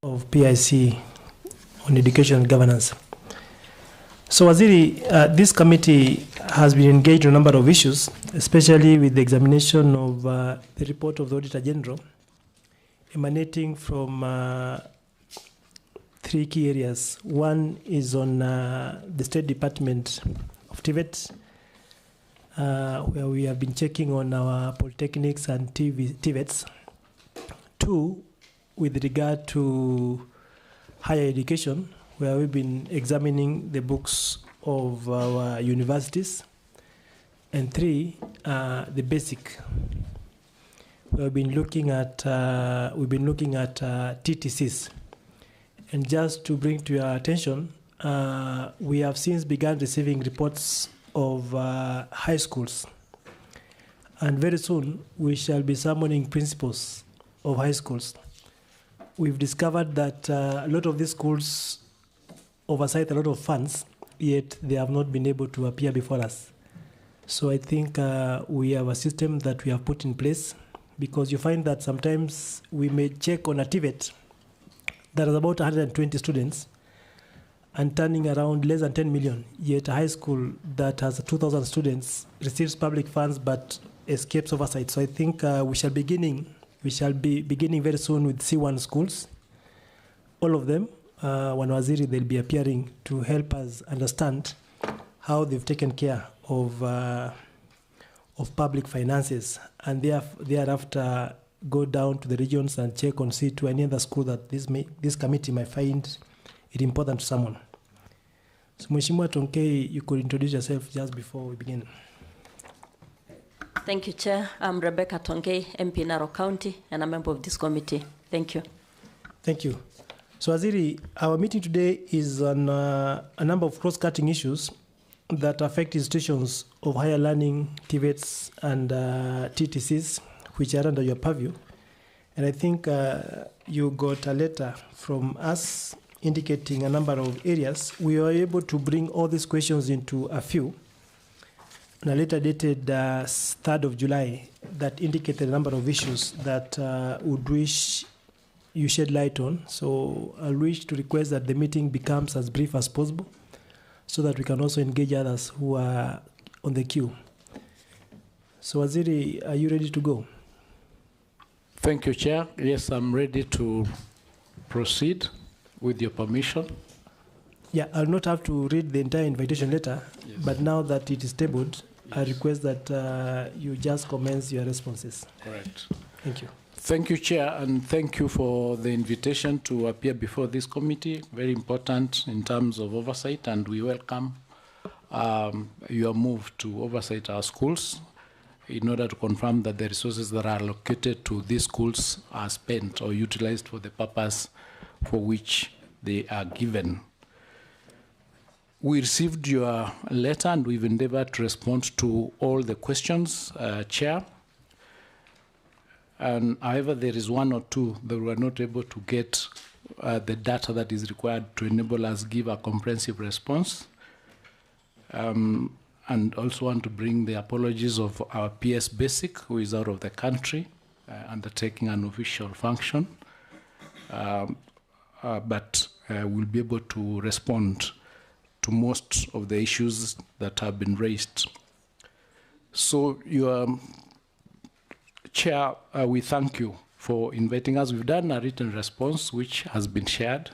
of PIC on education and governance. So Waziri, this committee has been engaged on a number of issues, especially with the examination of the report of the Auditor General, emanating from three key areas. One is on the State Department of TVET, where we have been checking on our polytechnics and TVETs. Two, with regard to higher education, where we've been examining the books of our universities. And three, the basic. We've been looking at TTCs. And just to bring to your attention, we have since begun receiving reports of high schools. And very soon, we shall be summoning principals of high schools. We've discovered that a lot of these schools oversight a lot of funds, yet they have not been able to appear before us. So I think we have a system that we have put in place, because you find that sometimes we may check on a TVET that is about 120 students and turning around less than 10 million, yet a high school that has 2,000 students receives public funds but escapes oversight. So I think we shall be beginning very soon with C1 schools. All of them, Wan Waziri, they'll be appearing to help us understand how they've taken care of public finances, and thereafter go down to the regions and check on see to any other school that this committee might find it important to someone. So Mheshimiwa Tonkei, you could introduce yourself just before we begin. Thank you, Chair. I'm Rebecca Tonkei, MP Narok County, and a member of this committee. Thank you. Thank you. So Waziri, our meeting today is on a number of cross-cutting issues that affect institutions of higher learning, TVETs, and TTCs, which are under your purview. And I think you got a letter from us indicating a number of areas. We were able to bring all these questions into a few. And a letter dated 3rd of July that indicated a number of issues that would wish you shed light on. So I wish to request that the meeting becomes as brief as possible so that we can also engage others who are on the queue. So Waziri, are you ready to go? Thank you, Chair. Yes, I'm ready to proceed with your permission. Yeah, I'll not have to read the entire invitation letter, yes, but now that it is tabled, yes, I request that you just commence your responses. Correct. Thank you. Thank you, Chair, and thank you for the invitation to appear before this committee. Very important in terms of oversight, and we welcome your move to oversight our schools in order to confirm that the resources that are allocated to these schools are spent or utilized for the purpose for which they are given. We received your letter and we've endeavored to respond to all the questions, Chair. And however, there is one or two that we were not able to get the data that is required to enable us give a comprehensive response. And also want to bring the apologies of our PS Basic, who is out of the country, undertaking an official function. But we'll be able to respond to most of the issues that have been raised. So, your Chair, we thank you for inviting us. We've done a written response which has been shared,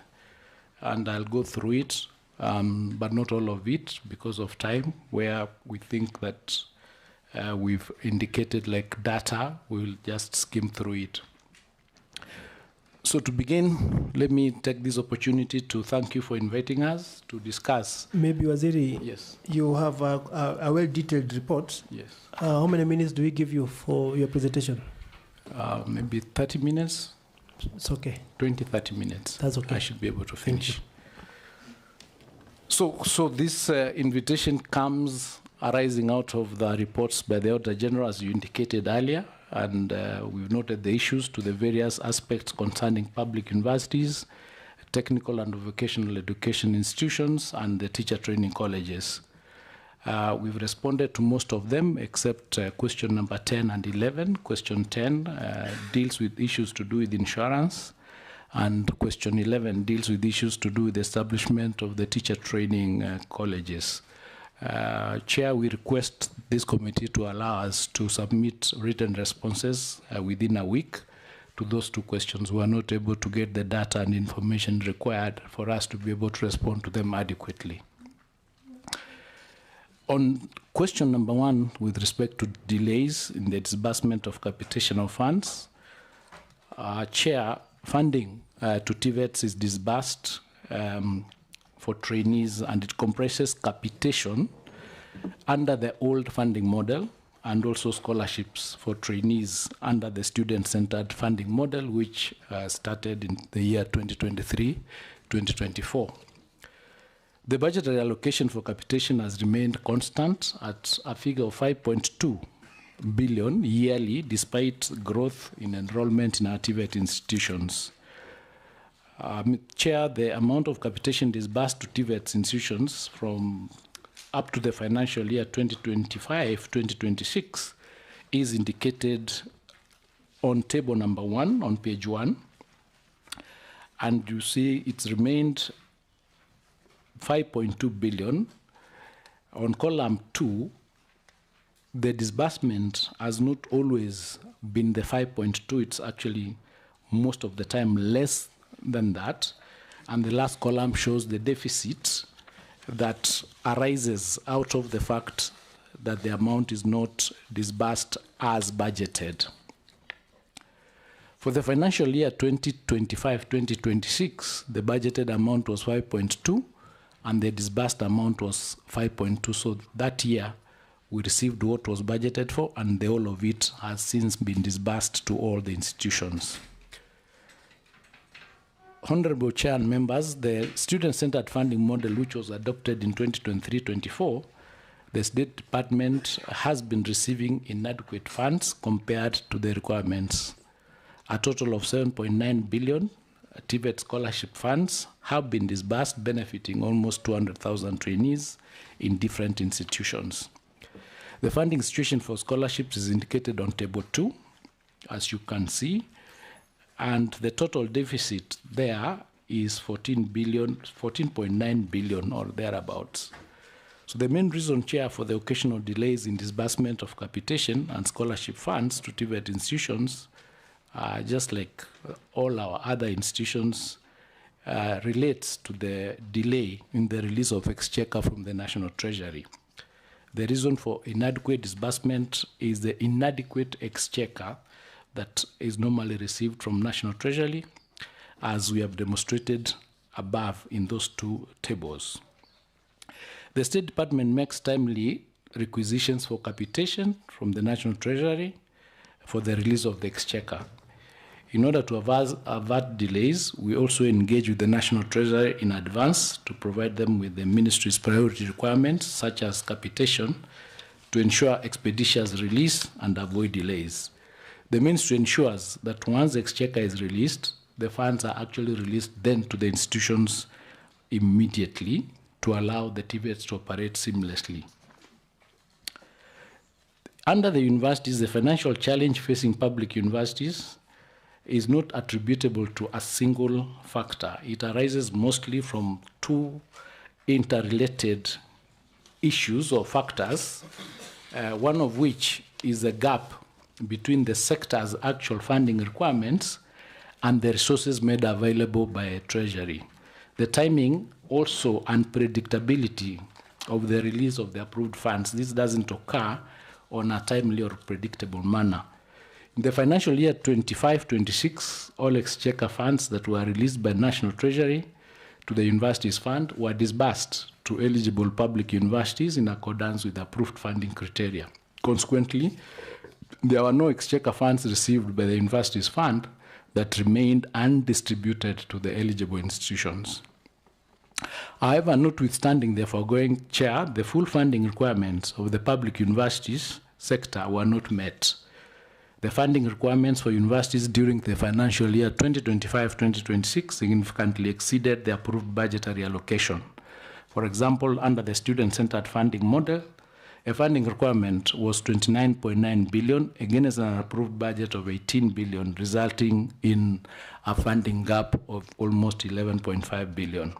and I'll go through it, but not all of it because of time, where we think that we've indicated like data, we'll just skim through it. So to begin, let me take this opportunity to thank you for inviting us to discuss. Maybe, Waziri, yes, you you have a well-detailed report. Yes. How many minutes do we give you for your presentation? Maybe 30 minutes. It's okay. 20, 30 minutes. That's okay. I should be able to finish. So this invitation comes arising out of the reports by the Auditor General, as you indicated earlier, and we've noted the issues to the various aspects concerning public universities, technical and vocational education institutions, and the teacher training colleges. We've responded to most of them except question number 10 and 11. Question 10 deals with issues to do with insurance, And question 11 deals with issues to do with the establishment of the teacher training colleges. Chair, we request this committee to allow us to submit written responses within a week to those two questions. We are not able to get the data and information required for us to be able to respond to them adequately. On question number 1, with respect to delays in the disbursement of capitational funds, Chair, funding to TVETs is disbursed for trainees, and it comprises capitation under the old funding model and also scholarships for trainees under the student-centered funding model, which started in the year 2023-2024. The budgetary allocation for capitation has remained constant at a figure of 5.2 billion yearly, despite growth in enrollment in our TVET institutions. Chair, the amount of capitation disbursed to TVET institutions from up to the financial year 2025-2026 is indicated on table number 1 on page 1, and you see it's remained 5.2 billion. On column 2, the disbursement has not always been the 5.2, it's actually most of the time less than that. And the last column shows the deficit that arises out of the fact that the amount is not disbursed as budgeted. For the financial year 2025-2026, the budgeted amount was 5.2 and the disbursed amount was 5.2. So that year, we received what was budgeted for, and the whole of it has since been disbursed to all the institutions. Honorable Chair and members, the student-centered funding model, which was adopted in 2023-24, the State Department has been receiving inadequate funds compared to the requirements. A total of 7.9 billion TVET scholarship funds have been disbursed, benefiting almost 200,000 trainees in different institutions. The funding situation for scholarships is indicated on table 2, as you can see, and the total deficit there is 14.9 billion or thereabouts. So the main reason, Chair, for the occasional delays in disbursement of capitation and scholarship funds to TVET institutions, just like all our other institutions, relates to the delay in the release of exchequer from the National Treasury. The reason for inadequate disbursement is the inadequate exchequer that is normally received from National Treasury, as we have demonstrated above in those two tables. The State Department makes timely requisitions for capitation from the National Treasury for the release of the exchequer. In order to avert delays, we also engage with the National Treasury in advance to provide them with the ministry's priority requirements, such as capitation, to ensure expeditious release and avoid delays. The ministry ensures that once the exchequer is released, the funds are actually released then to the institutions immediately to allow the TVETs to operate seamlessly. Under the universities, the financial challenge facing public universities is not attributable to a single factor. It arises mostly from two interrelated issues or factors, one of which is a gap between the sector's actual funding requirements and the resources made available by Treasury. The timing, also unpredictability of the release of the approved funds. This doesn't occur on a timely or predictable manner. In the financial year 25-26, all exchequer funds that were released by National Treasury to the Universities Fund were disbursed to eligible public universities in accordance with approved funding criteria. Consequently, there were no exchequer funds received by the Universities Fund that remained undistributed to the eligible institutions. However, notwithstanding the foregoing, Chair, the full funding requirements of the public universities sector were not met. The funding requirements for universities during the financial year 2025-2026 significantly exceeded the approved budgetary allocation. For example, under the student-centered funding model, a funding requirement was 29.9 billion against an approved budget of 18 billion, resulting in a funding gap of almost 11.5 billion.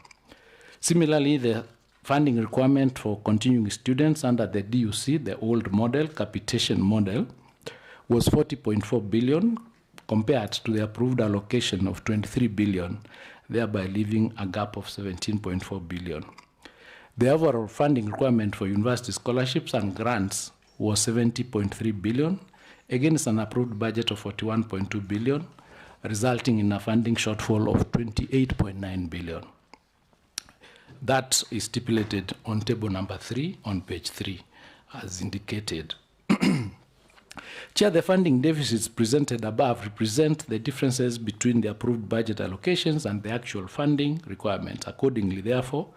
Similarly, the funding requirement for continuing students under the DUC, the old model, capitation model, was 40.4 billion compared to the approved allocation of 23 billion, thereby leaving a gap of 17.4 billion. The overall funding requirement for university scholarships and grants was 70.3 billion against an approved budget of 41.2 billion, resulting in a funding shortfall of 28.9 billion. That is stipulated on table number 3 on page 3, as indicated. Chair, the funding deficits presented above represent the differences between the approved budget allocations and the actual funding requirements. Accordingly, therefore,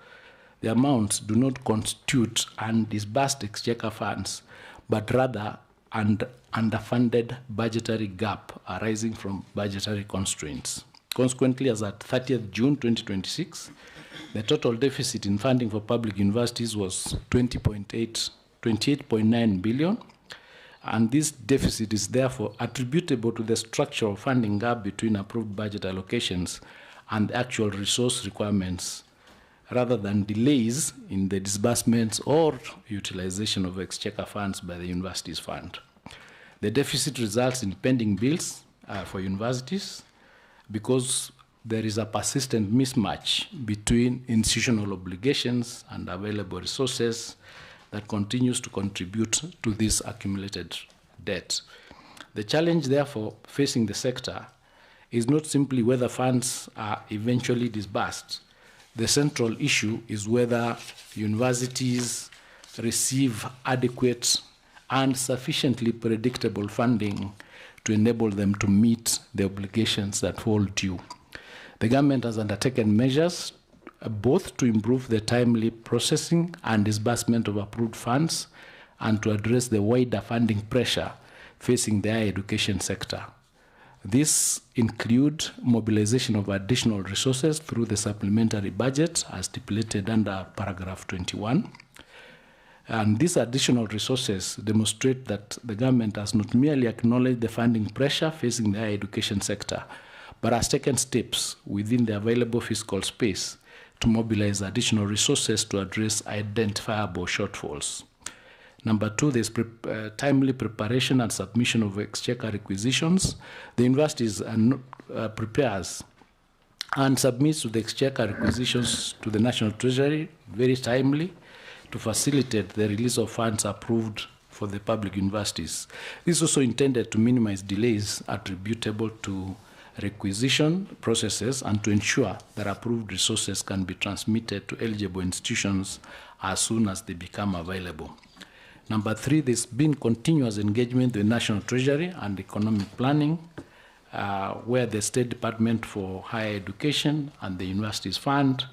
the amounts do not constitute undisbursed exchequer funds, but rather an underfunded budgetary gap arising from budgetary constraints. Consequently, as at 30th June 2026, the total deficit in funding for public universities was 28.9 billion, and this deficit is therefore attributable to the structural funding gap between approved budget allocations and the actual resource requirements, rather than delays in the disbursements or utilization of exchequer funds by the universities fund. The deficit results in pending bills for universities because there is a persistent mismatch between institutional obligations and available resources that continues to contribute to this accumulated debt. The challenge, therefore, facing the sector is not simply whether funds are eventually disbursed. The central issue is whether universities receive adequate and sufficiently predictable funding to enable them to meet the obligations that fall due. The government has undertaken measures both to improve the timely processing and disbursement of approved funds and to address the wider funding pressure facing the higher education sector. These include mobilization of additional resources through the supplementary budget as stipulated under paragraph 21. And these additional resources demonstrate that the government has not merely acknowledged the funding pressure facing the higher education sector, but has taken steps within the available fiscal space to mobilize additional resources to address identifiable shortfalls. Number 2, there's timely preparation and submission of exchequer requisitions. The universities prepares and submits to the exchequer requisitions to the National Treasury very timely to facilitate the release of funds approved for the public universities. This is also intended to minimize delays attributable to requisition processes and to ensure that approved resources can be transmitted to eligible institutions as soon as they become available. Number 3, there's been continuous engagement with the National Treasury and economic planning, where the State Department for Higher Education and the Universities Fund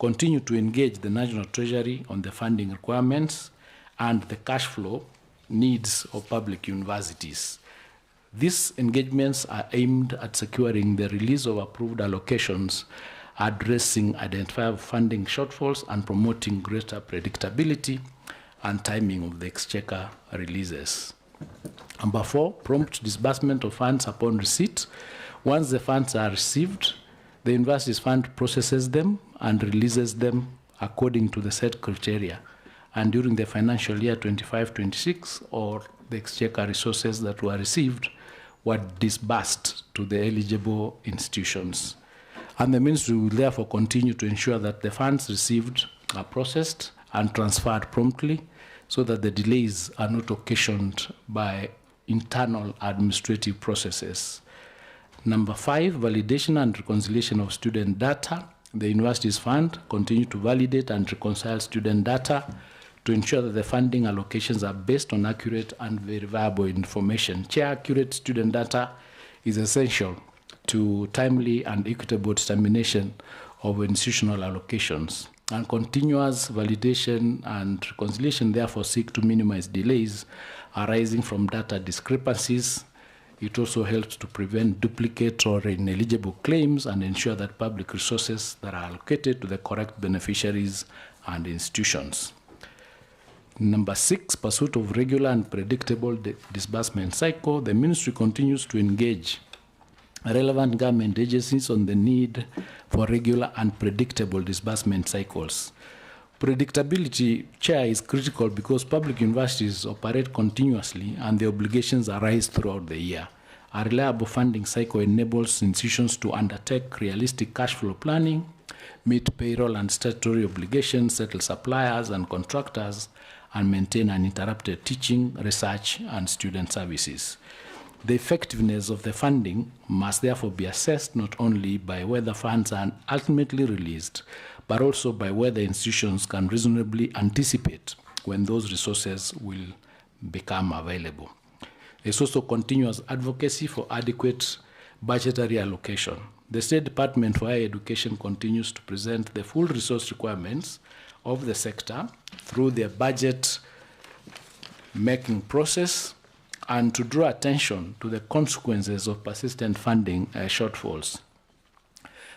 continue to engage the National Treasury on the funding requirements and the cash flow needs of public universities. These engagements are aimed at securing the release of approved allocations, addressing identifiable funding shortfalls, and promoting greater predictability and timing of the exchequer releases. Number 4, prompt disbursement of funds upon receipt. Once the funds are received, the universities fund processes them and releases them according to the set criteria. And during the financial year 25-26, or the exchequer resources that were received were disbursed to the eligible institutions. And the ministry will therefore continue to ensure that the funds received are processed and transferred promptly so that the delays are not occasioned by internal administrative processes. Number 5, validation and reconciliation of student data. The Universities Fund continue to validate and reconcile student data to ensure that the funding allocations are based on accurate and verifiable information. Accurate student data is essential to timely and equitable determination of institutional allocations. And continuous validation and reconciliation therefore seek to minimize delays arising from data discrepancies. It also helps to prevent duplicate or ineligible claims and ensure that public resources that are allocated to the correct beneficiaries and institutions. Number 6, pursuit of regular and predictable disbursement cycle. The ministry continues to engage relevant government agencies on the need for regular and predictable disbursement cycles. Predictability, Chair, is critical because public universities operate continuously and the obligations arise throughout the year. A reliable funding cycle enables institutions to undertake realistic cash flow planning, meet payroll and statutory obligations, settle suppliers and contractors, and maintain uninterrupted teaching, research, and student services. The effectiveness of the funding must therefore be assessed not only by whether funds are ultimately released, but also by whether institutions can reasonably anticipate when those resources will become available. There's also continuous advocacy for adequate budgetary allocation. The State Department for Higher Education continues to present the full resource requirements of the sector through their budget making process and to draw attention to the consequences of persistent funding shortfalls.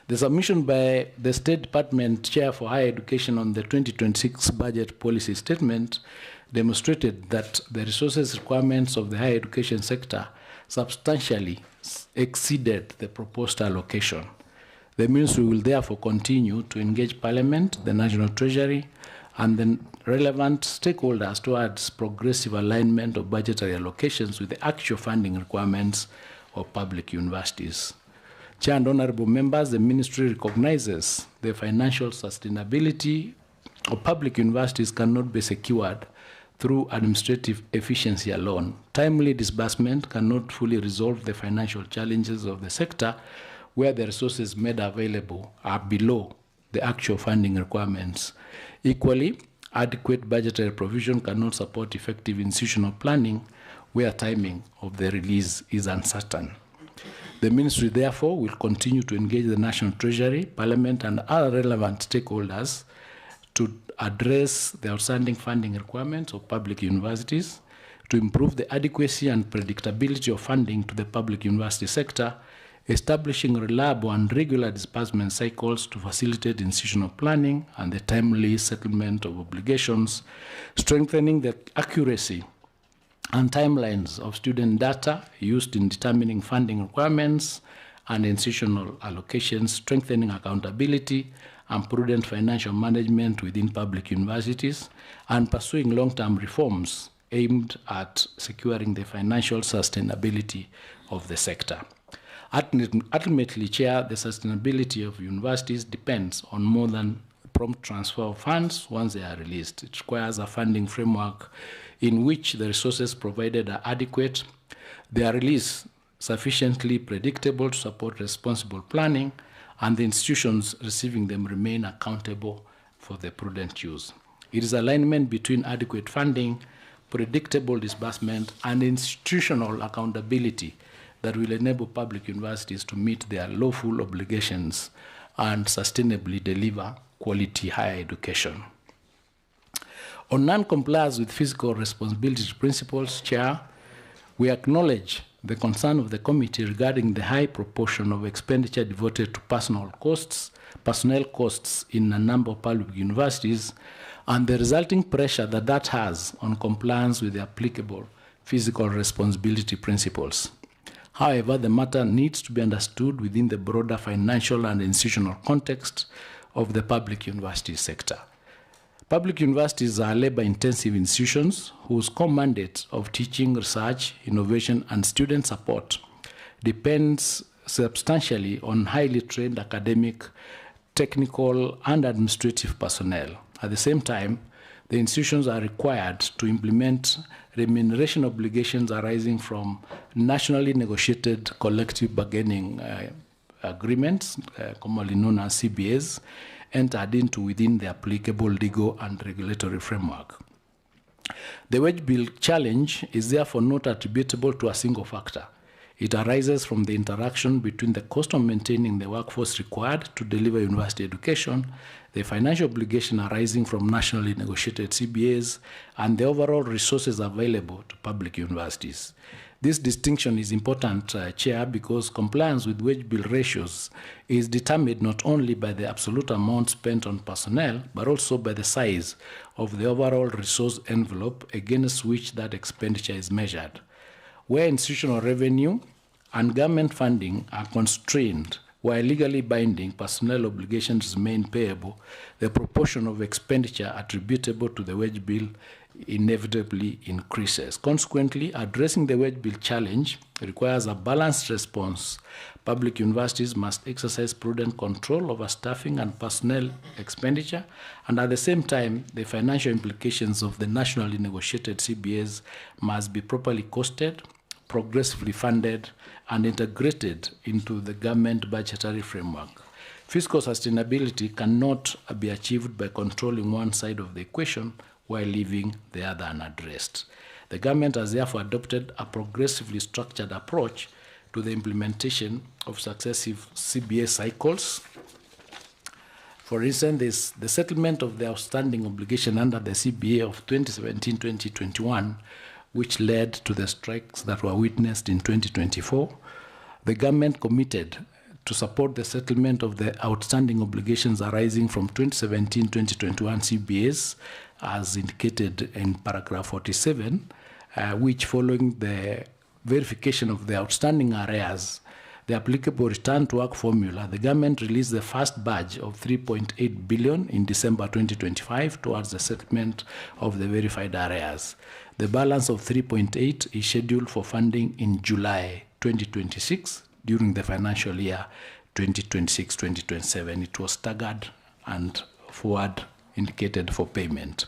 The submission by the State Department Chair for Higher Education on the 2026 Budget Policy Statement demonstrated that the resources requirements of the higher education sector substantially exceeded the proposed allocation. The Ministry will therefore continue to engage Parliament, the National Treasury, and the relevant stakeholders towards progressive alignment of budgetary allocations with the actual funding requirements of public universities. Chair and honorable members, the Ministry recognizes the financial sustainability of public universities cannot be secured through administrative efficiency alone. Timely disbursement cannot fully resolve the financial challenges of the sector where the resources made available are below the actual funding requirements. Equally, adequate budgetary provision cannot support effective institutional planning where timing of the release is uncertain. The Ministry, therefore, will continue to engage the National Treasury, Parliament, and other relevant stakeholders to address the outstanding funding requirements of public universities, to improve the adequacy and predictability of funding to the public university sector, establishing reliable and regular disbursement cycles to facilitate institutional planning and the timely settlement of obligations, strengthening the accuracy and timelines of student data used in determining funding requirements and institutional allocations, strengthening accountability and prudent financial management within public universities, and pursuing long-term reforms aimed at securing the financial sustainability of the sector. Ultimately, Chair, the sustainability of universities depends on more than prompt transfer of funds once they are released. It requires a funding framework in which the resources provided are adequate, they are released sufficiently predictable to support responsible planning, and the institutions receiving them remain accountable for their prudent use. It is alignment between adequate funding, predictable disbursement, and institutional accountability that will enable public universities to meet their lawful obligations and sustainably deliver quality higher education. On non-compliance with fiscal responsibility principles, Chair, we acknowledge the concern of the committee regarding the high proportion of expenditure devoted to personnel costs in a number of public universities and the resulting pressure that has on compliance with the applicable fiscal responsibility principles. However, the matter needs to be understood within the broader financial and institutional context of the public university sector. Public universities are labor-intensive institutions whose core mandate of teaching, research, innovation, and student support depends substantially on highly trained academic, technical, and administrative personnel. At the same time, the institutions are required to implement remuneration obligations arising from nationally negotiated collective bargaining agreements, commonly known as CBAs, entered into within the applicable legal and regulatory framework. The wage bill challenge is therefore not attributable to a single factor. It arises from the interaction between the cost of maintaining the workforce required to deliver university education, the financial obligation arising from nationally negotiated CBAs, and the overall resources available to public universities. This distinction is important, Chair, because compliance with wage bill ratios is determined not only by the absolute amount spent on personnel, but also by the size of the overall resource envelope against which that expenditure is measured. Where institutional revenue and government funding are constrained, while legally binding personnel obligations remain payable, the proportion of expenditure attributable to the wage bill inevitably increases. Consequently, addressing the wage bill challenge requires a balanced response. Public universities must exercise prudent control over staffing and personnel expenditure, and at the same time, the financial implications of the nationally negotiated CBAs must be properly costed, progressively funded, and integrated into the government budgetary framework. Fiscal sustainability cannot be achieved by controlling one side of the equation while leaving the other unaddressed. The government has therefore adopted a progressively structured approach to the implementation of successive CBA cycles. For instance, the settlement of the outstanding obligation under the CBA of 2017-2021, which led to the strikes that were witnessed in 2024. The government committed to support the settlement of the outstanding obligations arising from 2017-2021 CBAs, as indicated in paragraph 47, which, following the verification of the outstanding arrears, the applicable return to work formula, the government released the first batch of 3.8 billion in December 2025 towards the settlement of the verified arrears. The balance of 3.8 is scheduled for funding in July 2026 during the financial year 2026-2027. It was staggered and forward indicated for payment.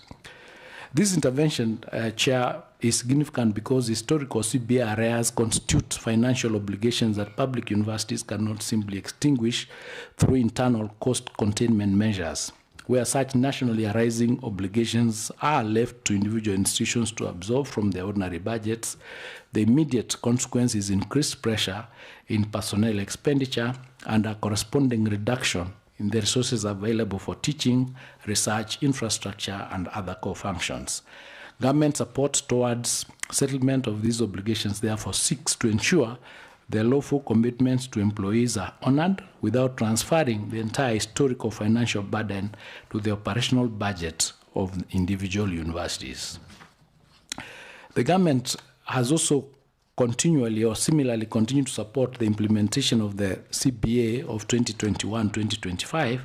This intervention, Chair, is significant because historical CBA arrears constitute financial obligations that public universities cannot simply extinguish through internal cost containment measures. Where such nationally arising obligations are left to individual institutions to absorb from their ordinary budgets, the immediate consequence is increased pressure in personnel expenditure and a corresponding reduction in the resources available for teaching, research, infrastructure, and other core functions. Government support towards settlement of these obligations therefore seeks to ensure the lawful commitments to employees are honored without transferring the entire historical financial burden to the operational budget of individual universities. The government has also continually or similarly continued to support the implementation of the CBA of 2021-2025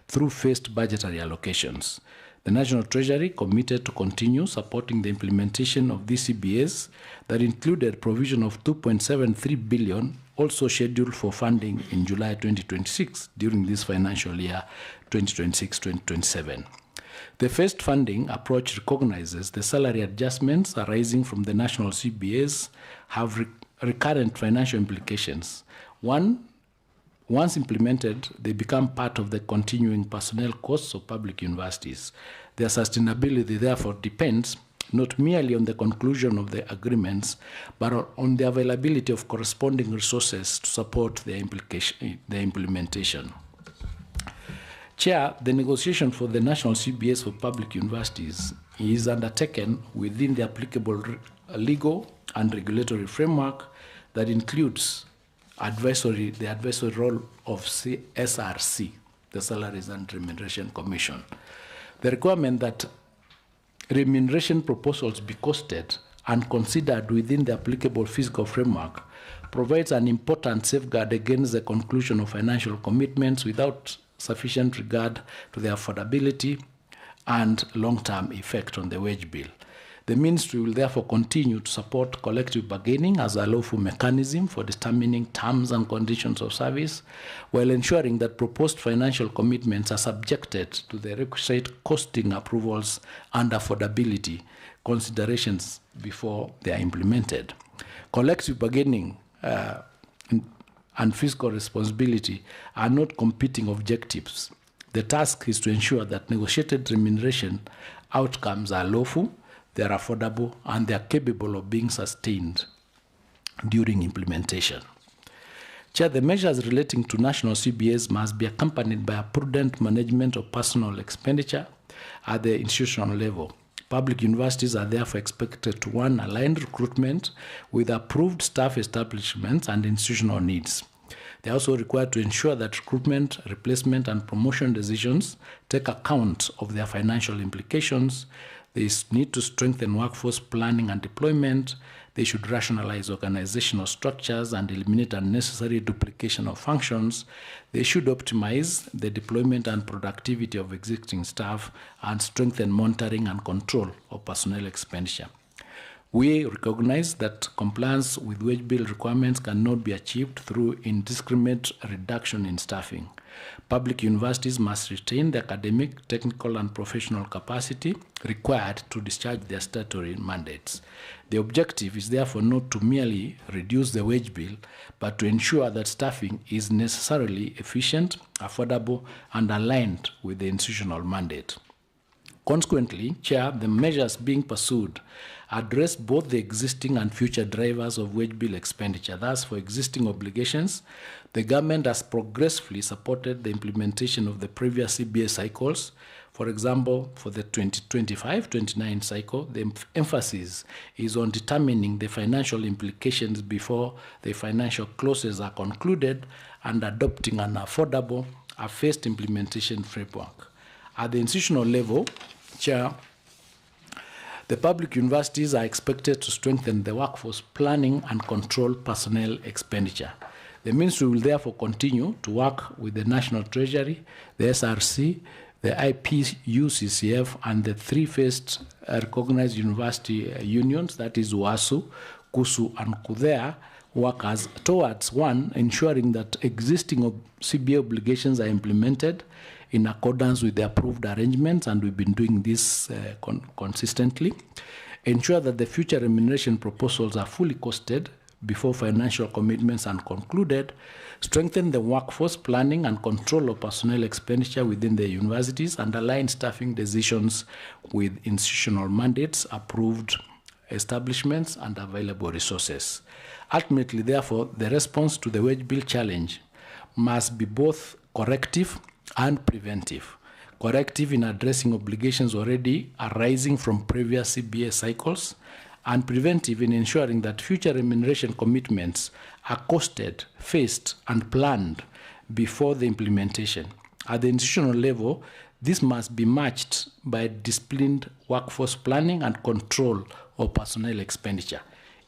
through phased budgetary allocations. The National Treasury committed to continue supporting the implementation of these CBAs that included provision of 2.73 billion, also scheduled for funding in July 2026 during this financial year 2026-2027. The phased funding approach recognizes the salary adjustments arising from the national CBAs have recurrent financial implications. Once implemented, they become part of the continuing personnel costs of public universities. Their sustainability, therefore, depends not merely on the conclusion of the agreements, but on the availability of corresponding resources to support their implementation. Chair, the negotiation for the national CBAs for public universities is undertaken within the applicable legal and regulatory framework that includes the advisory role of SRC, the Salaries and Remuneration Commission. The requirement that remuneration proposals be costed and considered within the applicable fiscal framework provides an important safeguard against the conclusion of financial commitments without sufficient regard to their affordability and long-term effect on the wage bill. The Ministry will therefore continue to support collective bargaining as a lawful mechanism for determining terms and conditions of service, while ensuring that proposed financial commitments are subjected to the requisite costing approvals and affordability considerations before they are implemented. Collective bargaining and fiscal responsibility are not competing objectives. The task is to ensure that negotiated remuneration outcomes are lawful, they are affordable, and they are capable of being sustained during implementation. Chair, the measures relating to national CBAs must be accompanied by a prudent management of personal expenditure at the institutional level. Public universities are therefore expected to, one, align recruitment with approved staff establishments and institutional needs. They are also required to ensure that recruitment, replacement, and promotion decisions take account of their financial implications. They need to strengthen workforce planning and deployment. They should rationalize organizational structures and eliminate unnecessary duplication of functions. They should optimize the deployment and productivity of existing staff and strengthen monitoring and control of personnel expenditure. We recognize that compliance with wage bill requirements cannot be achieved through indiscriminate reduction in staffing. Public universities must retain the academic, technical, and professional capacity required to discharge their statutory mandates. The objective is therefore not to merely reduce the wage bill, but to ensure that staffing is necessarily efficient, affordable, and aligned with the institutional mandate. Consequently, Chair, the measures being pursued address both the existing and future drivers of wage bill expenditure. Thus, for existing obligations, the government has progressively supported the implementation of the previous CBA cycles. For example, for the 2025-29 cycle, the emphasis is on determining the financial implications before the financial clauses are concluded and adopting an affordable, phased implementation framework. At the institutional level, Chair, the public universities are expected to strengthen the workforce planning and control personnel expenditure. The ministry will therefore continue to work with the National Treasury, the SRC, the IPUCCF, and the three-phased recognized university unions, that is WASU, KUSU, and KUDEA, workers towards, one, ensuring that existing CBA obligations are implemented in accordance with the approved arrangements, and we've been doing this consistently. Ensure that the future remuneration proposals are fully costed before financial commitments are concluded. Strengthen the workforce planning and control of personnel expenditure within the universities, and align staffing decisions with institutional mandates, approved establishments, and available resources. Ultimately, therefore, the response to the wage bill challenge must be both corrective and preventive. Corrective in addressing obligations already arising from previous CBA cycles, and preventive in ensuring that future remuneration commitments are costed, phased, and planned before the implementation. At the institutional level, this must be matched by disciplined workforce planning and control of personnel expenditure.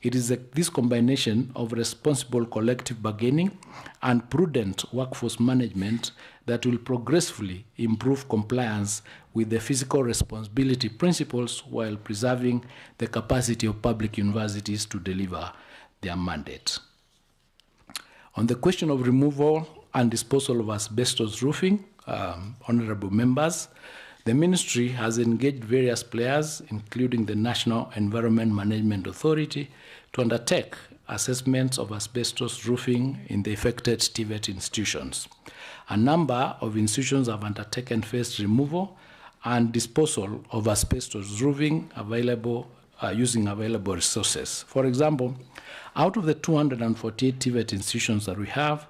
It is this combination of responsible collective bargaining and prudent workforce management that will progressively improve compliance with the fiscal responsibility principles while preserving the capacity of public universities to deliver their mandate. On the question of removal and disposal of asbestos roofing, honorable members, the ministry has engaged various players, including the National Environment Management Authority, to undertake assessments of asbestos roofing in the affected TVET institutions. A number of institutions have undertaken phased removal and disposal of asbestos roofing using available resources. For example, out of the 248 TVET institutions that we have,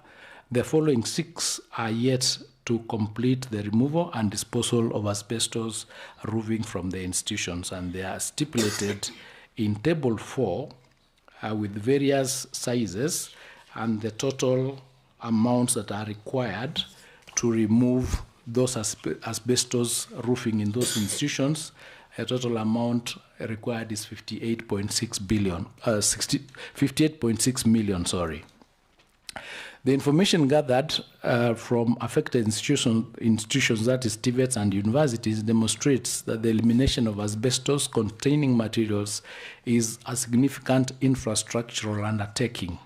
the following 6 are yet to complete the removal and disposal of asbestos roofing from the institutions, and they are stipulated in Table 4 with various sizes and the total amounts that are required to remove those asbestos roofing in those institutions. A total amount required is 58.6 million. The information gathered from affected institutions, that is TVETs and universities, demonstrates that the elimination of asbestos-containing materials is a significant infrastructural undertaking.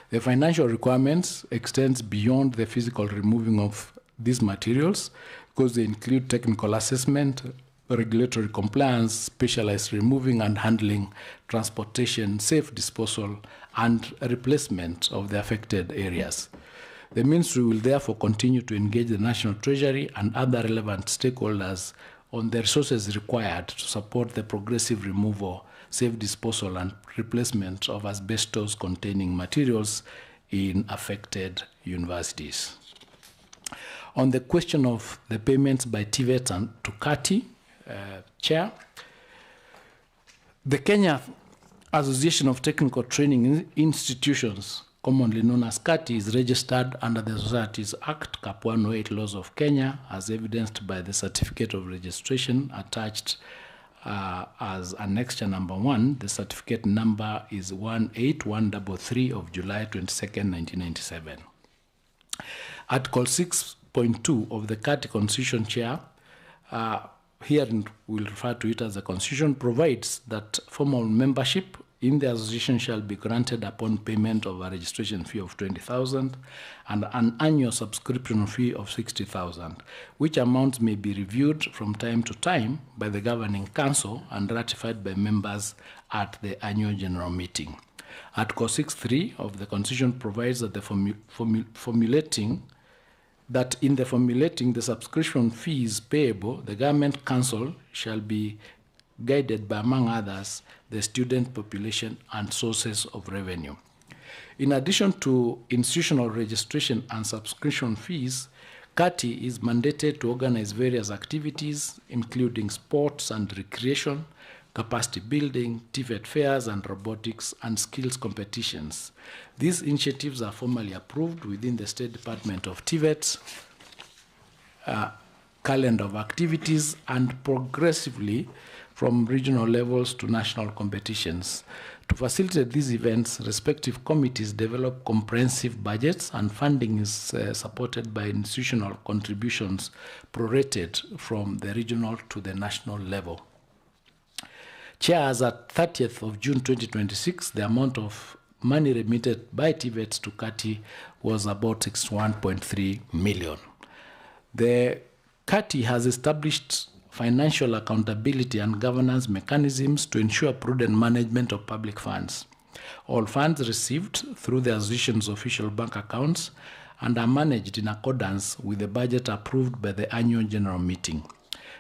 The financial requirements extends beyond the physical removing of these materials because they include technical assessment, regulatory compliance, specialized removing and handling, transportation, safe disposal, and replacement of the affected areas. The ministry will therefore continue to engage the National Treasury and other relevant stakeholders on the resources required to support the progressive removal, safe disposal, and replacement of asbestos-containing materials in affected universities. On the question of the payments by TVET and to CATI, Chair, The Kenya Association of Technical Training Institutions, commonly known as CATI, is registered under the Societies Act, Cap 108 laws of Kenya, as evidenced by the certificate of registration attached as annexure number 1. The certificate number is 18133 of July 22nd, 1997. Article 6.2 of the CATI Constitution, Chair, here we'll refer to it as the Constitution, provides that formal membership in the association shall be granted upon payment of a registration fee of 20,000 and an annual subscription fee of 60,000, which amounts may be reviewed from time to time by the governing council and ratified by members at the annual general meeting. Article 6.3 of the Constitution provides that in the formulating the subscription fees payable, the government council shall be guided by, among others, the student population and sources of revenue. In addition to institutional registration and subscription fees, CATI is mandated to organize various activities, including sports and recreation, capacity building, TVET fairs, and robotics and skills competitions. These initiatives are formally approved within the State Department of TVET's calendar of activities and progressively from regional levels to national competitions. To facilitate these events, respective committees develop comprehensive budgets, and funding is supported by institutional contributions prorated from the regional to the national level. Chair, as at 30th of June 2026, the amount of money remitted by TVET to CATI was about 61.3 million. The CATI has established financial accountability and governance mechanisms to ensure prudent management of public funds. All funds received through the association's official bank accounts and are managed in accordance with the budget approved by the annual general meeting.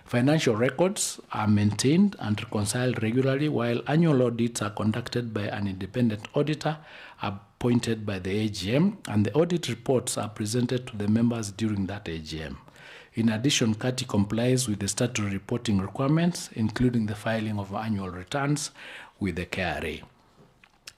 Financial records are maintained and reconciled regularly, while annual audits are conducted by an independent auditor appointed by the AGM, and the audit reports are presented to the members during that AGM. In addition, CATI complies with the statutory reporting requirements, including the filing of annual returns with the KRA.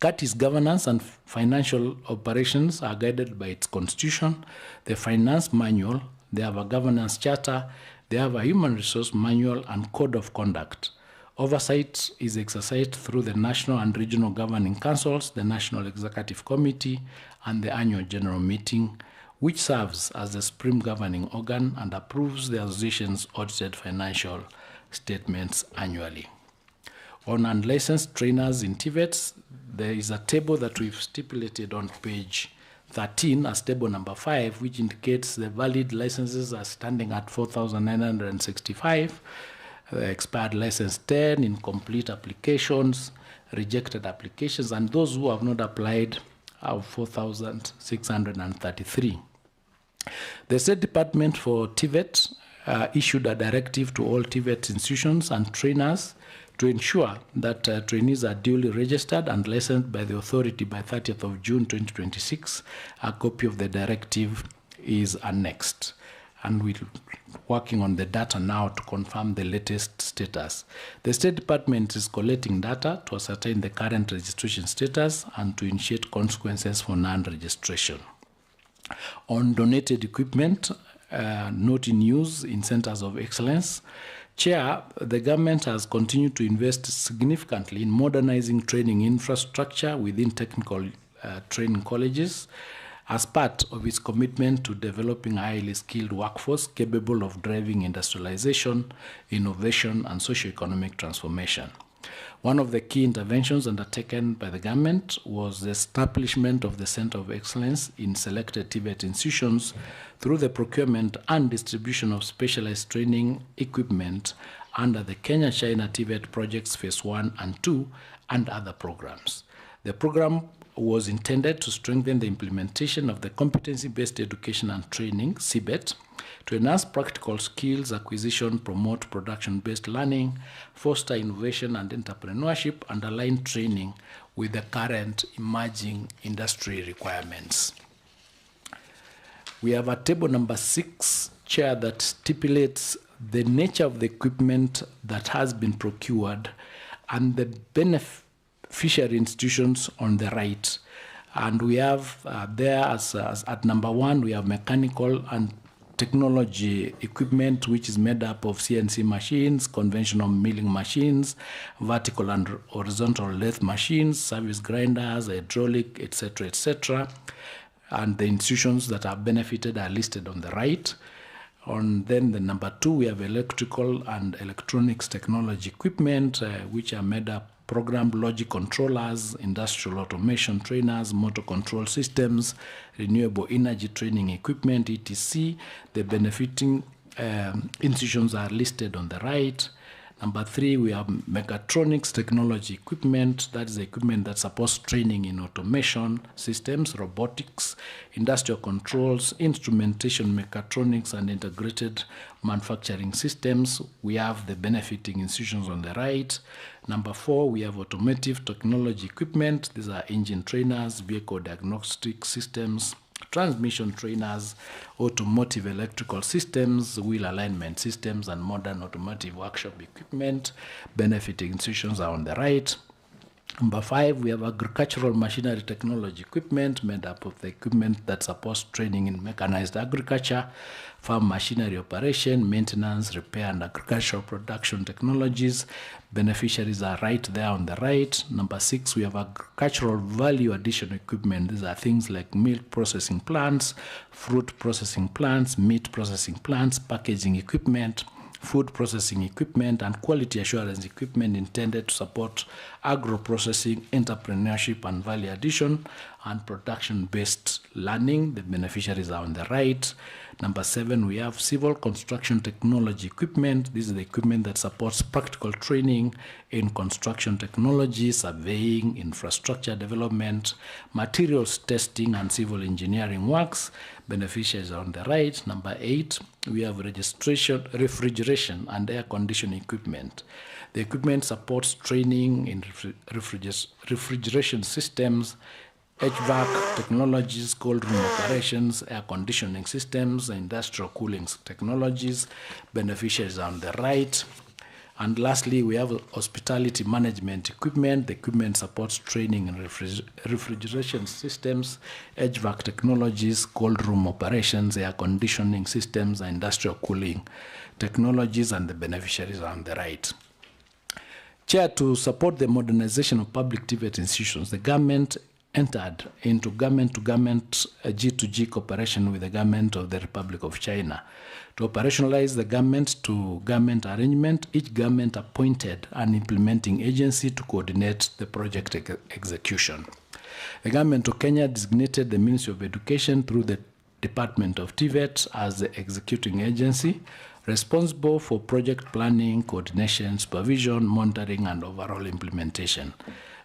CATI's governance and financial operations are guided by its constitution, the finance manual, they have a governance charter, they have a human resource manual and code of conduct. Oversight is exercised through the national and regional governing councils, the National Executive Committee, and the annual general meeting, which serves as the supreme governing organ and approves the association's audited financial statements annually. On unlicensed trainers in TVETs, there is a table that we've stipulated on page 13 as table number 5, which indicates the valid licenses are standing at 4,965, expired license 10, incomplete applications, rejected applications, and those who have not applied are 4,633. The State Department for TVET issued a directive to all TVET institutions and trainers to ensure that trainees are duly registered and licensed by the authority by 30th of June 2026. A copy of the directive is annexed, and we're working on the data now to confirm the latest status. The State Department is collecting data to ascertain the current registration status and to initiate consequences for non-registration. On donated equipment not in use in centers of excellence, Chair, the government has continued to invest significantly in modernizing training infrastructure within technical training colleges as part of its commitment to developing a highly skilled workforce capable of driving industrialization, innovation, and socio-economic transformation. One of the key interventions undertaken by the government was the establishment of the Center of Excellence in selected TVET institutions through the procurement and distribution of specialized training equipment under the Kenya-China TVET projects Phase 1 and 2 and other programs. The program was intended to strengthen the implementation of the competency-based education and training, CBET, to enhance practical skills acquisition, promote production-based learning, foster innovation and entrepreneurship, and align training with the current emerging industry requirements. We have a table number 6, Chair, that stipulates the nature of the equipment that has been procured and the beneficiary institutions on the right. And we have there as at number 1, we have mechanical and technology equipment, which is made up of CNC machines, conventional milling machines, vertical and horizontal lathe machines, service grinders, hydraulic, etc., etc. And the institutions that are benefited are listed on the right. On then the number 2, we have electrical and electronics technology equipment, which are made up program logic controllers, industrial automation trainers, motor control systems, renewable energy training equipment, etc. The benefiting institutions are listed on the right. Number 3, we have mechatronics technology equipment. That is the equipment that supports training in automation systems, robotics, industrial controls, instrumentation, mechatronics, and integrated manufacturing systems. We have the benefiting institutions on the right. Number 4, we have automotive technology equipment. These are engine trainers, vehicle diagnostic systems, transmission trainers, automotive electrical systems, wheel alignment systems, and modern automotive workshop equipment. Benefiting institutions are on the right. Number 5, we have agricultural machinery technology equipment, made up of the equipment that supports training in mechanized agriculture, farm machinery operation, maintenance, repair, and agricultural production technologies. Beneficiaries are right there on the right. Number 6, we have agricultural value addition equipment. These are things like milk processing plants, fruit processing plants, meat processing plants, packaging equipment, food processing equipment, and quality assurance equipment intended to support agro-processing, entrepreneurship, and value addition, and production-based learning. The beneficiaries are on the right. Number 7, we have civil construction technology equipment. This is the equipment that supports practical training in construction technology, surveying, infrastructure development, materials testing, and civil engineering works. Beneficiaries are on the right. Number 8, we have refrigeration and air conditioning equipment. The equipment supports training in refrigeration systems, HVAC technologies, cold room operations, air conditioning systems, industrial cooling technologies. Beneficiaries are on the right. And lastly, we have hospitality management equipment. The equipment supports training in refrigeration systems, HVAC technologies, cold room operations, air conditioning systems, and industrial cooling technologies, and the beneficiaries are on the right. Chair, to support the modernization of public TVET institutions, the government entered into government-to-government G2G cooperation with the government of the Republic of China. To operationalize the government-to-government arrangement, each government appointed an implementing agency to coordinate the project execution. The government of Kenya designated the Ministry of Education through the Department of TVET as the executing agency, responsible for project planning, coordination, supervision, monitoring, and overall implementation.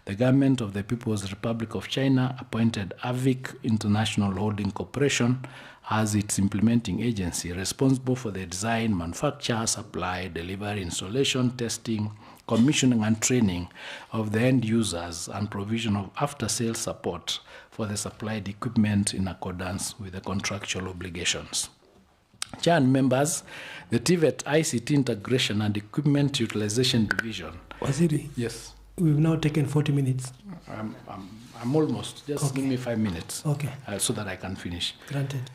The government of the People's Republic of China appointed AVIC International Holding Corporation as its implementing agency, responsible for the design, manufacture, supply, delivery, installation, testing, commissioning, and training of the end users, and provision of after-sales support for the supplied equipment in accordance with the contractual obligations. Chair and members, the TVET ICT Integration and Equipment Utilization Division. Waziri? Yes. We've now taken 40 minutes. I'm almost. Just give me 5 minutes. Okay. So that I can finish. Granted.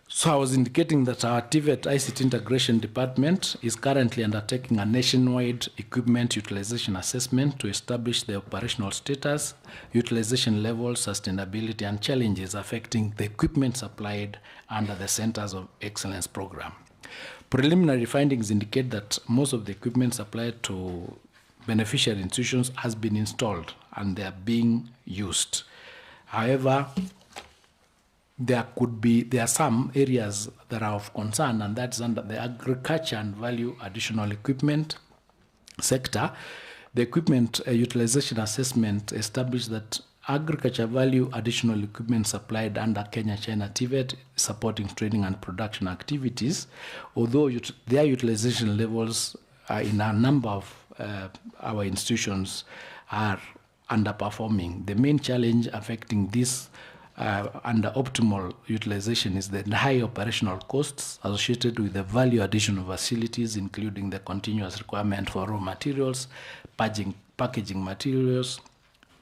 So I was indicating that our TVET ICT Integration Department is currently undertaking a nationwide equipment utilization assessment to establish the operational status, utilization levels, sustainability, and challenges affecting the equipment supplied under the Centers of Excellence program. Preliminary findings indicate that most of the equipment supplied to beneficiary institutions has been installed and they are being used. However, there are some areas that are of concern, and that's under the agriculture and value additional equipment sector. The equipment utilization assessment established that agriculture value additional equipment supplied under Kenya-China TVET supporting training and production activities, although their utilization levels in a number of our institutions are underperforming. The main challenge affecting this under optimal utilization is the high operational costs associated with the value addition of facilities, including the continuous requirement for raw materials, packaging materials,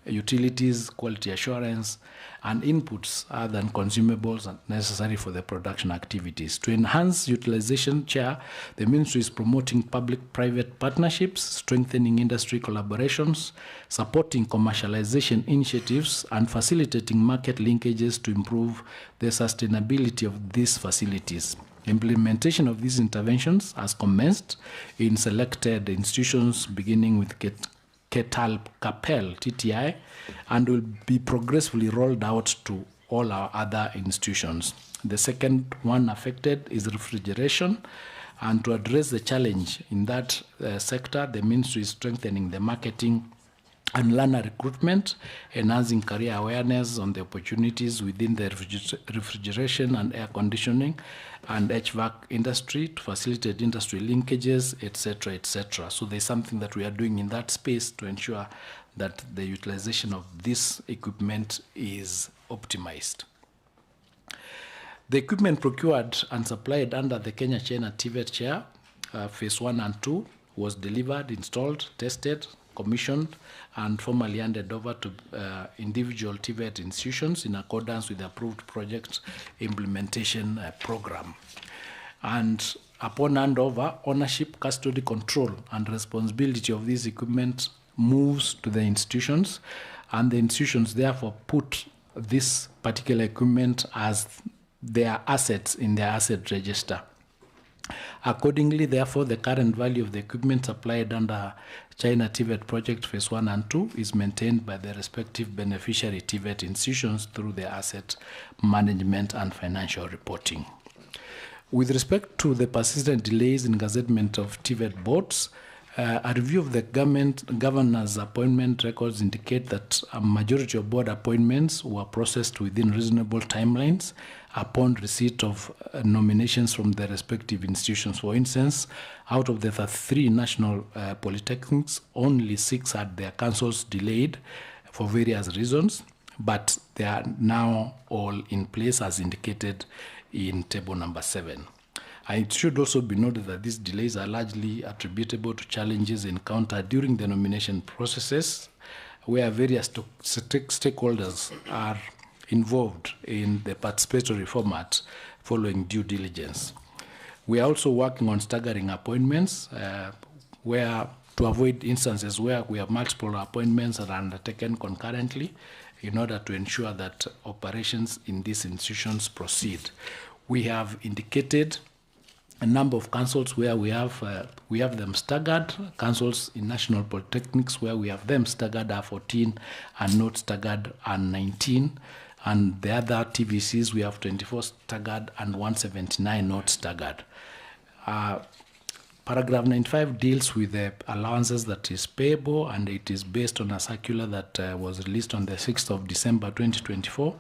utilities, quality assurance, and inputs other than consumables necessary for the production activities. To enhance utilization, Chair, the Ministry is promoting public-private partnerships, strengthening industry collaborations, supporting commercialization initiatives, and facilitating market linkages to improve the sustainability of these facilities. Implementation of these interventions has commenced in selected institutions, beginning with Capel, TTI, and will be progressively rolled out to all our other institutions. The second one affected is refrigeration, and to address the challenge in that sector, the Ministry is strengthening the marketing and learner recruitment, enhancing career awareness on the opportunities within the refrigeration and air conditioning and HVAC industry to facilitate industry linkages, etc., etc. So there's something that we are doing in that space to ensure that the utilization of this equipment is optimized. The equipment procured and supplied under the Kenya-China TVET Chair, Phase 1 and 2, was delivered, installed, tested, commissioned, and formally handed over to individual TVET institutions in accordance with the approved project implementation program. And upon handover, ownership, custody, control, and responsibility of this equipment moves to the institutions, and the institutions therefore put this particular equipment as their assets in their asset register. Accordingly, therefore, the current value of the equipment supplied under China TVET project Phase 1 and 2 is maintained by the respective beneficiary TVET institutions through their asset management and financial reporting. With respect to the persistent delays in gazettement of TVET boards, a review of the governor's appointment records indicate that a majority of board appointments were processed within reasonable timelines upon receipt of nominations from the respective institutions. For instance, out of the 33 national polytechnics, only 6 had their councils delayed for various reasons, but they are now all in place as indicated in table number 7. And it should also be noted that these delays are largely attributable to challenges encountered during the nomination processes, where various stakeholders are involved in the participatory format following due diligence. We are also working on staggering appointments, where to avoid instances where we have multiple appointments that are undertaken concurrently in order to ensure that operations in these institutions proceed. We have indicated a number of councils where we have them staggered. Councils in national polytechnics where we have them staggered are 14 and not staggered are 19. And the other TVCs, we have 24 staggered and 179 not staggered. Paragraph 95 deals with the allowances that is payable, and it is based on a circular that was released on the 6th of December 2024.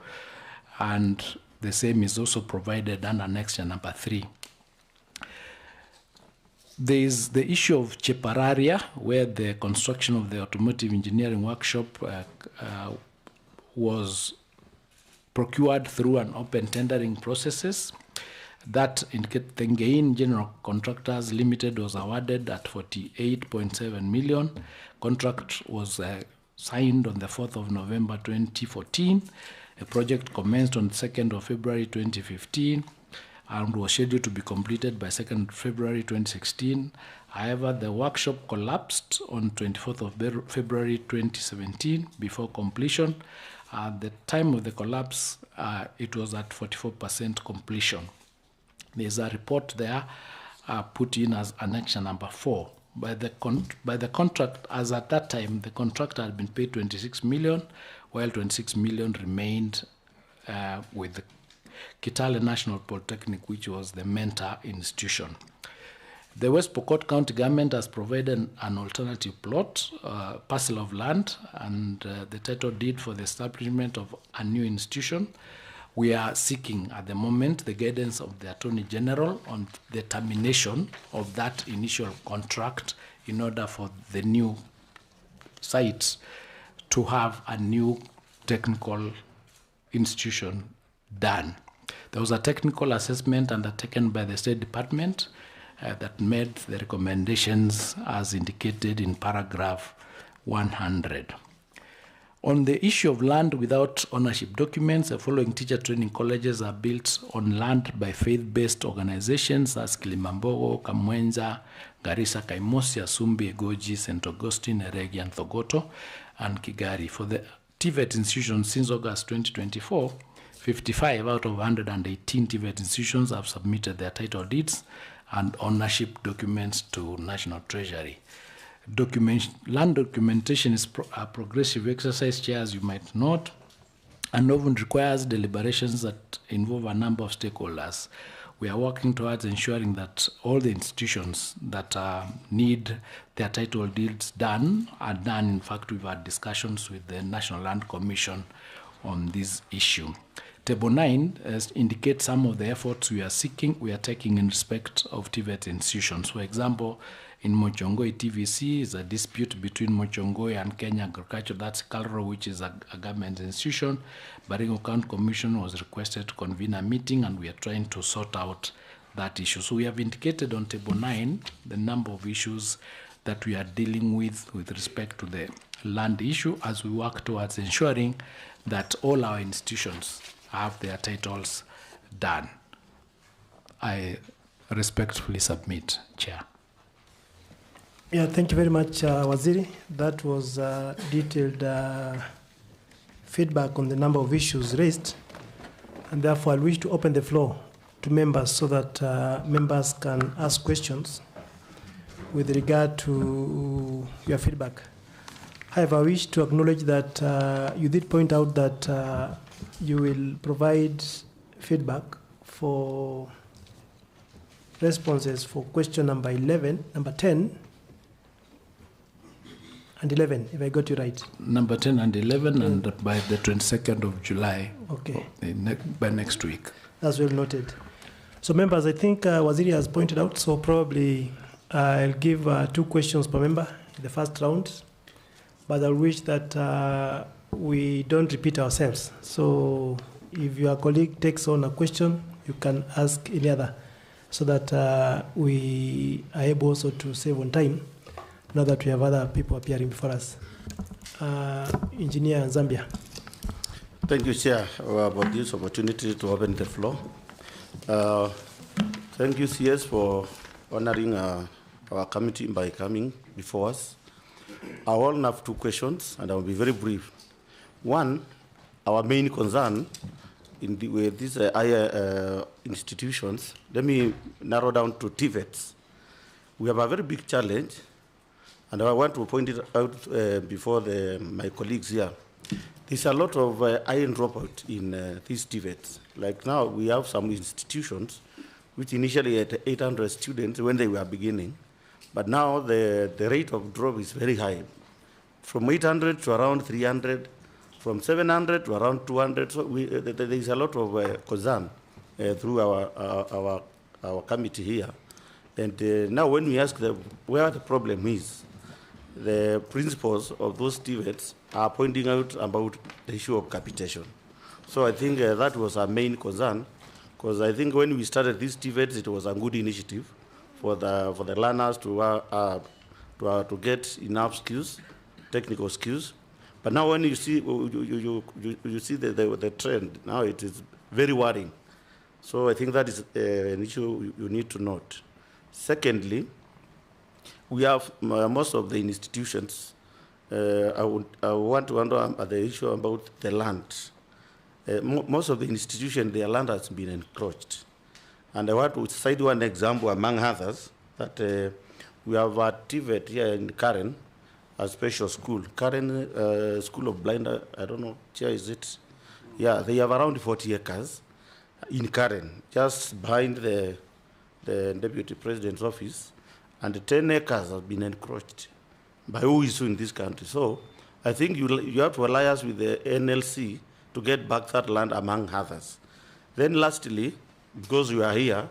And the same is also provided under Annexure number 3. There is the issue of Chepararia, where the construction of the automotive engineering workshop was procured through an open tendering processes. That in Tengein General Contractors Limited was awarded at 48.7 million. Contract was signed on the 4th of November 2014. The project commenced on 2nd of February 2015 and was scheduled to be completed by 2nd February 2016. However, the workshop collapsed on 24th of February 2017 before completion. At the time of the collapse, it was at 44% completion. There's a report there put in as Annexure number 4. By the contract, as at that time, the contractor had been paid 26 million, while 26 million remained with the Kitale National Polytechnic, which was the mentor institution. The West Pokot County government has provided an alternative plot, parcel of land, and the title deed for the establishment of a new institution. We are seeking at the moment the guidance of the Attorney General on the termination of that initial contract in order for the new site to have a new technical institution done. There was a technical assessment undertaken by the State Department that made the recommendations as indicated in paragraph 100. On the issue of land without ownership documents, the following teacher training colleges are built on land by faith-based organizations as Kilimambogo, Kamwenza, Garissa, Kaimosi, Asumbi, Egoji, St. Augustine, Eregi, and Thogoto, and Kigari. For the TVET institutions since August 2024, 55 out of 118 TVET institutions have submitted their title deeds and ownership documents to National Treasury. Land documentation is a progressive exercise, Chair, as you might note, and often requires deliberations that involve a number of stakeholders. We are working towards ensuring that all the institutions that need their title deeds done are done. In fact, we've had discussions with the National Land Commission on this issue. Table 9 indicates some of the efforts we are taking in respect of TVET institutions. For example, in Mochongoi TVC is a dispute between Mochongoi and Kenya Agriculture. That's Kalro, which is a government institution. Baringo County Commission was requested to convene a meeting, and we are trying to sort out that issue. So we have indicated on table 9 the number of issues that we are dealing with respect to the land issue as we work towards ensuring that all our institutions have their titles done. I respectfully submit, Chair. Yeah, thank you very much, Waziri. That was detailed feedback on the number of issues raised, and therefore I wish to open the floor to members so that members can ask questions with regard to your feedback. However, I wish to acknowledge that you did point out that you will provide feedback for responses for question number 10, and 11, if I got you right. Number 10 and 11, and by the 22nd of July. Okay. By next week. That's well noted. So members, I think Waziri has pointed out, so probably I'll give 2 questions per member in the first round, but I wish that we don't repeat ourselves. So if your colleague takes on a question, you can ask any other, so that we are able also to save on time, now that we have other people appearing before us. Engineer Zambia. Thank you, Chair, about this opportunity to open the floor. Thank you, CS, for honoring our committee by coming before us. I will have 2 questions, and I will be very brief. One, our main concern with these higher institutions, let me narrow down to TVETs. We have a very big challenge, and I want to point it out before my colleagues here. There's a lot of iron dropout in these TVETs. Like now, we have some institutions which initially had 800 students when they were beginning, but now the rate of drop is very high, from 800 to around 300, from 700 to around 200. So there is a lot of concern through our committee here. And now when we ask them where the problem is, the principals of those TVETs are pointing out about the issue of capitation. So I think that was our main concern, because I think when we started these TVETs, it was a good initiative for the learners to get enough skills, technical skills. But now when you see the trend, now it is very worrying. So I think that is an issue you need to note. Secondly, we have most of the institutions. I want to under the issue about the land. Most of the institutions, their land has been encroached. And I want to cite one example among others, that we have a TVET here in Karen, a special school. Karen School of Blind, I don't know, Chair, is it? Yeah, they have around 40 acres in Karen, just behind the Deputy President's office. And 10 acres have been encroached by who is in this country. So I think you have to alliance with the NLC to get back that land, among others. Then lastly, because you are here,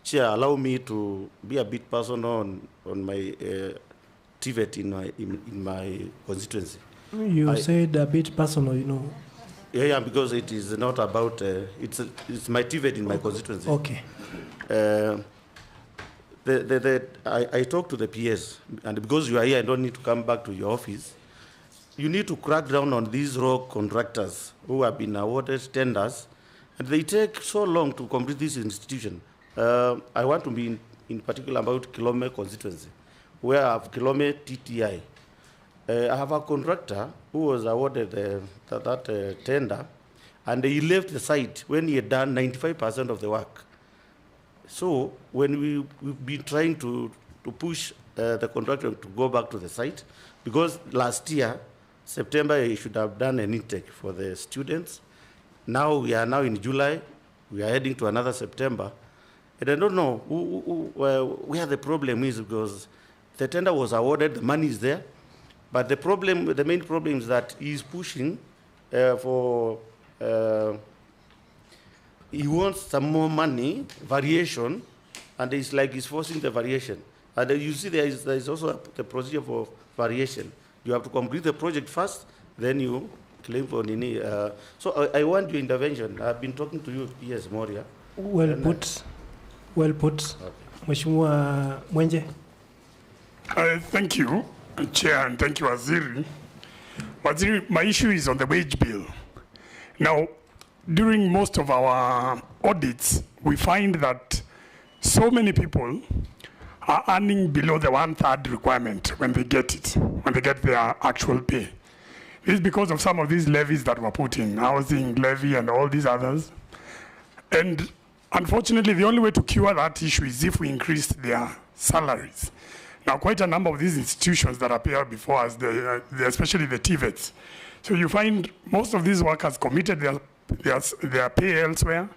Chair, allow me to be a bit personal on my TVET in my constituency. You said a bit personal, you know. Yeah, because it is not about, it's my TVET in my constituency. Okay. I talked to the PS, and because you are here, I don't need to come back to your office. You need to crack down on these road contractors who have been awarded tenders, and they take so long to complete this institution. I want to be in particular about Kilome constituency, where I have Kilome TTI. I have a contractor who was awarded that tender, and he left the site when he had done 95% of the work. So when we've been trying to push the contractor to go back to the site, because last year, September, he should have done an intake for the students. Now we are now in July, we are heading to another September. And I don't know where the problem is, because the tender was awarded, the money is there, but the main problem is that he's pushing he wants some more money, variation, and it's like he's forcing the variation. And you see there is also the procedure for variation. You have to complete the project first, then you claim for Nini. So I want your intervention. I've been talking to you, P.S. Moria. Well put. Well put. Mheshimiwa Mwenje. Thank you, Chair, and thank you, Waziri. Waziri, my issue is on the wage bill. Now, during most of our audits, we find that so many people are earning below the 1/3 requirement when they get it, when they get their actual pay. This is because of some of these levies that were put in, housing levy and all these others. And unfortunately, the only way to cure that issue is if we increase their salaries. Now, quite a number of these institutions that appear before us, especially the TVETs, so you find most of these workers committed their pay elsewhere.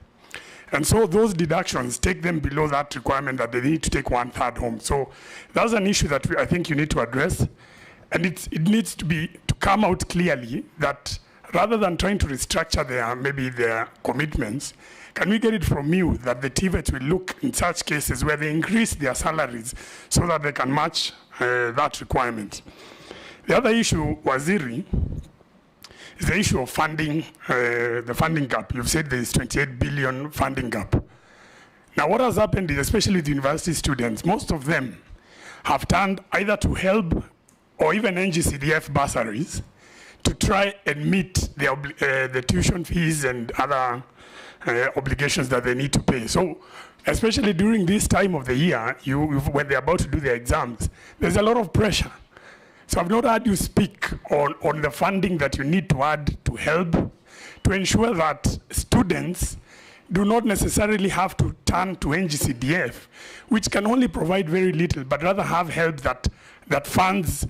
And so those deductions take them below that requirement that they need to take 1/3 home. So that's an issue that I think you need to address. And it needs to come out clearly that rather than trying to restructure their commitments, can we get it from you that the TVET will look in such cases where they increase their salaries so that they can match that requirement? The other issue, Waziri, is the issue of funding, the funding gap. You've said there is 28 billion funding gap. Now what has happened is, especially with university students, most of them have turned either to HELB or even NGCDF bursaries to try and meet the tuition fees and other obligations that they need to pay. So especially during this time of the year, when they're about to do their exams, there's a lot of pressure. So I've not heard you speak on the funding that you need to add to help to ensure that students do not necessarily have to turn to NGCDF, which can only provide very little, but rather have help that funds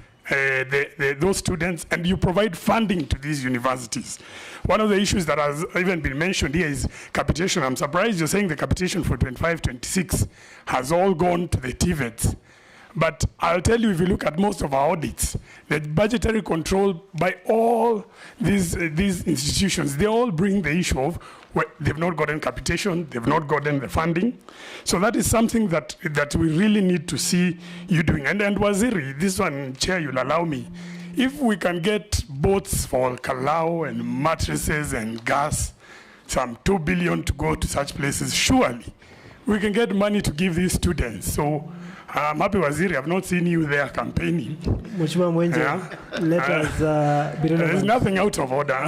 those students, and you provide funding to these universities. One of the issues that has even been mentioned here is capitation. I'm surprised you're saying the capitation for 25-26 has all gone to the TVETs. But I'll tell you, if you look at most of our audits, the budgetary control by all these institutions, they all bring the issue of they've not gotten capitation, they've not gotten the funding. So that is something that we really need to see you doing. And Waziri, this one, Chair, you'll allow me, if we can get boats for Kalau and mattresses and gas, some 2 billion to go to such places, surely we can get money to give these students. So I'm happy, Waziri, I've not seen you there campaigning. Mheshimiwa Mwenje, let us be relevant. There's nothing out of order.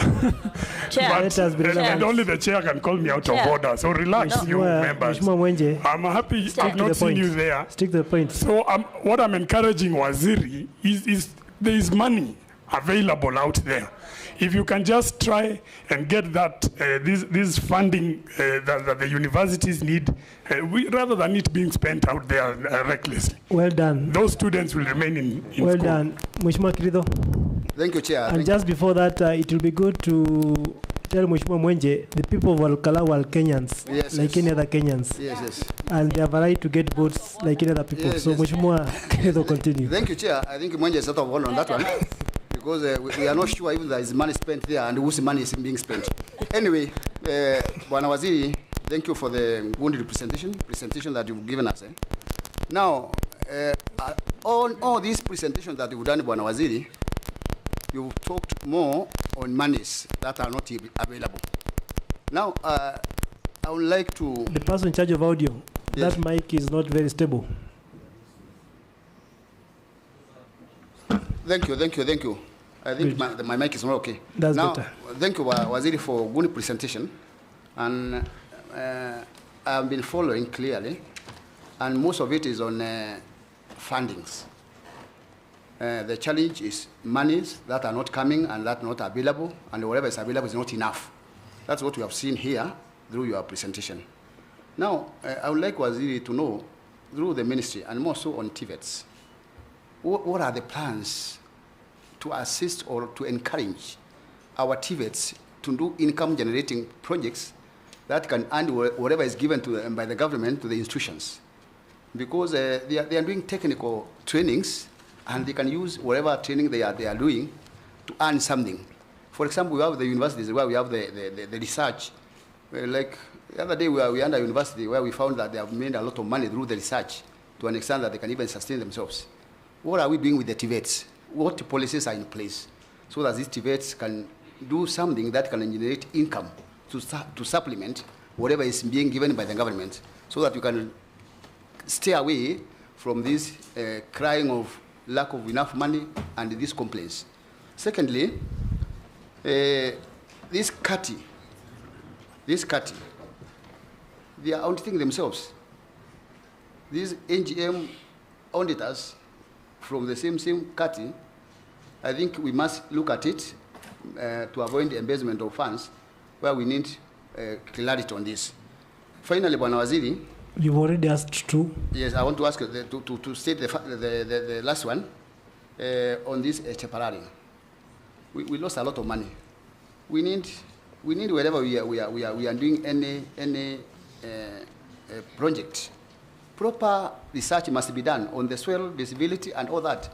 Chair, let us be relevant. And only the chair can call me out of order. So relax, you members. Mheshimiwa Mwenje, I'm happy I've not seen you there. Stick to the point. So what I'm encouraging Waziri is there is money available out there. If you can just try and get that this funding that the universities need, rather than it being spent out there recklessly. Well done. Those students will remain in well school. Done. Mheshimiwa Kiridho. Thank you, Chair. And just before that, it will be good to tell Mheshimiwa Mwenje, the people of Al-Kalau are Kenyans, like any other Kenyans. Yes. And they have a right to get votes like any other people. So Mheshimiwa Kiridho, continue. Thank you, Chair. I think Mwenje is out of order on that one. Because we are not sure if there is money spent there and whose money is being spent. Anyway, Bwana Waziri, thank you for the good presentation that you've given us. Now, all these presentations that you've done, Bwana Waziri, you've talked more on monies that are not available. Now, I would like to... The person in charge of audio, that mic is not very stable. Thank you. I think my mic is not okay. That's now, better. Thank you, Waziri, for good presentation. And I've been following clearly, and most of it is on fundings. The challenge is monies that are not coming and that are not available, and whatever is available is not enough. That's what we have seen here through your presentation. Now, I would like Waziri to know, through the ministry, and more so on TVETs, what are the plans to assist or to encourage our TVETs to do income-generating projects that can earn whatever is given to them by the government to the institutions? Because they are doing technical trainings, and they can use whatever training they are doing to earn something. For example, we have the universities where we have the research. Like the other day, we were under a university where we found that they have made a lot of money through the research to an extent that they can even sustain themselves. What are we doing with the TVETs? What policies are in place so that these TVETs can do something that can generate income to supplement whatever is being given by the government, so that you can stay away from this crying of lack of enough money and these complaints? Secondly, this CATI, they are auditing themselves. These NGM auditors from the same CATI, I think we must look at it to avoid the embezzlement of funds, where we need clarity on this. Finally, Bwana Waziri, you've already asked two. Yes, I want to ask to state the last one on this Cheparari. We lost a lot of money. We need wherever we are doing any project, proper research must be done on the soil visibility and all that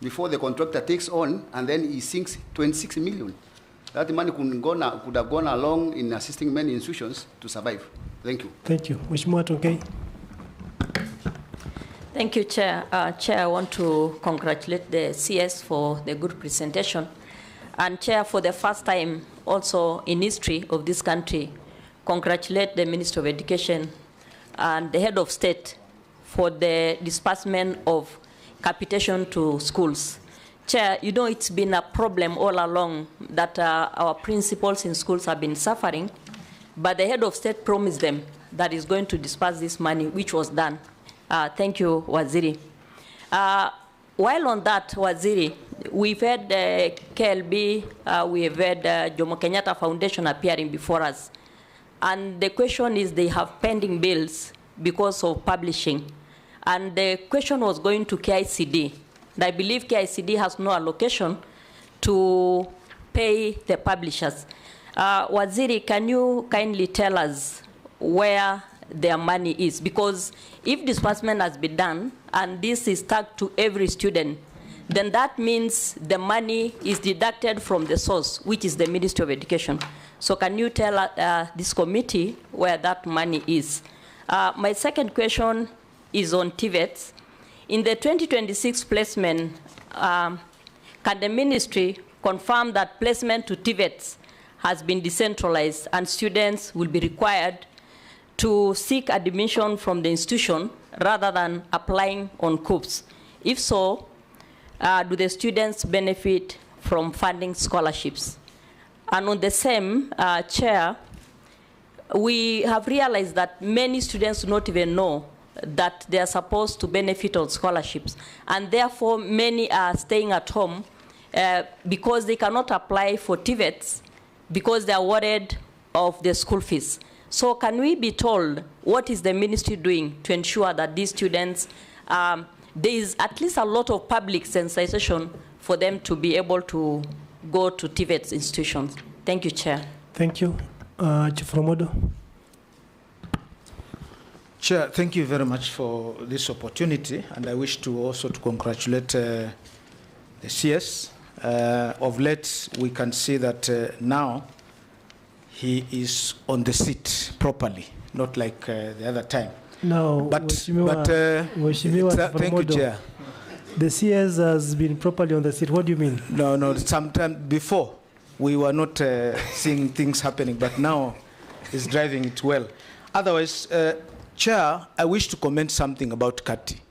before the contractor takes on, and then he sinks 26 million. That money could have gone along in assisting many institutions to survive. Thank you. Thank you. Mheshimiwa Tonkei. Thank you, Chair. Chair, I want to congratulate the CS for the good presentation. And Chair, for the first time also in history of this country, congratulate the Minister of Education and the Head of State for the disbursement of capitation to schools. Chair, you know it's been a problem all along that our principals in schools have been suffering, but the Head of State promised them that he's going to disperse this money, which was done. Thank you, Waziri. While on that, Waziri, we've had KLB, we have had Jomo Kenyatta Foundation appearing before us. And the question is, they have pending bills because of publishing. And the question was going to KICD. And I believe KICD has no allocation to pay the publishers. Waziri, can you kindly tell us where their money is? Because if disbursement has been done and this is tagged to every student, then that means the money is deducted from the source, which is the Ministry of Education. So can you tell this committee where that money is? My second question is on TVETs. In the 2026 placement, can the ministry confirm that placement to TVETs has been decentralized and students will be required to seek admission from the institution rather than applying on COOPs? If so, do the students benefit from funding scholarships? And on the same, Chair, we have realized that many students do not even know that they are supposed to benefit on scholarships. And therefore, many are staying at home because they cannot apply for TVETs because they are worried of the school fees. So can we be told what is the ministry doing to ensure that these students, there is at least a lot of public sensitization for them to be able to go to TVETs institutions? Thank you, Chair. Thank you. Chief Romodo. Chair, thank you very much for this opportunity, and I wish to also to congratulate the CS. Of late, we can see that now he is on the seat properly, not like the other time. No, thank you, Chair. The CS has been properly on the seat. What do you mean? No, sometime before we were not seeing things happening, but now he's driving it well. Otherwise, Chair, I wish to comment something about CATI.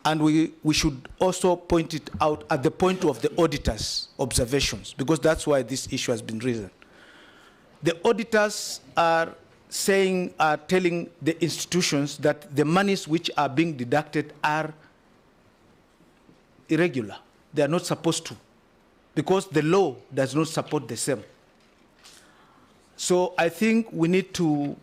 And we should also point it out at the point of the auditor's observations, because that's why this issue has been risen. The auditors are telling the institutions that the monies which are being deducted are irregular. They are not supposed to, because the law does not support the same. So I think we need to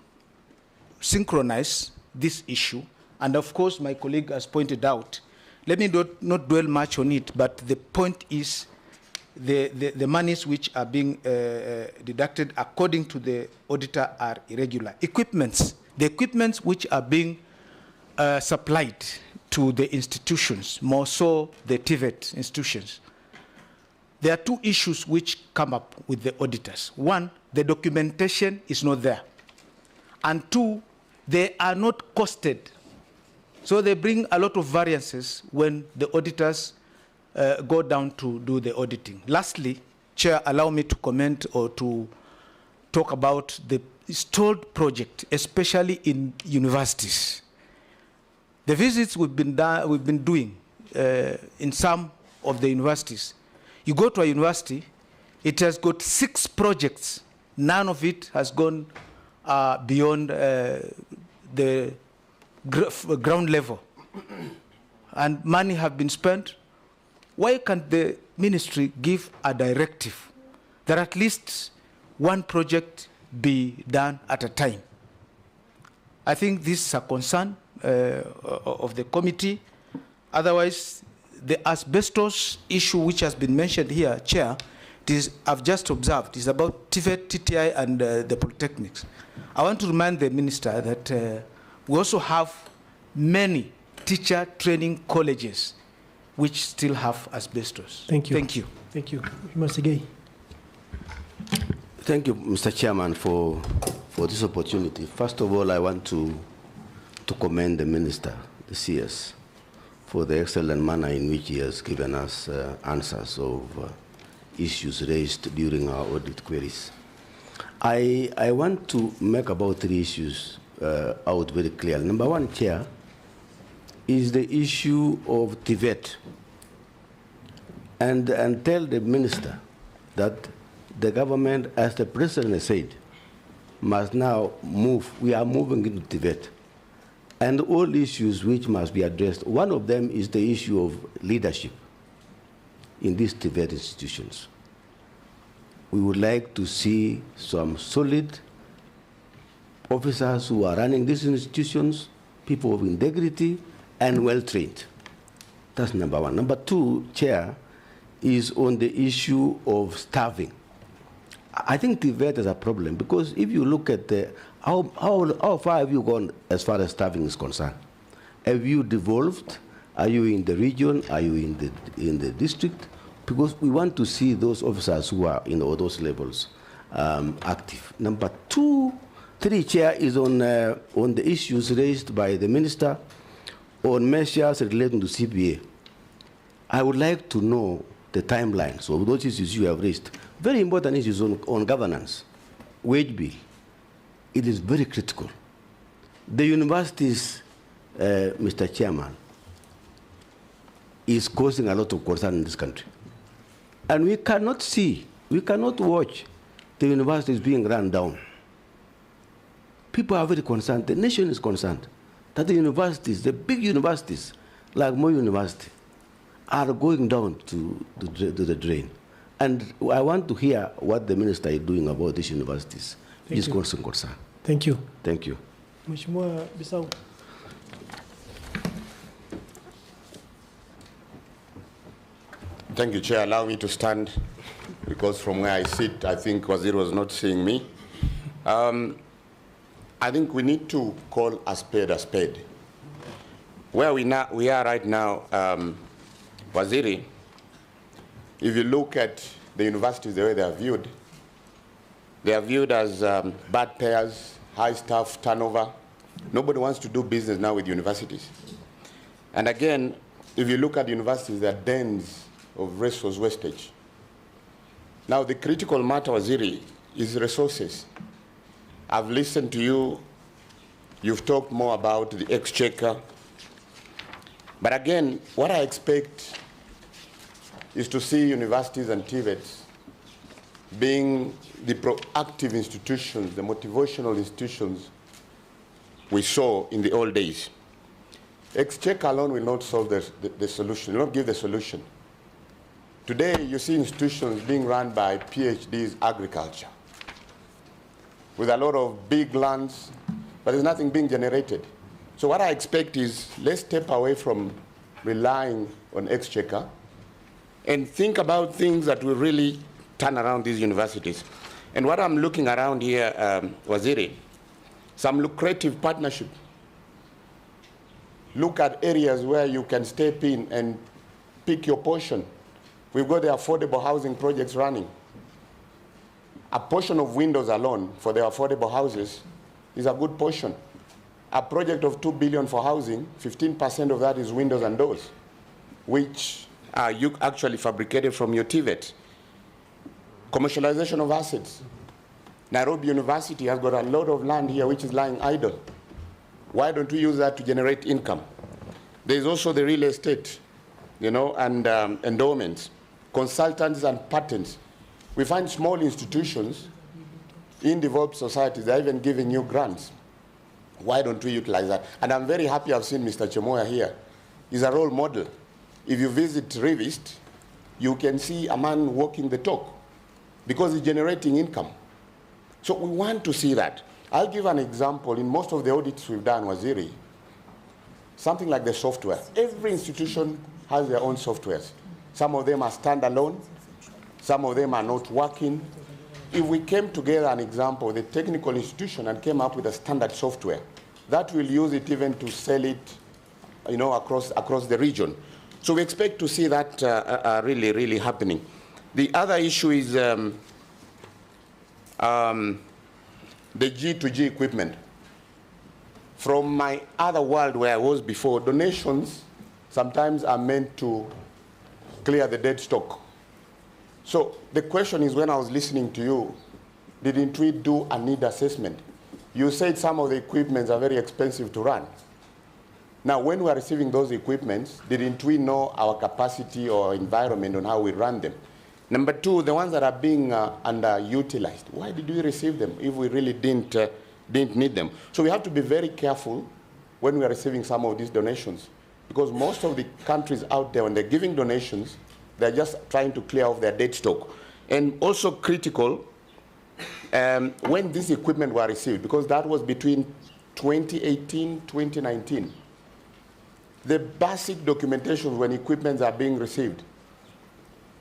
synchronize this issue. And of course, my colleague has pointed out, let me not dwell much on it, but the point is the monies which are being deducted according to the auditor are irregular. The equipments which are being supplied to the institutions, more so the TVET institutions, there are two issues which come up with the auditors. One, the documentation is not there. And two, they are not costed. So they bring a lot of variances when the auditors go down to do the auditing. Lastly, Chair, allow me to comment or to talk about the stalled project, especially in universities. The visits we've been doing in some of the universities. You go to a university, it has got 6 projects. None of it has gone beyond the ground level. And money have been spent. Why can't the ministry give a directive that at least one project be done at a time? I think this is a concern of the committee. Otherwise, the asbestos issue which has been mentioned here, Chair, I've just observed, is about TVET, TTI, and the polytechnics. I want to remind the minister that we also have many teacher training colleges which still have asbestos. Thank you. Thank you. Thank you. Mr. Gay. Thank you, Mr. Chairman, for this opportunity. First of all, I want to commend the minister, the CS, for the excellent manner in which he has given us answers of issues raised during our audit queries. I want to make about 3 issues out very clearly. Number 1, Chair, is the issue of TVET, and tell the minister that the government, as the president has said, must now move. We are moving into TVET, and all issues which must be addressed. One of them is the issue of leadership in these TVET institutions. We would like to see some solid officers who are running these institutions, people of integrity and well-trained. That's number 1. Number 2, Chair, is on the issue of staffing. I think TVET is a problem, because if you look at how far have you gone as far as staffing is concerned? Have you devolved? Are you in the region? Are you in the district? Because we want to see those officers who are in all those levels active. Number 2, 3, Chair, is on the issues raised by the minister on measures relating to CPA. I would like to know the timelines of those issues you have raised. Very important issues on governance, wage bill. It is very critical. The universities, Mr. Chairman, is causing a lot of concern in this country. And we cannot watch the universities being run down. People are very concerned, the nation is concerned, that the universities, the big universities, like Moi University, are going down to the drain. And I want to hear what the minister is doing about these universities. It's concern. Thank you. Thank you. Mheshimiwa Bisau. Thank you, Chair. Allow me to stand, because from where I sit, I think Waziri was not seeing me. I think we need to call a spade a spade. Where we are right now, Waziri, if you look at the universities, the way they are viewed as bad payers, high staff turnover. Nobody wants to do business now with universities. And again, if you look at universities, they are dens of resource wastage. Now, the critical matter, Waziri, is resources. I've listened to you. You've talked more about the exchequer. But again, what I expect is to see universities and TVETs being the proactive institutions, the motivational institutions we saw in the old days. Exchequer alone will not solve the solution, will not give the solution. Today, you see institutions being run by PhDs agriculture, with a lot of big lands, but there's nothing being generated. So what I expect is, let's step away from relying on Exchequer and think about things that will really turn around these universities. And what I'm looking around here, Waziri, some lucrative partnership. Look at areas where you can step in and pick your portion. We've got the affordable housing projects running. A portion of windows alone for the affordable houses is a good portion. A project of 2 billion for housing, 15% of that is windows and doors, which you actually fabricated from your TVET. Commercialization of assets. Nairobi University has got a lot of land here which is lying idle. Why don't we use that to generate income? There's also the real estate, and endowments, consultants and patents. We find small institutions in developed societies, they're even giving you grants. Why don't we utilize that? And I'm very happy I've seen Mr. Chemoya here. He's a role model. If you visit Rivist, you can see a man walking the talk because he's generating income. So we want to see that. I'll give an example. In most of the audits we've done, Waziri, something like the software. Every institution has their own softwares. Some of them are standalone. Some of them are not working. If we came together, an example, the technical institution, and came up with a standard software, that will use it even to sell it, across the region. So we expect to see that really, really happening. The other issue is the G2G equipment. From my other world where I was before, donations sometimes are meant to clear the dead stock. So the question is, when I was listening to you, didn't we do a need assessment? You said some of the equipments are very expensive to run. Now, when we are receiving those equipments, didn't we know our capacity or environment on how we run them? Number two, the ones that are being underutilized, why did we receive them if we really didn't need them? So we have to be very careful when we are receiving some of these donations, because most of the countries out there, when they're giving donations, they're just trying to clear off their dead stock. And also critical, when this equipment were received, because that was between 2018, 2019, the basic documentation when equipments are being received,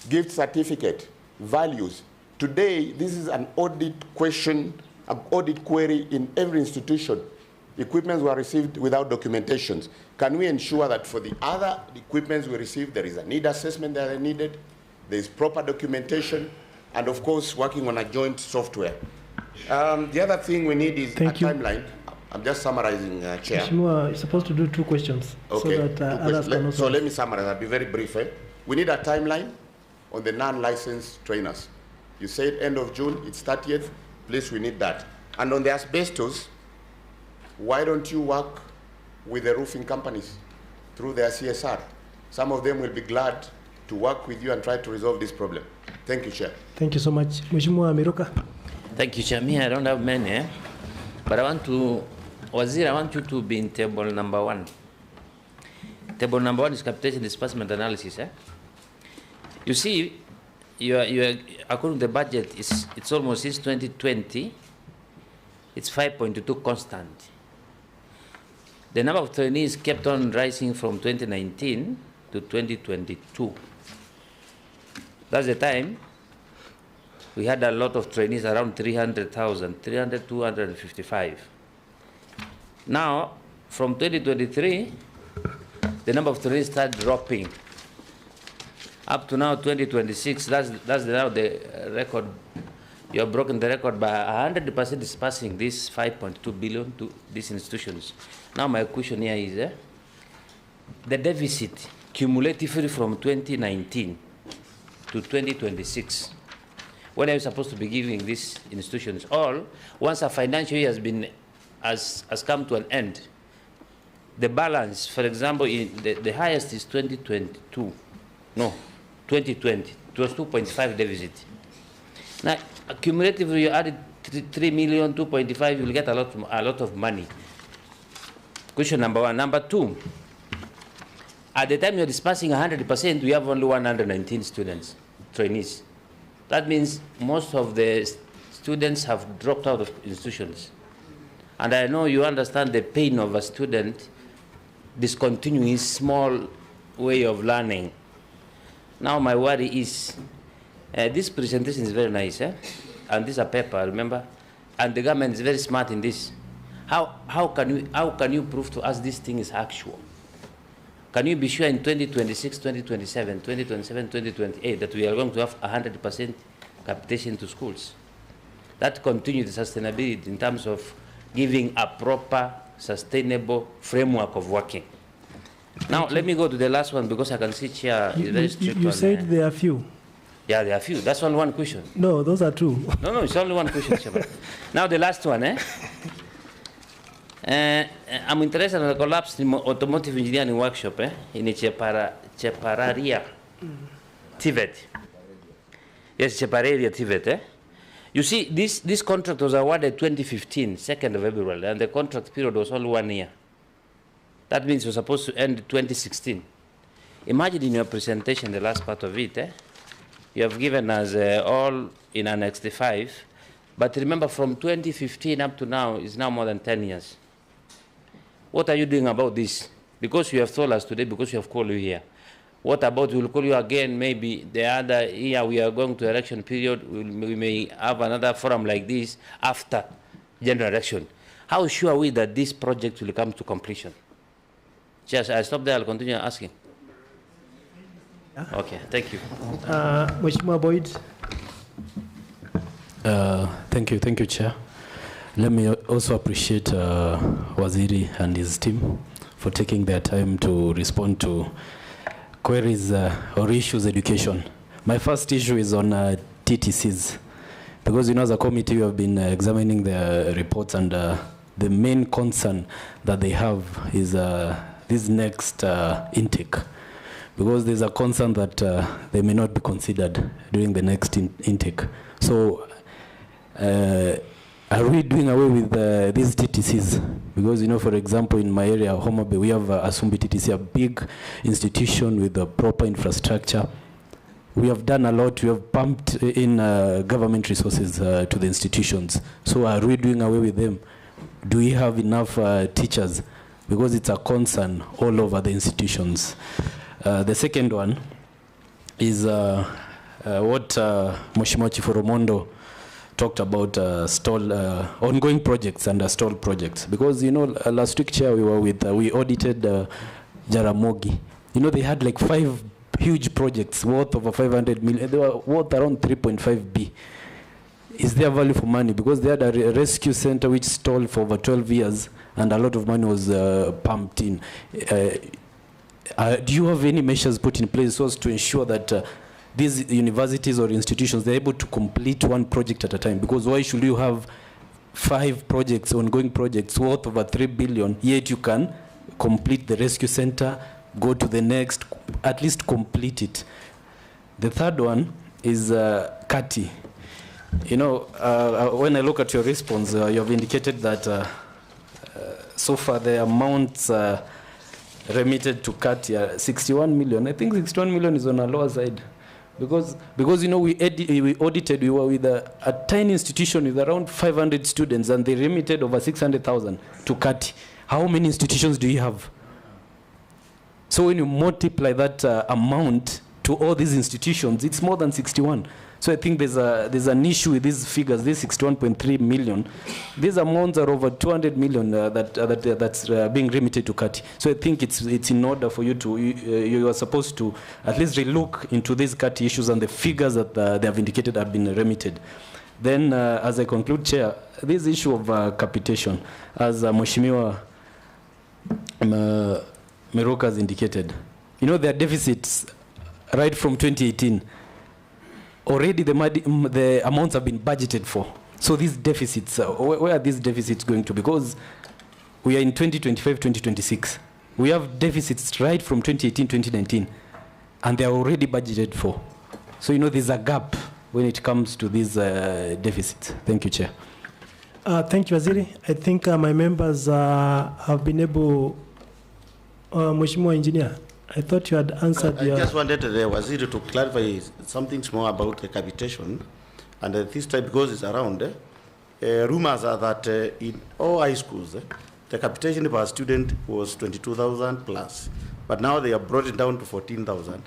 gift certificate, values. Today, this is an audit question, an audit query in every institution. Equipments were received without documentations. Can we ensure that for the other equipments we received, there is a need assessment that are needed, there is proper documentation, and of course, working on a joint software. The other thing we need is a timeline. I'm just summarizing, Chair. Mheshimiwa, you're supposed to do 2 questions. Okay. So that others can also... So let me summarize. I'll be very brief. We need a timeline on the non-licensed trainers. You said end of June, it's 30th. Please, we need that. And on the asbestos, why don't you work with the roofing companies through their CSR? Some of them will be glad to work with you and try to resolve this problem. Thank you, Chair. Thank you so much. Mheshimiwa Miruka. Thank you, Chair. Me, I don't have many, but I want to, Waziri, I want you to be in table number 1. Table number 1 is capitation disbursement analysis. You see, according to the budget, it's almost since 2020, it's 5.22 constant. The number of trainees kept on rising from 2019 to 2022. That's the time we had a lot of trainees, around 300,000, 255. Now, from 2023, the number of trainees started dropping. Up to now, 2026, that's now the record. You have broken the record by 100% dispersing this 5.2 billion to these institutions. Now my question here is, the deficit cumulatively from 2019 to 2026, when are you supposed to be giving these institutions all, once a financial year has come to an end, the balance, for example, in the highest is 2022. No, 2020. It was 2.5 deficit. Now, cumulatively, you added 3 million, 2.5, you will get a lot of money. Question number one. Number two, at the time you're dispersing 100%, we have only 119 students, trainees. That means most of the students have dropped out of institutions. And I know you understand the pain of a student discontinuing his small way of learning. Now my worry is, this presentation is very nice, and this is a paper, remember? And the government is very smart in this. How can you prove to us this thing is actual? Can you be sure in 2026, 2027, 2027, 2028 that we are going to have 100% capitation to schools? That continues the sustainability in terms of giving a proper, sustainable framework of working. Now, let me go to the last one because I can see Chair is very strict. You said there are few. Yeah, there are few. That's only one question. No, those are two. No, it's only one question, Chairman. Now, the last one, I'm interested in the collapse in automotive engineering workshop in Chepararia, TVET. Yes, Chepararia, TVET. You see, this contract was awarded 2015, 2nd of February, and the contract period was only 1 year. That means it was supposed to end 2016. Imagine in your presentation, the last part of it, you have given us all in Annex 5, but remember from 2015 up to now is now more than 10 years. What are you doing about this? Because you have told us today, because we have called you here. What about, we'll call you again, maybe the other year we are going to election period, we may have another forum like this after general election. How sure are we that this project will come to completion? Just, I stop there, I'll continue asking. Okay, thank you. Mheshimiwa Boyd. Thank you, Chair. Let me also appreciate Waziri and his team for taking their time to respond to queries or issues education. My first issue is on TTCs, because as a committee we have been examining the reports, and the main concern that they have is this next intake, because there's a concern that they may not be considered during the next intake. So are we doing away with these TTCs? Because, for example, in my area, Homa Bay, we have Asumbi TTC, a big institution with a proper infrastructure. We have done a lot. We have pumped in government resources to the institutions. So are we doing away with them? Do we have enough teachers? Because it's a concern all over the institutions. The second one is what Mheshimiwa Chiforomondo talked about ongoing projects and stalled projects. Because, last week, Chair, we audited Jaramogi. They had like 5 huge projects worth over 500 million. They were worth around 3.5 B. Is there value for money? Because they had a rescue center which stalled for over 12 years and a lot of money was pumped in. Do you have any measures put in place so as to ensure that these universities or institutions, they're able to complete one project at a time? Because why should you have 5 projects, ongoing projects worth over 3 billion, yet you can complete the rescue center, go to the next, at least complete it? The third one is Kati. When I look at your response, you have indicated that so far the amounts remitted to Kati are 61 million. I think 61 million is on a lower side. Because we audited, we were with a tiny institution with around 500 students, and they remitted over 600,000 to Kati. How many institutions do you have? So when you multiply that amount to all these institutions, it's more than 61. So I think there's an issue with these figures, this 61.3 million. These amounts are over 200 million that's being remitted to Kati. So I think it's in order for you to, you are supposed to at least relook into these Kati issues and the figures that they have indicated have been remitted. Then as I conclude, Chair, this issue of capitation, as Mheshimiwa Meroka has indicated, there are deficits right from 2018. Already the amounts have been budgeted for. So these deficits, where are these deficits going to? Because we are in 2025, 2026. We have deficits right from 2018, 2019, and they are already budgeted for. So, there's a gap when it comes to these deficits. Thank you, Chair. Thank you, Waziri. I think my members have been able, Mheshimiwa Engineer, I thought you had answered I just wanted the Waziri to clarify something more about the capitation. And this time, because it's around, rumors are that in all high schools, the capitation per student was 22,000 plus. But now they have brought it down to 14,000.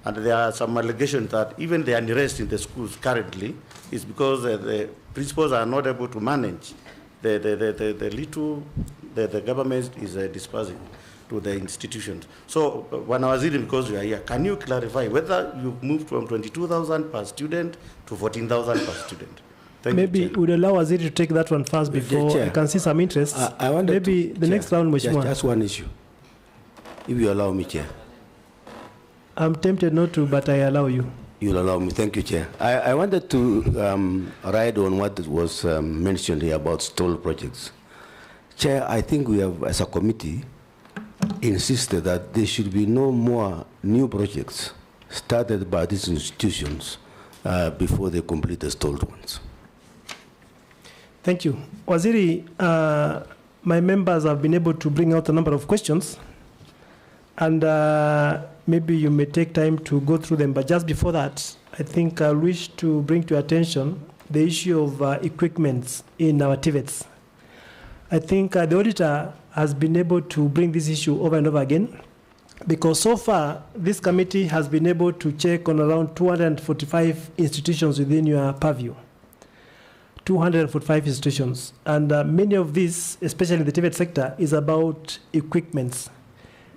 And there are some allegations that even the unrest in the schools currently is because the principals are not able to manage the little the government is dispersing to the institutions. So, Waziri, because you are here, can you clarify whether you moved from 22,000 per student to 14,000 per student? Maybe would allow Waziri to take that one first before I can see some interest. I maybe the next round, Mheshimiwa. Just one issue. If you allow me, Chair. I'm tempted not to, but I allow you. You'll allow me. Thank you, Chair. I wanted to ride on what was mentioned here about stalled projects. Chair, I think we have, as a committee, insisted that there should be no more new projects started by these institutions before they complete the stalled ones. Thank you. Waziri, my members have been able to bring out a number of questions, and maybe you may take time to go through them. But just before that, I think I wish to bring to your attention the issue of equipment in our TVETs. I think the auditor has been able to bring this issue over and over again, because so far this committee has been able to check on around 245 institutions within your purview. 245 institutions, and many of these, especially the TVET sector, is about equipments.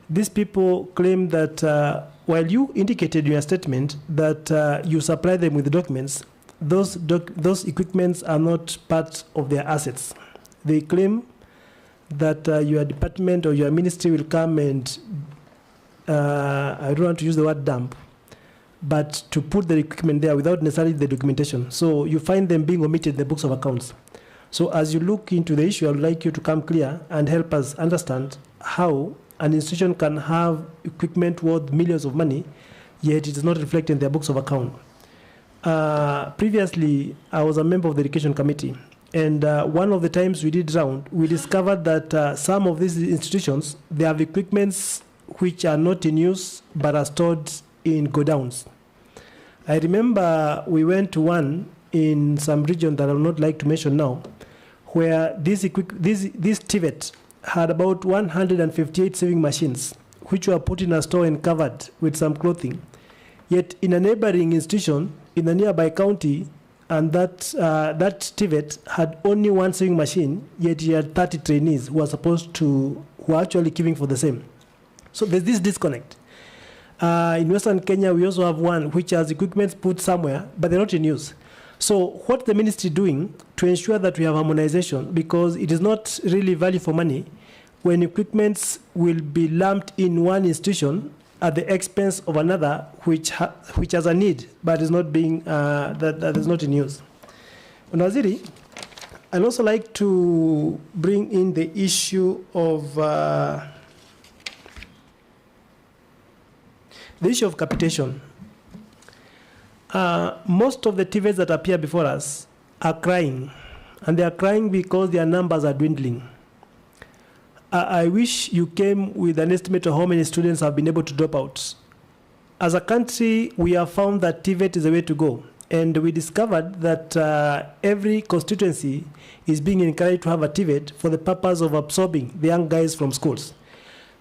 These people claim that while you indicated in your statement that you supply them with the documents, those equipments are not part of their assets. They claim that your department or your ministry will come and, I don't want to use the word dump, but to put the equipment there without necessarily the documentation. So you find them being omitted in the books of accounts. So as you look into the issue, I would like you to come clear and help us understand how an institution can have equipment worth millions of money, yet it is not reflected in their books of account. Previously, I was a member of the Education Committee, and one of the times we did round, we discovered that some of these institutions, they have equipments which are not in use but are stored in godowns. I remember we went to one in some region that I would not like to mention now, where this TVET had about 158 sewing machines, which were put in a store and covered with some clothing. Yet in a neighboring institution in a nearby county, and that TVET had only one sewing machine, yet he had 30 trainees who were actually queuing for the same. So there's this disconnect. In Western Kenya, we also have one which has equipment put somewhere, but they're not in use. So what the ministry doing to ensure that we have harmonization, because it is not really value for money when equipments will be lumped in one institution at the expense of another which has a need but is not being that is not in use. Waziri, I'd also like to bring in the issue of capitation. Most of the TVETs that appear before us are crying, and they are crying because their numbers are dwindling. I wish you came with an estimate of how many students have been able to drop out. As a country, we have found that TVET is the way to go, and we discovered that every constituency is being encouraged to have a TVET for the purpose of absorbing the young guys from schools.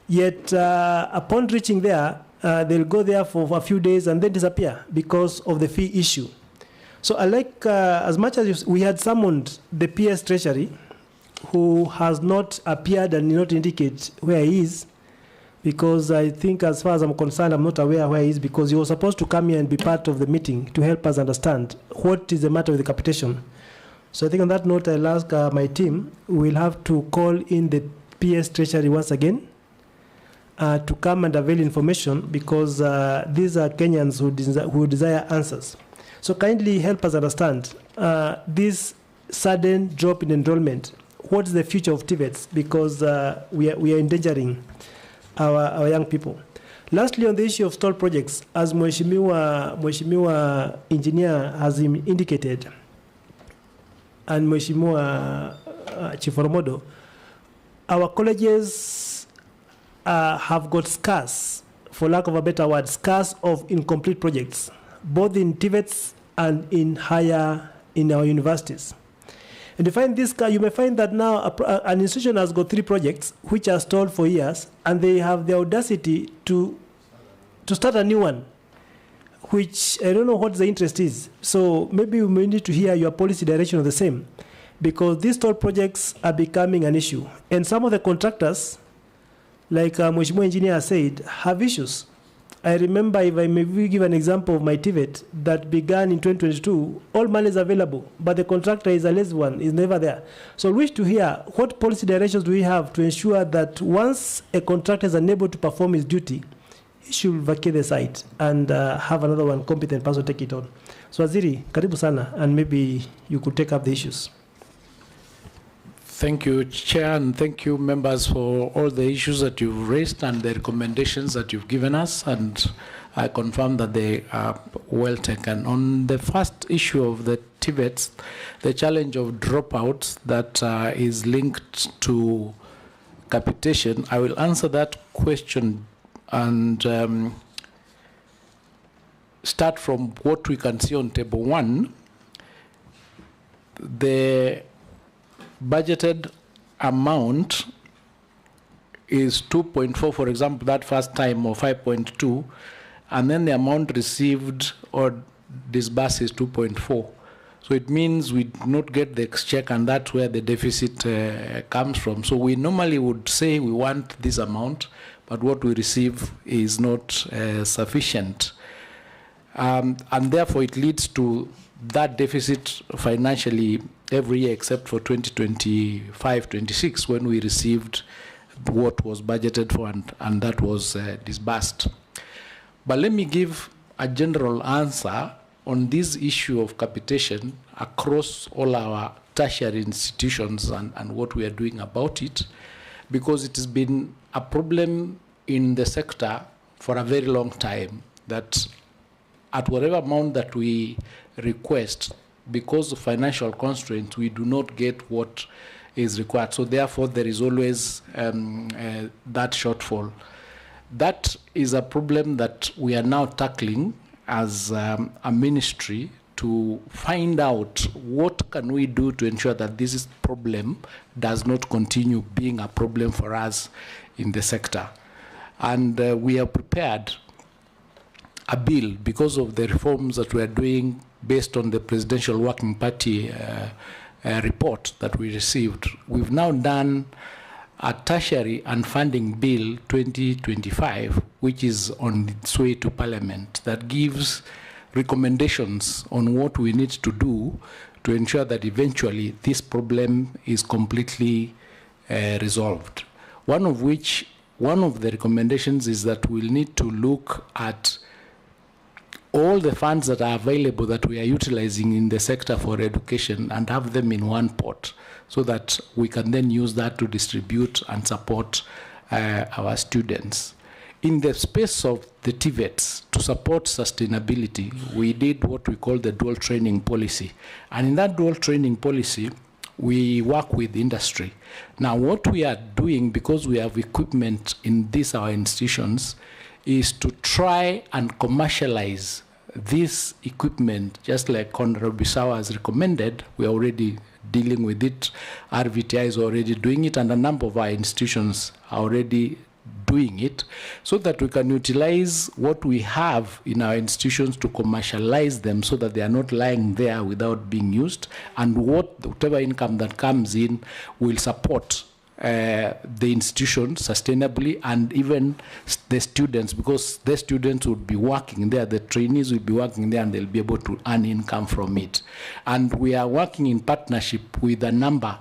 Yet, upon reaching there, they'll go there for a few days and then disappear because of the fee issue. So I like, as much as we had summoned the PS Treasury, who has not appeared and did not indicate where he is, because I think as far as I'm concerned, I'm not aware where he is, because he was supposed to come here and be part of the meeting to help us understand what is the matter with the capitation. So I think on that note, I'll ask my team, we'll have to call in the PS Treasury once again, to come and avail information, because these are Kenyans who desire answers. So kindly help us understand this sudden drop in enrollment. What's the future of TVETs? Because we are endangering our young people. Lastly, on the issue of stalled projects, as Mheshimiwa Engineer has indicated, and Mheshimiwa Chief Oromodo, our colleges have got scarce, for lack of a better word, scarce of incomplete projects, both in TVETs and in our universities. And you may find that now an institution has got 3 projects which are stalled for years, and they have the audacity to start a new one, which I don't know what the interest is. So maybe we may need to hear your policy direction on the same, because these stalled projects are becoming an issue. And some of the contractors, like Mheshimiwa Engineer said, have issues. I remember, if I may give an example of my TVET that began in 2022, all money is available, but the contractor is a lazy one, is never there. So we wish to hear what policy directions do we have to ensure that once a contractor is unable to perform his duty, he should vacate the site and have another one competent person take it on. So Waziri, karibu sana, and maybe you could take up the issues. Thank you, Chair, and thank you, members, for all the issues that you've raised and the recommendations that you've given us, and I confirm that they are well taken. On the first issue of the TVETs, the challenge of dropouts that is linked to capitation, I will answer that question and start from what we can see on table 1. The budgeted amount is 2.4, for example, that first time, or 5.2, and then the amount received or disbursed is 2.4. So it means we do not get the exchequer, and that's where the deficit comes from. So we normally would say we want this amount, but what we receive is not sufficient. And therefore it leads to that deficit financially every year except for 2025-26, when we received what was budgeted for and that was disbursed. But let me give a general answer on this issue of capitation across all our tertiary institutions and what we are doing about it, because it has been a problem in the sector for a very long time, that at whatever amount that we request, because of financial constraints, we do not get what is required. So therefore, there is always that shortfall. That is a problem that we are now tackling as a ministry to find out what can we do to ensure that this problem does not continue being a problem for us in the sector. And we have prepared a bill because of the reforms that we are doing based on the Presidential Working Party report that we received. We've now done a tertiary and funding bill 2025, which is on its way to Parliament, that gives recommendations on what we need to do to ensure that eventually this problem is completely resolved. One of the recommendations is that we'll need to look at all the funds that are available that we are utilizing in the sector for education and have them in one pot, so that we can then use that to distribute and support our students. In the space of the TVETs, to support sustainability, we did what we call the dual training policy. And in that dual training policy, we work with industry. Now, what we are doing, because we have equipment in these our institutions, is to try and commercialize this equipment, just like Honorable Bisawa has recommended. We are already dealing with it. RVTI is already doing it, and a number of our institutions are already doing it, so that we can utilize what we have in our institutions to commercialize them, so that they are not lying there without being used, and whatever income that comes in will support the institution sustainably, and even the students, because the students would be working there, the trainees will be working there, and they'll be able to earn income from it. And we are working in partnership with a number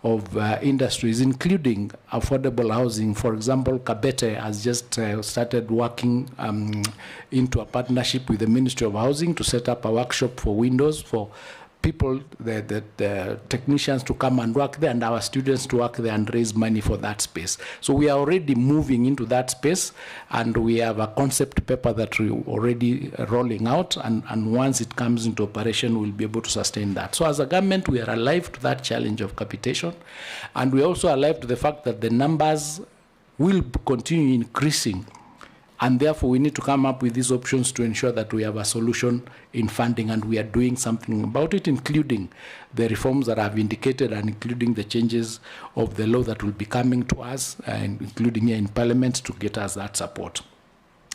of industries, including affordable housing. For example, Kabete has just started working into a partnership with the Ministry of Housing to set up a workshop for windows for people, the technicians to come and work there, and our students to work there and raise money for that space. So we are already moving into that space, and we have a concept paper that we're already rolling out, and once it comes into operation, we'll be able to sustain that. So as a government, we are alive to that challenge of capitation, and we're also alive to the fact that the numbers will continue increasing. And therefore, we need to come up with these options to ensure that we have a solution in funding, and we are doing something about it, including the reforms that I've indicated and including the changes of the law that will be coming to us, including here in Parliament, to get us that support.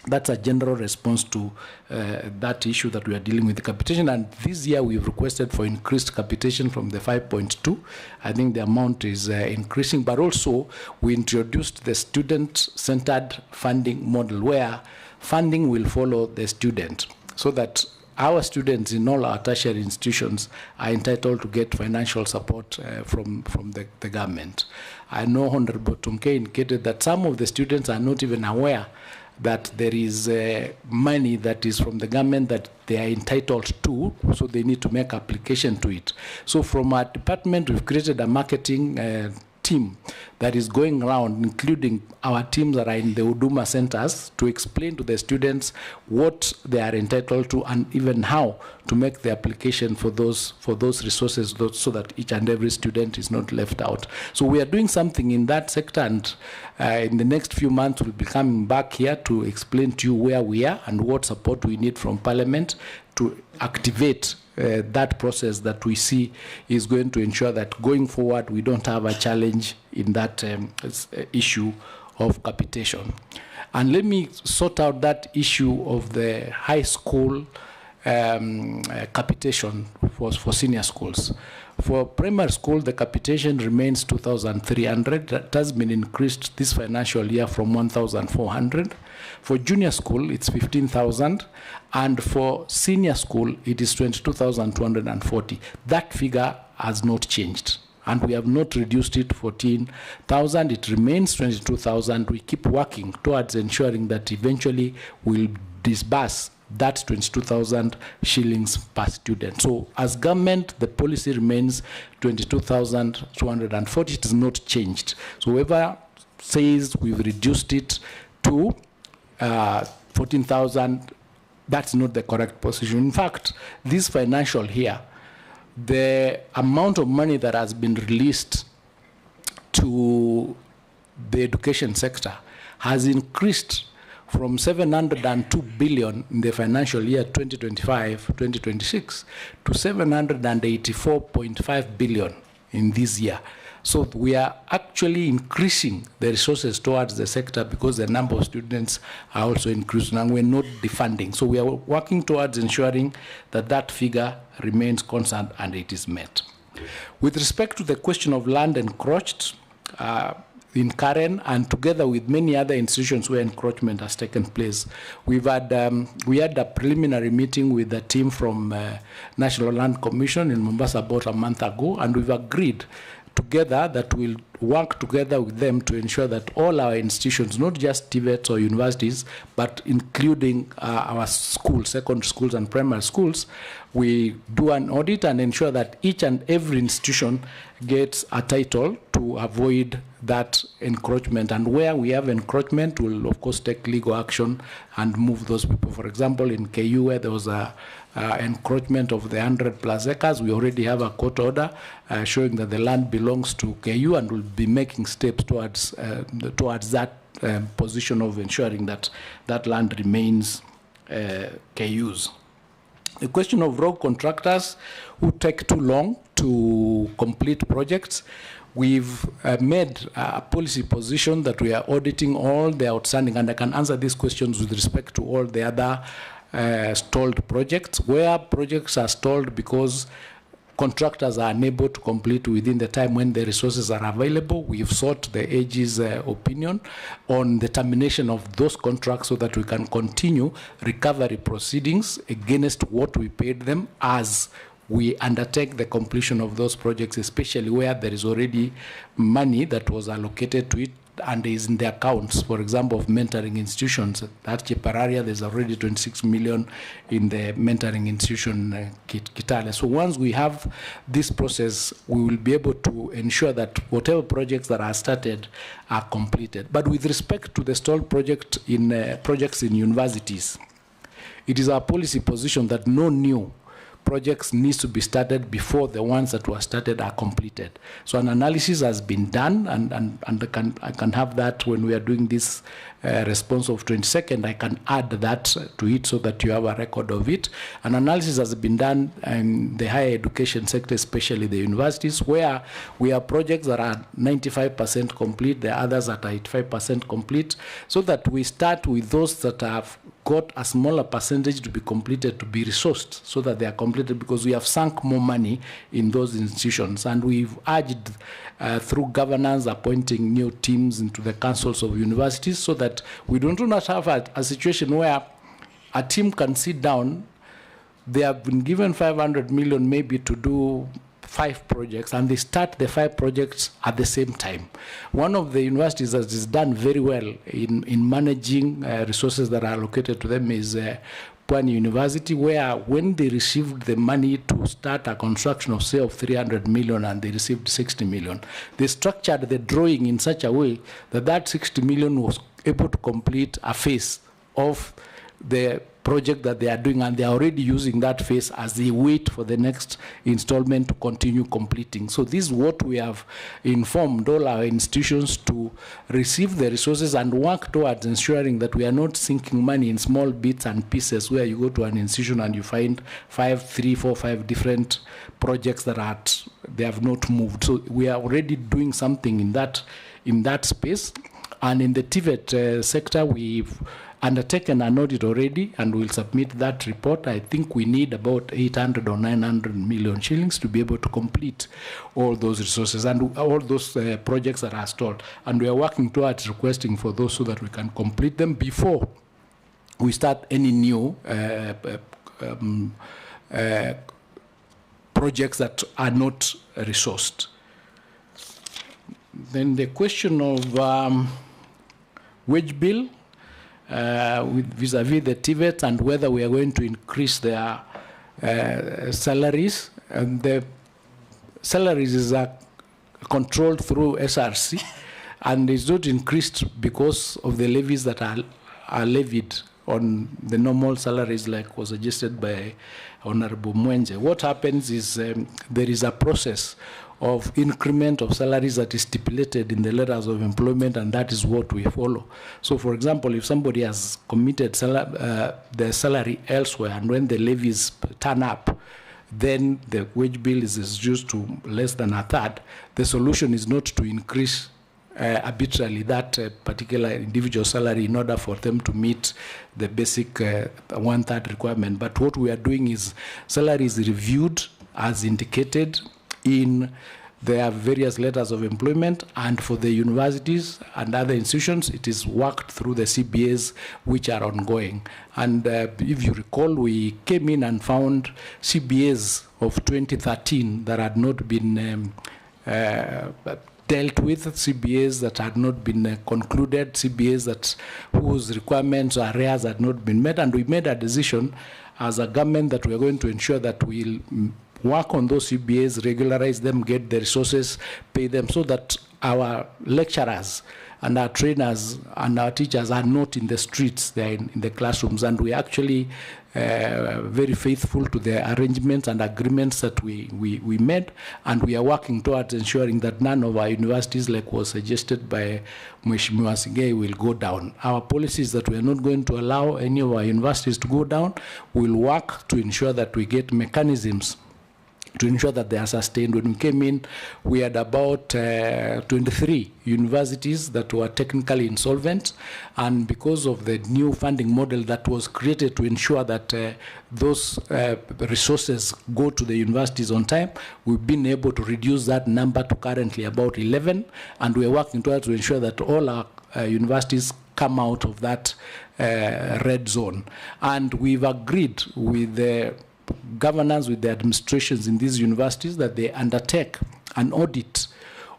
That's a general response to that issue that we are dealing with, the capitation. And this year we've requested for increased capitation from the 5.2. I think the amount is increasing, but also we introduced the student-centered funding model where funding will follow the student, so that our students in all our tertiary institutions are entitled to get financial support from the government. I know Honorable Tumke indicated that some of the students are not even aware that there is money that is from the government that they are entitled to, so they need to make application to it. So from our department, we've created a marketing team that is going around, including our teams that are in the Huduma centers, to explain to the students what they are entitled to and even how to make the application for those resources, so that each and every student is not left out. So we are doing something in that sector, and in the next few months we'll be coming back here to explain to you where we are and what support we need from Parliament to activate that process that we see is going to ensure that going forward we don't have a challenge in that issue of capitation. And let me sort out that issue of the high school capitation for senior schools. For primary school, the capitation remains 2,300. That has been increased this financial year from 1,400. For junior school, it's 15,000. And for senior school, it is 22,240. That figure has not changed. And we have not reduced it 14,000. It remains 22,000. We keep working towards ensuring that eventually we'll disburse that 22,000 shillings per student. So as government, the policy remains 22,240. It is not changed. So whoever says we've reduced it to 14,000, that's not the correct position. In fact, this financial year, the amount of money that has been released to the education sector has increased from 702 billion in the financial year 2025-2026 to 784.5 billion in this year. So we are actually increasing the resources towards the sector because the number of students are also increasing, and we're not defunding. So we are working towards ensuring that that figure remains constant and it is met. With respect to the question of land encroached in Karen, and together with many other institutions where encroachment has taken place, we had a preliminary meeting with the team from National Land Commission in Mombasa about a month ago, and we've agreed together that we'll work together with them to ensure that all our institutions, not just TVETs or universities, but including our schools, secondary schools and primary schools, we do an audit and ensure that each and every institution gets a title to avoid that encroachment. And where we have encroachment, we'll of course take legal action and move those people. For example, in KU, where there was a encroachment of the 100+ acres, we already have a court order showing that the land belongs to KU, and we'll be making steps towards that position of ensuring that that land remains KU's. The question of road contractors who take too long to complete projects, we've made a policy position that we are auditing all the outstanding, and I can answer these questions with respect to all the other stalled projects. Where projects are stalled because contractors are unable to complete within the time when the resources are available, we've sought the AG's opinion on the termination of those contracts so that we can continue recovery proceedings against what we paid them as we undertake the completion of those projects, especially where there is already money that was allocated to it and is in the accounts, for example, of mentoring institutions. That Chepararia, there's already 26 million in the mentoring institution, Kitale. So once we have this process, we will be able to ensure that whatever projects that are started are completed. But with respect to the stalled projects in universities, it is our policy position that no new projects needs to be started before the ones that were started are completed. So an analysis has been done, and I can have that when we are doing this response of 22nd. I can add that to it so that you have a record of it. An analysis has been done in the higher education sector, especially the universities, where we have projects that are 95% complete, the others that are 85% complete, so that we start with those that have got a smaller percentage to be completed, to be resourced so that they are completed, because we have sunk more money in those institutions. And we've urged through governance appointing new teams into the councils of universities so that we don't not have a situation where a team can sit down, they have been given 500 million maybe to do 5 projects, and they start the 5 projects at the same time. One of the universities that has done very well in managing resources that are allocated to them is Pwani University, where when they received the money to start a construction of, say, of 300 million, and they received 60 million, they structured the drawing in such a way that that 60 million was able to complete a phase of the project that they are doing, and they are already using that phase as they wait for the next installment to continue completing. So this is what we have informed all our institutions to receive the resources and work towards ensuring that we are not sinking money in small bits and pieces, where you go to an institution and you find 3, 4, 5 different projects that they have not moved. So we are already doing something in that space. And in the TVET sector, we've undertaken an audit already, and we'll submit that report. I think we need about 800 or 900 million shillings to be able to complete all those resources and all those projects that are stalled. And we are working towards requesting for those so that we can complete them before we start any new projects that are not resourced. Then the question of wage bill, vis-a-vis the TVET, and whether we are going to increase their salaries. And the salaries is controlled through SRC, and it's not increased because of the levies that are levied on the normal salaries, like was suggested by Honorable Mwenje. What happens is there is a process of increment of salaries that is stipulated in the letters of employment, and that is what we follow. So, for example, if somebody has committed the salary elsewhere, and when the levies turn up, then the wage bill is reduced to less than a third. The solution is not to increase arbitrarily that particular individual salary in order for them to meet the basic 1/3 requirement. But what we are doing is salary is reviewed as indicated in their various letters of employment, and for the universities and other institutions, it is worked through the CBAs, which are ongoing. And if you recall, we came in and found CBAs of 2013 that had not been dealt with, CBAs that had not been concluded, CBAs that whose requirements or areas had not been met, and we made a decision as a government that we are going to ensure that we'll work on those CBAs, regularize them, get the resources, pay them, so that our lecturers and our trainers and our teachers are not in the streets, they're in the classrooms. And we actually very faithful to the arrangements and agreements that we made, and we are working towards ensuring that none of our universities, like was suggested by Mheshimiwa Sigei, will go down. Our policy is that we are not going to allow any of our universities to go down. We'll work to ensure that we get mechanisms to ensure that they are sustained. When we came in, we had about 23 universities that were technically insolvent, and because of the new funding model that was created to ensure that those resources go to the universities on time, we've been able to reduce that number to currently about 11, and we're working towards to ensure that all our universities come out of that red zone. And we've agreed with the governance, with the administrations in these universities, that they undertake an audit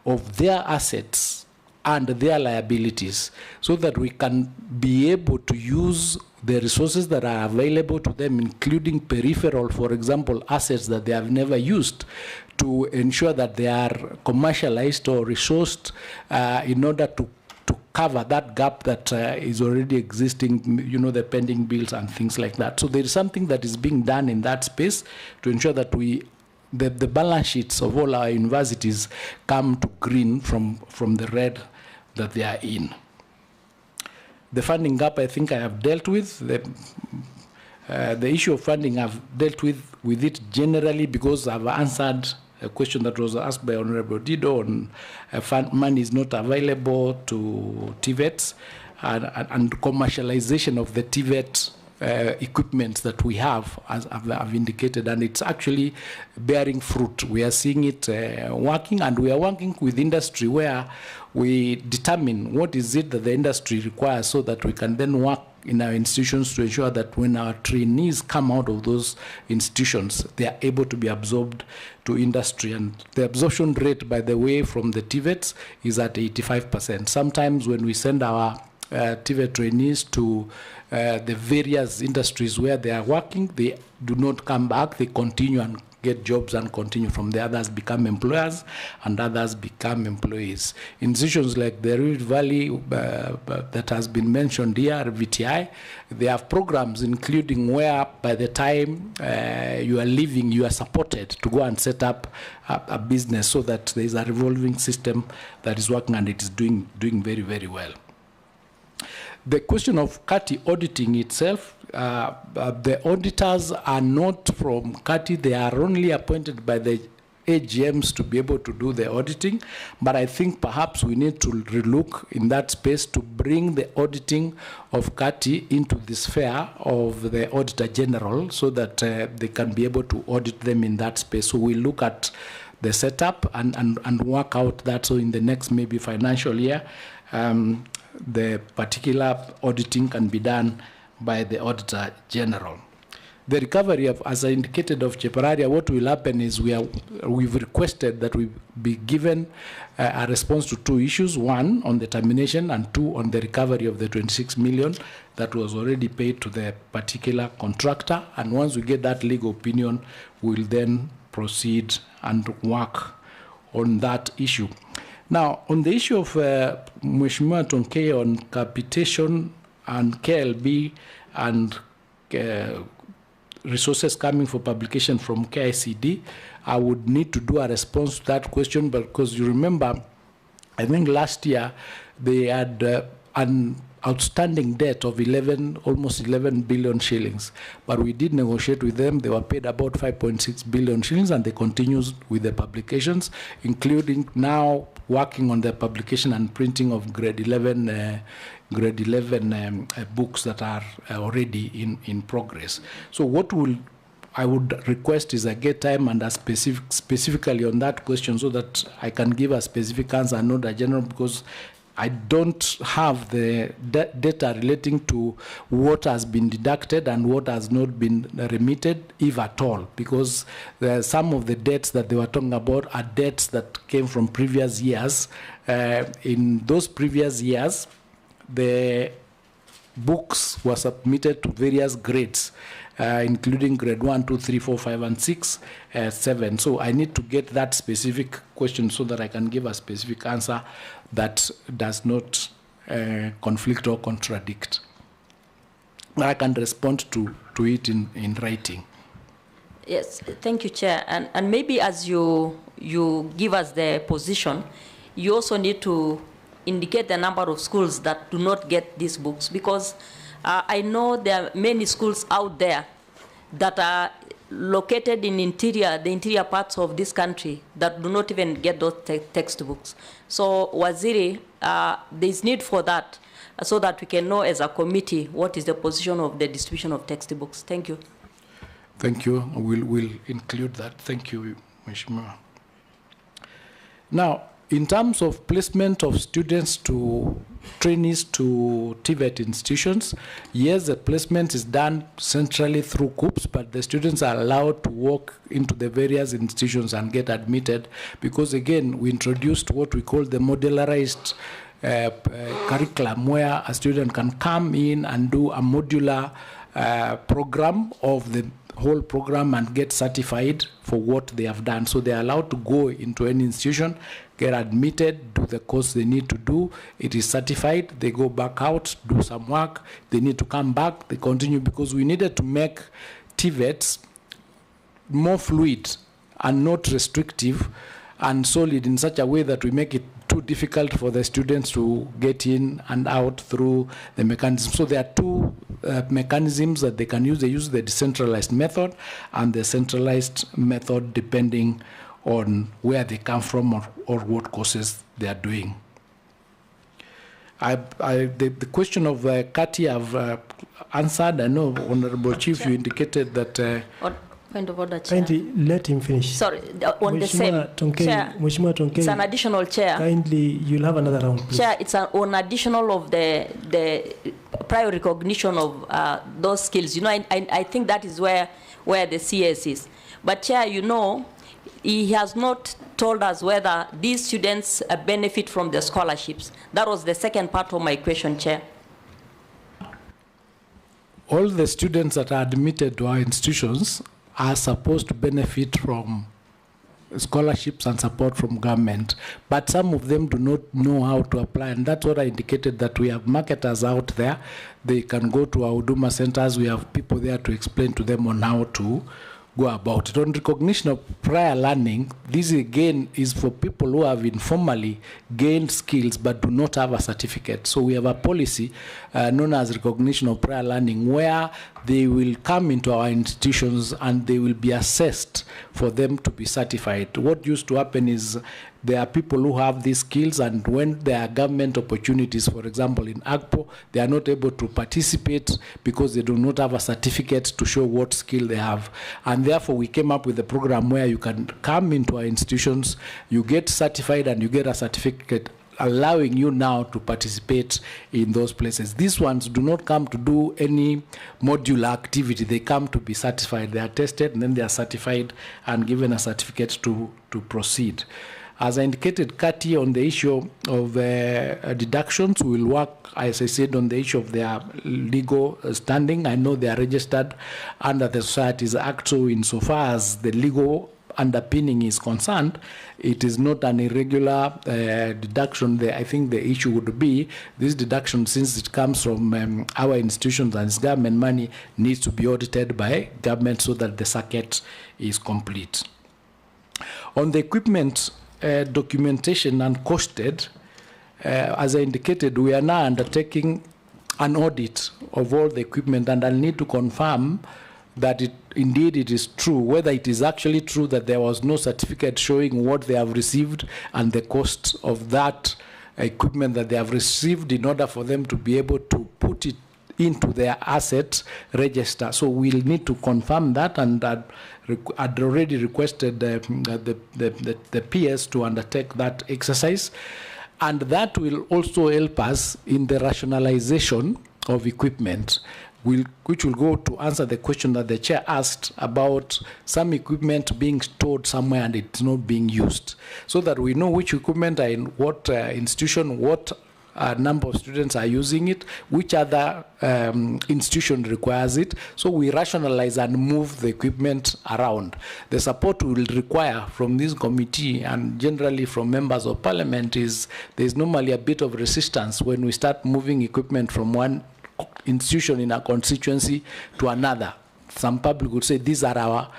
of their assets and their liabilities, so that we can be able to use the resources that are available to them, including peripheral, for example, assets that they have never used, to ensure that they are commercialized or resourced in order to cover that gap that is already existing, you know, the pending bills and things like that. So there is something that is being done in that space to ensure that the balance sheets of all our universities come to green from the red that they are in. The funding gap, I think I have dealt with. The issue of funding I've dealt with it generally, because I've answered a question that was asked by Honorable Dido on money is not available to TVETs and commercialization of the TVET equipment that we have, as I've indicated, and it's actually bearing fruit. We are seeing it working, and we are working with industry where we determine what is it that the industry requires, so that we can then work in our institutions to ensure that when our trainees come out of those institutions, they are able to be absorbed to industry. And the absorption rate, by the way, from the TVETs is at 85%. Sometimes when we send our TVET trainees to the various industries where they are working, they do not come back, they continue and get jobs and continue from there. Others become employers and others become employees. Institutions like the Rift Valley that has been mentioned here, VTI, they have programs including where by the time you are leaving, you are supported to go and set up a business, so that there is a revolving system that is working, and it is doing very, very well. The question of CATI auditing itself, the auditors are not from CATI. They are only appointed by the AGMs to be able to do the auditing. But I think perhaps we need to relook in that space to bring the auditing of CATI into the sphere of the Auditor General, so that they can be able to audit them in that space. So we look at the setup and work out that. So in the next maybe financial year, the particular auditing can be done by the Auditor General. The recovery of, as I indicated, of Chepararia, what will happen is we've requested that we be given a response to two issues: one on the termination, and two on the recovery of the 26 million that was already paid to the particular contractor. And once we get that legal opinion, we'll then proceed and work on that issue. Now, on the issue of Mheshimiwa Tonkei on capitation and KLB and resources coming for publication from KICD, I would need to do a response to that question, because you remember, I think last year they had an outstanding debt of almost 11 billion shillings. But we did negotiate with them. They were paid about 5.6 billion shillings, and they continued with the publications, including now working on the publication and printing of grade 11 books that are already in progress. So what I would request is I get time and specifically on that question, so that I can give a specific answer and not a general, because I don't have the data relating to what has been deducted and what has not been remitted, if at all, because some of the debts that they were talking about are debts that came from previous years. In those previous years, the books were submitted to various grades, including grade 1, 2, 3, 4, 5, and 6, 7. So I need to get that specific question so that I can give a specific answer that does not conflict or contradict. I can respond to it in writing. Yes, thank you, Chair. And maybe as you give us the position, you also need to indicate the number of schools that do not get these books, because I know there are many schools out there that are located in the interior parts of this country that do not even get those textbooks. So, Waziri, there's need for that, so that we can know as a committee what is the position of the distribution of textbooks. Thank you. Thank you. We'll include that. Thank you, Mheshimiwa. Now, in terms of placement of students to trainees to TVET institutions, yes, the placement is done centrally through COOPS, but the students are allowed to walk into the various institutions and get admitted, because again, we introduced what we call the modularized curriculum where a student can come in and do a modular program of the whole program and get certified for what they have done. So they are allowed to go into any institution, get admitted, do the course they need to do. It is certified. They go back out, do some work. They need to come back. They continue, because we needed to make TVETs more fluid and not restrictive and solid in such a way that we make it too difficult for the students to get in and out through the mechanism. So there are two mechanisms that they can use. They use the decentralized method and the centralized method, depending on where they come from or what courses they are doing. The question of Kati I've answered. I know, Honorable Chief, Chair, you indicated that... Point of order, Chair. Kindly let him finish. Sorry, on the same. Chair, it's an additional, Chair. Kindly, you'll have another round, please. Chair, it's on additional of the prior recognition of those skills. You know, I think that is where the CS is. But, Chair, you know, he has not told us whether these students benefit from the scholarships. That was the second part of my question, Chair. All the students that are admitted to our institutions are supposed to benefit from scholarships and support from government, but some of them do not know how to apply, and that's what I indicated, that we have marketers out there. They can go to our Huduma centers. We have people there to explain to them on how to go about it. On recognition of prior learning, this again is for people who have informally gained skills but do not have a certificate. So we have a policy known as recognition of prior learning, where they will come into our institutions and they will be assessed for them to be certified. What used to happen is there are people who have these skills, and when there are government opportunities, for example in AGPO, they are not able to participate because they do not have a certificate to show what skill they have. And therefore we came up with a program where you can come into our institutions, you get certified and you get a certificate allowing you now to participate in those places. These ones do not come to do any modular activity. They come to be certified. They are tested and then they are certified and given a certificate to proceed. As I indicated, Kati, on the issue of deductions, we will work, as I said, on the issue of their legal standing. I know they are registered under the Societies Act, so insofar as the legal underpinning is concerned, it is not an irregular deduction. I think the issue would be this deduction, since it comes from our institutions and it's government money, needs to be audited by government so that the circuit is complete. On the equipment documentation and costed, as I indicated, we are now undertaking an audit of all the equipment, and I'll need to confirm that indeed it is true, whether it is actually true that there was no certificate showing what they have received and the cost of that equipment that they have received in order for them to be able to put it into their asset register. So we'll need to confirm that, and I'd already requested the PS to undertake that exercise. And that will also help us in the rationalization of equipment, which will go to answer the question that the chair asked about some equipment being stored somewhere and it's not being used, so that we know which equipment are in what institution, what number of students are using it, which other institution requires it. So we rationalize and move the equipment around. The support we will require from this committee and generally from members of parliament is there's normally a bit of resistance when we start moving equipment from one institution in a constituency to another. Some public would say these are our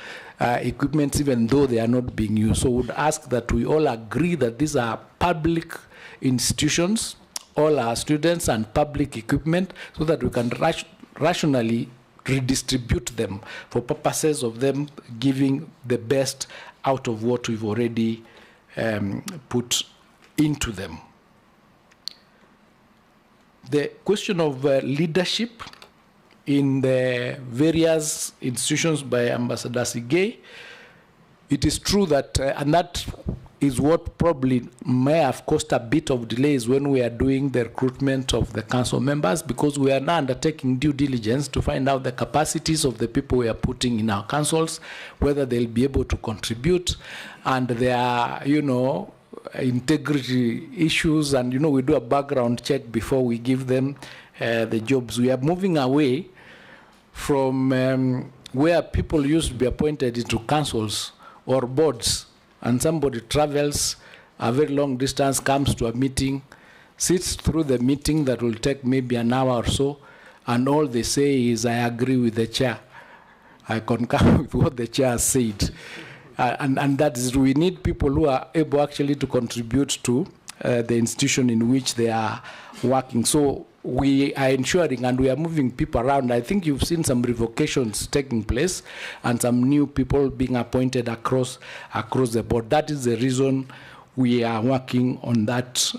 equipment, even though they are not being used. So we would ask that we all agree that these are public institutions, all our students and public equipment, so that we can rationally redistribute them for purposes of them giving the best out of what we've already put into them. The question of leadership in the various institutions by Ambassador Sigei, it is true that, and that is what probably may have caused a bit of delays when we are doing the recruitment of the council members, because we are now undertaking due diligence to find out the capacities of the people we are putting in our councils, whether they'll be able to contribute, and their, integrity issues, and we do a background check before we give them the jobs. We are moving away from where people used to be appointed into councils or boards, and somebody travels a very long distance, comes to a meeting, sits through the meeting that will take maybe an hour or so, and all they say is, I agree with the chair. I concur with what the chair said. And that is, we need people who are able actually to contribute to the institution in which they are working. So we are ensuring, and we are moving people around. I think you've seen some revocations taking place and some new people being appointed across the board. That is the reason we are working on that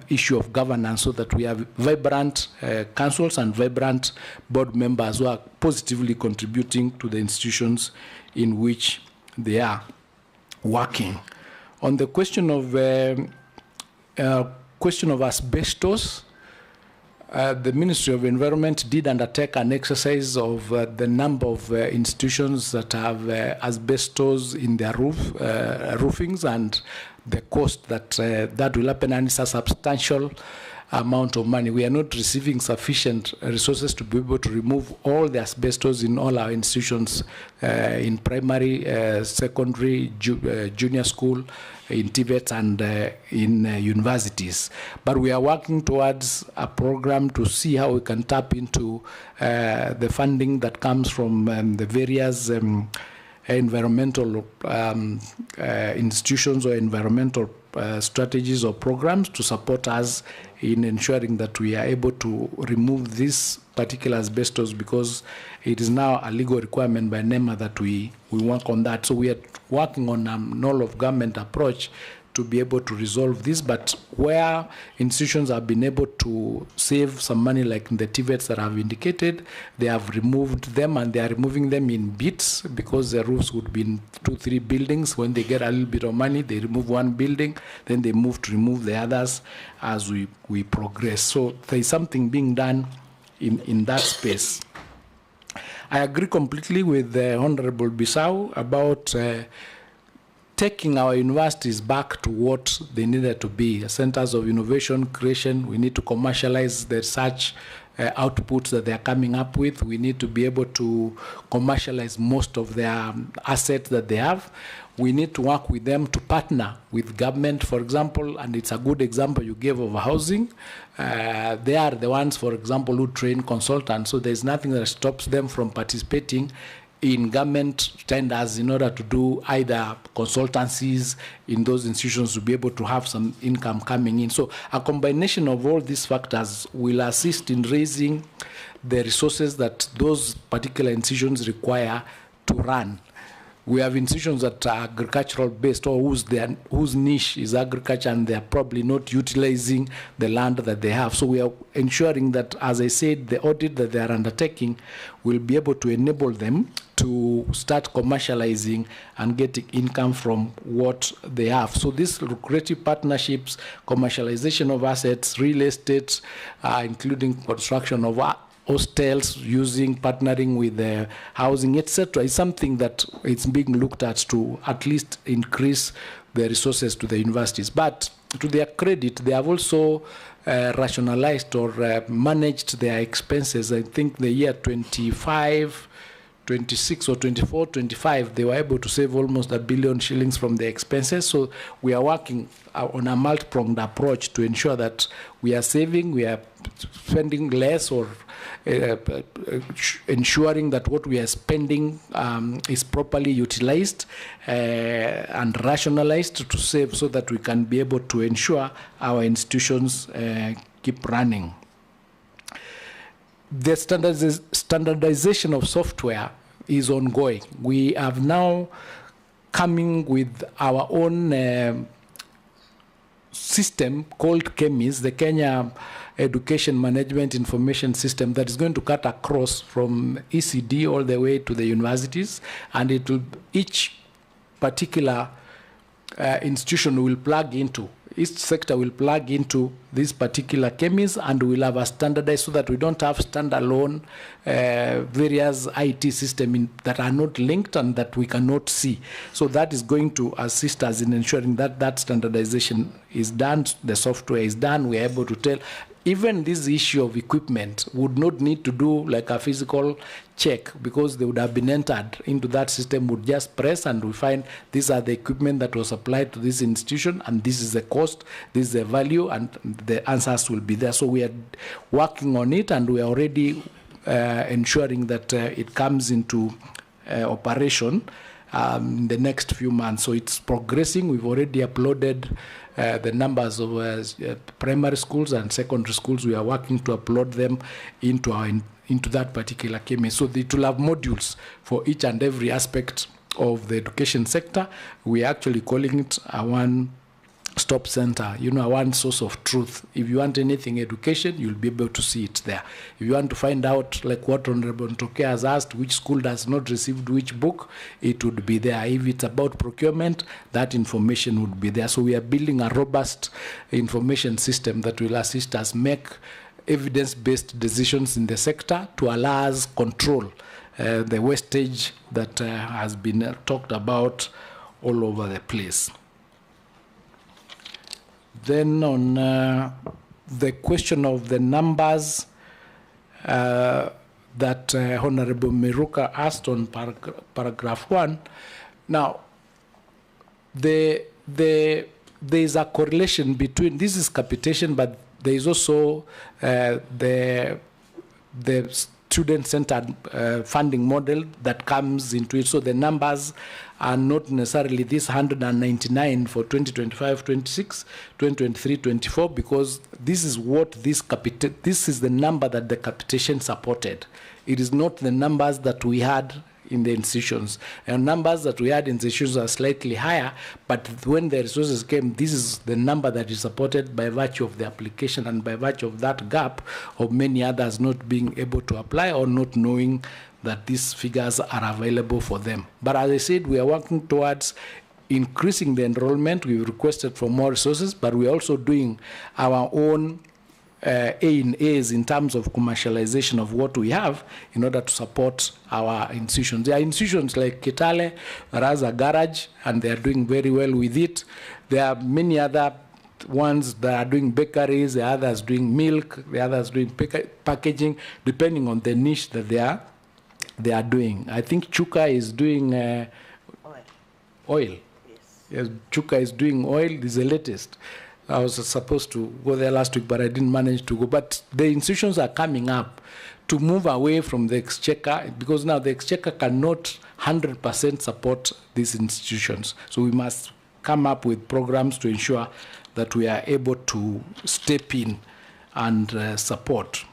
issue of governance, so that we have vibrant councils and vibrant board members who are positively contributing to the institutions in which they are working. On the question of asbestos, the Ministry of Environment did undertake an exercise of the number of institutions that have asbestos in their roofings, and the cost that that will happen, and it's a substantial amount of money. We are not receiving sufficient resources to be able to remove all the asbestos in all our institutions, in primary, secondary, junior school, in TVET, and in universities. But we are working towards a program to see how we can tap into the funding that comes from the various environmental institutions or environmental strategies or programs to support us in ensuring that we are able to remove this particular asbestos, because it is now a legal requirement by NEMA that we work on that. So we are working on an all-of-government approach to be able to resolve this, but where institutions have been able to save some money, like the TVETs that I've indicated, they have removed them, and they are removing them in bits, because the roofs would be in 2-3 buildings. When they get a little bit of money, they remove one building, then they move to remove the others as we progress. So there is something being done in that space. I agree completely with Honorable Bissau about taking our universities back to what they needed to be, centers of innovation, creation. We need to commercialize the research outputs that they are coming up with. We need to be able to commercialize most of their assets that they have. We need to work with them to partner with government, for example, and it's a good example you gave of housing. They are the ones, for example, who train consultants, so there's nothing that stops them from participating in government tenders in order to do either consultancies in those institutions to be able to have some income coming in. So a combination of all these factors will assist in raising the resources that those particular institutions require to run. We have institutions that are agricultural based, or whose niche is agriculture, and they're probably not utilizing the land that they have. So we are ensuring that, as I said, the audit that they are undertaking will be able to enable them to start commercializing and getting income from what they have. So these lucrative partnerships, commercialization of assets, real estate, including construction of hostels, partnering with the housing, etc., is something that it's being looked to at least increase the resources to the universities. But to their credit, they have also rationalized or managed their expenses. I think the year 26 or 24, 25, they were able to save almost R1 billion shillings from the expenses. So we are working on a multi-pronged approach to ensure that we are saving, we are spending less, or ensuring that what we are spending is properly utilized and rationalized to save, so that we can be able to ensure our institutions keep running. The standardization of software is ongoing. We have now coming with our own system called KEMIS, the Kenya Education Management Information System, that is going to cut across from ECD all the way to the universities, and it will, each particular institution will plug into each sector will plug into this particular chemis, and we'll have a standardized so that we don't have standalone various IT systems that are not linked and that we cannot see. So that is going to assist us in ensuring that that standardization is done, the software is done, we are able to tell. Even this issue of equipment would not need to do like a physical check, because they would have been entered into that system, would just press and we find these are the equipment that was applied to this institution, and this is the cost, this is the value, and the answers will be there. So we are working on it, and we are already ensuring that it comes into operation in the next few months. So it's progressing. We've already uploaded the numbers of primary schools and secondary schools. We are working to upload them into that particular KMA. So it will have modules for each and every aspect of the education sector. We are actually calling it a one-stop center, a one source of truth. If you want anything education, you'll be able to see it there. If you want to find out, like what Honorable Ntoke has asked, which school does not receive which book, it would be there. If it's about procurement, that information would be there. So we are building a robust information system that will assist us make evidence-based decisions in the sector to allow us control the wastage that has been talked about all over the place. Then on the question of the numbers that Honorable Miruka asked on paragraph 1, now there is a correlation between, this is capitation, but there is also the student-centered funding model that comes into it. So the numbers are not necessarily this 199 for 2025-26, 2023-24, because this is what this is the number that the capitation supported. It is not the numbers that we had in the institutions. And numbers that we had in the institutions are slightly higher, but when the resources came, this is the number that is supported by virtue of the application and by virtue of that gap of many others not being able to apply or not knowing that these figures are available for them. But as I said, we are working towards increasing the enrollment. We've requested for more resources, but we're also doing our own A&As in terms of commercialization of what we have in order to support our institutions. There are institutions like Kitale that has a garage and they are doing very well with it. There are many other ones that are doing bakeries, the others doing milk, the others doing packaging, depending on the niche that they are doing. I think Chuka is doing oil. Yes, Chuka is doing oil. This is the latest. I was supposed to go there last week, but I didn't manage to go. But the institutions are coming up to move away from the exchequer, because now the exchequer cannot 100% support these institutions. So we must come up with programs to ensure that we are able to step in and support.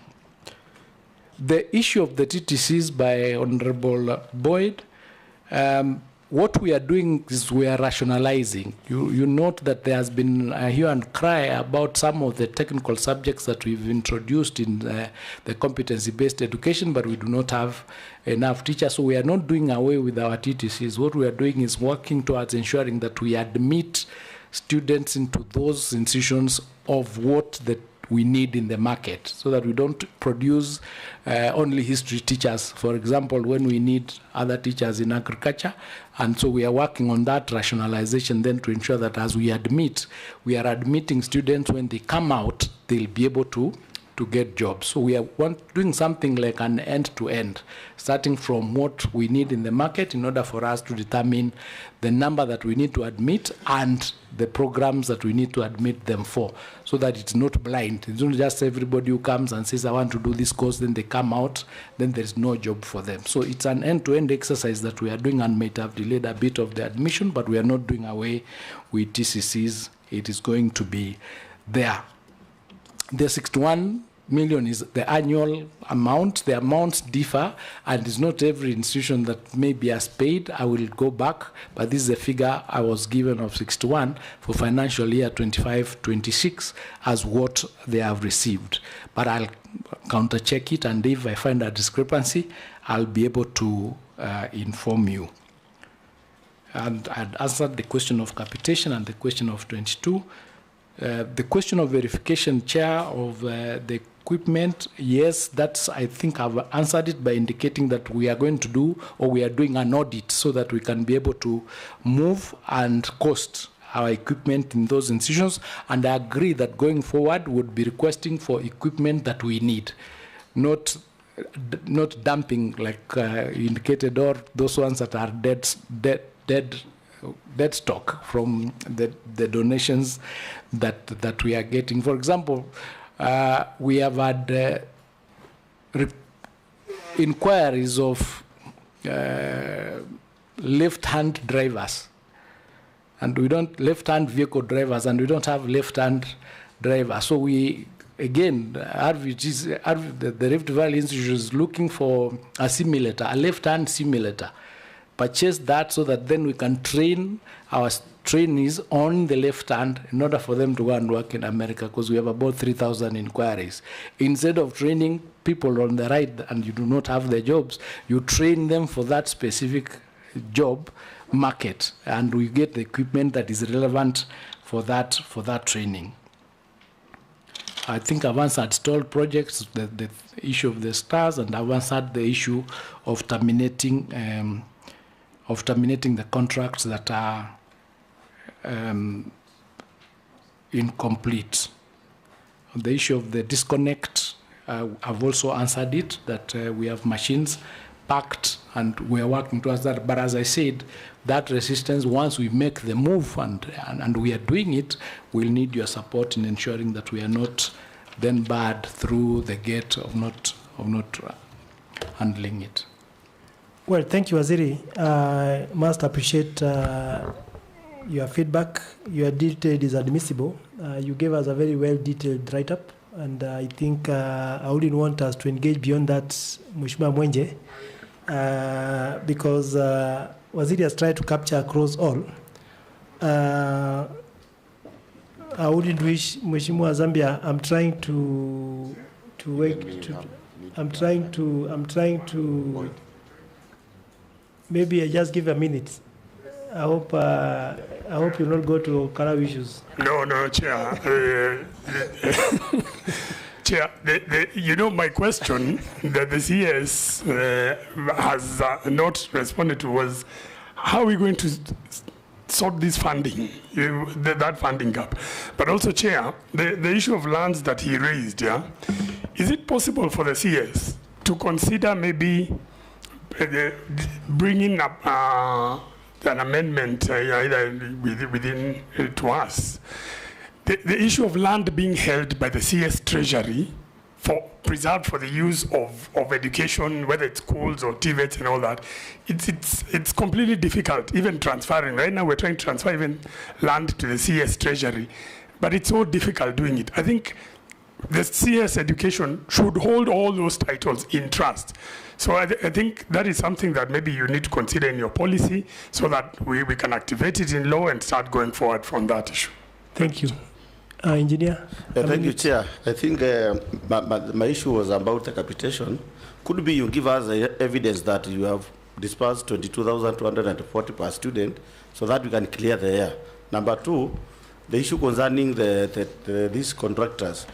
The issue of the TTCs by Honorable Boyd, what we are doing is we are rationalizing. You note that there has been a hue and cry about some of the technical subjects that we've introduced in the competency-based education, but we do not have enough teachers. So we are not doing away with our TTCs. What we are doing is working towards ensuring that we admit students into those institutions of what we need in the market, so that we don't produce only history teachers, for example, when we need other teachers in agriculture. And so we are working on that rationalization then to ensure that as we admit, we are admitting students, when they come out, they'll be able to get jobs. So we are doing something like an end-to-end, starting from what we need in the market in order for us to determine the number that we need to admit and the programs that we need to admit them for, so that it's not blind. It's not just everybody who comes and says, I want to do this course, then they come out, then there's no job for them. So it's an end-to-end exercise that we are doing, and might have delayed a bit of the admission, but we are not doing away with TCCs. It is going to be there. The 61 million is the annual amount. The amounts differ, and it's not every institution that maybe has paid. I will go back, but this is the figure I was given of 61 for financial year 25-26 as what they have received. But I'll counter check it, and if I find a discrepancy, I'll be able to inform you. And I'd answered the question of capitation and the question of 22. The question of verification, Chair, of the equipment, yes, that's, I think I've answered it by indicating that we are going to do, or we are doing an audit so that we can be able to move and cost our equipment in those institutions. And I agree that going forward, would be requesting for equipment that we need, not dumping, like indicated, or those ones that are dead stock from the donations that we are getting. For example, we have had inquiries of left-hand drivers, and we don't left-hand vehicle drivers, and we don't have left-hand drivers. So we, again, the Rift Valley Institute is looking for a simulator, a left-hand simulator. Purchase that so that then we can train our trainees on the left hand in order for them to go and work in America, because we have about 3,000 inquiries. Instead of training people on the right and you do not have the jobs, you train them for that specific job market, and we get the equipment that is relevant for that training. I think I've answered stalled projects, the issue of the stars, and I've answered the issue of terminating the contracts that are incomplete. On the issue of the disconnect, I've also answered it, that we have machines packed and we are working towards that. But as I said, that resistance, once we make the move and we are doing it, we'll need your support in ensuring that we are not then barred through the gate of not handling it. Well, thank you, Waziri. I must appreciate your feedback. Your detail is admissible. You gave us a very well-detailed write-up, and I think I wouldn't want us to engage beyond that, Mheshimiwa Mwenje, because Waziri has tried to capture across all. I wouldn't wish Mheshimiwa Zambia. I'm trying to maybe I just give a minute. I hope you'll not go to Karau issues. No, Chair. Chair, you know, my question that the CS has not responded to was, how are we going to sort this funding, that funding gap? But also, Chair, the issue of lands that he raised, yeah, is it possible for the CS to consider maybe bringing up an amendment either within to us, the issue of land being held by the CS Treasury preserved for the use of education, whether it's schools or TVETs and all that, it's completely difficult, even transferring. Right now we're trying to transfer even land to the CS Treasury, but it's so difficult doing it. I think the CS education should hold all those titles in trust. So I think that is something that maybe you need to consider in your policy so that we can activate it in law and start going forward from that issue. Thank you. Engineer? Thank you, Chair. I think my issue was about the capitation. Could be you give us evidence that you have disbursed 22,240 per student so that we can clear the air. Number two, the issue concerning these contractors.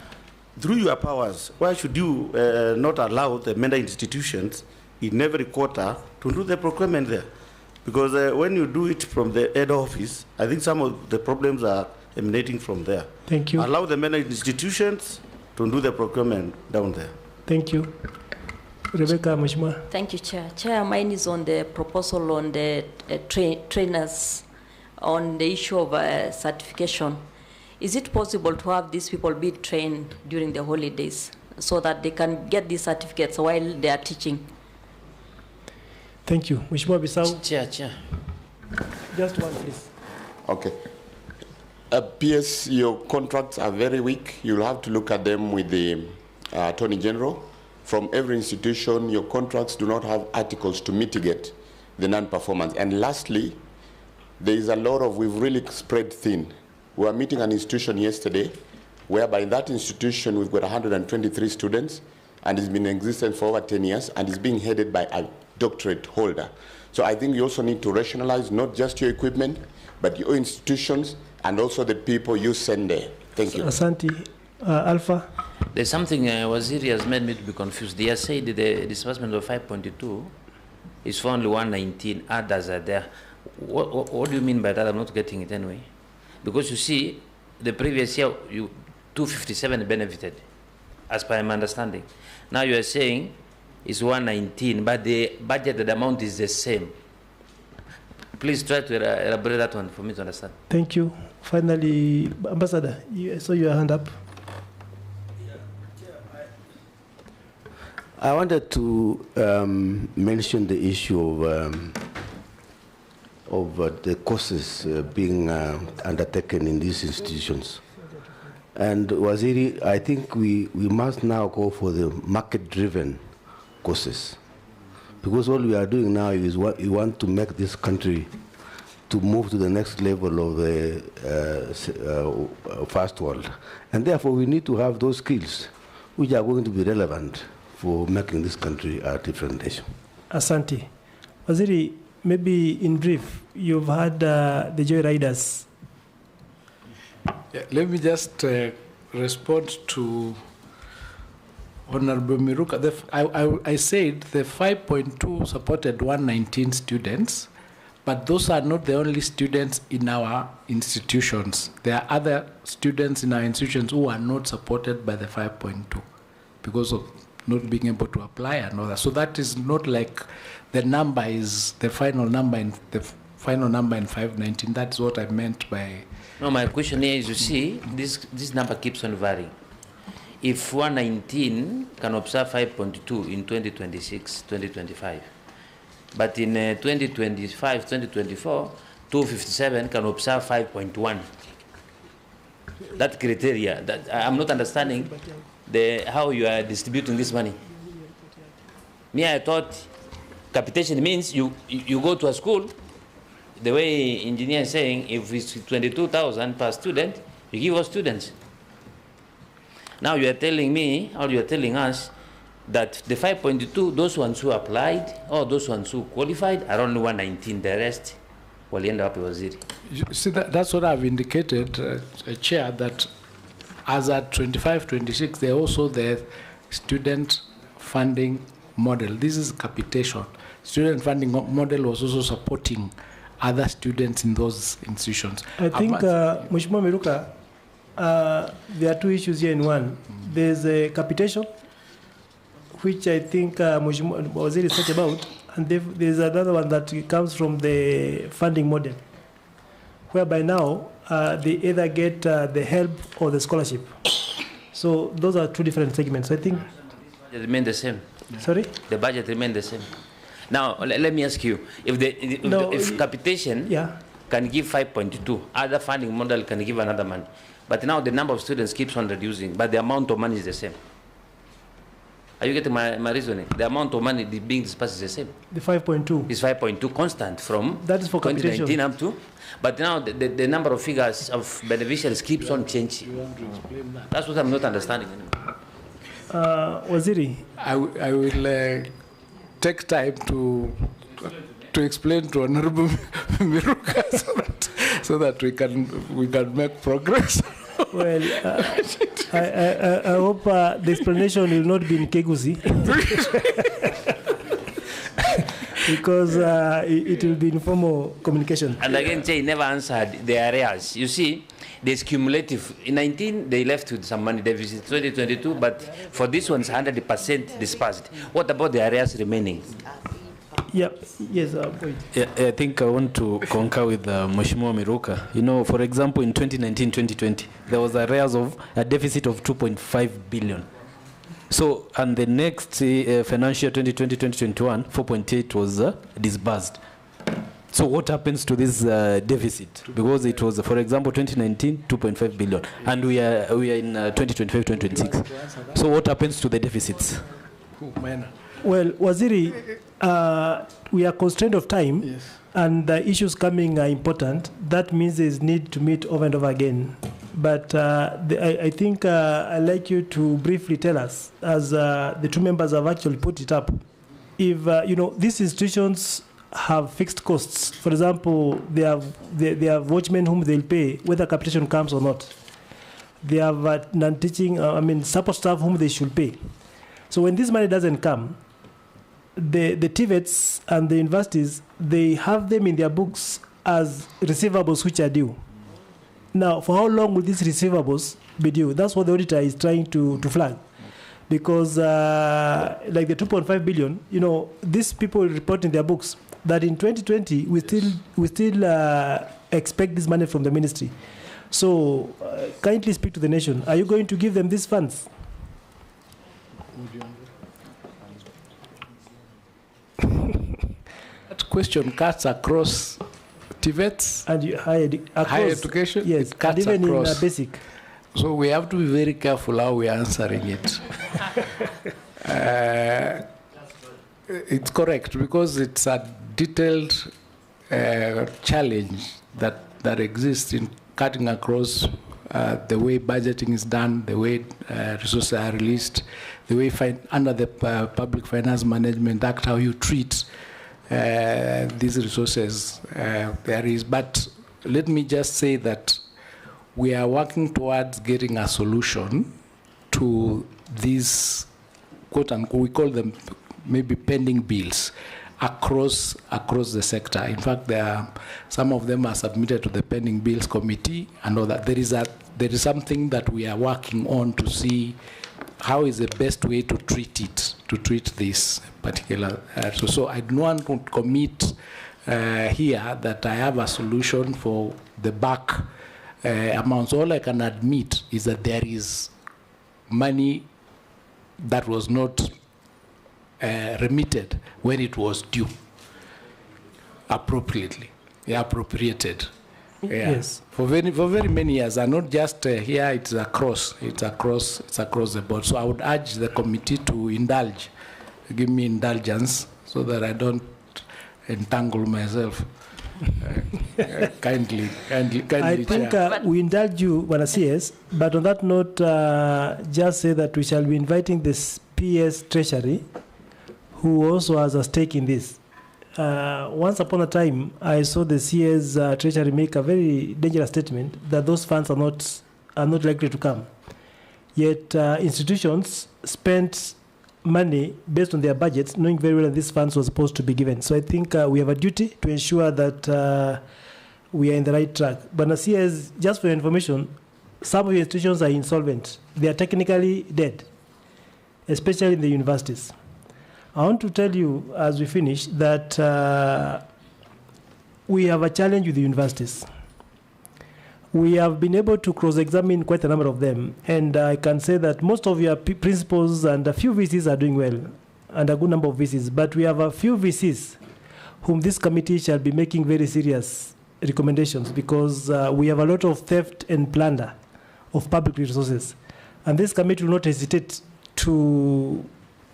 Through your powers, why should you not allow the member institutions in every quarter to do the procurement there? Because when you do it from the head office, I think some of the problems are emanating from there. Thank you. Allow the member institutions to do the procurement down there. Thank you. Rebecca, Mheshimiwa. Thank you, Chair. Chair, mine is on the proposal on the trainers on the issue of certification. Is it possible to have these people be trained during the holidays so that they can get these certificates while they are teaching? Thank you. Mheshimiwa Bisau. Chair. Just one, please. Okay. PS, your contracts are very weak. You'll have to look at them with the Attorney General. From every institution, your contracts do not have articles to mitigate the non-performance. And lastly, there is a lot of, we've really spread thin. We were meeting an institution yesterday, whereby in that institution we've got 123 students, and it's been in existence for over 10 years, and it's being headed by a doctorate holder. So I think you also need to rationalize not just your equipment, but your institutions, and also the people you send there. Thank you. Asante. Alpha? There's something Waziri has made me to be confused. He has said the disbursement of 5.2 is for only 119, others are there. What do you mean by that? I'm not getting it anyway. Because you see, the previous year, 257 benefited, as per my understanding. Now you are saying it's 119, but the budgeted amount is the same. Please try to elaborate that one for me to understand. Thank you. Finally, Ambassador, I saw your hand up. I wanted to mention the issue of the courses being undertaken in these institutions. And Waziri, I think we must now go for the market-driven courses. Because what we are doing now is we want to make this country to move to the next level of the first world. And therefore, we need to have those skills which are going to be relevant for making this country a different nation. Asante. Waziri, maybe in brief, you've had the joyriders. Yeah, let me just respond to Honorable Miruka. I said the 5.2 supported 119 students, but those are not the only students in our institutions. There are other students in our institutions who are not supported by the 5.2 because of not being able to apply and all that. So that is not like the number is the final number in 519. That's what I meant by. No, my question here is, you see, this number keeps on varying. If 119 can observe 5.2 in 2026, 2025, but in 2025, 2024, 257 can observe 5.1. That criteria, that I'm not understanding how you are distributing this money. Me, I thought capitation means you go to a school, the way engineer is saying, if it's 22,000 per student, you give all students. Now you are telling me, or you are telling us, that the 5.2, those ones who applied, or those ones who qualified, are only 119. The rest will end up with zero. See, that's what I've indicated, Chair, that as at 25-26, there also the student funding model. This is capitation. Student funding model was also supporting other students in those institutions. I think, Mheshimiwa Miruka, there are two issues here in one. There's a capitation, which I think Mheshimiwa Waziri is talking about, and there's another one that comes from the funding model, whereby now they either get the help or the scholarship. So those are two different segments. I think they remain the same. Sorry? The budget remains the same. Now, let me ask you, if capitation can give 5.2, other funding model can give another money. But now the number of students keeps on reducing, but the amount of money is the same. Are you getting my reasoning? The amount of money being dispersed is the same. The 5.2 is 5.2 constant from that is for 2019 up to, but now the number of figures of beneficiaries keeps on changing. You want to explain that? That's what I'm not understanding anymore. Waziri, I will take time to explain to Honorable Miruka so that we can make progress. Well, I hope the explanation will not be in Kegusi, because it will be informal communication. And again, he never answered the areas. You see, there's cumulative. In 19, they left with some money deficit, 2022, but for this one's 100% dispersed. What about the areas remaining? Yeah, yes, yeah, I think I want to concur with Mheshimiwa Miruka. You know, for example, in 2019-2020, there was a deficit of 2.5 billion. So, and the next financial year, 2020-2021, 4.8 was disbursed. So what happens to this deficit? Because it was, for example, 2019, 2.5 billion, and we are in 2025-2026. So what happens to the deficits? Well, Waziri, we are constrained of time, yes, and the issues coming are important. That means there's need to meet over and over again. But I think I'd like you to briefly tell us, as the two members have actually put it up, if these institutions have fixed costs. For example, they have watchmen whom they'll pay whether capitation comes or not. They have non-teaching, support staff whom they should pay. So when this money doesn't come, the TVETs and the universities, they have them in their books as receivables which are due. Now, for how long will these receivables be due? That's what the auditor is trying to flag. Because like the 2.5 billion, these people report in their books that in 2020, we still expect this money from the ministry. So kindly speak to the nation. Are you going to give them these funds? That question cuts across TVETs and higher education. Yes, it cuts and even across. In basic. So we have to be very careful how we are answering it. It's correct because it's a detailed challenge that exists in cutting across the way budgeting is done, the way resources are released, the way under the Public Finance Management Act, how you treat these resources there is. But let me just say that we are working towards getting a solution to these, quote unquote, we call them maybe pending bills across the sector. In fact, some of them are submitted to the pending bills committee and all that. There is something that we are working on to see how is the best way to treat this particular. So I don't want to commit here that I have a solution for the back amounts. All I can admit is that there is money that was not remitted when it was due appropriately, appropriated. Yeah. Yes. For very many years, and not just here. It's across the board. So I would urge the committee to give me indulgence, so that I don't entangle myself. Kindly. I think we indulge you, Bwana CS, but on that note, just say that we shall be inviting this PS Treasury, who also has a stake in this. Once upon a time, I saw the CS Treasury make a very dangerous statement that those funds are not likely to come. Yet institutions spent money based on their budgets, knowing very well that these funds were supposed to be given. So I think we have a duty to ensure that we are in the right track. But CS, just for your information, some of your institutions are insolvent. They are technically dead, especially in the universities. I want to tell you, as we finish, that we have a challenge with the universities. We have been able to cross-examine quite a number of them, and I can say that most of your principals and a few VCs are doing well, and a good number of VCs, but we have a few VCs whom this committee shall be making very serious recommendations, because we have a lot of theft and plunder of public resources, and this committee will not hesitate to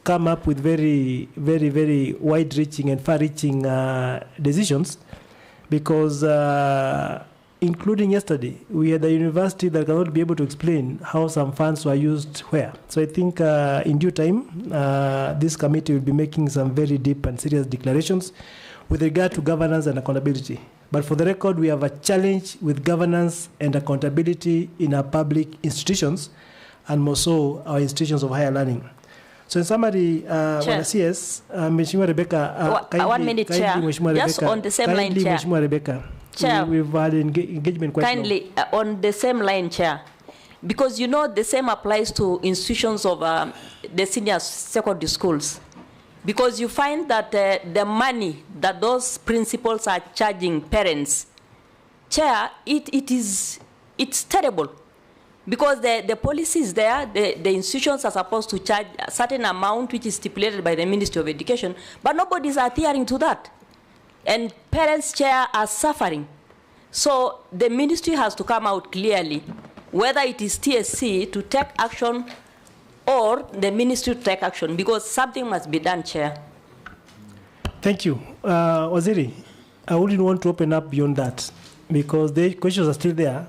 come up with very, very, very wide-reaching and far-reaching decisions, because including yesterday, we had a university that cannot be able to explain how some funds were used where. So I think in due time, this committee will be making some very deep and serious declarations with regard to governance and accountability. But for the record, we have a challenge with governance and accountability in our public institutions, and more so our institutions of higher learning. So in summary, Bwana CS, Mheshimiwa Rebecca, 1 minute, Chair. Just on the same line, Chair. Mheshimiwa Rebecca. Chair, we've had engagement quite kindly on the same line, Chair, because the same applies to institutions of the senior secondary schools, because you find that the money that those principals are charging parents, Chair, it's terrible, because the policy is there. The institutions are supposed to charge a certain amount which is stipulated by the Ministry of Education, but nobody is adhering to that. And parents, Chair, are suffering. So the ministry has to come out clearly, whether it is TSC to take action or the ministry to take action, because something must be done, Chair. Thank you. Waziri, I wouldn't want to open up beyond that, because the questions are still there.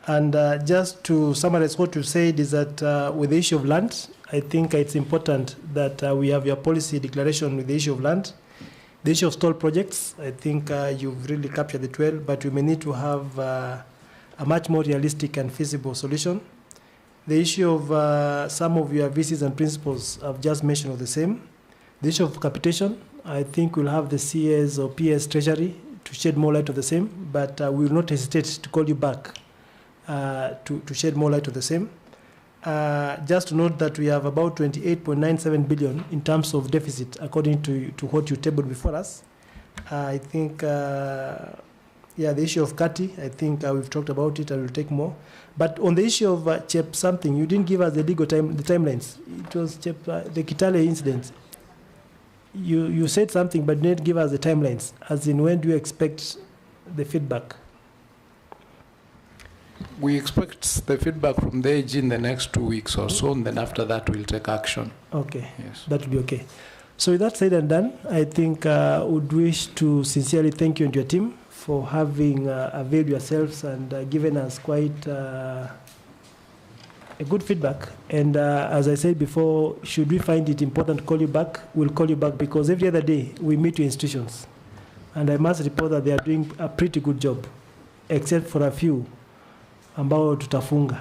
And just to summarize what you said is that with the issue of land, I think it's important that we have your policy declaration with the issue of land. The issue of stall projects, I think you've really captured it well, but we may need to have a much more realistic and feasible solution. The issue of some of your VCs and principals I've just mentioned are the same. The issue of capitation, I think we'll have the CS or PS Treasury to shed more light on the same, but we will not hesitate to call you back to shed more light on the same. Just to note that we have about 28.97 billion in terms of deficit, according to what you tabled before us. I think, the issue of CATI, I think we've talked about it. I will take more. But on the issue of CHEP something, you didn't give us the legal the timelines. It was CHEP, the Kitale incident. You said something, but didn't give us the timelines. As in, when do you expect the feedback? We expect the feedback from the AG in the next 2 weeks or so, and then after that we'll take action. Okay, yes. That will be okay. So with that said and done, I think I would wish to sincerely thank you and your team for having availed yourselves and given us quite a good feedback. And as I said before, should we find it important to call you back, we'll call you back, because every other day we meet your institutions. And I must report that they are doing a pretty good job, except for a few ambao tutafunga.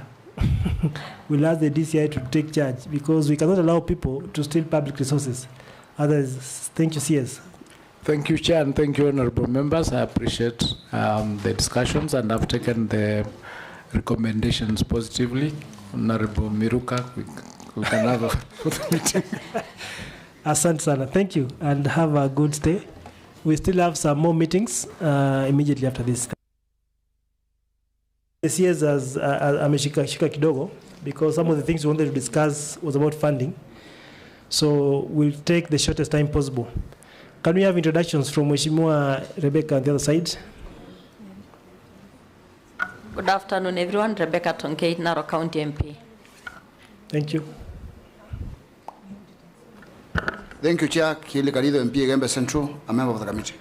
We'll ask the DCI to take charge, because we cannot allow people to steal public resources. Others, thank you, CS. Thank you, Chair, and thank you, honorable members. I appreciate the discussions, and I've taken the recommendations positively. Honorable Miruka, we can have a meeting. Asante sana. Thank you, and have a good stay. We still have some more meetings immediately after this. This year's as ameshika kidogo, because some of the things we wanted to discuss was about funding. So we'll take the shortest time possible. Can we have introductions from Mheshimiwa Rebecca on the other side? Good afternoon, everyone. Rebecca Tonkei, Narok County MP. Thank you. Thank you, Chair. Kili Kalido MP Gembe Central, a member of the committee.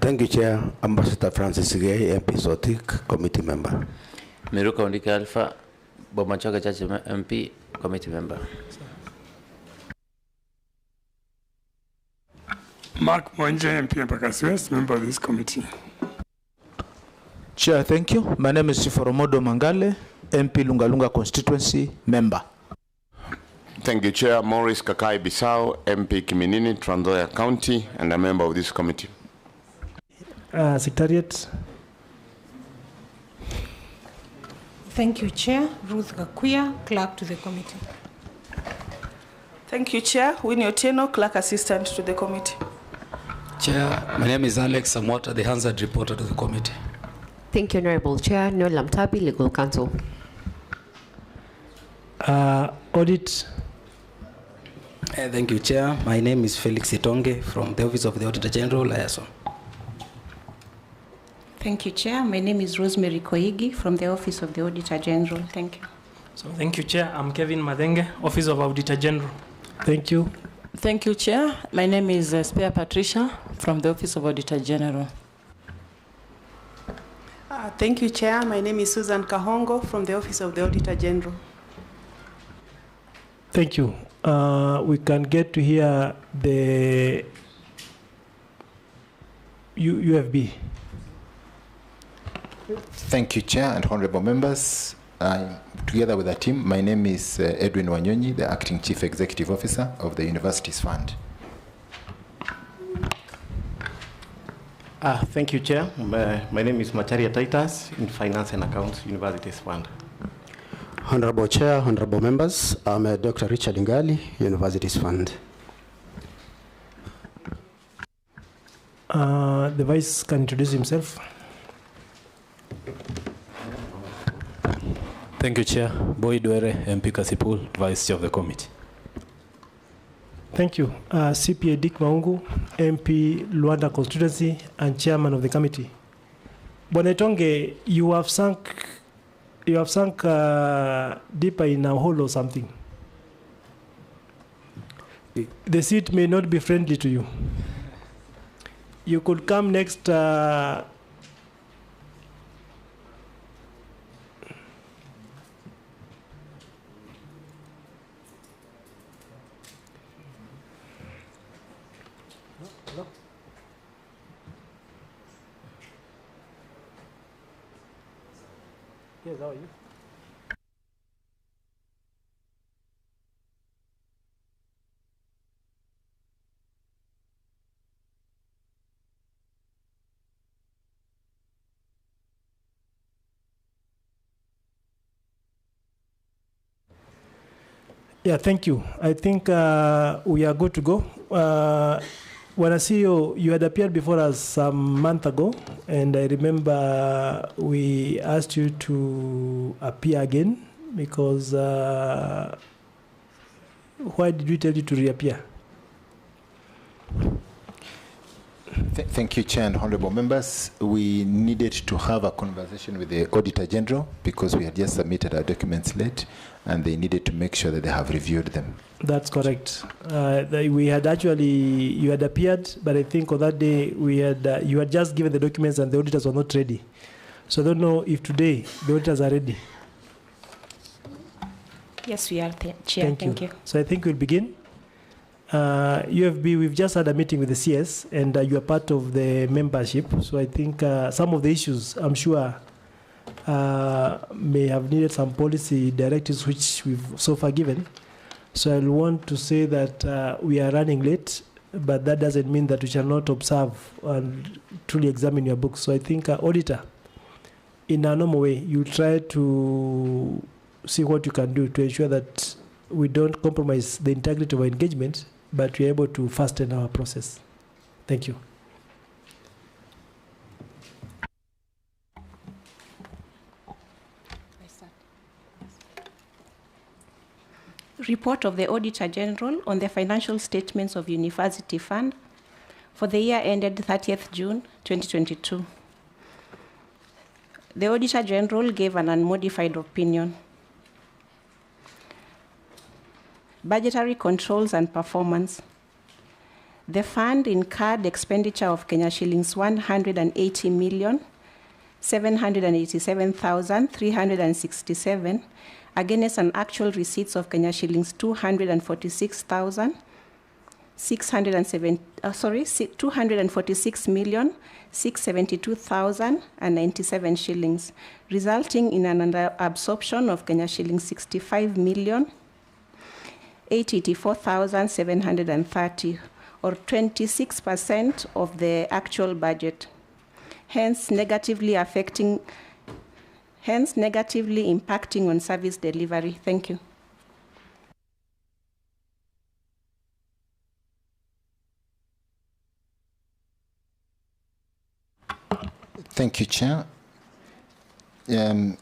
Thank you, Chair. Ambassador Francis Gay, MP Zotic, committee member. Miruka Ondika Alpha, Bomachoka Church MP, committee member. Mark Mwanje, MP Embakasi West, member of this committee. Chair, thank you. My name is Siforomodo Mangale, MP Lungalunga constituency member. Thank you, Chair. Maurice Kakai Bissau, MP Kiminini, Trans Nzoia County, and a member of this committee. Secretariat. Thank you, Chair. Ruth Gakuya, clerk to the committee. Thank you, Chair. Winnie Otieno, clerk assistant to the committee. Chair, my name is Alex Samwata, the Hansard reporter to the committee. Thank you, Honorable Chair. Noel Lamtabi, legal counsel. Audit. Thank you, Chair. My name is Felix Itonge from the Office of the Auditor General, IASO. Thank you, Chair. My name is Rosemary Koigi from the Office of the Auditor General. Thank you. So thank you, Chair. I'm Kevin Madenge, Office of Auditor General. Thank you. Thank you, Chair. My name is Spare Patricia from the Office of Auditor General. Thank you, Chair. My name is Susan Kahongo from the Office of the Auditor General. Thank you. We can get to hear the UFB. Thank you, Chair and honorable members. Together with the team, my name is Edwin Wanyonyi, the Acting Chief Executive Officer of the Universities Fund. Thank you, Chair. My name is Macharia Titus in Finance and Accounts, Universities Fund. Honorable Chair, honorable members, I'm Dr. Richard Ngali, Universities Fund. The Vice can introduce himself. Thank you, Chair. Boyd Were, MP Kasipul, Vice Chair of the Committee. Thank you. CPA Dick Maungu, MP Luanda Constituency and Chairman of the Committee. Bonetonge, you have sunk deeper in a hole or something. The seat may not be friendly to you. You could come next. Yes, how are you? Yeah, thank you. I think we are good to go. When I see you, you had appeared before us some month ago, and I remember we asked you to appear again because why did we tell you to reappear? Thank you, Chair and honorable members. We needed to have a conversation with the Auditor General because we had just submitted our documents late and they needed to make sure that they have reviewed them. That's correct. We had actually, you had appeared, but I think on that day we had, you had just given the documents and the auditors were not ready. So I don't know if today the auditors are ready. Yes, we are, Chair. Thank you. So I think we'll begin. UFB, we've just had a meeting with the CS and you are part of the membership. So I think some of the issues, I'm sure, may have needed some policy directives which we've so far given. So I'll want to say that we are running late, but that doesn't mean that we shall not observe and truly examine your books. So I think, Auditor, in a normal way, you try to see what you can do to ensure that we don't compromise the integrity of our engagement, but we're able to fasten our process. Thank you. Report of the Auditor General on the financial statements of University Fund for the year ended 30th June 2022. The Auditor General gave an unmodified opinion. Budgetary controls and performance. The fund incurred expenditure of Kenya shillings 180,787,367 against an actual receipts of Kenya shillings 246,672,097 shillings, resulting in an under absorption of Kenya shillings 65,884,730, or 26% of the actual budget, hence negatively impacting on service delivery. Thank you. Thank you, Chair. The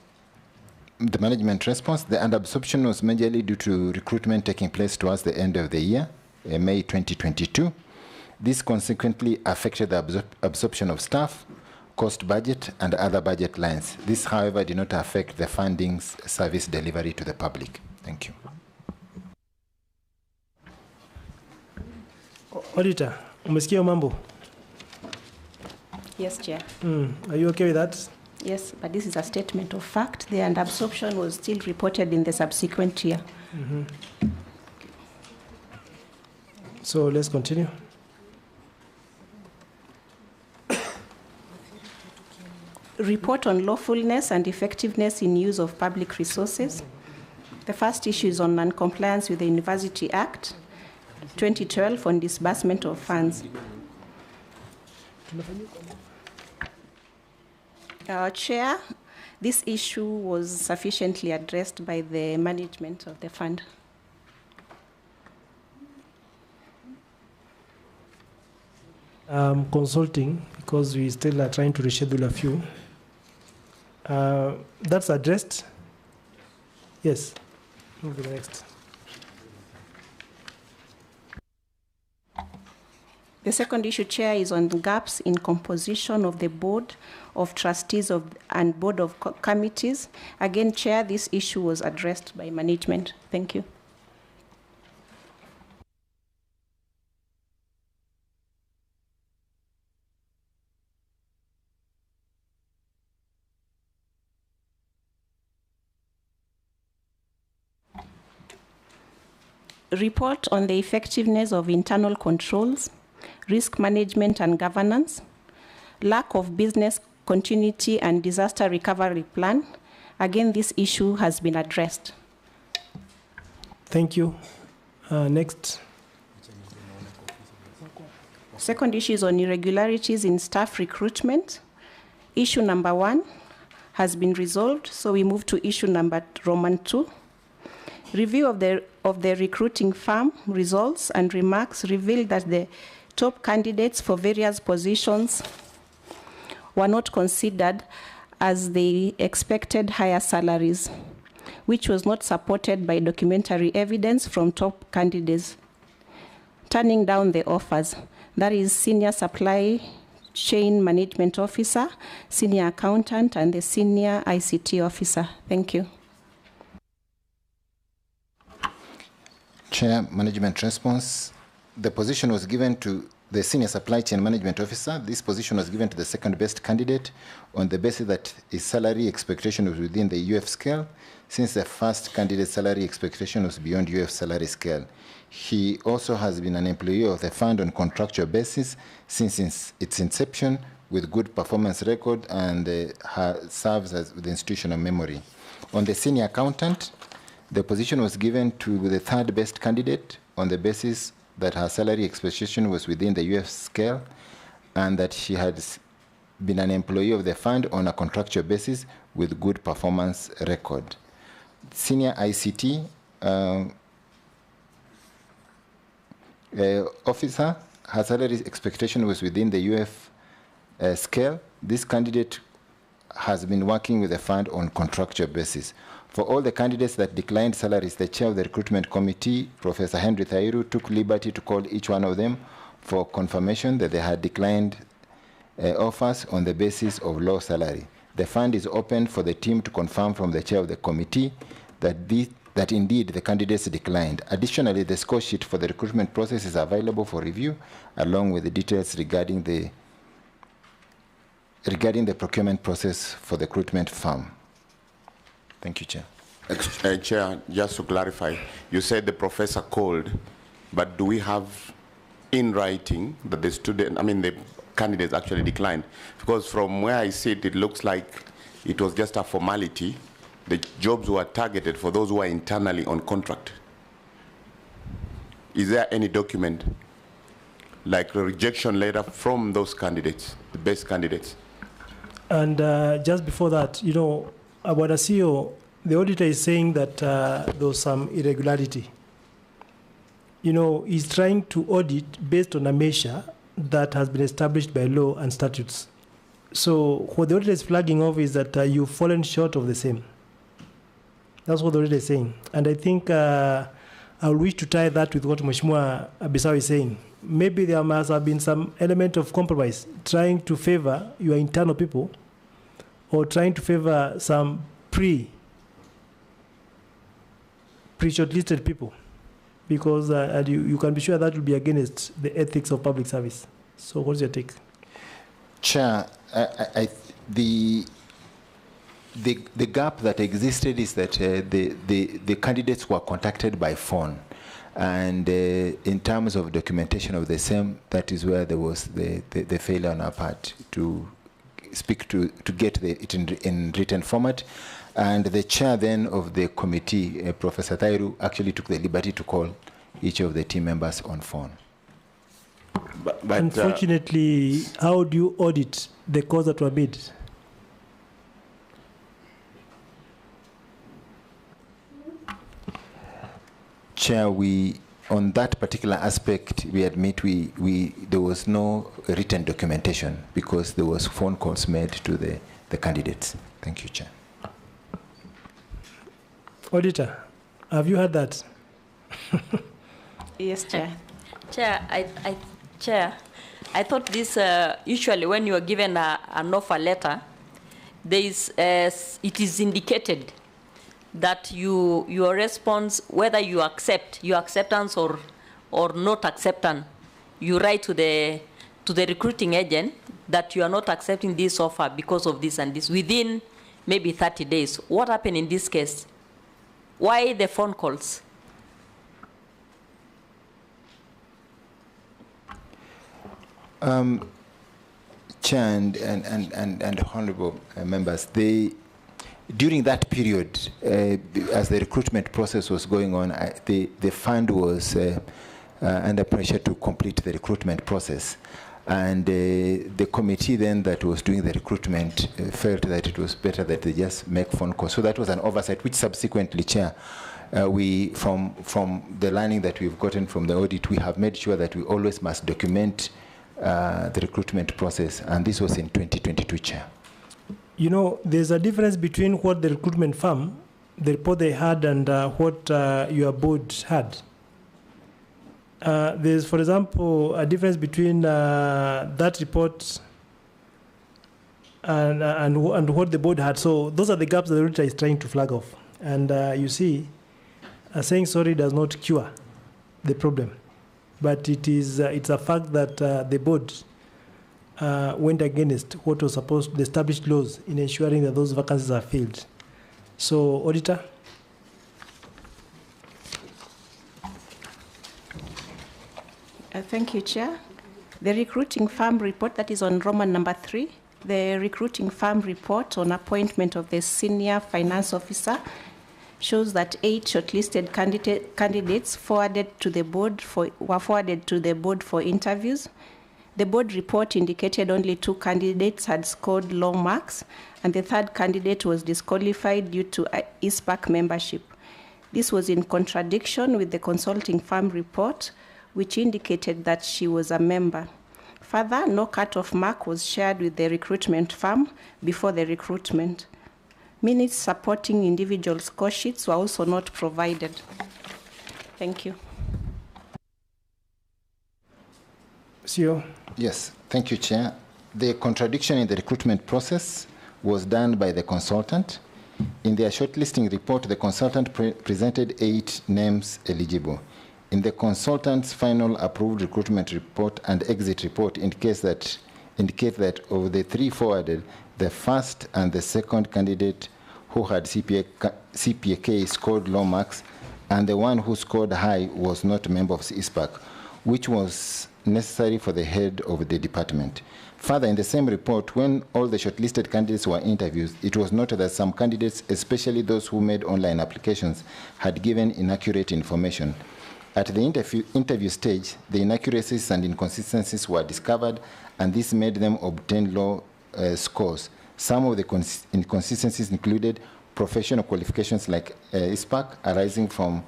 management response, the underabsorption was majorly due to recruitment taking place towards the end of the year, May 2022. This consequently affected the absorption of staff, cost budget, and other budget lines. This, however, did not affect the funding's service delivery to the public. Thank you. Auditor, umesikia mambo? Yes, Chair. Are you okay with that? Yes, but this is a statement of fact. The underabsorption was still reported in the subsequent year. So let's continue. Report on lawfulness and effectiveness in use of public resources. The first issue is on non-compliance with the University Act 2012 on disbursement of funds. Chair, this issue was sufficiently addressed by the management of the fund. Consulting, because we still are trying to reschedule a few. That's addressed. Yes. Move to the next. The second issue, Chair, is on the gaps in composition of the Board of Trustees and Board of Committees. Again, Chair, this issue was addressed by management. Thank you. Report on the effectiveness of internal controls, risk management and governance, lack of business continuity and disaster recovery plan. Again, this issue has been addressed. Thank you. Next. Second issue is on irregularities in staff recruitment. Issue number 1 has been resolved, so we move to issue number Roman 2. Review of the recruiting firm results and remarks revealed that the top candidates for various positions were not considered as they expected higher salaries, which was not supported by documentary evidence from top candidates turning down the offers. That is Senior Supply Chain Management Officer, Senior Accountant, and the Senior ICT Officer. Thank you. Chair, management response. The position was given to the Senior Supply Chain Management Officer. This position was given to the second best candidate on the basis that his salary expectation was within the UF scale, since the first candidate's salary expectation was beyond UF salary scale. He also has been an employee of the fund on contractual basis since its inception, with good performance record, and serves as the institutional memory. On the senior accountant, the position was given to the third best candidate on the basis that her salary expectation was within the UF scale and that she had been an employee of the fund on a contractual basis with good performance record. Senior ICT officer, her salary expectation was within the UF scale. This candidate has been working with the fund on contractual basis. For all the candidates that declined salaries, the chair of the recruitment committee, Professor Henry Thairu, took liberty to call each one of them for confirmation that they had declined offers on the basis of low salary. The fund is open for the team to confirm from the chair of the committee that indeed the candidates declined. Additionally, the score sheet for the recruitment process is available for review, along with the details regarding the procurement process for the recruitment firm. Thank you, Chair. Chair, just to clarify, you said the professor called, but do we have in writing that the candidates actually declined? Because from where I see it, it looks like it was just a formality. The jobs were targeted for those who are internally on contract. Is there any document, like a rejection letter from those candidates, the best candidates? And just before that, about a CEO, the auditor is saying that there was some irregularity. He's trying to audit based on a measure that has been established by law and statutes. So what the auditor is flagging off is that you've fallen short of the same. That's what the auditor is saying. And I think I wish to tie that with what Mheshimiwa Bisau is saying. Maybe there must have been some element of compromise, trying to favor your internal people or trying to favor some pre-shortlisted people, because you can be sure that will be against the ethics of public service. So what's your take? Chair, the gap that existed is that the candidates were contacted by phone. And in terms of documentation of the same, that is where there was the failure on our part to get it in written format. And the chair then of the committee, Professor Thairu, actually took the liberty to call each of the team members on phone. But unfortunately, how do you audit the calls that were made? Chair, on that particular aspect, we admit there was no written documentation because there was phone calls made to the candidates. Thank you, Chair. Auditor, have you heard that? Yes, Chair. Chair, I thought this usually when you are given an offer letter, it is indicated that your response, whether you accept your acceptance or not acceptance, you write to the recruiting agent that you are not accepting this offer because of this and this within maybe 30 days. What happened in this case? Why the phone calls? Chair and honorable members, during that period, as the recruitment process was going on, the fund was under pressure to complete the recruitment process. And the committee then that was doing the recruitment felt that it was better that they just make phone calls. So that was an oversight, which subsequently, Chair, from the learning that we've gotten from the audit, we have made sure that we always must document the recruitment process, and this was in 2022, Chair. You know, there's a difference between what the recruitment firm, the report they had, and what your board had. There's, for example, a difference between that report and what the board had. So those are the gaps that the auditor is trying to flag off. And you see, saying sorry does not cure the problem, but it's a fact that the board went against what was supposed the established laws in ensuring that those vacancies are filled. So, Auditor. Thank you, Chair. The recruiting firm report that is on Roman number 3, the recruiting firm report on appointment of the senior finance officer shows that 8 shortlisted candidates were forwarded to the board for interviews. The board report indicated only 2 candidates had scored low marks, and the 3rd candidate was disqualified due to ISPAC membership. This was in contradiction with the consulting firm report, which indicated that she was a member. Further, no cut-off mark was shared with the recruitment firm before the recruitment. Minutes supporting individual score sheets were also not provided. Thank you. CEO. Yes, thank you, Chair. The contradiction in the recruitment process was done by the consultant. In their shortlisting report, the consultant presented 8 names eligible. In the consultant's final approved recruitment report and exit report indicate that of the 3 forwarded, the first and the second candidate who had CPK scored low marks, and the one who scored high was not a member of ISPAC, which was necessary for the head of the department. Further, in the same report, when all the shortlisted candidates were interviewed, it was noted that some candidates, especially those who made online applications, had given inaccurate information. At the interview stage, the inaccuracies and inconsistencies were discovered, and this made them obtain low scores. Some of the inconsistencies included professional qualifications like ISPAC. Arising from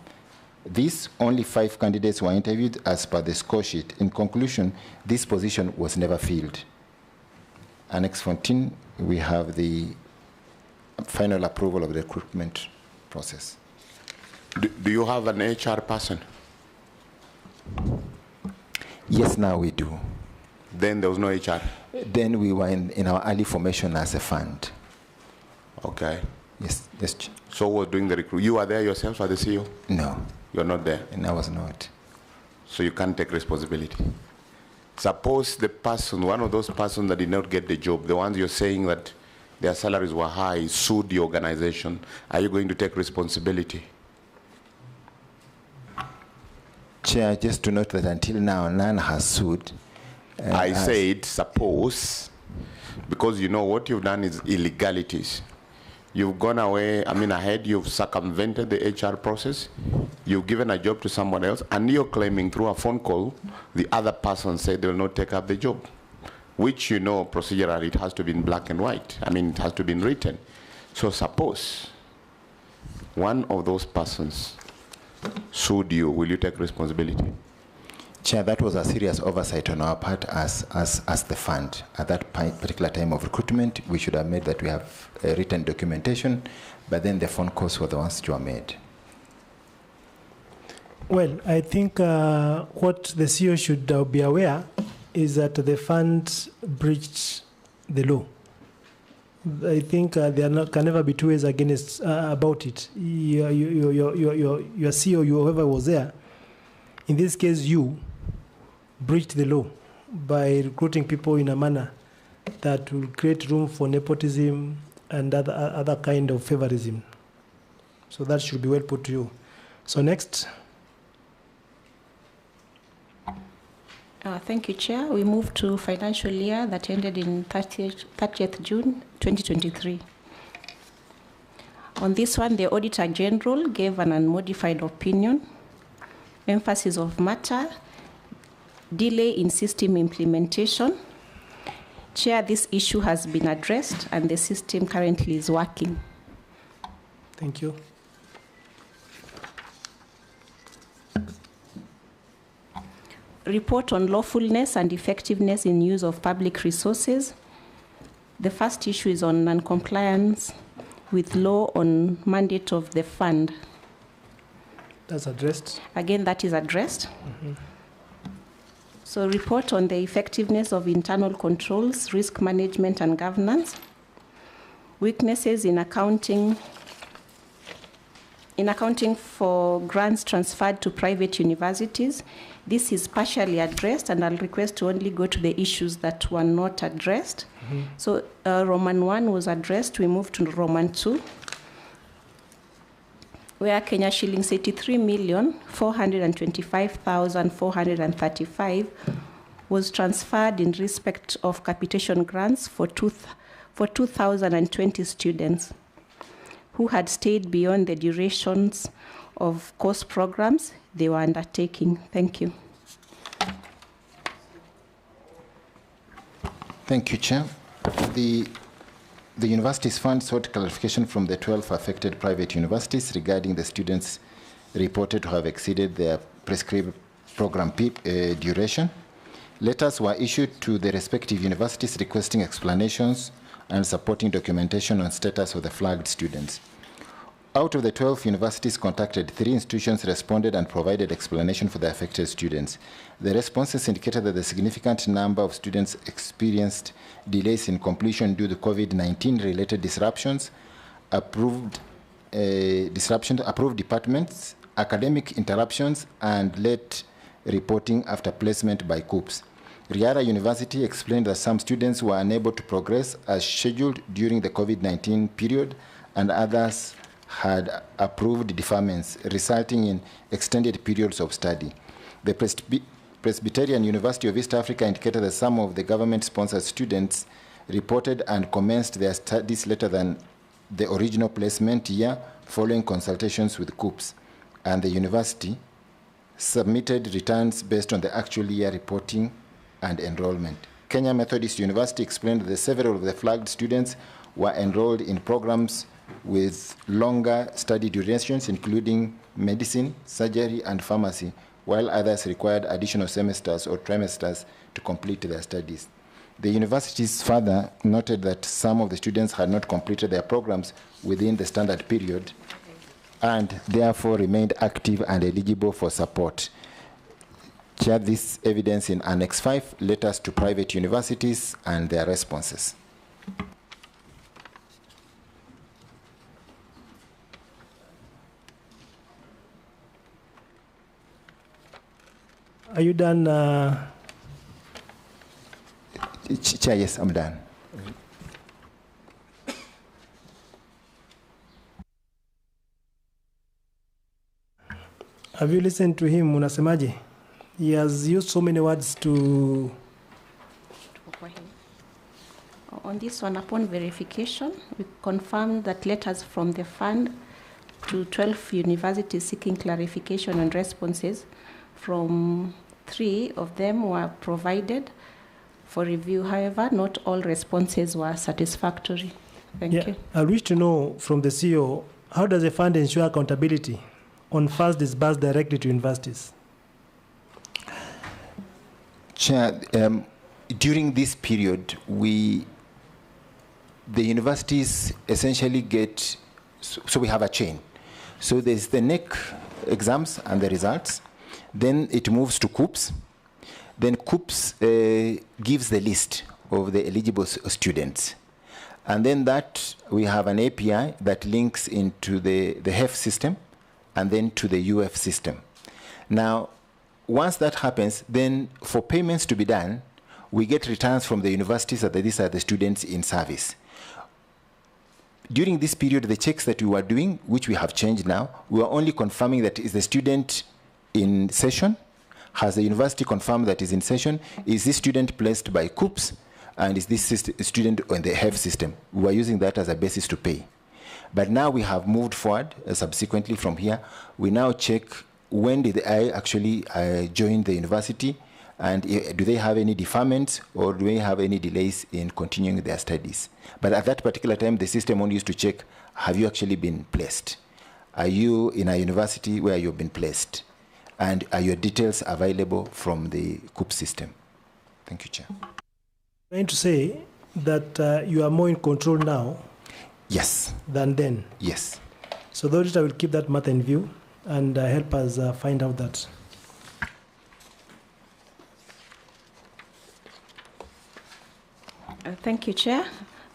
this, only 5 candidates were interviewed as per the score sheet. In conclusion, this position was never filled. Annex 14, we have the final approval of the recruitment process. Do you have an HR person? Yes, now we do. Then there was no HR? Then we were in our early formation as a fund. Okay. Yes. So who was doing the recruitment? You were there yourself as the CEO? No. You're not there? And I was not. So you can't take responsibility? Suppose the person, one of those persons that did not get the job, the ones you're saying that their salaries were high, sued the organization, are you going to take responsibility? Chair, just to note that until now, none has sued. I said, suppose, because you know what you've done is illegalities. You've gone away, ahead, you've circumvented the HR process, you've given a job to someone else, and you're claiming through a phone call, the other person said they will not take up the job, which you know procedurally it has to be in black and white. It has to be written. So suppose one of those persons sued you, will you take responsibility? Chair, that was a serious oversight on our part as the fund. At that particular time of recruitment, we should have made that we have written documentation, but then the phone calls were the ones which were made. Well, I think what the CEO should be aware is that the fund breached the law. I think there can never be 2 ways against about it. Your CEO, whoever was there, in this case, you breached the law by recruiting people in a manner that will create room for nepotism and other kind of favorism. So that should be well put to you. So next. Thank you, Chair. We move to financial year that ended in 30th June 2023. On this one, the Auditor General gave an unmodified opinion. Emphasis of matter, delay in system implementation. Chair, this issue has been addressed and the system currently is working. Thank you. report on lawfulness and effectiveness in use of public resources. The first issue is on non-compliance with law on mandate of the fund. That's addressed. Again, that is addressed. Mm-hmm. So report on the effectiveness of internal controls, risk management and governance. Weaknesses in accounting for grants transferred to private universities. This is partially addressed, and I'll request to only go to the issues that were not addressed. Mm-hmm. So Roman 1 was addressed. We move to Roman 2, where Kenya shillings 83,425,435 was transferred in respect of capitation grants for 2,020 students who had stayed beyond the durations of course programs they were undertaking. Thank you. Thank you, Chair. The Universities Fund sought clarification from the 12 affected private universities regarding the students reported to have exceeded their prescribed program duration. Letters were issued to the respective universities requesting explanations and supporting documentation on status of the flagged students. Out of the 12 universities contacted, 3 institutions responded and provided explanation for the affected students. The responses indicated that the significant number of students experienced delays in completion due to COVID-19 related disruptions, approved departments, academic interruptions, and late reporting after placement by COOPs. Riara University explained that some students were unable to progress as scheduled during the COVID-19 period, and others had approved deferments, resulting in extended periods of study. The Presbyterian University of East Africa indicated that some of the government-sponsored students reported and commenced their studies later than the original placement year following consultations with COOPs, and the university submitted returns based on the actual year reporting and enrollment. Kenya Methodist University explained that several of the flagged students were enrolled in programs with longer study durations, including medicine, surgery, and pharmacy, while others required additional semesters or trimesters to complete their studies. The universities further noted that some of the students had not completed their programs within the standard period and therefore remained active and eligible for support. Share this evidence in Annex 5, letters to private universities and their responses. Are you done? Chair, yes, I'm done. Have you listened to him, unasemaje? He has used so many words to... On this one, upon verification, we confirmed that letters from the fund to 12 universities seeking clarification and responses from 3 of them were provided for review. However, not all responses were satisfactory. Thank you. I wish to know from the CEO, how does the fund ensure accountability on funds disbursed directly to universities? Chair, during this period, the universities essentially get, so we have a chain. So there's the NEC exams and the results. Then it moves to COOPs. Then COOPs gives the list of the eligible students. And then that, we have an API that links into the HEF system and then to the UF system. Now, once that happens, then for payments to be done, we get returns from the universities that these are the students in service. During this period, the checks that we were doing, which we have changed now, we are only confirming that is the student in session. Has the university confirmed that is in session? Is this student placed by COOPs? And is this student on the HEF system? We are using that as a basis to pay. But now we have moved forward subsequently from here. We now check when did I actually join the university, and do they have any deferments or do they have any delays in continuing their studies? But at that particular time, the system only used to check, have you actually been placed? Are you in a university where you've been placed? And are your details available from the COOP system? Thank you, Chair. Trying to say that you are more in control now. Yes. Than then. Yes. So the auditor will keep that matter in view and help us find out that. Thank you, Chair.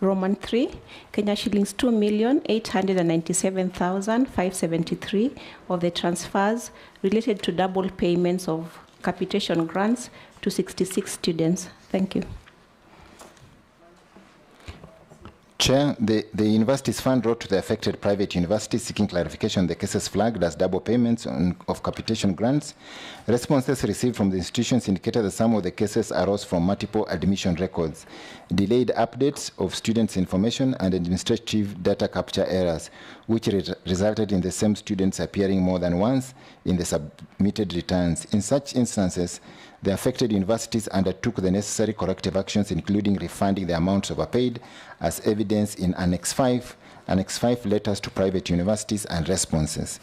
Roman 3, Kenya shillings 2,897,573 of the transfers related to double payments of capitation grants to 66 students. Thank you. Chair, the Universities Fund wrote to the affected private universities seeking clarification on the cases flagged as double payments of capitation grants. Responses received from the institutions indicated that some of the cases arose from multiple admission records, delayed updates of students' information, and administrative data capture errors, which resulted in the same students appearing more than once in the submitted returns. In such instances, the affected universities undertook the necessary corrective actions, including refunding the amounts overpaid, as evidenced in Annex 5 letters to private universities and responses.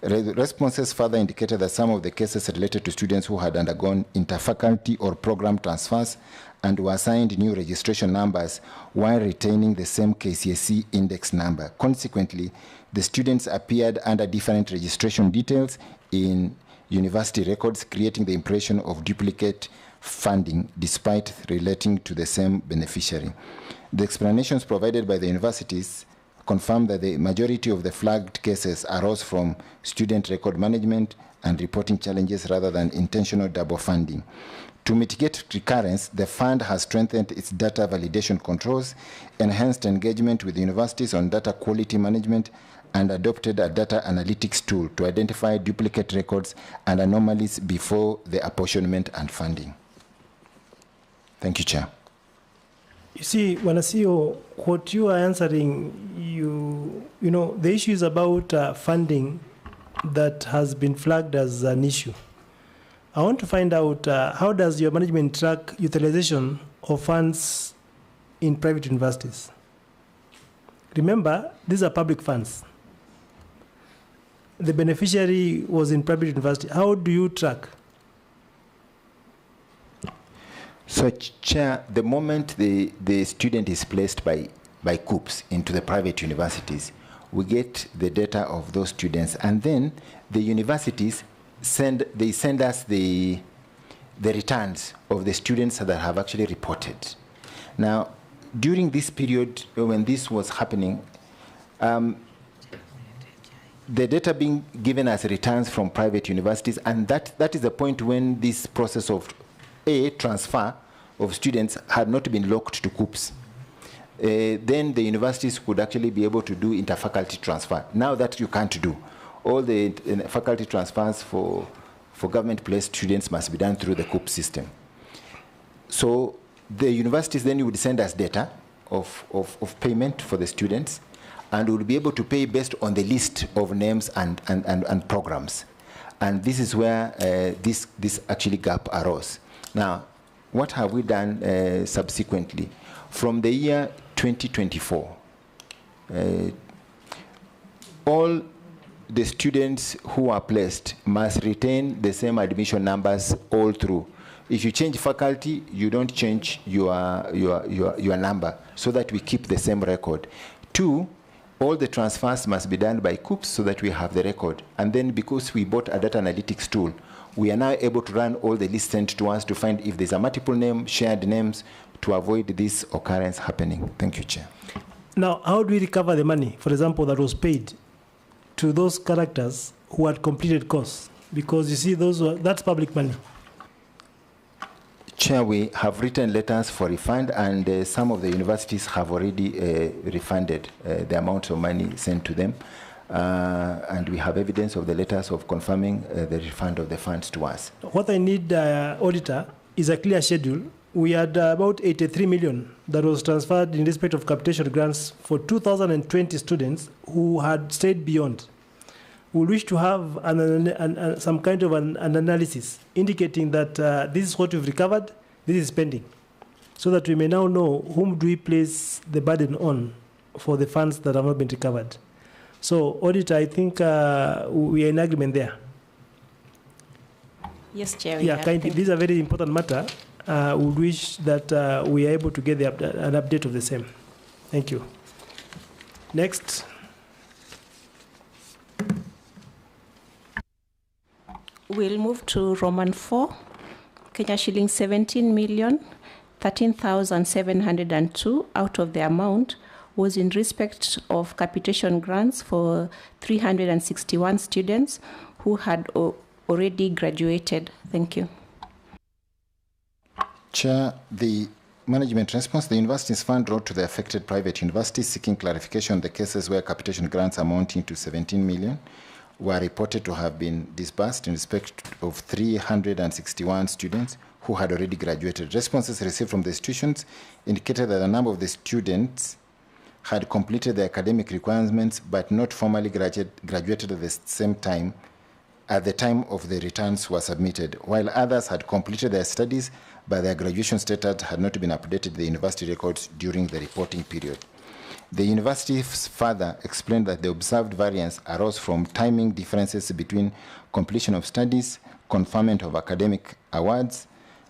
Responses further indicated that some of the cases related to students who had undergone interfaculty or program transfers and were assigned new registration numbers while retaining the same KCSE index number. Consequently, the students appeared under different registration details in university records, creating the impression of duplicate funding despite relating to the same beneficiary. The explanations provided by the universities confirmed that the majority of the flagged cases arose from student record management and reporting challenges rather than intentional double funding. To mitigate recurrence, the fund has strengthened its data validation controls, enhanced engagement with universities on data quality management, and adopted a data analytics tool to identify duplicate records and anomalies before the apportionment and funding. Thank you, Chair. You see, Wanasio, what you are answering, you know, the issue is about funding that has been flagged as an issue. I want to find out how does your management track utilization of funds in private universities? Remember, these are public funds. The beneficiary was in private university. How do you track? So, Chair, the moment the student is placed by COOPs into the private universities, we get the data of those students, and then the universities send us the returns of the students that have actually reported. Now, during this period when this was happening, the data being given as returns from private universities, and that is the point when this process of transfer of students had not been locked to COOPs. Then the universities could actually be able to do interfaculty transfer. Now that you can't do. All the faculty transfers for government-placed students must be done through the COOP system. So the universities then would send us data of payment for the students, and we'll be able to pay based on the list of names and programs. And this is where this actually gap arose. Now, what have we done subsequently? From the year 2024, all the students who are placed must retain the same admission numbers all through. If you change faculty, you don't change your number, so that we keep the same record. 2, all the transfers must be done by COOPs so that we have the record. And then because we bought a data analytics tool, we are now able to run all the lists sent to us to find if there's a multiple name, shared names, to avoid this occurrence happening. Thank you, Chair. Now, how do we recover the money, for example, that was paid to those characters who had completed course? Because you see, that's public money. Chair, we have written letters for refund, and some of the universities have already refunded the amount of money sent to them. And we have evidence of the letters of confirming the refund of the funds to us. What I need, Auditor, is a clear schedule. We had about 83 million that was transferred in respect of capitation grants for 2,020 students who had stayed beyond. We wish to have some kind of an analysis indicating that this is what we've recovered, this is pending, so that we may now know whom do we place the burden on for the funds that have not been recovered. So, Auditor, I think we are in agreement there. Yes, Chair. Yeah, kindly. This is a very important matter. We would wish that we are able to get an update of the same. Thank you. Next. We'll move to Roman 4, Kenya shillings 17,013,702 out of the amount was in respect of capitation grants for 361 students who had already graduated. Thank you. Chair, the management response, the Universities Fund wrote to the affected private universities seeking clarification on the cases where capitation grants amounting to 17 million were reported to have been disbursed in respect of 361 students who had already graduated. Responses received from the institutions indicated that a number of the students had completed their academic requirements but not formally graduated at the same time at the time of the returns were submitted, while others had completed their studies but their graduation status had not been updated in the university records during the reporting period. The university further explained that the observed variance arose from timing differences between completion of studies, conferment of academic awards,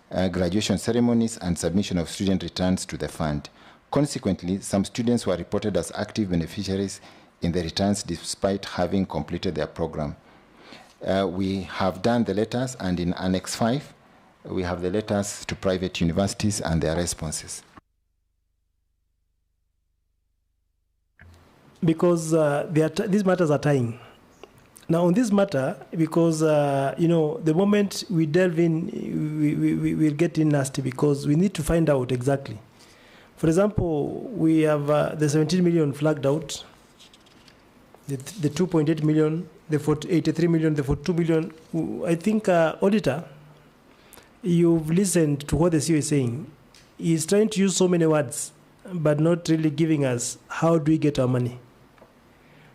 graduation ceremonies, and submission of student returns to the fund. Consequently, some students were reported as active beneficiaries in the returns despite having completed their program. We have done the letters, and in Annex 5, we have the letters to private universities and their responses. Because these matters are tying. Now, on this matter, because, the moment we delve in, we'll get in nasty because we need to find out exactly. For example, we have the 17 million flagged out, the 2.8 million, the 83 million, the 42 million. I think, Auditor, you've listened to what the CEO is saying. He's trying to use so many words, but not really giving us how do we get our money.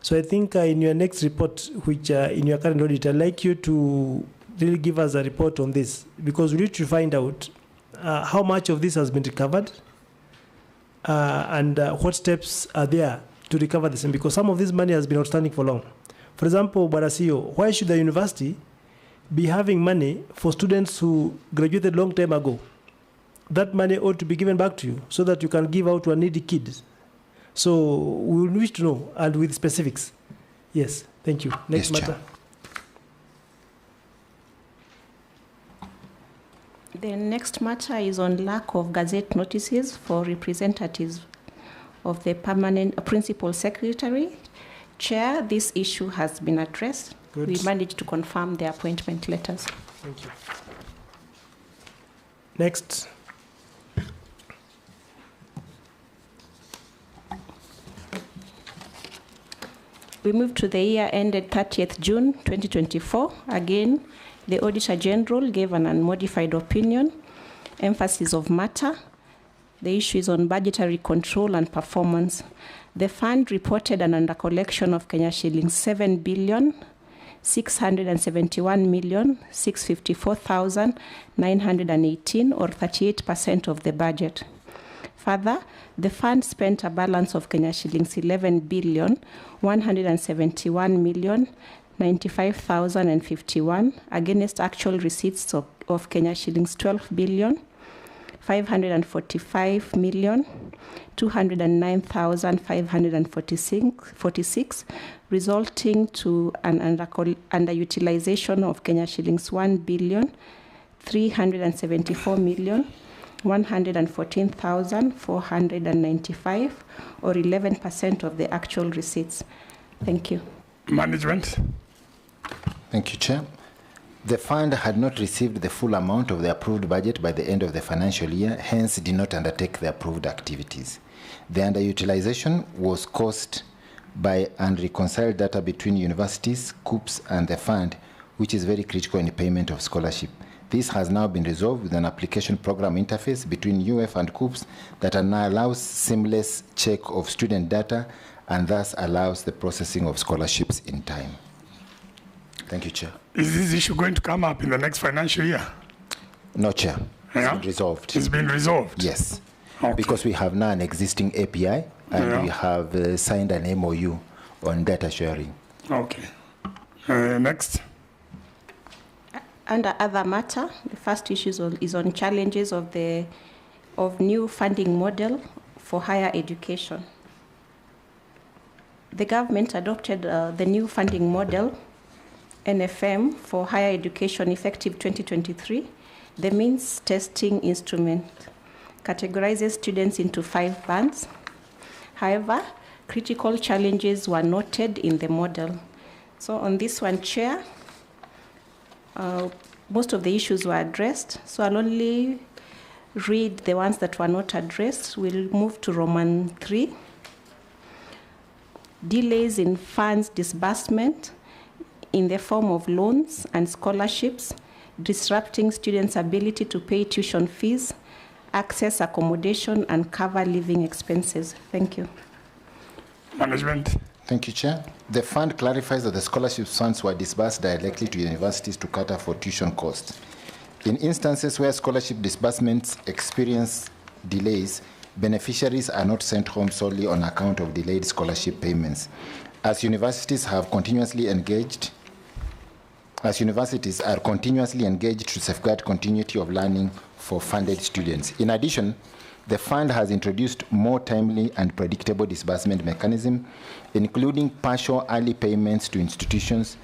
So I think in your next report, which in your current audit, I'd like you to really give us a report on this, because we need to find out how much of this has been recovered and what steps are there to recover the same, because some of this money has been outstanding for long. For example, Barasio, why should the university be having money for students who graduated long time ago? That money ought to be given back to you so that you can give out to a needy kid. So we will wish to know, and with specifics. Yes, thank you. Next Yes, matter. The next matter is on lack of gazette notices for representatives of the permanent principal secretary. Chair, this issue has been addressed. Good. We managed to confirm the appointment letters. Thank you. Next. We move to the year ended 30th June 2024. Again, the Auditor General gave an unmodified opinion, emphasis of matter. The issue is on budgetary control and performance. The fund reported an under-collection of Kenya shillings 7,671,654,918, or 38% of the budget. Further, the fund spent a balance of Kenya shillings 11,171,095,051 against actual receipts of Kenya shillings 12,545,209,546, resulting to an underutilization of Kenya shillings 1,374,114,495, or 11% of the actual receipts. Thank you. Management. Thank you, Chair. The fund had not received the full amount of the approved budget by the end of the financial year, hence did not undertake the approved activities. The underutilization was caused by unreconciled data between universities, COOPs, and the fund, which is very critical in payment of scholarship. This has now been resolved with an application program interface between UF and COOPs that now allows seamless check of student data and thus allows the processing of scholarships in time. Thank you, Chair. Is this issue going to come up in the next financial year? No, Chair. Yeah? It's been resolved. It's been resolved? Yes. Okay. Because we have now an existing API and we have signed an MOU on data sharing. Okay. Next. Under other matter, the first issue is on challenges of new funding model for higher education. The government adopted the new funding model, NFM, for higher education effective 2023. The means testing instrument categorizes students into 5 bands. However, critical challenges were noted in the model. So on this one, Chair, most of the issues were addressed, so I'll only read the ones that were not addressed. We'll move to Roman 3. Delays in funds disbursement in the form of loans and scholarships, disrupting students' ability to pay tuition fees, access accommodation, and cover living expenses. Thank you. Management. Thank you, Chair. The fund clarifies that the scholarship funds were disbursed directly to universities to cater for tuition costs. In instances where scholarship disbursements experience delays, beneficiaries are not sent home solely on account of delayed scholarship payments. As universities are continuously engaged to safeguard continuity of learning for funded students. In addition, the fund has introduced more timely and predictable disbursement mechanism, including partial early payments to institutions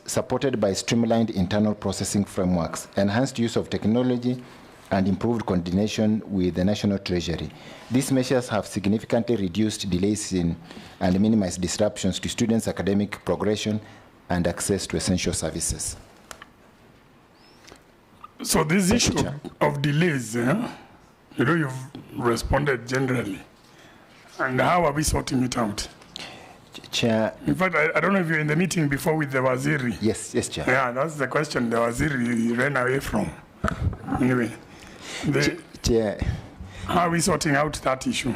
supported by streamlined internal processing frameworks, enhanced use of technology, and improved coordination with the National Treasury. These measures have significantly reduced delays and minimized disruptions to students' academic progression and access to essential services. So this issue of delays, you've responded generally. And how are we sorting it out? Chair. In fact, I don't know if you're in the meeting before with the Waziri. Yes, Chair. Yeah, that's the question the Waziri ran away from. Anyway, Chair. How are we sorting out that issue?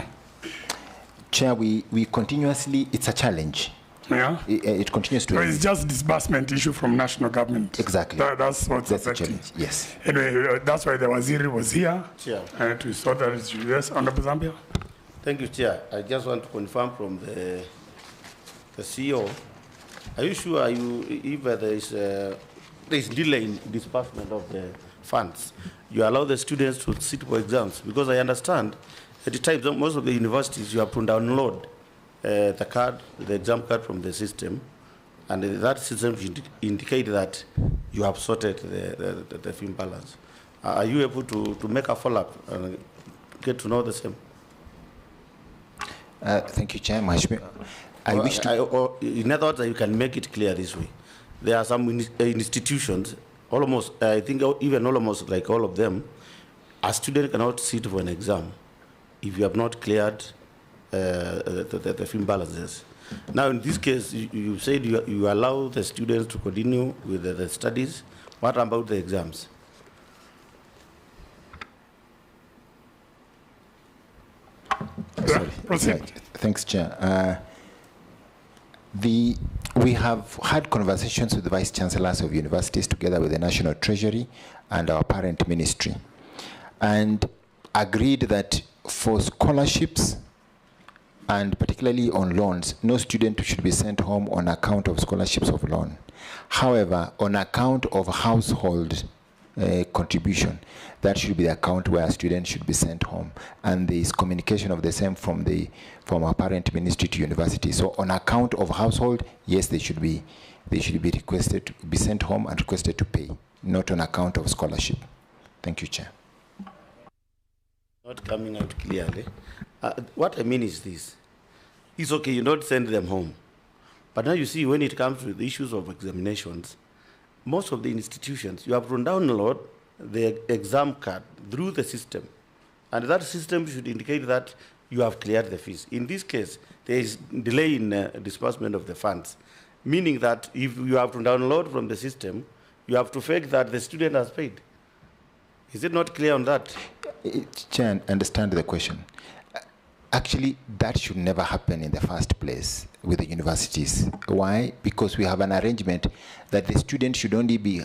Chair, we continuously, it's a challenge. Yeah. It continues to. So it's just disbursement issue from national government. Exactly. That's what's affecting. Yes. Anyway, that's why the Waziri was here. Chair. To sort that issue. Yes, Honorable Zambia. Thank you, Chair. I just want to confirm from the CEO. Are you sure if there is delay in disbursement of the funds, you allow the students to sit for exams? Because I understand at the time most of the universities you have to download the exam card from the system, and that system should indicate that you have sorted the film balance. Are you able to make a follow-up and get to know the same? Thank you, Chair. In other words, you can make it clear this way. There are some institutions, almost, I think even almost like all of them, a student cannot sit for an exam if you have not cleared the film balances. Now, in this case, you said you allow the students to continue with the studies. What about the exams? Sorry. Thanks, Chair. We have had conversations with the Vice Chancellors of universities together with the National Treasury and our parent ministry, and agreed that for scholarships, and particularly on loans, no student should be sent home on account of scholarships of loan. However, on account of household contribution, that should be the account where a student should be sent home. And there is communication of the same from our parent ministry to university. So on account of household, yes, they should be requested to be sent home and requested to pay, not on account of scholarship. Thank you, Chair. Not coming out clearly. What I mean is this. It's okay, you don't send them home. But now you see, when it comes to the issues of examinations, most of the institutions, you have to download the exam card through the system. And that system should indicate that you have cleared the fees. In this case, there is delay in disbursement of the funds, meaning that if you have to download from the system, you have to fake that the student has paid. Is it not clear on that? Chair, I understand the question. Actually, that should never happen in the first place with the universities. Why? Because we have an arrangement that the student should only be,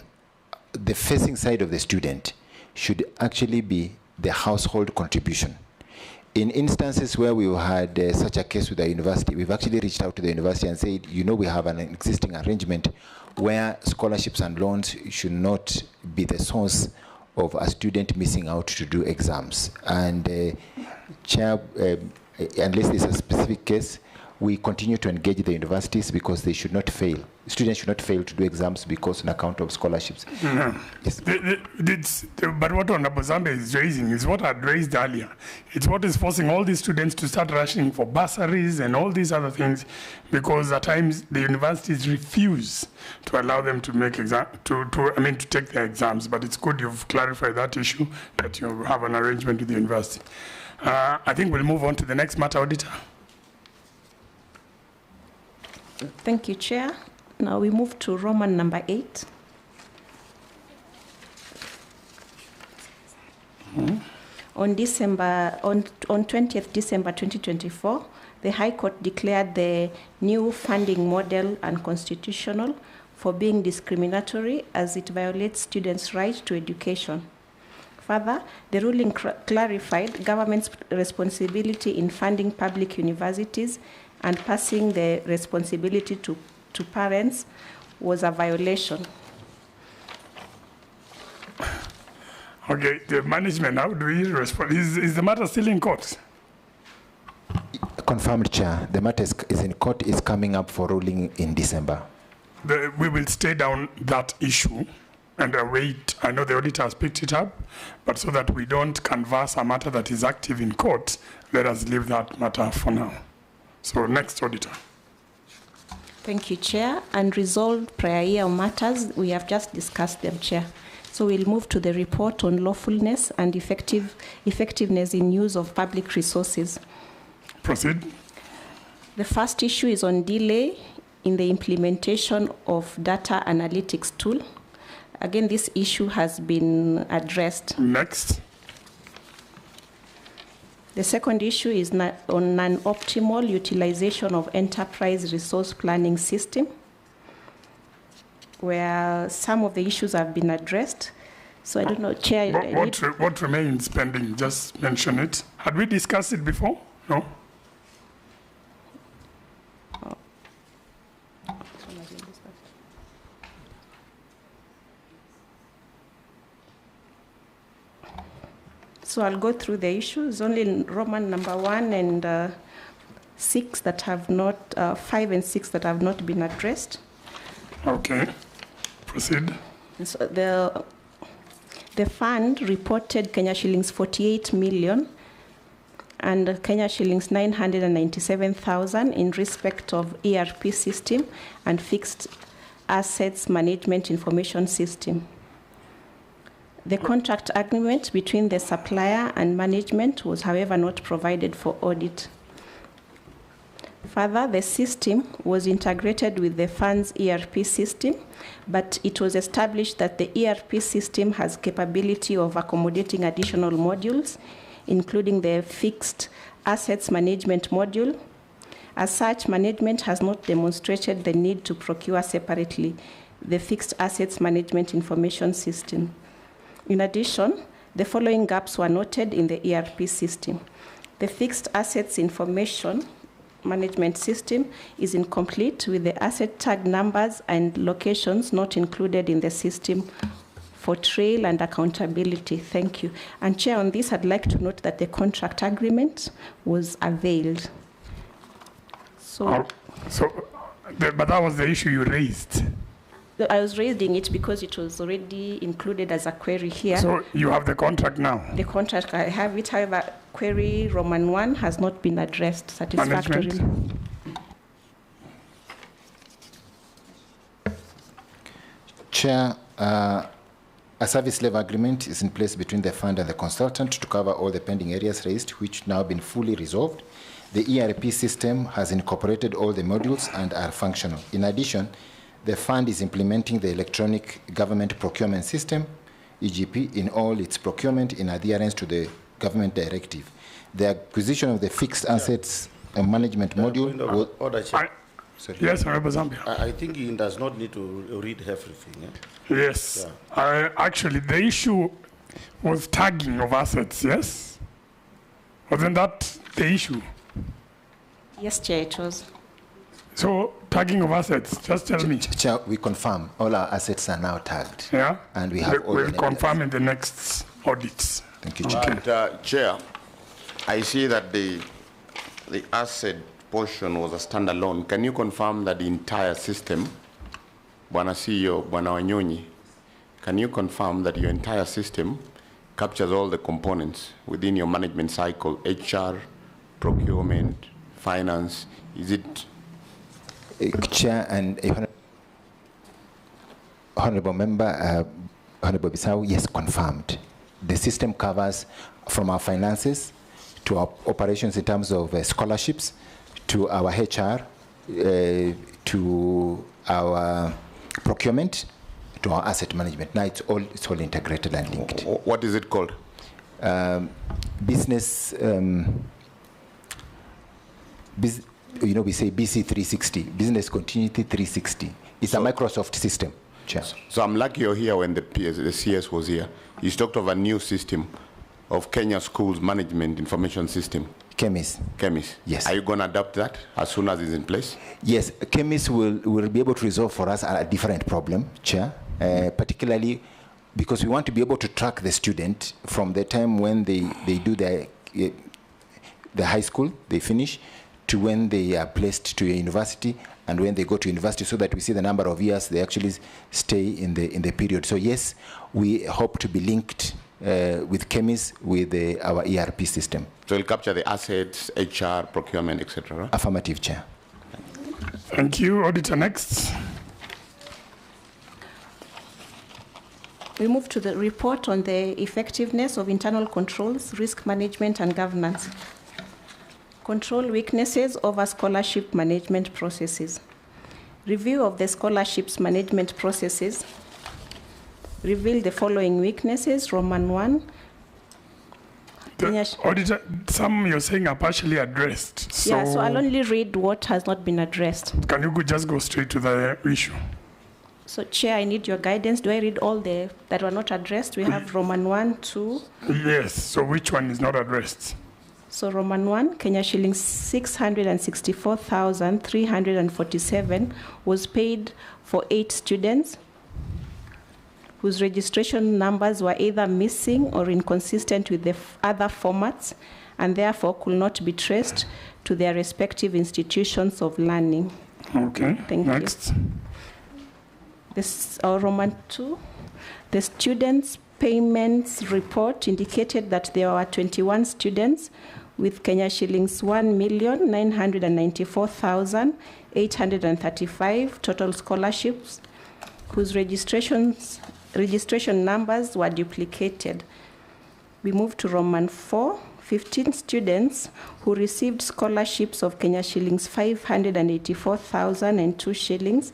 the facing side of the student should actually be the household contribution. In instances where we had such a case with the university, we've actually reached out to the university and said, we have an existing arrangement where scholarships and loans should not be the source of a student missing out to do exams. And Chair, unless there's a specific case, we continue to engage the universities because they should not fail. Students should not fail to do exams because on account of scholarships. Yes. But what Honorable Zambe is raising is what I had raised earlier. It's what is forcing all these students to start rushing for bursaries and all these other things, because at times the universities refuse to allow them to make to take their exams. But it's good you've clarified that issue, that you have an arrangement with the university. I think we'll move on to the next matter, Auditor. Thank you, Chair. Now we move to Roman number 8. On 20th December 2024, the High Court declared the new funding model unconstitutional for being discriminatory as it violates students' right to education. Further, the ruling clarified government's responsibility in funding public universities, and passing the responsibility to parents was a violation. Okay, the management, how do we respond? Is the matter still in court? Confirmed, Chair. The matter is in court, is coming up for ruling in December. We will stay down that issue and await. I know the auditor has picked it up, but so that we don't canvass a matter that is active in court, let us leave that matter for now. So next, Auditor. Thank you, Chair. Unresolved prior year matters, we have just discussed them, Chair. So we'll move to the report on lawfulness and effectiveness in use of public resources. Proceed. The first issue is on delay in the implementation of data analytics tool. Again, this issue has been addressed. Next. The second issue is on non-optimal utilization of enterprise resource planning system, where some of the issues have been addressed. So I don't know, Chair. What remains pending? Just mention it. Had we discussed it before? No? So I'll go through the issues. Only Roman number 1 and 6 that have not, 5 and 6 that have not been addressed. Okay, proceed. So the fund reported Kenya shillings 48 million and Kenya shillings 997,000 in respect of ERP system and fixed assets management information system. The contract agreement between the supplier and management was, however, not provided for audit. Further, the system was integrated with the fund's ERP system, but it was established that the ERP system has capability of accommodating additional modules, including the fixed assets management module. As such, management has not demonstrated the need to procure separately the fixed assets management information system. In addition, the following gaps were noted in the ERP system. The fixed assets information management system is incomplete, with the asset tag numbers and locations not included in the system for trail and accountability. Thank you. And Chair, on this, I'd like to note that the contract agreement was availed. But that was the issue you raised. I was raising it because it was already included as a query here. So you have the contract now? The contract, I have it. However, query Roman 1 has not been addressed satisfactorily. Management. Chair, a service level agreement is in place between the fund and the consultant to cover all the pending areas raised, which now been fully resolved. The ERP system has incorporated all the modules and are functional. In addition, the fund is implementing the electronic government procurement system, EGP, in all its procurement in adherence to the government directive. The acquisition of the fixed assets management module will... Yes, Honorable Zambia. I think he does not need to read everything. Yes. Yeah. Actually, the issue was tagging of assets, yes? Wasn't that the issue? Yes, Chair, it was. So tagging of assets, just tell me. Chair, we confirm all our assets are now tagged. Yeah? And we have all we'll confirm in the next audits. Thank you, Chair. And, Chair, I see that the asset portion was a standalone. Can you confirm that the entire system, Bwana CEO, Bwana Wanyonyi, can you confirm that your entire system captures all the components within your management cycle, HR, procurement, finance? Is it? Chair and Honorable Member, Honorable Bissau, yes, confirmed. The system covers from our finances to our operations in terms of scholarships, to our HR, to our procurement, to our asset management. Now it's all integrated and linked. What is it called? Business, we say BC 360, Business Continuity 360. It's a Microsoft system, Chair. So I'm lucky you're here when the CS was here. He's talked of a new system of Kenya Schools Management Information System. Chemis. Chemis. Yes. Are you going to adopt that as soon as it's in place? Yes, Chemis will be able to resolve for us a different problem, Chair, particularly because we want to be able to track the student from the time when they do the high school, they finish, to when they are placed to a university and when they go to university, so that we see the number of years they actually stay in the period. So yes, we hope to be linked with Chemis with our ERP system. So it'll capture the assets, HR, procurement, etc. Right? Affirmative, Chair. Thank you. Auditor, next. We move to the report on the effectiveness of internal controls, risk management, and governance. Control weaknesses over scholarship management processes. Review of the scholarships management processes reveal the following weaknesses. Roman 1. Auditor, some you're saying are partially addressed. So I'll only read what has not been addressed. Can you just go straight to the issue? So, Chair, I need your guidance. Do I read all the that were not addressed? We have Roman 1, 2. Yes. So which one is not addressed? So Roman 1, Kenya shillings 664,347 was paid for 8 students whose registration numbers were either missing or inconsistent with the other formats and therefore could not be traced to their respective institutions of learning. Okay. Thank Next. you. This Roman 2, the students' payments report indicated that there were 21 students with Kenya shillings 1,994,835 total scholarships, whose registration numbers were duplicated. We move to Roman 4, 15 students who received scholarships of Kenya shillings 584,002 shillings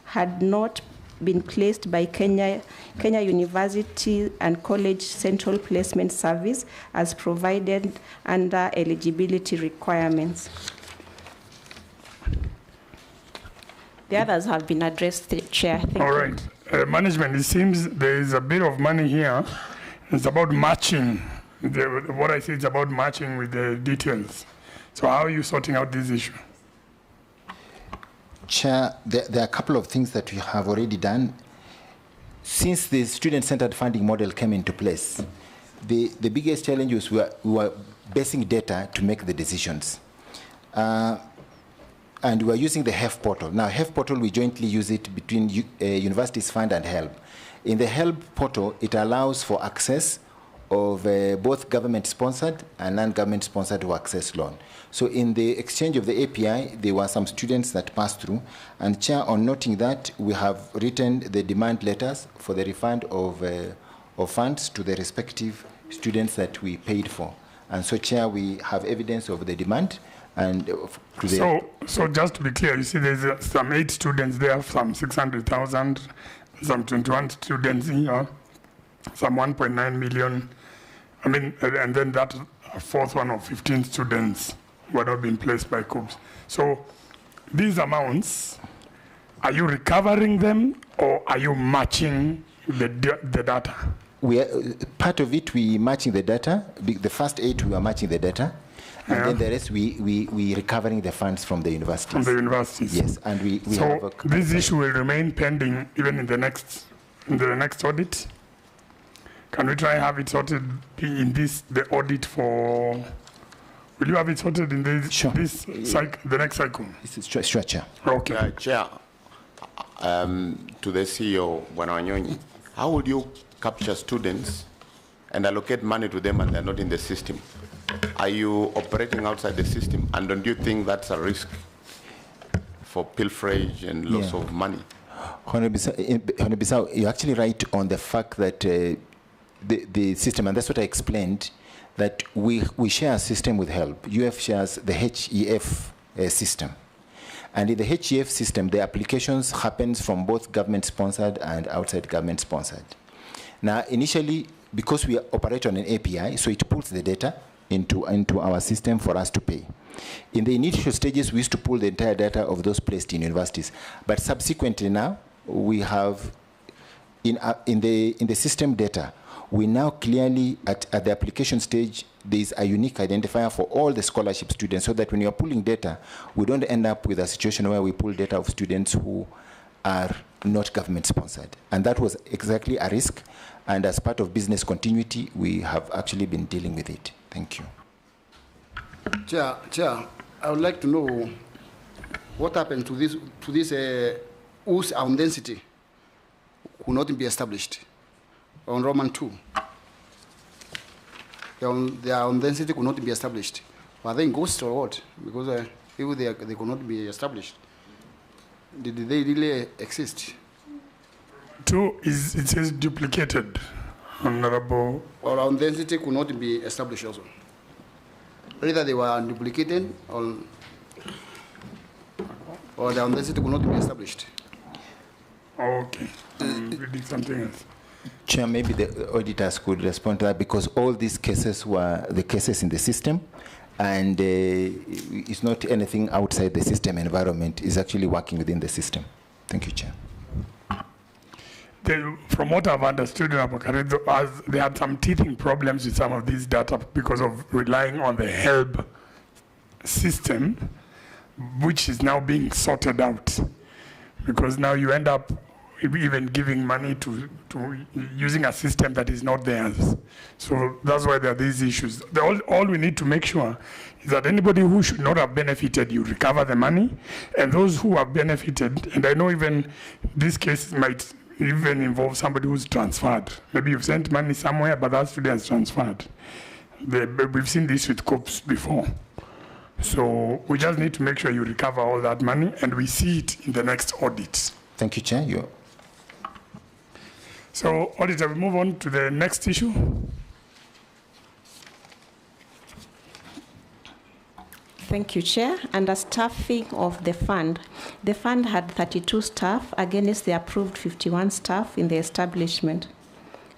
had not been placed by Kenya University and College Central Placement Service as provided under eligibility requirements. The others have been addressed, Chair. All right. Management, it seems there is a bit of money here. It's about matching. What I say is about matching with the details. So how are you sorting out this issue? Chair, there are a couple of things that we have already done. Since the student-centered funding model came into place, the biggest challenge was we were basing data to make the decisions. And we are using the HEF portal. Now, HEF portal, we jointly use it between Universities Fund and HELB. In the HELB portal, it allows for access of both government-sponsored and non-government-sponsored to access loan. So in the exchange of the API, there were some students that passed through. And Chair, on noting that, we have written the demand letters for the refund of funds to the respective students that we paid for. And so, Chair, we have evidence of the demand. And so just to be clear, you see there's some 8 students there, some 600,000, some 21 students here, some 1.9 million. I mean, and then that fourth one of 15 students were not being placed by COOPS. So these amounts, are you recovering them or are you matching the data? part of it, we matching the data. The first 8, we were matching the data. And then the rest, we recovering the funds from the universities. From the universities. Yes, and we so have this issue will remain pending even in the next audit. Can we try have it sorted in the audit for? Will you have it sorted in this cycle, the next cycle? Sure, Chair. Okay. Chair, to the CEO, Bwana, how would you capture students and allocate money to them and they're not in the system? Are you operating outside the system? And don't you think that's a risk for pilferage and loss of money? Honorable, you're actually right on the fact that the system, and that's what I explained, that we share a system with HELP. UF shares the HEF system. And in the HEF system, the applications happens from both government-sponsored and outside government-sponsored. Now, initially, because we operate on an API, so it pulls the data into our system for us to pay. In the initial stages, we used to pull the entire data of those placed in universities. But subsequently now, we have, in the system data, we now clearly, at the application stage, there is a unique identifier for all the scholarship students, so that when you're pulling data, we don't end up with a situation where we pull data of students who are not government-sponsored. And that was exactly a risk, and as part of business continuity, we have actually been dealing with it. Thank you. Chair, I would like to know what happened to this whose own density could not be established on Roman 2. Their own density could not be established. Were they ghosts or what? Because if they could not be established, did they really exist? 2 is, it says duplicated, Honorable. Or own density could not be established also. Either they were duplicated or their own density could not be established. Okay, reading something else. Chair, maybe the auditors could respond to that, because all these cases were the cases in the system, and it's not anything outside the system environment. It's actually working within the system. Thank you, Chair. From what I've understood, they had some teething problems with some of these data because of relying on the HELB system, which is now being sorted out. Because now you end up even giving money to using a system that is not theirs. So that's why there are these issues. All we need to make sure is that anybody who should not have benefited, you recover the money, and those who have benefited, and I know even this case might even involve somebody who's transferred. Maybe you've sent money somewhere, but that student's transferred. We've seen this with COPs before. So we just need to make sure you recover all that money, and we see it in the next audit. Thank you, Chair. So, Auditor, we move on to the next issue. Thank you, Chair. Under staffing of the fund had 32 staff against the approved 51 staff in the establishment,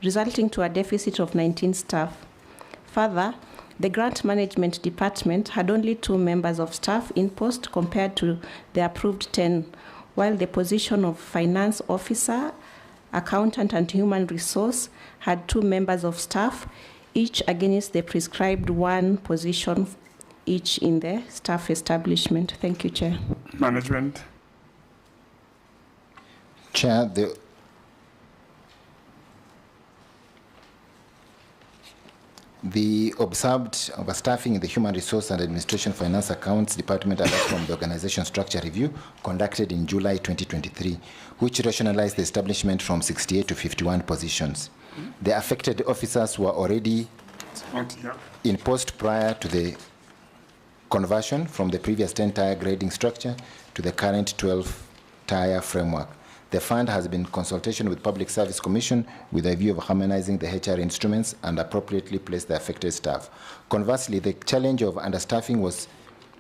resulting to a deficit of 19 staff. Further, the grant management department had only 2 members of staff in post compared to the approved 10, while the position of finance officer, accountant, and human resource had 2 members of staff, each against the prescribed 1 position each in the staff establishment. Thank you, Chair. Management. Chair, the observed overstaffing in the Human Resource and Administration Finance Accounts Department arose from the Organization Structure Review conducted in July 2023, which rationalized the establishment from 68 to 51 positions. The affected officers were already in post prior to the conversion from the previous 10-tier grading structure to the current 12-tier framework. The fund has been in consultation with Public Service Commission with a view of harmonizing the HR instruments and appropriately place the affected staff. Conversely, the challenge of understaffing was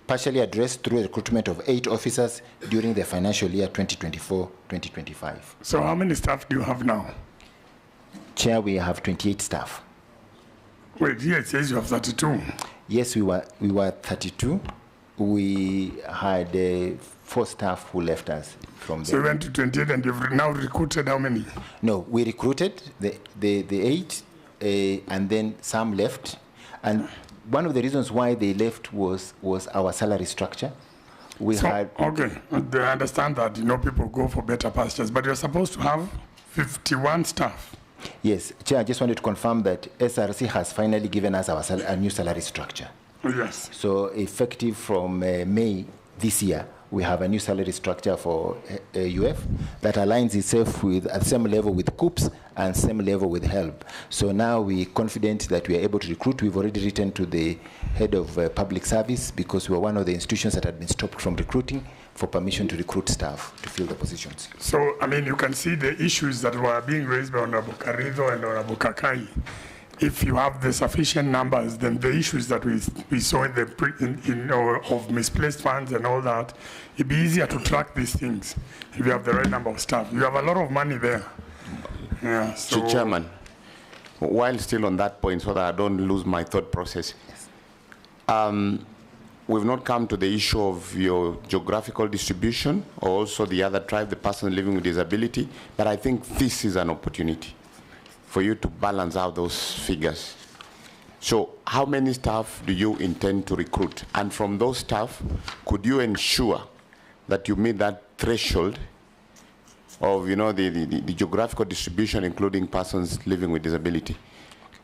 partially addressed through recruitment of 8 officers during the financial year 2024-2025. So how many staff do you have now? Chair, we have 28 staff. Wait, here it says you have 32. Yes, we were 32. We had 4 staff who left us from there. So you went to 28 and you've now recruited how many? No, we recruited the 8 and then some left. And one of the reasons why they left was our salary structure. Okay, I understand that, people go for better pastures, but you're supposed to have 51 staff. Yes, Chair, I just wanted to confirm that SRC has finally given us a new salary structure. Yes. So effective from May this year, we have a new salary structure for UF that aligns itself with at the same level with COOPS and same level with HELB. So now we're confident that we are able to recruit. We've already written to the head of public service because we were one of the institutions that had been stopped from recruiting for permission to recruit staff to fill the positions. So, you can see the issues that were being raised by Honorable Carrizo and Honorable Kakai. If you have the sufficient numbers, then the issues that we saw in the of misplaced funds and all that, it'd be easier to track these things if you have the right number of staff. You have a lot of money there. Yeah. So Chairman, while still on that point, so that I don't lose my thought process, we've not come to the issue of your geographical distribution or also the other tribe, the person living with disability, but I think this is an opportunity for you to balance out those figures. So how many staff do you intend to recruit? And from those staff, could you ensure that you meet that threshold of the geographical distribution, including persons living with disability?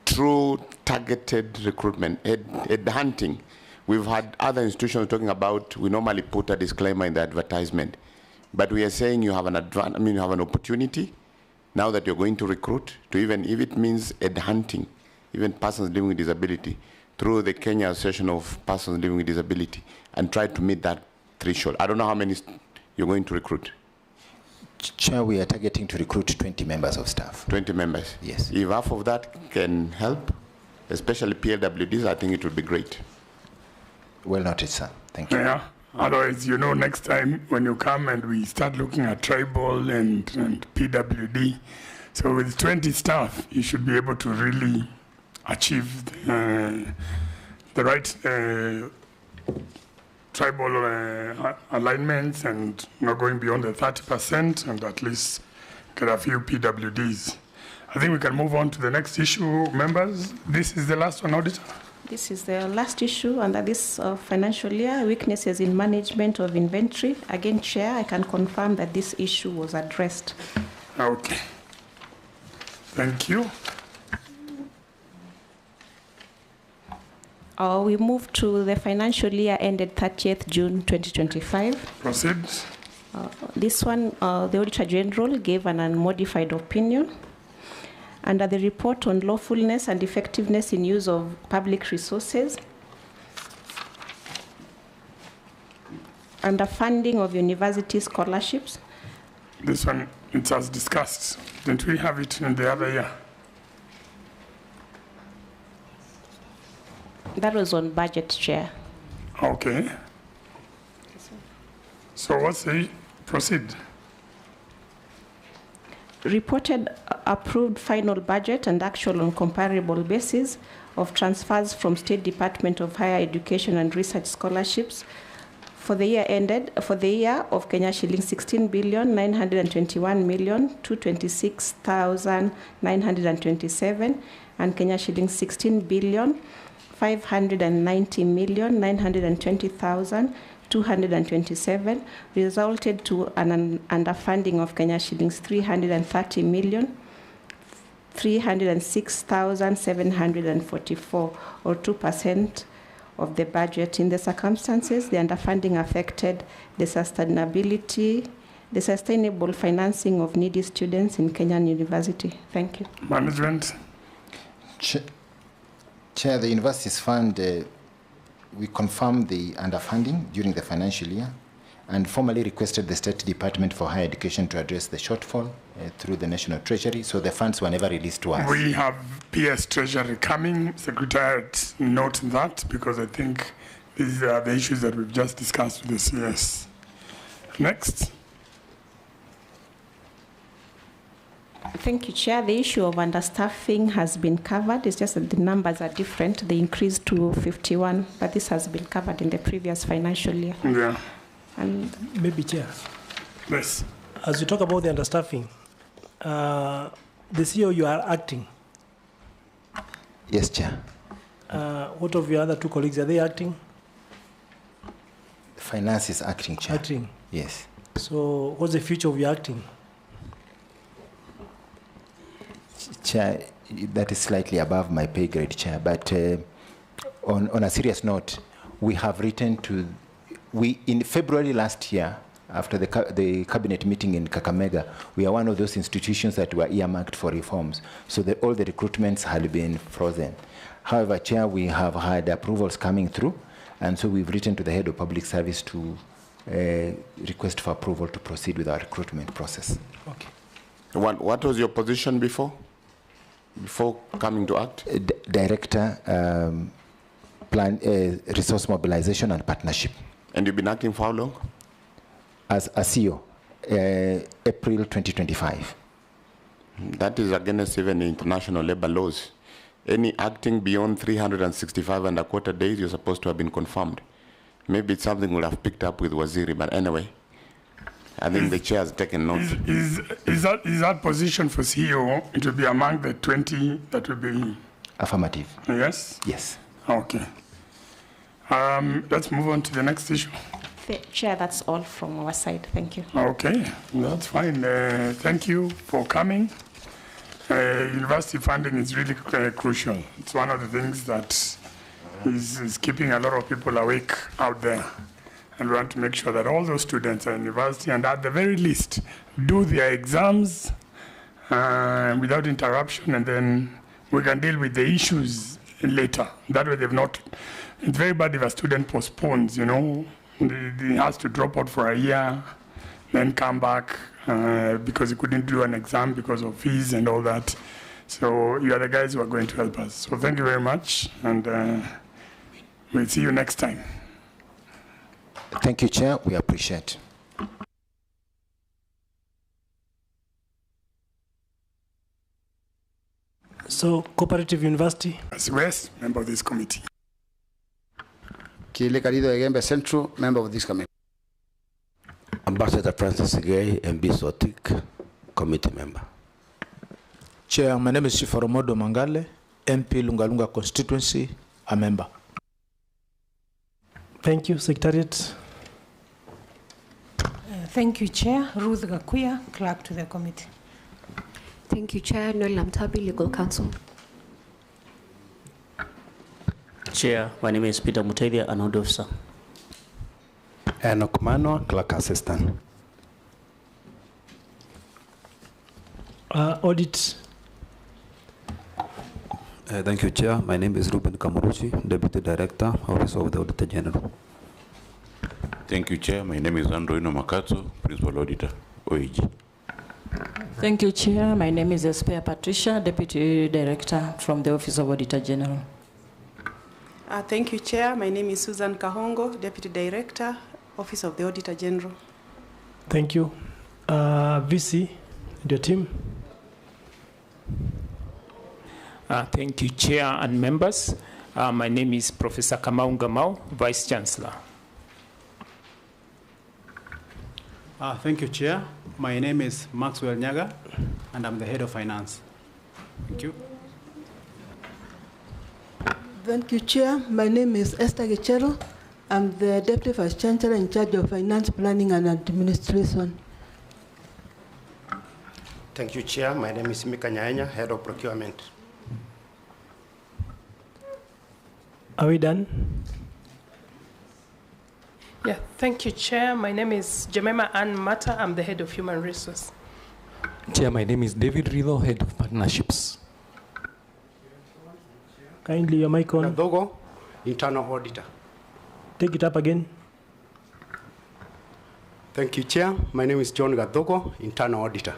Through targeted recruitment, head hunting. We've had other institutions talking about, we normally put a disclaimer in the advertisement, but we are saying you have an you have an opportunity now that you're going to recruit, to even if it means headhunting, even persons living with disability, through the Kenya Association of Persons Living with Disability, and try to meet that threshold. I don't know how many you're going to recruit. Chair, we are targeting to recruit 20 members of staff. 20 members? Yes. If half of that can help, especially PLWDs, I think it would be great. Well noted, sir. Thank you. Yeah. Otherwise, next time when you come and we start looking at tribal and PWD, so with 20 staff, you should be able to really achieve the right tribal alignments and not going beyond the 30% and at least get a few PWDs. I think we can move on to the next issue, members. This is the last one, Auditor. This is the last issue under this financial year, weaknesses in management of inventory. Again, Chair, I can confirm that this issue was addressed. Okay. Thank you. We move to the financial year ended 30th June 2025. Proceed. This one, the Auditor General gave an unmodified opinion. Under the report on lawfulness and effectiveness in use of public resources, under funding of university scholarships. This one, it's as discussed. Didn't we have it in the other year? That was on budget, Chair. Okay. So what's the proceed? Reported approved final budget and actual on comparable basis of transfers from State Department of Higher Education and Research scholarships for the year of Kenya shilling 16,921,226,927 and Kenya shilling 16,590,920,227 resulted to an underfunding of Kenya shillings 330,306,744 or 2% of the budget. In the circumstances, the underfunding affected the sustainable financing of needy students in Kenyan University. Thank you. Management. Chair, the Universities Fund, we confirmed the underfunding during the financial year and formally requested the State Department for Higher Education to address the shortfall through the National Treasury, so the funds were never released to us. We have PS Treasury coming. Secretariat, note that, because I think these are the issues that we've just discussed with the CS. Next. Thank you, Chair. The issue of understaffing has been covered. It's just that the numbers are different. They increased to 51, but this has been covered in the previous financial year. Yeah. And maybe Chair. Yes. As you talk about the understaffing, the CEO, you are acting. Yes, Chair. What of your other two colleagues, are they acting? Finance is acting, Chair. Acting? Yes. So what's the future of your acting? Chair, that is slightly above my pay grade, Chair. But on a serious note, we have written to, in February last year, after the cabinet meeting in Kakamega, we are one of those institutions that were earmarked for reforms. So all the recruitments had been frozen. However, Chair, we have had approvals coming through, and so we've written to the head of public service to request for approval to proceed with our recruitment process. Okay. What was your position before coming to act? Director, resource mobilization and partnership. And you've been acting for how long? As a CEO, April 2025. That is against even international labor laws. Any acting beyond 365 and a quarter days, you're supposed to have been confirmed. Maybe it's something we'll have picked up with Waziri, but anyway, I think the chair has taken note. Is that position for CEO, it will be among the 20 that will be? Affirmative. Yes? Yes. Okay. Let's move on to the next issue. Chair, that's all from our side. Thank you. Okay, that's fine. Thank you for coming. University funding is really crucial. It's one of the things that is keeping a lot of people awake out there. And we want to make sure that all those students at university, and at the very least, do their exams without interruption, and then we can deal with the issues later. That way they've not, it's very bad if a student postpones, you know, he has to drop out for a year, then come back because he couldn't do an exam because of fees and all that. So you are the guys who are going to help us. So thank you very much, and we'll see you next time. Thank you, Chair. We appreciate. So, Cooperative University? West, member of this committee. Kile Karido Egembe Central, member of this committee. Ambassador Francis Gay, MB Sotik, committee member. Chair, my name is Shiforomodo Mangale, MP Lungalunga constituency, a member. Thank you, Secretariat. Thank you, Chair. Ruth Gakuya, clerk to the committee. Thank you, Chair. Noel Lamtabi, legal counsel. Chair, my name is Peter Mutavia, an audit officer. Enoch Mano, clerk assistant. Audit. Thank you, Chair. My name is Ruben Kamuruchi, Deputy Director, Office of the Auditor General. Thank you, Chair. My name is Androino Makato, Principal Auditor, OAG. Thank you, Chair. My name is Espea Patricia, Deputy Director from the Office of Auditor General. Thank you, Chair. My name is Susan Kahongo, Deputy Director, Office of the Auditor General. Thank you. VC, and your team. Thank you, Chair and members. My name is Professor Kamau Ngamau, Vice Chancellor. Thank you, Chair. My name is Maxwell Nyaga, and I'm the Head of Finance. Thank you. Thank you, Chair. My name is Esther Gichero. I'm the Deputy Vice Chancellor in charge of Finance, Planning and Administration. Thank you, Chair. My name is Mika Nyaenya, Head of Procurement. Are we done? Yeah, thank you, Chair. My name is Jemima Ann Mata. I'm the Head of Human Resources. Chair, my name is David Rido, Head of Partnerships. Kindly, your mic on. Gadogo, Internal Auditor. Take it up again. Thank you, Chair. My name is John Gadogo, Internal Auditor.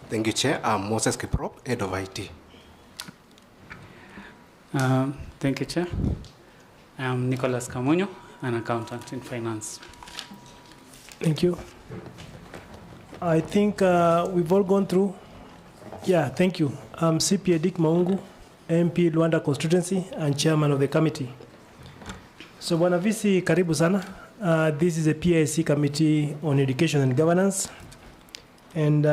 Thank you, Chair. I'm Moses Kiprop, Head of IT. Thank you, Chair. I'm Nicholas Camuño, an accountant in finance. Thank you. I think we've all gone through. Yeah, thank you. I'm CPA Dick Maungu, MP Luanda constituency and chairman of the committee. So Bwana VC, karibu sana. This is a PIC Committee on Education and Governance, and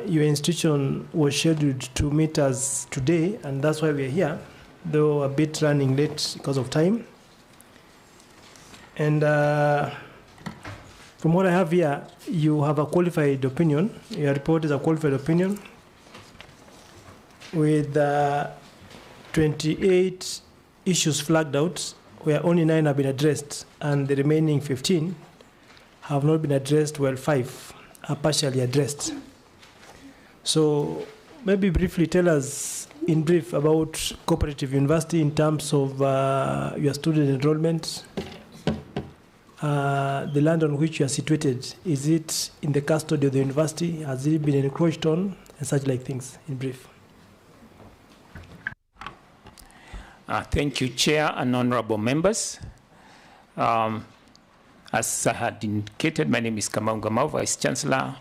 your institution was scheduled to meet us today, and that's why we're here, though a bit running late because of time. And from what I have here, you have a qualified opinion. Your report is a qualified opinion with 28 issues flagged out, where only 9 have been addressed, and the remaining 15 have not been addressed, while 5 are partially addressed. So maybe briefly tell us in brief about Cooperative University in terms of your student enrollment, the land on which you are situated. Is it in the custody of the university? Has it been encroached on? And such like things, in brief. Thank you, Chair and honorable members. As I had indicated, my name is Kamaunga Mau, Vice Chancellor,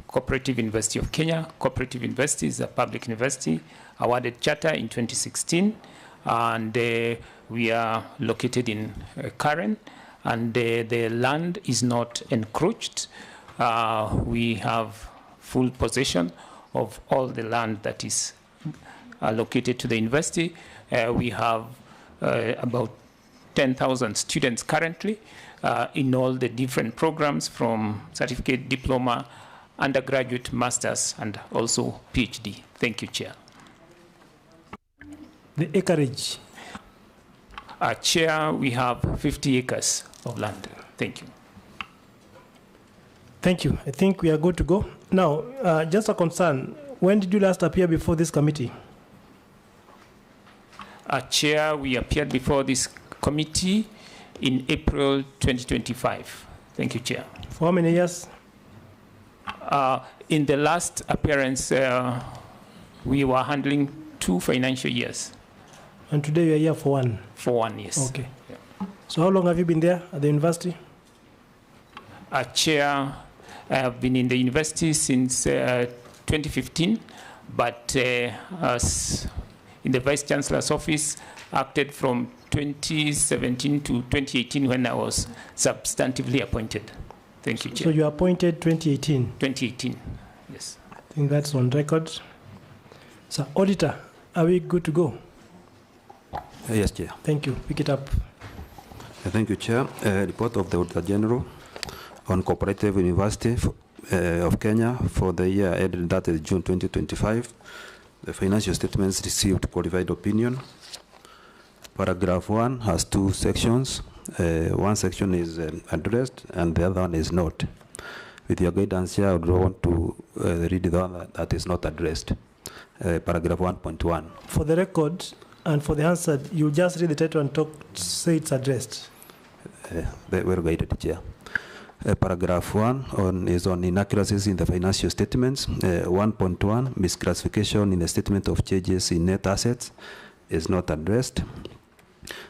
Cooperative University of Kenya. Cooperative University is a public university awarded charter in 2016, and we are located in Karen, and the land is not encroached. We have full possession of all the land that is allocated to the university. We have about 10,000 students currently in all the different programs, from certificate, diploma, undergraduate, masters, and also PhD. Thank you, Chair. The acreage. Chair, we have 50 acres of land. Thank you. Thank you. I think we are good to go. Now, just a concern. When did you last appear before this committee? Chair, we appeared before this committee in April 2025. Thank you, Chair. For how many years? In the last appearance, we were handling 2 financial years. And today you are here for 1? For 1, yes. Okay. Yeah. So how long have you been there at the university? Chair, I have been in the university since 2015, but as in the Vice Chancellor's office, acted from 2017 to 2018 when I was substantively appointed. Thank you, Chair. So you were appointed 2018? 2018, yes. I think that's on record. So, Auditor, are we good to go? Yes, Chair. Thank you. Pick it up. Thank you, Chair. Report of the Auditor General on Cooperative University of Kenya for the year ended that is June 2025. The financial statements received qualified opinion. Paragraph 1 has 2 sections. One section is addressed and the other one is not. With your guidance here, I would want to read the one that is not addressed. Paragraph 1.1. For the record and for the answer, you just read the title and say it's addressed. Very guided, Chair. Paragraph 1 is on inaccuracies in the financial statements. 1.1, misclassification in the statement of changes in net assets is not addressed.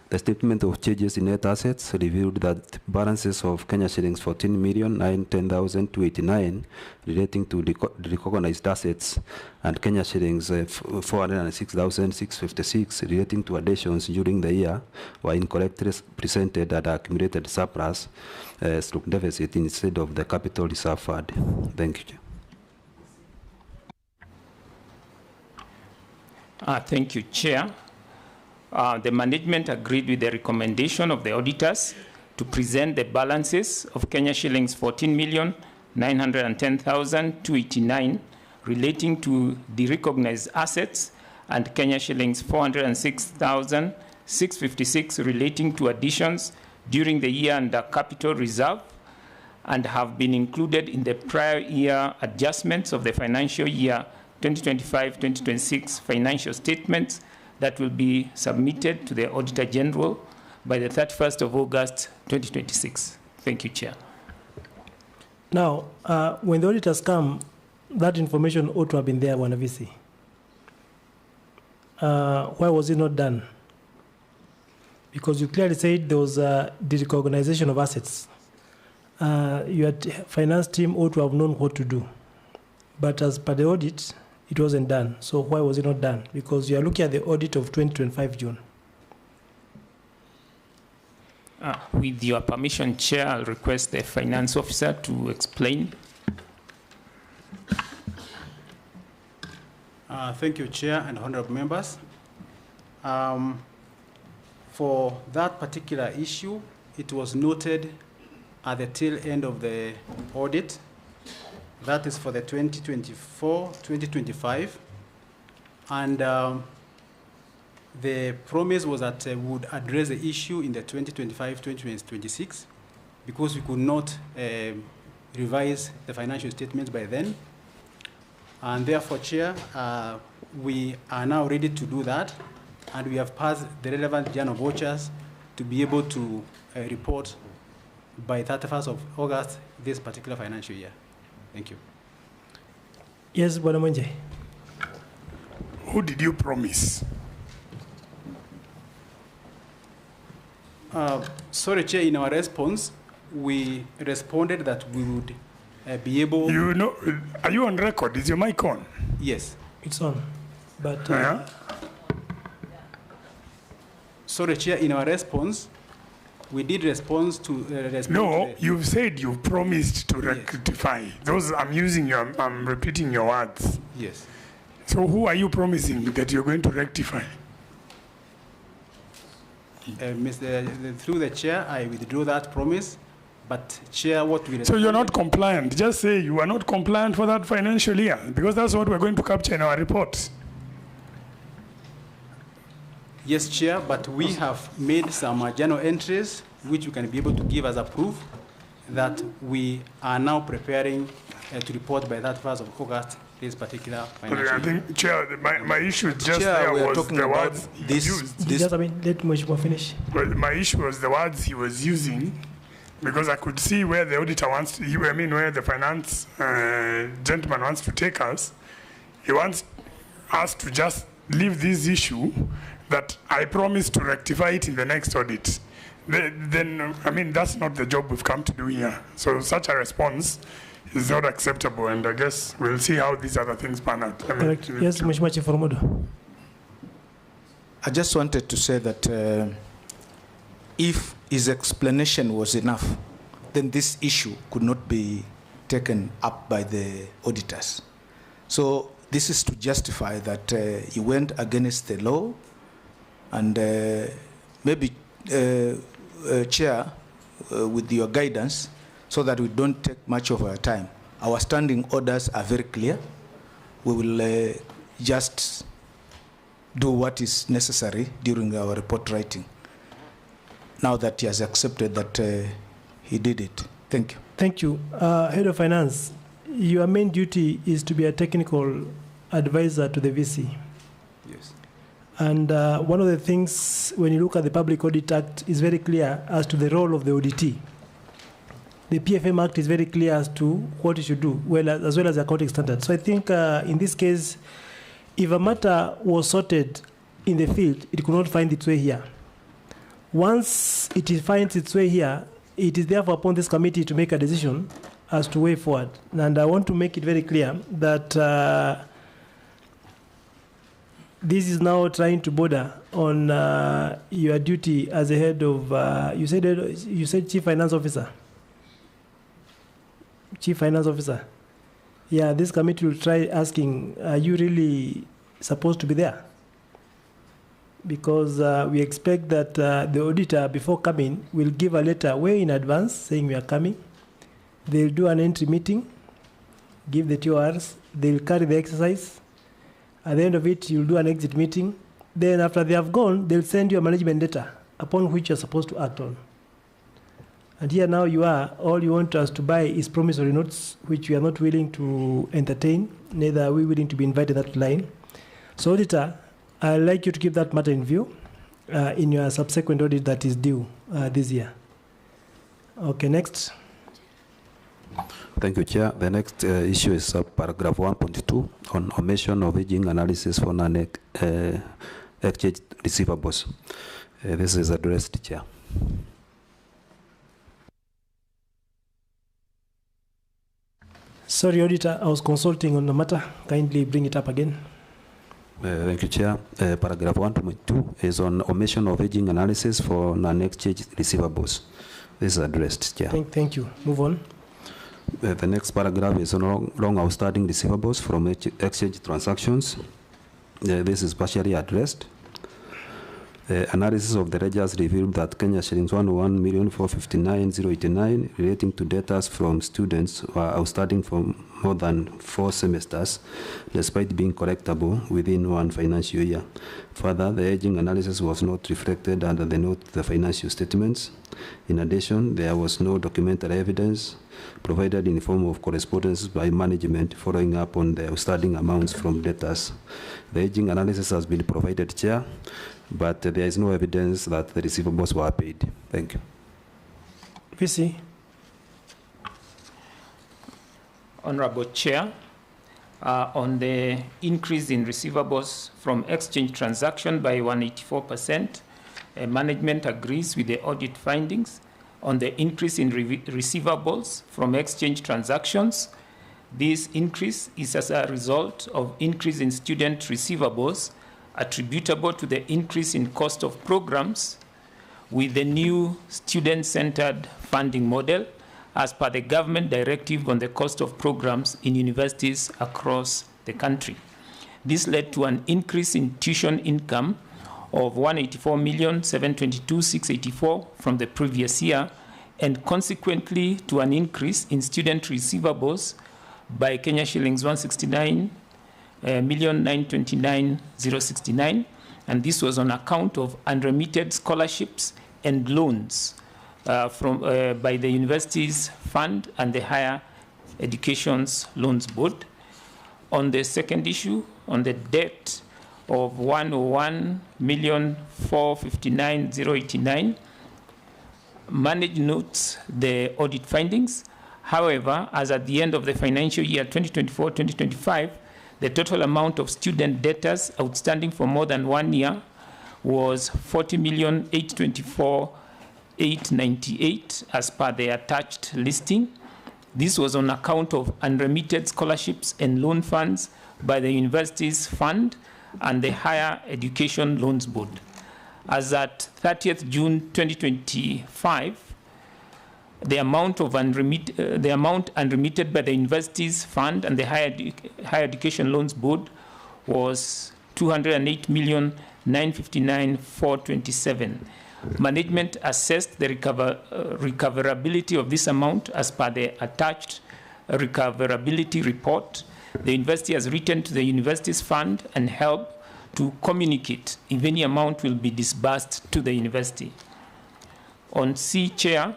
The statement of changes in net assets revealed that balances of Kenya shillings 14,910,289 relating to recognized assets and Kenya shillings 406,656 relating to additions during the year were incorrectly presented at accumulated surplus stroke deficit instead of the capital reserve fund. Thank you. Thank you, Chair. The management agreed with the recommendation of the auditors to present the balances of Kenya shillings 14,910,289 relating to derecognized assets and Kenya shillings 406,656 relating to additions during the year under capital reserve, and have been included in the prior year adjustments of the financial year 2025-2026 financial statements that will be submitted to the Auditor General by the 31st of August 2026. Thank you, Chair. Now, when the auditors come, that information ought to have been there, Wanavisi. Why was it not done? Because you clearly said there was a derecognition of assets. Your finance team ought to have known what to do. But as per the audit, it wasn't done. So why was it not done? Because you are looking at the audit of 2025 June. With your permission, Chair, I'll request the finance officer to explain. Thank you, Chair and honorable members. For that particular issue, it was noted at the tail end of the audit. That is for the 2024-2025. And the promise was that we would address the issue in the 2025-2026 because we could not revise the financial statements by then. And therefore, Chair, we are now ready to do that, and we have passed the relevant journal vouchers to be able to report by 31st of August this particular financial year. Thank you. Yes, Bwana Mwenje. Who did you promise? Sorry, Chair, in our response, we responded that we would be able... You know, are you on record? Is your mic on? Yes. It's on, but... Sorry, Chair, in our response, we did respond to... No, you've said you've promised to rectify. Those, I'm repeating your words. Yes. So who are you promising that you're going to rectify? Through the Chair, I withdraw that promise. But Chair, what we... So you're not compliant. Just say you are not compliant for that financial year, because that's what we're going to capture in our report. Yes, Chair, but we have made some journal entries which you can be able to give as a proof that we are now preparing to report by that 1st of August this particular financial year. I think, Chair, my issue just Chair, there we are was talking the about words he this- used. Just, let Mheshimiwa finish. Well, my issue was the words he was using, because I could see where the auditor wants to, where the finance gentleman wants to take us. He wants us to just leave this issue that I promise to rectify it in the next audit. Then, that's not the job we've come to do here. So such a response is not acceptable, and I guess we'll see how these other things pan out. Correct. Yes, Mheshimiwa Chief Oromodo. I just wanted to say that if his explanation was enough, then this issue could not be taken up by the auditors. So this is to justify that he went against the law, and maybe, Chair, with your guidance, so that we don't take much of our time. Our standing orders are very clear. We will just do what is necessary during our report writing, now that he has accepted that he did it. Thank you. Thank you. Head of Finance, your main duty is to be a technical advisor to the VC. Yes. And one of the things, when you look at the Public Audit Act, is very clear as to the role of the auditee. The PFM Act is very clear as to what you should do, as well as the accounting standards. So I think in this case, if a matter was sorted in the field, it could not find its way here. Once it finds its way here, it is therefore upon this committee to make a decision as to way forward. And I want to make it very clear that this is now trying to border on your duty as a head of, you said Chief Finance Officer. Chief Finance Officer. Yeah, this committee will try asking, are you really supposed to be there? Because we expect that the auditor, before coming, will give a letter way in advance saying we are coming. They'll do an entry meeting, give the TORs, they'll carry the exercise. At the end of it, you'll do an exit meeting. Then after they have gone, they'll send you a management letter upon which you're supposed to act on. And here now you are, all you want us to buy is promissory notes, which we are not willing to entertain, neither are we willing to be invited that line. So Auditor, I'd like you to keep that matter in view in your subsequent audit that is due this year. Okay, next. Thank you, Chair. The next issue is paragraph 1.2 on omission of aging analysis for non-exchange receivables. This is addressed, Chair. Sorry, Auditor, I was consulting on the matter. Kindly bring it up again. Thank you, Chair. Paragraph 1.2 is on omission of aging analysis for non-exchange receivables. This is addressed, Chair. Thank you. Move on. The next paragraph is on long outstanding receivables from exchange transactions. This is partially addressed. Analysis of the ledgers revealed that Kenya shillings 101,459,089 relating to debtors from students were outstanding for more than 4 semesters, despite being collectible within 1 financial year. Further, the aging analysis was not reflected under the note to the financial statements. In addition, there was no documentary evidence provided in the form of correspondence by management following up on the outstanding amounts from debtors. The aging analysis has been provided, Chair, but there is no evidence that the receivables were paid. Thank you. VC. Honorable Chair, on the increase in receivables from exchange transaction by 184%, management agrees with the audit findings. On the increase in receivables from exchange transactions, this increase is as a result of increase in student receivables attributable to the increase in cost of programs with the new student-centered funding model as per the government directive on the cost of programs in universities across the country. This led to an increase in tuition income of 184,722,684 from the previous year, and consequently to an increase in student receivables by Kenya shillings 169,929,069, and this was on account of unremitted scholarships and loans by the university's fund and the Higher Education's Loans Board. On the second issue, on the debt of 101,459,089, managed notes the audit findings. However, as at the end of the financial year 2024-2025, the total amount of student debtors outstanding for more than 1 year was 40,824,898 as per the attached listing. This was on account of unremitted scholarships and loan funds by the university's fund and the Higher Education Loans Board. As at 30th June 2025, the amount unremitted by the university's fund and the Higher Education Loans Board was 208,959,427. Management assessed the recoverability of this amount as per the attached recoverability report. The university has written to the university's fund and helped to communicate if any amount will be disbursed to the university. On C, Chair,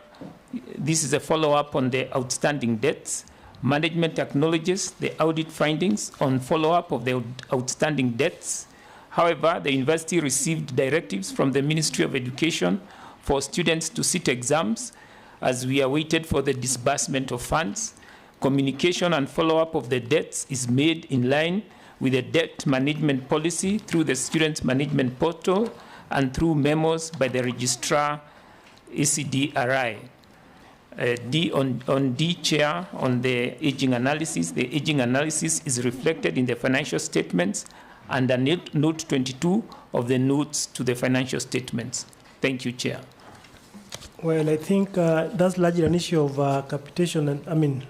this is a follow-up on the outstanding debts. Management acknowledges the audit findings on follow-up of the outstanding debts. However, the university received directives from the Ministry of Education for students to sit exams as we awaited for the disbursement of funds. Communication and follow-up of the debts is made in line with the debt management policy through the Students Management Portal and through memos by the Registrar ECDRI. On D, Chair, on the aging analysis, the aging analysis is reflected in the financial statements under note 22 of the notes to the financial statements. Thank you, Chair. Well, I think that's largely an issue of capitation and,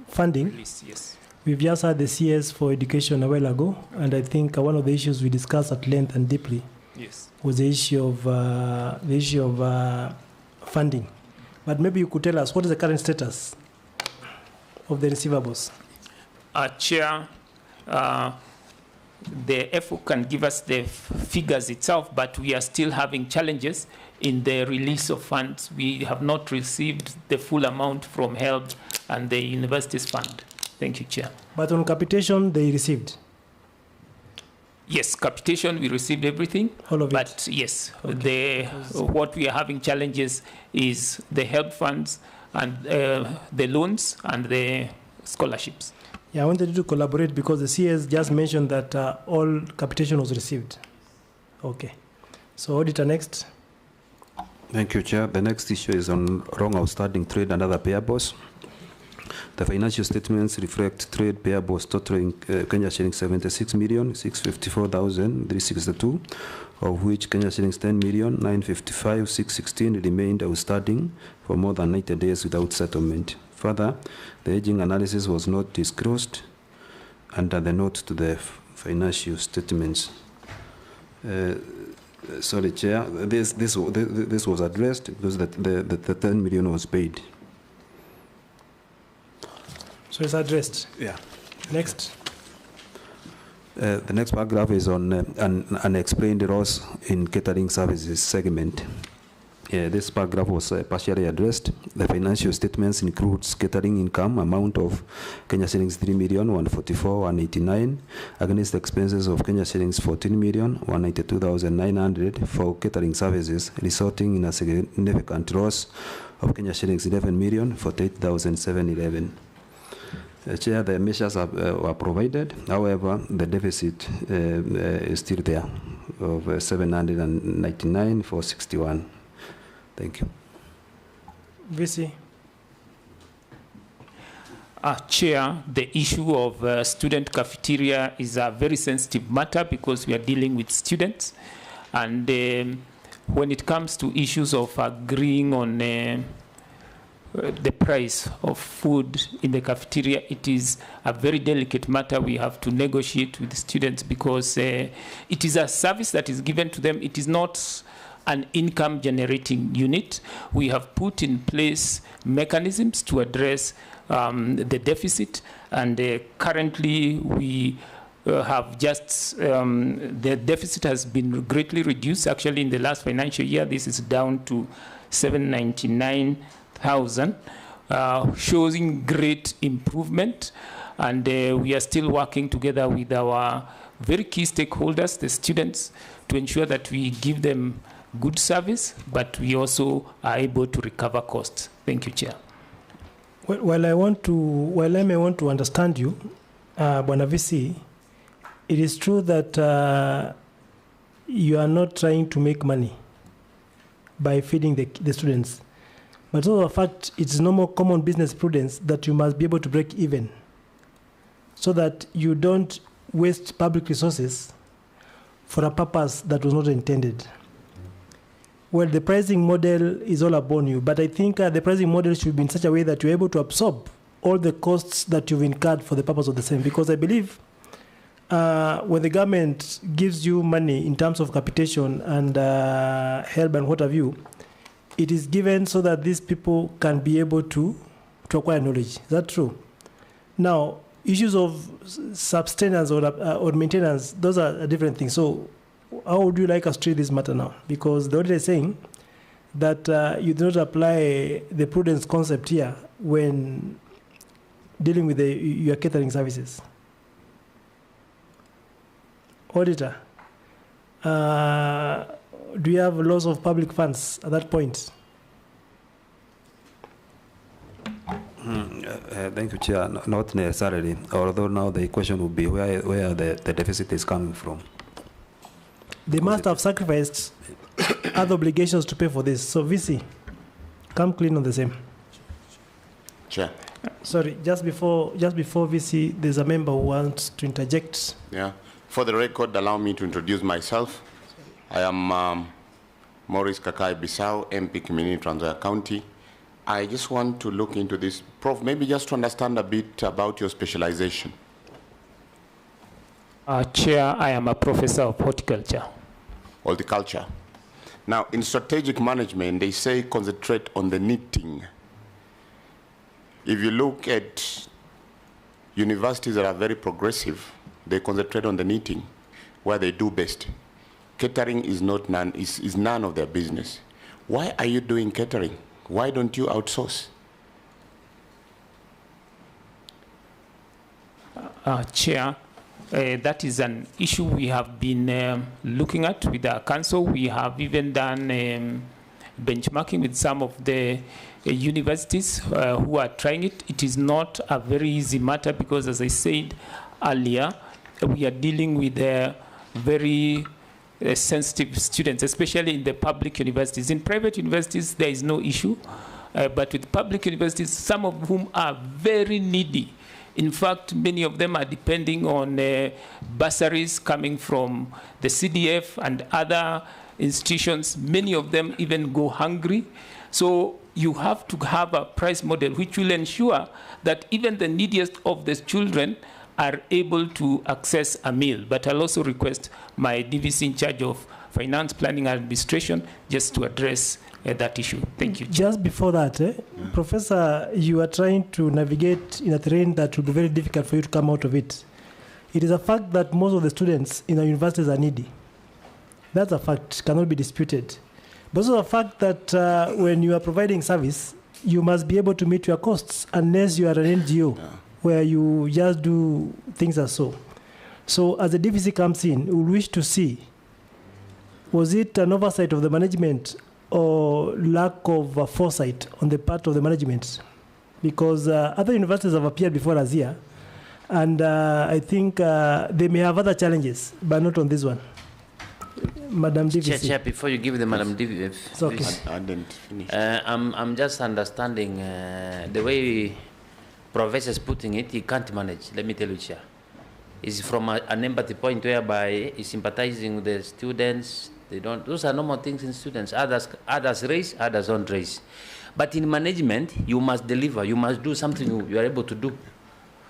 funding. Please, yes. We've just had the CS for education a while ago, and I think one of the issues we discussed at length and deeply was the issue of funding. But maybe you could tell us what is the current status of the receivables? Chair, the FO can give us the figures itself, but we are still having challenges in the release of funds. We have not received the full amount from HELB and the university's fund. Thank you, Chair. But on capitation, they received? Yes, capitation, we received everything. All of it? But yes, what we are having challenges is the HELB funds and the loans and the scholarships. Yeah, I wanted you to collaborate because the CS just mentioned that all capitation was received. Okay. So, Auditor, next. Thank you, Chair. The next issue is on wrong outstanding trade and other payables. The financial statements reflect trade payables totaling Kenya shillings 76,654,362, of which Kenya shillings 10,955,616 remained outstanding for more than 90 days without settlement. Further, the aging analysis was not disclosed under the note to the financial statements. Sorry, Chair, this was addressed because the 10 million was paid. So it's addressed. Yeah. Next. The next paragraph is on unexplained loss in catering services segment. This paragraph was partially addressed. The financial statements includes catering income amount of Kenya shillings 3,144,189 against expenses of Kenya shillings 14,192,900 for catering services, resulting in a significant loss of Kenya shillings 11,048,711. Chair, the measures were provided. However, the deficit is still there of 799,461. Thank you. VC. Chair, the issue of student cafeteria is a very sensitive matter because we are dealing with students. And when it comes to issues of agreeing on the price of food in the cafeteria, it is a very delicate matter. We have to negotiate with the students because it is a service that is given to them. It is not an income generating unit. We have put in place mechanisms to address the deficit, and currently we have just, the deficit has been greatly reduced. Actually, in the last financial year, this is down to 799,000, showing great improvement. And we are still working together with our very key stakeholders, the students, to ensure that we give them good service, but we also are able to recover costs. Thank you, Chair. While I may want to understand you, Bwana VC, it is true that you are not trying to make money by feeding the students. But also the fact it's normal common business prudence that you must be able to break even so that you don't waste public resources for a purpose that was not intended. Well, the pricing model is all upon you, but I think the pricing model should be in such a way that you're able to absorb all the costs that you've incurred for the purpose of the same. Because I believe when the government gives you money in terms of capitation and help and what have you, it is given so that these people can be able to acquire knowledge. Is that true? Now, issues of sustenance or maintenance, those are different things. So how would you like us to treat this matter now? Because the auditor is saying that you do not apply the prudence concept here when dealing with your catering services. Auditor, do you have loss of public funds at that point? Thank you, Chair. Not necessarily, although now the question would be where the deficit is coming from. They must have sacrificed other obligations to pay for this. So VC, come clean on the same. Chair. Sorry, just before VC, there's a member who wants to interject. Yeah. For the record, allow me to introduce myself. I am Maurice Kakai Bissau, MP Community Trans Nzoia County. I just want to look into this. Prof, maybe just to understand a bit about your specialization. Chair, I am a professor of horticulture. Horticulture. Now, in strategic management, they say concentrate on the knitting. If you look at universities that are very progressive, they concentrate on the knitting, where they do best. Catering is none of their business. Why are you doing catering? Why don't you outsource? Chair, that is an issue we have been looking at with our council. We have even done benchmarking with some of the universities who are trying it. It is not a very easy matter because, as I said earlier, we are dealing with very sensitive students, especially in the public universities. In private universities, there is no issue. but with public universities, some of whom are very needy. In fact, many of them are depending on bursaries coming from the CDF and other institutions. Many of them even go hungry. So you have to have a price model which will ensure that even the neediest of the children are able to access a meal. But I'll also request my DVC in charge of finance, planning, and administration just to address that issue. Thank you. Just before that, Professor, you are trying to navigate in a terrain that will be very difficult for you to come out of it. It is a fact that most of the students in our universities are needy. That's a fact, cannot be disputed. But also a fact that when you are providing service, you must be able to meet your costs unless you are an NGO where you just do things as so. So as the DVC comes in, we wish to see, was it an oversight of the management or lack of foresight on the part of the management? Because other universities have appeared before us here, and I think they may have other challenges, but not on this one. Madam DVC. Chair, before you give the Madam DVC, it's okay. I didn't finish. I'm just understanding the way Professor is putting it, he can't manage, let me tell you, Chair. It's from an empathy point whereby he's sympathizing with the students. Those are normal things in students. Others raise, others don't raise. But in management, you must deliver. You must do something you are able to do.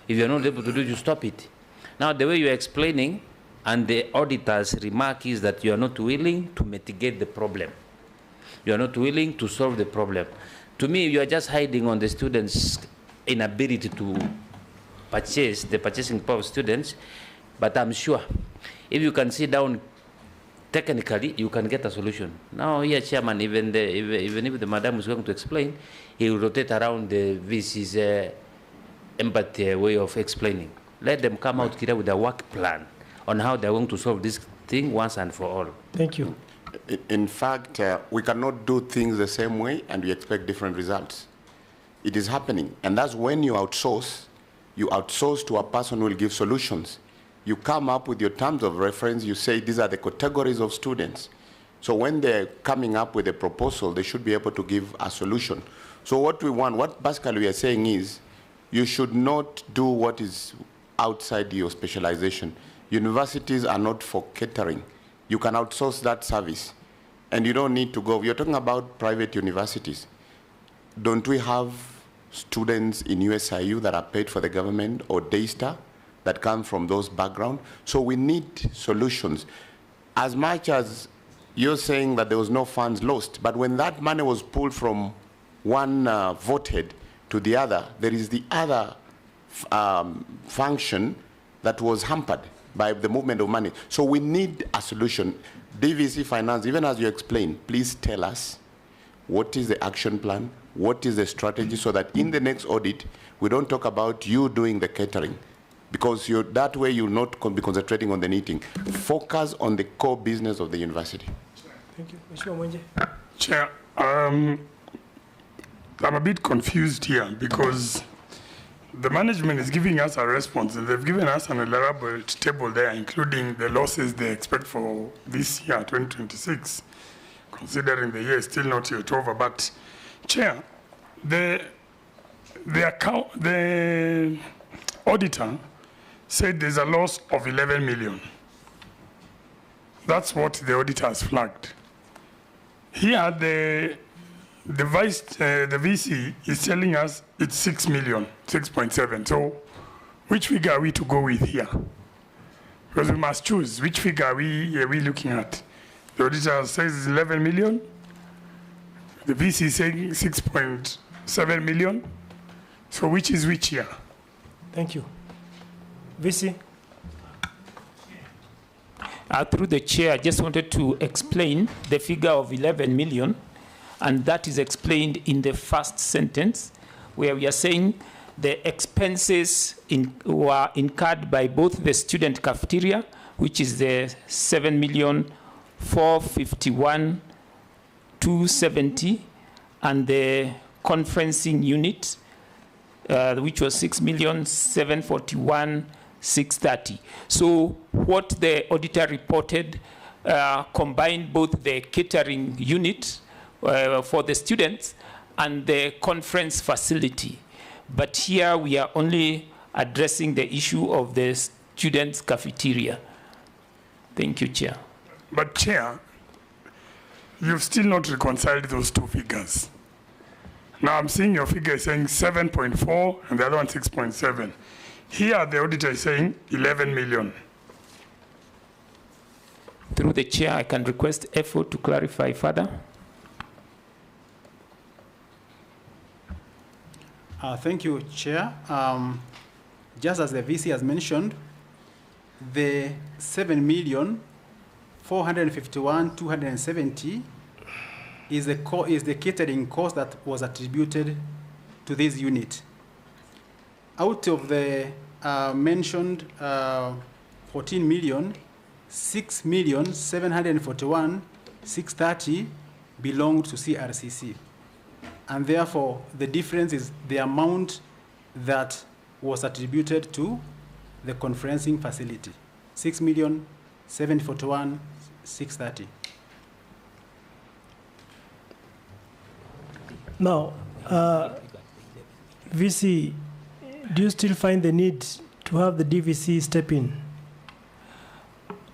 If you're not able to do, you stop it. Now, the way you're explaining, and the auditor's remark is that you are not willing to mitigate the problem. You are not willing to solve the problem. To me, you are just hiding on the students' inability to purchase, the purchasing power of students. But I'm sure if you can sit down technically, you can get a solution. Now, here, Chairman, even if the Madam is going to explain, he will rotate around the VC's empathy way of explaining. Let them come out here with a work plan on how they're going to solve this thing once and for all. Thank you. In fact, we cannot do things the same way and we expect different results. It is happening, and that's when you outsource to a person who will give solutions. You come up with your terms of reference, you say these are the categories of students. So when they're coming up with a proposal, they should be able to give a solution. So what we want, what basically we are saying is, you should not do what is outside your specialization. Universities are not for catering. You can outsource that service, and you don't need to go. You're talking about private universities. Don't we have students in USIU that are paid for the government or Daystar that come from those backgrounds? So we need solutions. As much as you're saying that there was no funds lost, but when that money was pulled from one voted to the other, there is the other function that was hampered by the movement of money. So we need a solution. DVC Finance, even as you explained, please tell us what is the action plan, what is the strategy, so that in the next audit, we don't talk about you doing the catering, because that way you'll not be concentrating on the knitting. Focus on the core business of the university. Thank you. Chair, I'm a bit confused here because the management is giving us a response, and they've given us an elaborate table there, including the losses they expect for this year, 2026, considering the year is still not yet over. But, Chair, the auditor said there's a loss of 11 million. That's what the auditor has flagged. Here, the VC is telling us it's 6 million, 6.7. So which figure are we to go with here? Because we must choose. Which figure are we looking at? The auditor says it's 11 million. The VC is saying 6.7 million. So which is which here? Thank you. VC. Through the chair, I just wanted to explain the figure of 11 million. And that is explained in the first sentence, where we are saying the expenses were incurred by both the student cafeteria, which is the 7,451,270, and the conferencing unit, which was 6,741,630. So what the auditor reported combined both the catering unit for the students and the conference facility. But here we are only addressing the issue of the students' cafeteria. Thank you, Chair. But Chair, you've still not reconciled those two figures. Now I'm seeing your figure is saying 7.4 and the other one 6.7. Here the auditor is saying 11 million. Through the Chair, I can request effort to clarify further. Thank you, Chair. Just as the VC has mentioned, the 7,451,270 is the catering cost that was attributed to this unit. Out of the mentioned 14 million, 6,741,630 belonged to CRCC. And therefore, the difference is the amount that was attributed to the conferencing facility, 6,741,630. Now, VC, do you still find the need to have the DVC step in?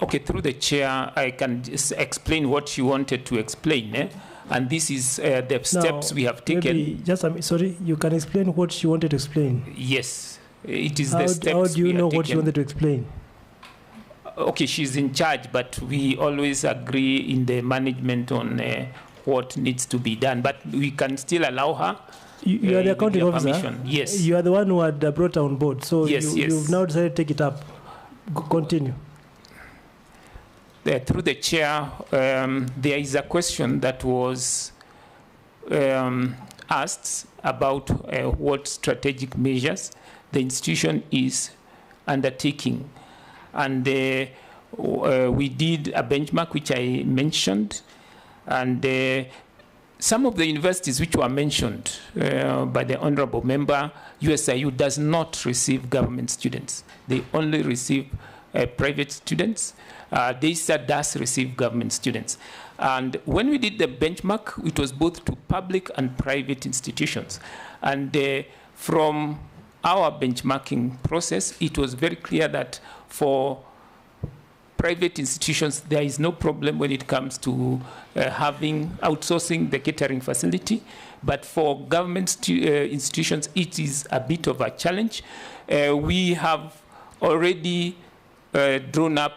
Okay, through the Chair, I can just explain what you wanted to explain. And this is the steps we have taken. Sorry, you can explain what you wanted to explain. Yes, it is the steps. How do you know what you wanted to explain? Okay, she's in charge, but we always agree in the management on what needs to be done. But we can still allow her. You are the accounting officer. Permission. Yes. You are the one who had brought her on board. So yes, you've now decided to take it up. Continue. Through the Chair, there is a question that was asked about what strategic measures the institution is undertaking. And we did a benchmark, which I mentioned, and some of the universities which were mentioned by the Honorable Member, USIU does not receive government students. They only receive private students. DESA does receive government students. And when we did the benchmark, it was both to public and private institutions. And from our benchmarking process, it was very clear that for private institutions, there is no problem when it comes to outsourcing the catering facility. But for government institutions, it is a bit of a challenge. We have already drawn up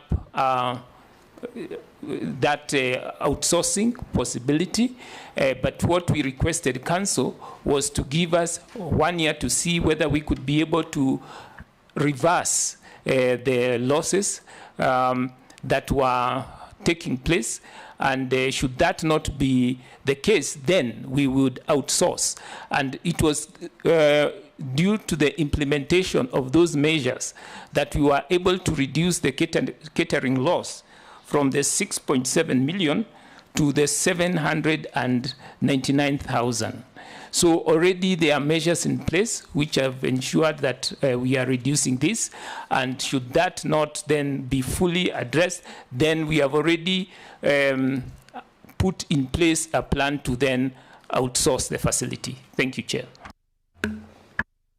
that outsourcing possibility, but what we requested Council was to give us 1 year to see whether we could be able to reverse the losses that were taking place, and should that not be the case, then we would outsource. And it was due to the implementation of those measures that we were able to reduce the catering loss from the 6.7 million to the 799,000. So already there are measures in place which have ensured that we are reducing this, and should that not then be fully addressed, then we have already put in place a plan to then outsource the facility. Thank you, Chair.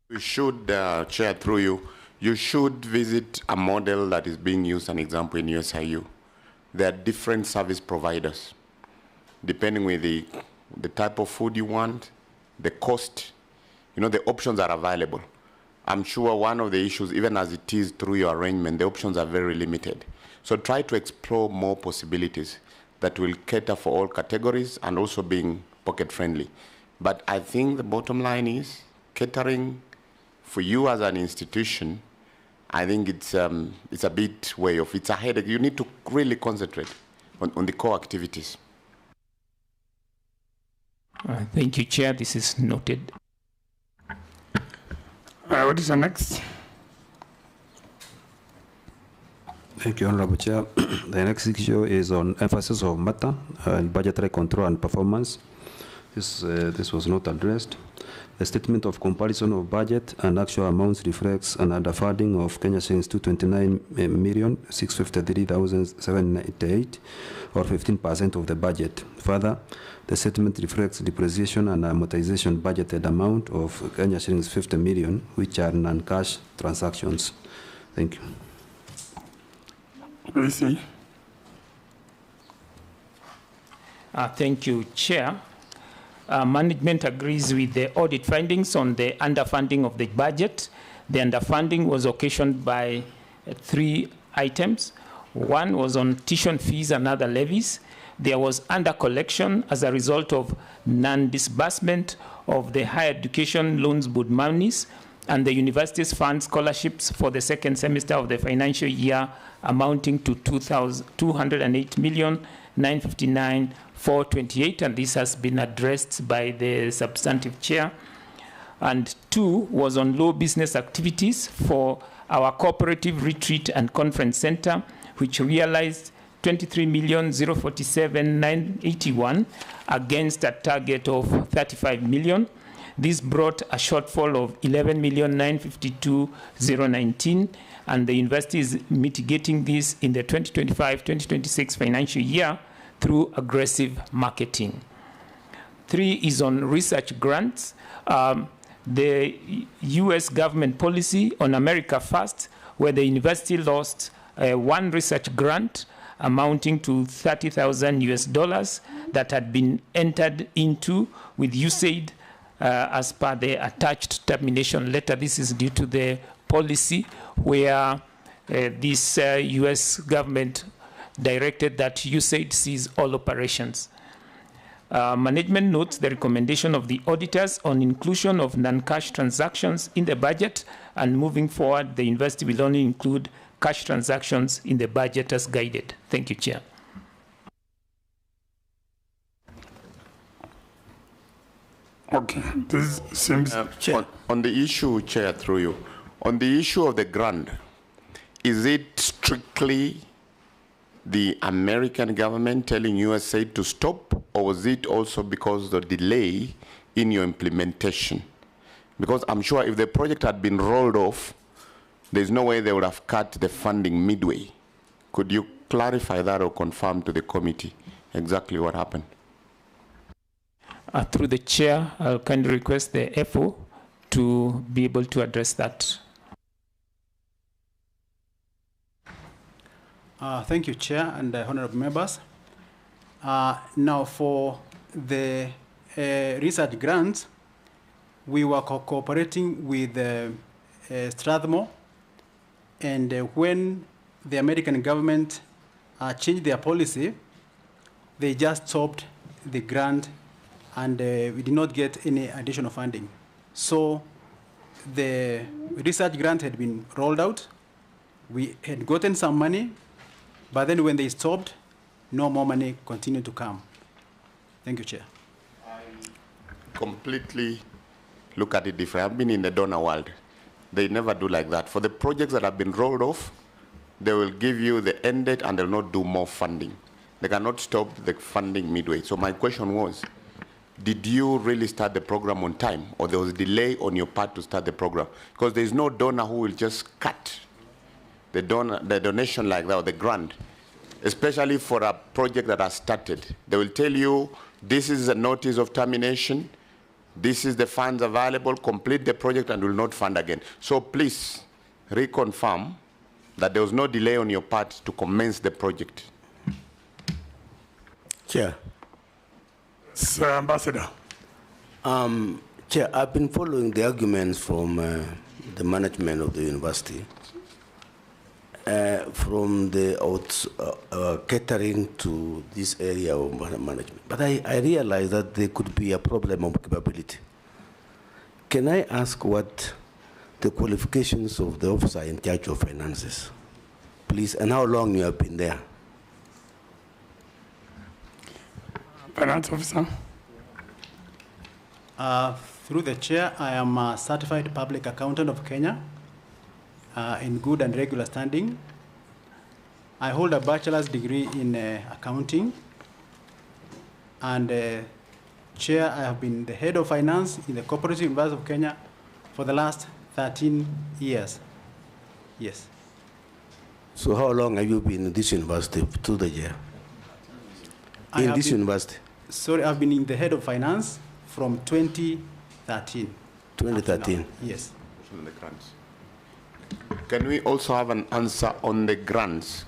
You should, Chair, through you should visit a model that is being used, an example in USIU. There are different service providers, depending with the type of food you want, the cost, the options are available. I'm sure one of the issues, even as it is through your arrangement, the options are very limited. So try to explore more possibilities that will cater for all categories and also being pocket friendly. But I think the bottom line is catering for you as an institution, I think it's a bit way off. It's a headache. You need to really concentrate on the core activities. Thank you, Chair. This is noted. What is the next? Thank you, Honorable Chair. The next issue is on emphasis of matter and budgetary control and performance. This was not addressed. The statement of comparison of budget and actual amounts reflects an underfunding of Kenya shillings 229,653,798, or 15% of the budget. Further, the statement reflects depreciation and amortization budgeted amount of Kenya shillings 50 million, which are non-cash transactions. Thank you. Thank you, Chair. Management agrees with the audit findings on the underfunding of the budget. The underfunding was occasioned by 3 items. One was on tuition fees and other levies. There was under-collection as a result of non-disbursement of the higher education loans board monies, and the university's fund scholarships for the second semester of the financial year amounting to 208,959,428, and this has been addressed by the substantive chair. And 2 was on low business activities for our cooperative retreat and conference center, which realized 23,047,981 against a target of 35 million. This brought a shortfall of 11,952,019, and the university is mitigating this in the 2025-2026 financial year through aggressive marketing. 3 is on research grants. The US government policy on America First, where the university lost 1 research grant amounting to $30,000 that had been entered into with USAID as per the attached termination letter. This is due to the policy where this US government directed that USAID cease all operations. Management notes the recommendation of the auditors on inclusion of non-cash transactions in the budget, and moving forward, the university will only include cash transactions in the budget as guided. Thank you, Chair. Okay, this seems... on the issue, Chair, through you, on the issue of the grant, is it strictly the American government telling USAID to stop, or was it also because of the delay in your implementation? Because I'm sure if the project had been rolled off, there's no way they would have cut the funding midway. Could you clarify that or confirm to the committee exactly what happened? Through the chair, I'll kindly request the FO to be able to address that. Thank you, Chair and honorable members. Now, for the research grants, we were cooperating with Strathmore, and when the American government changed their policy, they just stopped the grant, and we did not get any additional funding. So the research grant had been rolled out. We had gotten some money, but then when they stopped, no more money continued to come. Thank you, Chair. I completely look at it different. I've been in the donor world. They never do like that. For the projects that have been rolled off, they will give you the end date and they'll not do more funding. They cannot stop the funding midway. So my question was, did you really start the program on time, or there was a delay on your part to start the program? Because there's no donor who will just cut the donation like that, or the grant, especially for a project that has started. They will tell you, this is a notice of termination, this is the funds available, complete the project and will not fund again. So please reconfirm that there was no delay on your part to commence the project. Chair. Sir Ambassador. Chair, I've been following the arguments from the management of the university, from the catering to this area of management. But I realize that there could be a problem of capability. Can I ask what the qualifications of the officer in charge of finances, please, and how long you have been there? Finance officer. Through the chair, I am a certified public accountant of Kenya in good and regular standing. I hold a bachelor's degree in accounting, and Chair, I have been the head of finance in the Cooperative University of Kenya for the last 13 years. Yes. So how long have you been in this university to the year? In this university? Sorry, I've been in the head of finance from 2013. 2013? Yes. On the grants. Can we also have an answer on the grants?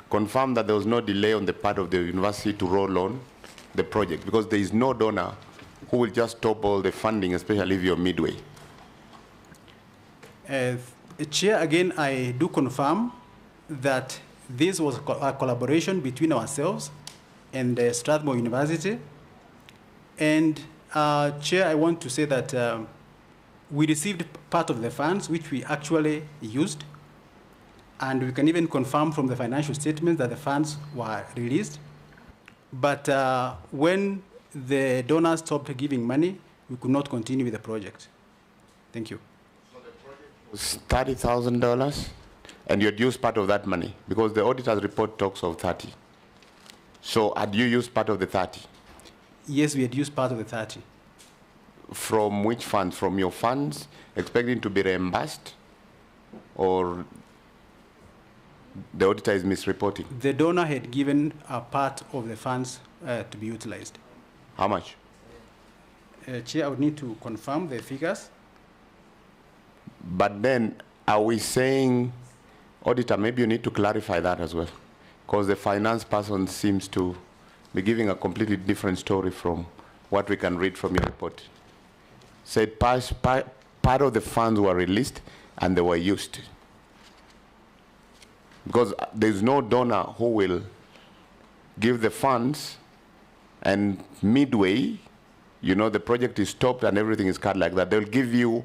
Confirm that there was no delay on the part of the university to roll on the project, because there is no donor who will just stop all the funding, especially if you're midway. Chair, again, I do confirm that this was a collaboration between ourselves and Strathmore University. And Chair, I want to say that we received part of the funds which we actually used, and we can even confirm from the financial statements that the funds were released. But when the donors stopped giving money, we could not continue with the project. Thank you. So the project was $30,000, and you had used part of that money, because the auditor's report talks of 30. So had you used part of the 30? Yes, we had used part of the 30. From which funds? From your funds, expecting to be reimbursed, or the auditor is misreporting? The donor had given a part of the funds to be utilized. How much? Chair, I would need to confirm the figures. But then, are we saying, auditor, maybe you need to clarify that as well, because the finance person seems to be giving a completely different story from what we can read from your report. Said part of the funds were released and they were used. Because there's no donor who will give the funds and midway, you know, the project is stopped and everything is cut like that. They'll give you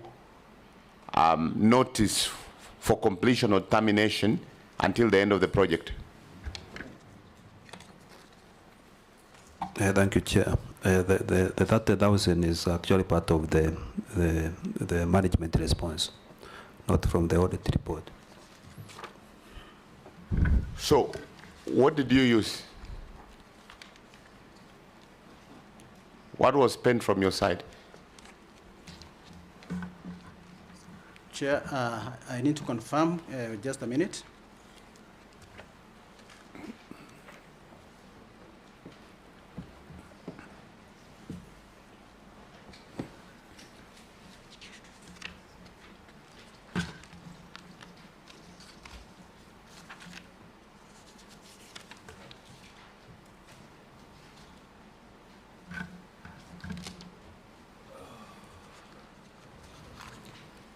notice for completion or termination until the end of the project. Thank you, Chair. The 30,000 is actually part of the management response, not from the audit report. So, what did you use? What was spent from your side? Chair, I need to confirm, just a minute.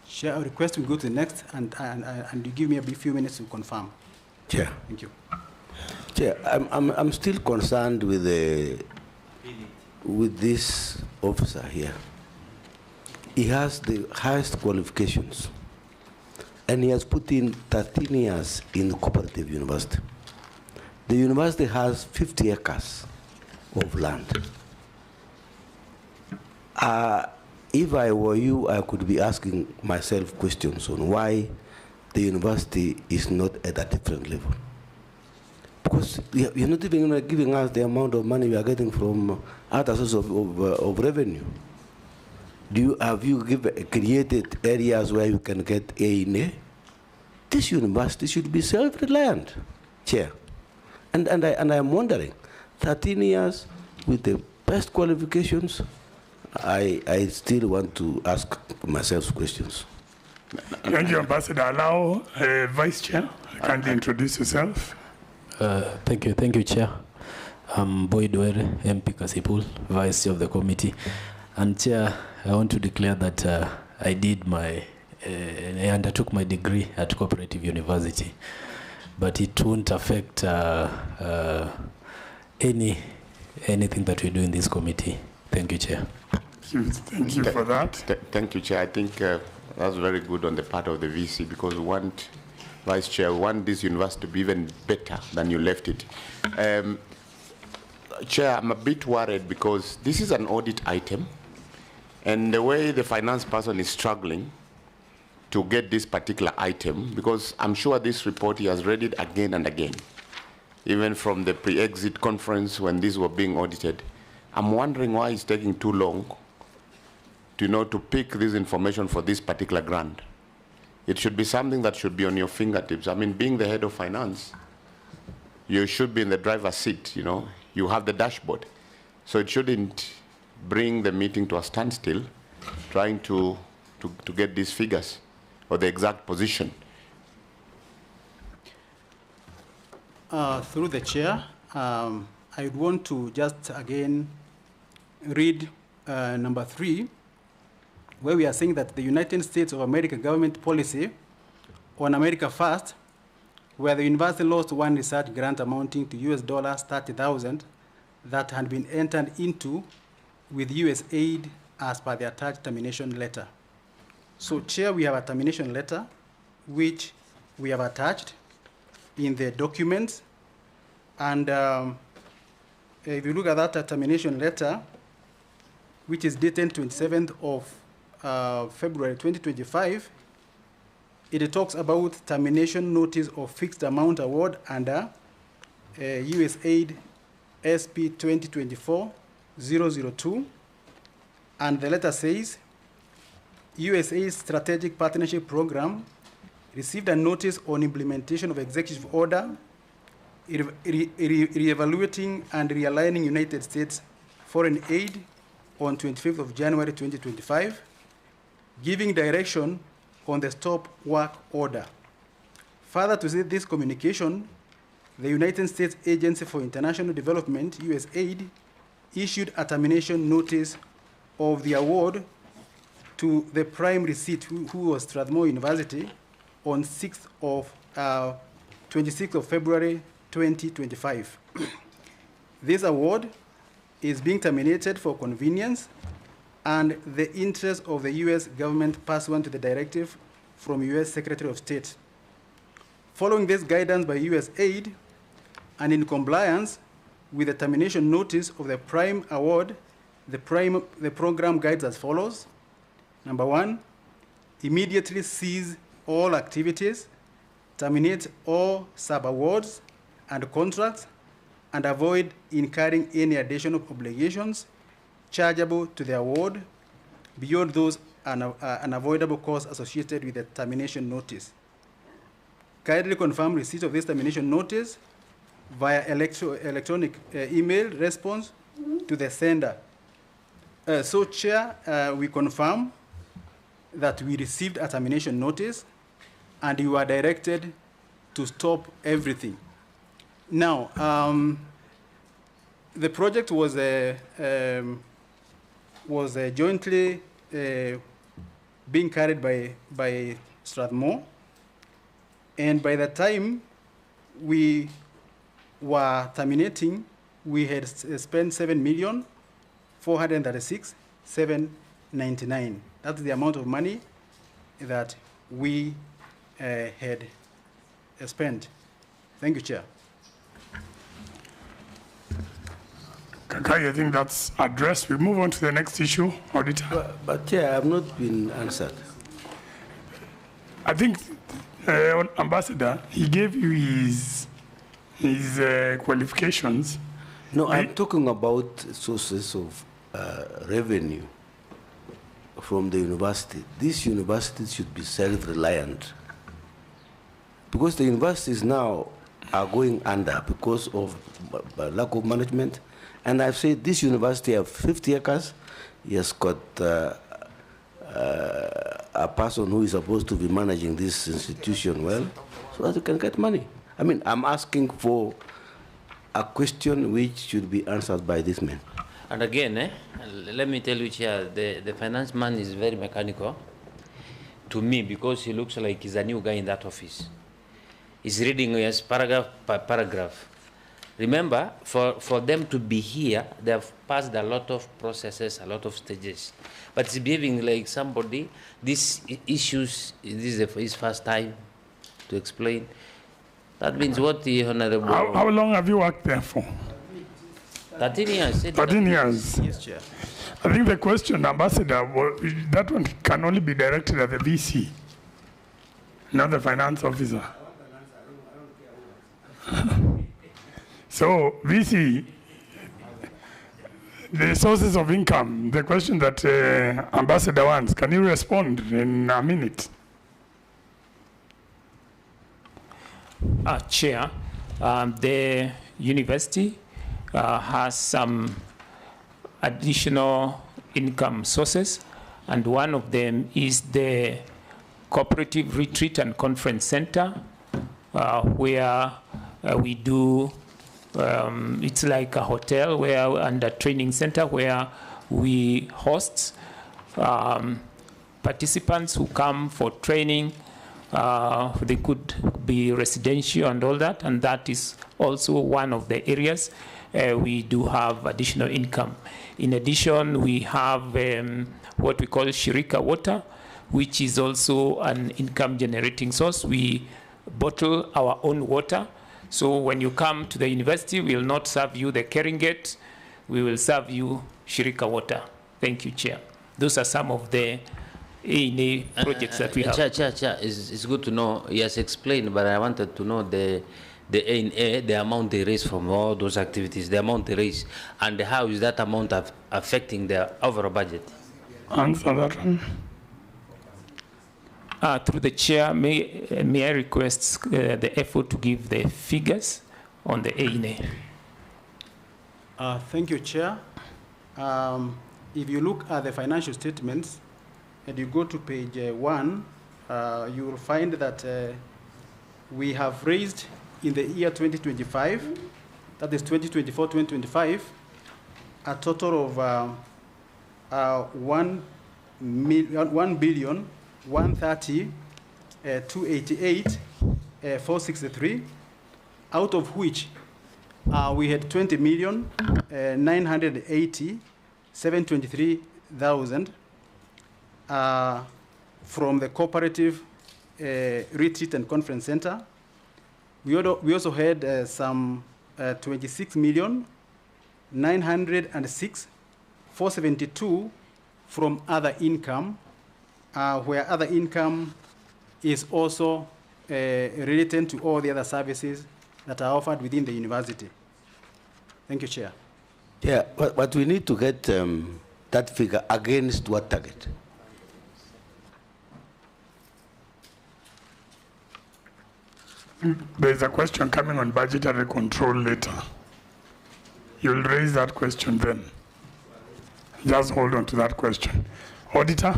Chair, I request we go to the next, and you give me a few minutes to confirm. Chair. Thank you. Chair, I'm still concerned with this officer here. He has the highest qualifications, and he has put in 13 years in the cooperative university. The university has 50 acres of land. If I were you, I could be asking myself questions on why the university is not at a different level. Because you're not even giving us the amount of money we are getting from other sources of revenue. Have you created areas where you can get A in A? This university should be self-reliant, Chair. And I'm wondering, 13 years with the best qualifications, I still want to ask myself questions. Thank you, Ambassador. Allow Vice Chair. Kindly introduce yourself. Thank you, Chair. I'm Boyd Were, MP Kasipul, Vice Chair of the committee. And Chair, I want to declare that I undertook my degree at Cooperative University, but it won't affect anything that we do in this committee. Thank you, Chair. Thank you for that. Thank you, Chair. I think that's very good on the part of the VC, because we want, Vice Chair, we want this university to be even better than you left it. Chair, I'm a bit worried because this is an audit item, and the way the finance person is struggling to get this particular item, because I'm sure this report he has read it again and again, even from the pre-exit conference when these were being audited. I'm wondering why it's taking too long to pick this information for this particular grant. It should be something that should be on your fingertips. I mean, being the head of finance, you should be in the driver's seat, You have the dashboard. So it shouldn't bring the meeting to a standstill, trying to get these figures or the exact position. Through the chair, I would want to just again read number 3, where we are saying that the United States of America government policy on America First, where the university lost one research grant amounting to US $30,000 that had been entered into with US aid as per the attached termination letter. So, Chair, we have a termination letter which we have attached in the documents. And if you look at that termination letter, which is dated 27th of February 2025, it talks about termination notice of fixed amount award under USAID SP 2024-002. And the letter says, USAID's Strategic Partnership Program received a notice on implementation of executive order re-evaluating and realigning United States foreign aid on 25th of January 2025, giving direction on the stop work order. Further to this communication, the United States Agency for International Development, USAID, issued a termination notice of the award to the prime receipt, who was Strathmore University, on 26th of February 2025. This award is being terminated for convenience and the interest of the U.S. government pursuant to the directive from U.S. Secretary of State. Following this guidance by USAID and in compliance with the termination notice of the prime award, the program guides as follows. Number 1, immediately cease all activities, terminate all sub-awards and contracts, and avoid incurring any additional obligations chargeable to the award beyond those unavoidable costs associated with the termination notice. Kindly confirm receipt of this termination notice via electronic email response to the sender. So, Chair, we confirm that we received a termination notice and you are directed to stop everything. Now, the project was jointly being carried by Strathmore, and by the time we were terminating, we had spent $7,436,799. That's the amount of money that we had spent. Thank you, Chair. Kakai, I think that's addressed. We move on to the next issue, Auditor. But Chair, I have not been answered. I think, Ambassador, he gave you his qualifications. No, I'm talking about sources of revenue from the university. These universities should be self-reliant, because the universities now are going under because of lack of management. And I've said this university have 50 acres. He has got a person who is supposed to be managing this institution well, so that you can get money. I mean, I'm asking for a question which should be answered by this man. And again, let me tell you, Chair, the finance man is very mechanical to me, because he looks like he's a new guy in that office. He's reading paragraph by paragraph. Remember, for them to be here, they have passed a lot of processes, a lot of stages. But he's behaving like somebody. These issues, this is his first time to explain. That means what the Honorable... How long have you worked there for? 13 years. 13 years. Yes, Chair. I think the question, Ambassador, that one can only be directed at the VC, not the finance officer. So, VC, The sources of income, the question that Ambassador wants, can you respond in a minute? Chair, the university has some additional income sources, and one of them is the Cooperative Retreat and Conference Center, where we do, it's like a hotel and a training center where we host participants who come for training. They could be residential and all that, and that is also one of the areas we do have additional income. In addition, we have what we call Shirika Water, which is also an income generating source. We bottle our own water. So when you come to the university, we will not serve you the Keringate, we will serve you Shirika Water. Thank you, Chair. Those are some of the A&A projects that we have. Chair, it's good to know. He has explained, but I wanted to know the A&A, the amount they raise from all those activities, the amount they raise, and how is that amount affecting their overall budget? Answer that one. Through the chair, may I request the effort to give the figures on the A&A? Thank you, Chair. If you look at the financial statements and you go to page 1, you will find that we have raised in the year 2025, that is 2024-2025, a total of 1,130,288,463, out of which we had 20,980,723,000 from the Cooperative Retreat and Conference Center. We also had some 26,906,472 from other income, where other income is also related to all the other services that are offered within the university. Thank you, Chair. Yeah, but we need to get that figure against what target? There's a question coming on budgetary control later. You'll raise that question then. Just hold on to that question. Auditor?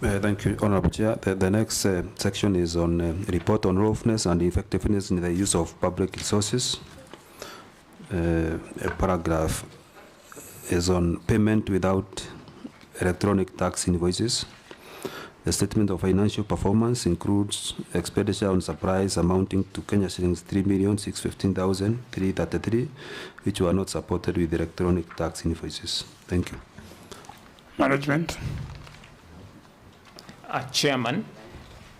Thank you, Honorable Chair. The next section is on report on lawfulness and effectiveness in the use of public resources. A paragraph is on payment without electronic tax invoices. The statement of financial performance includes expenditure on supplies amounting to Kenya shillings 3,615,333, which were not supported with electronic tax invoices. Thank you. Management. Chairman,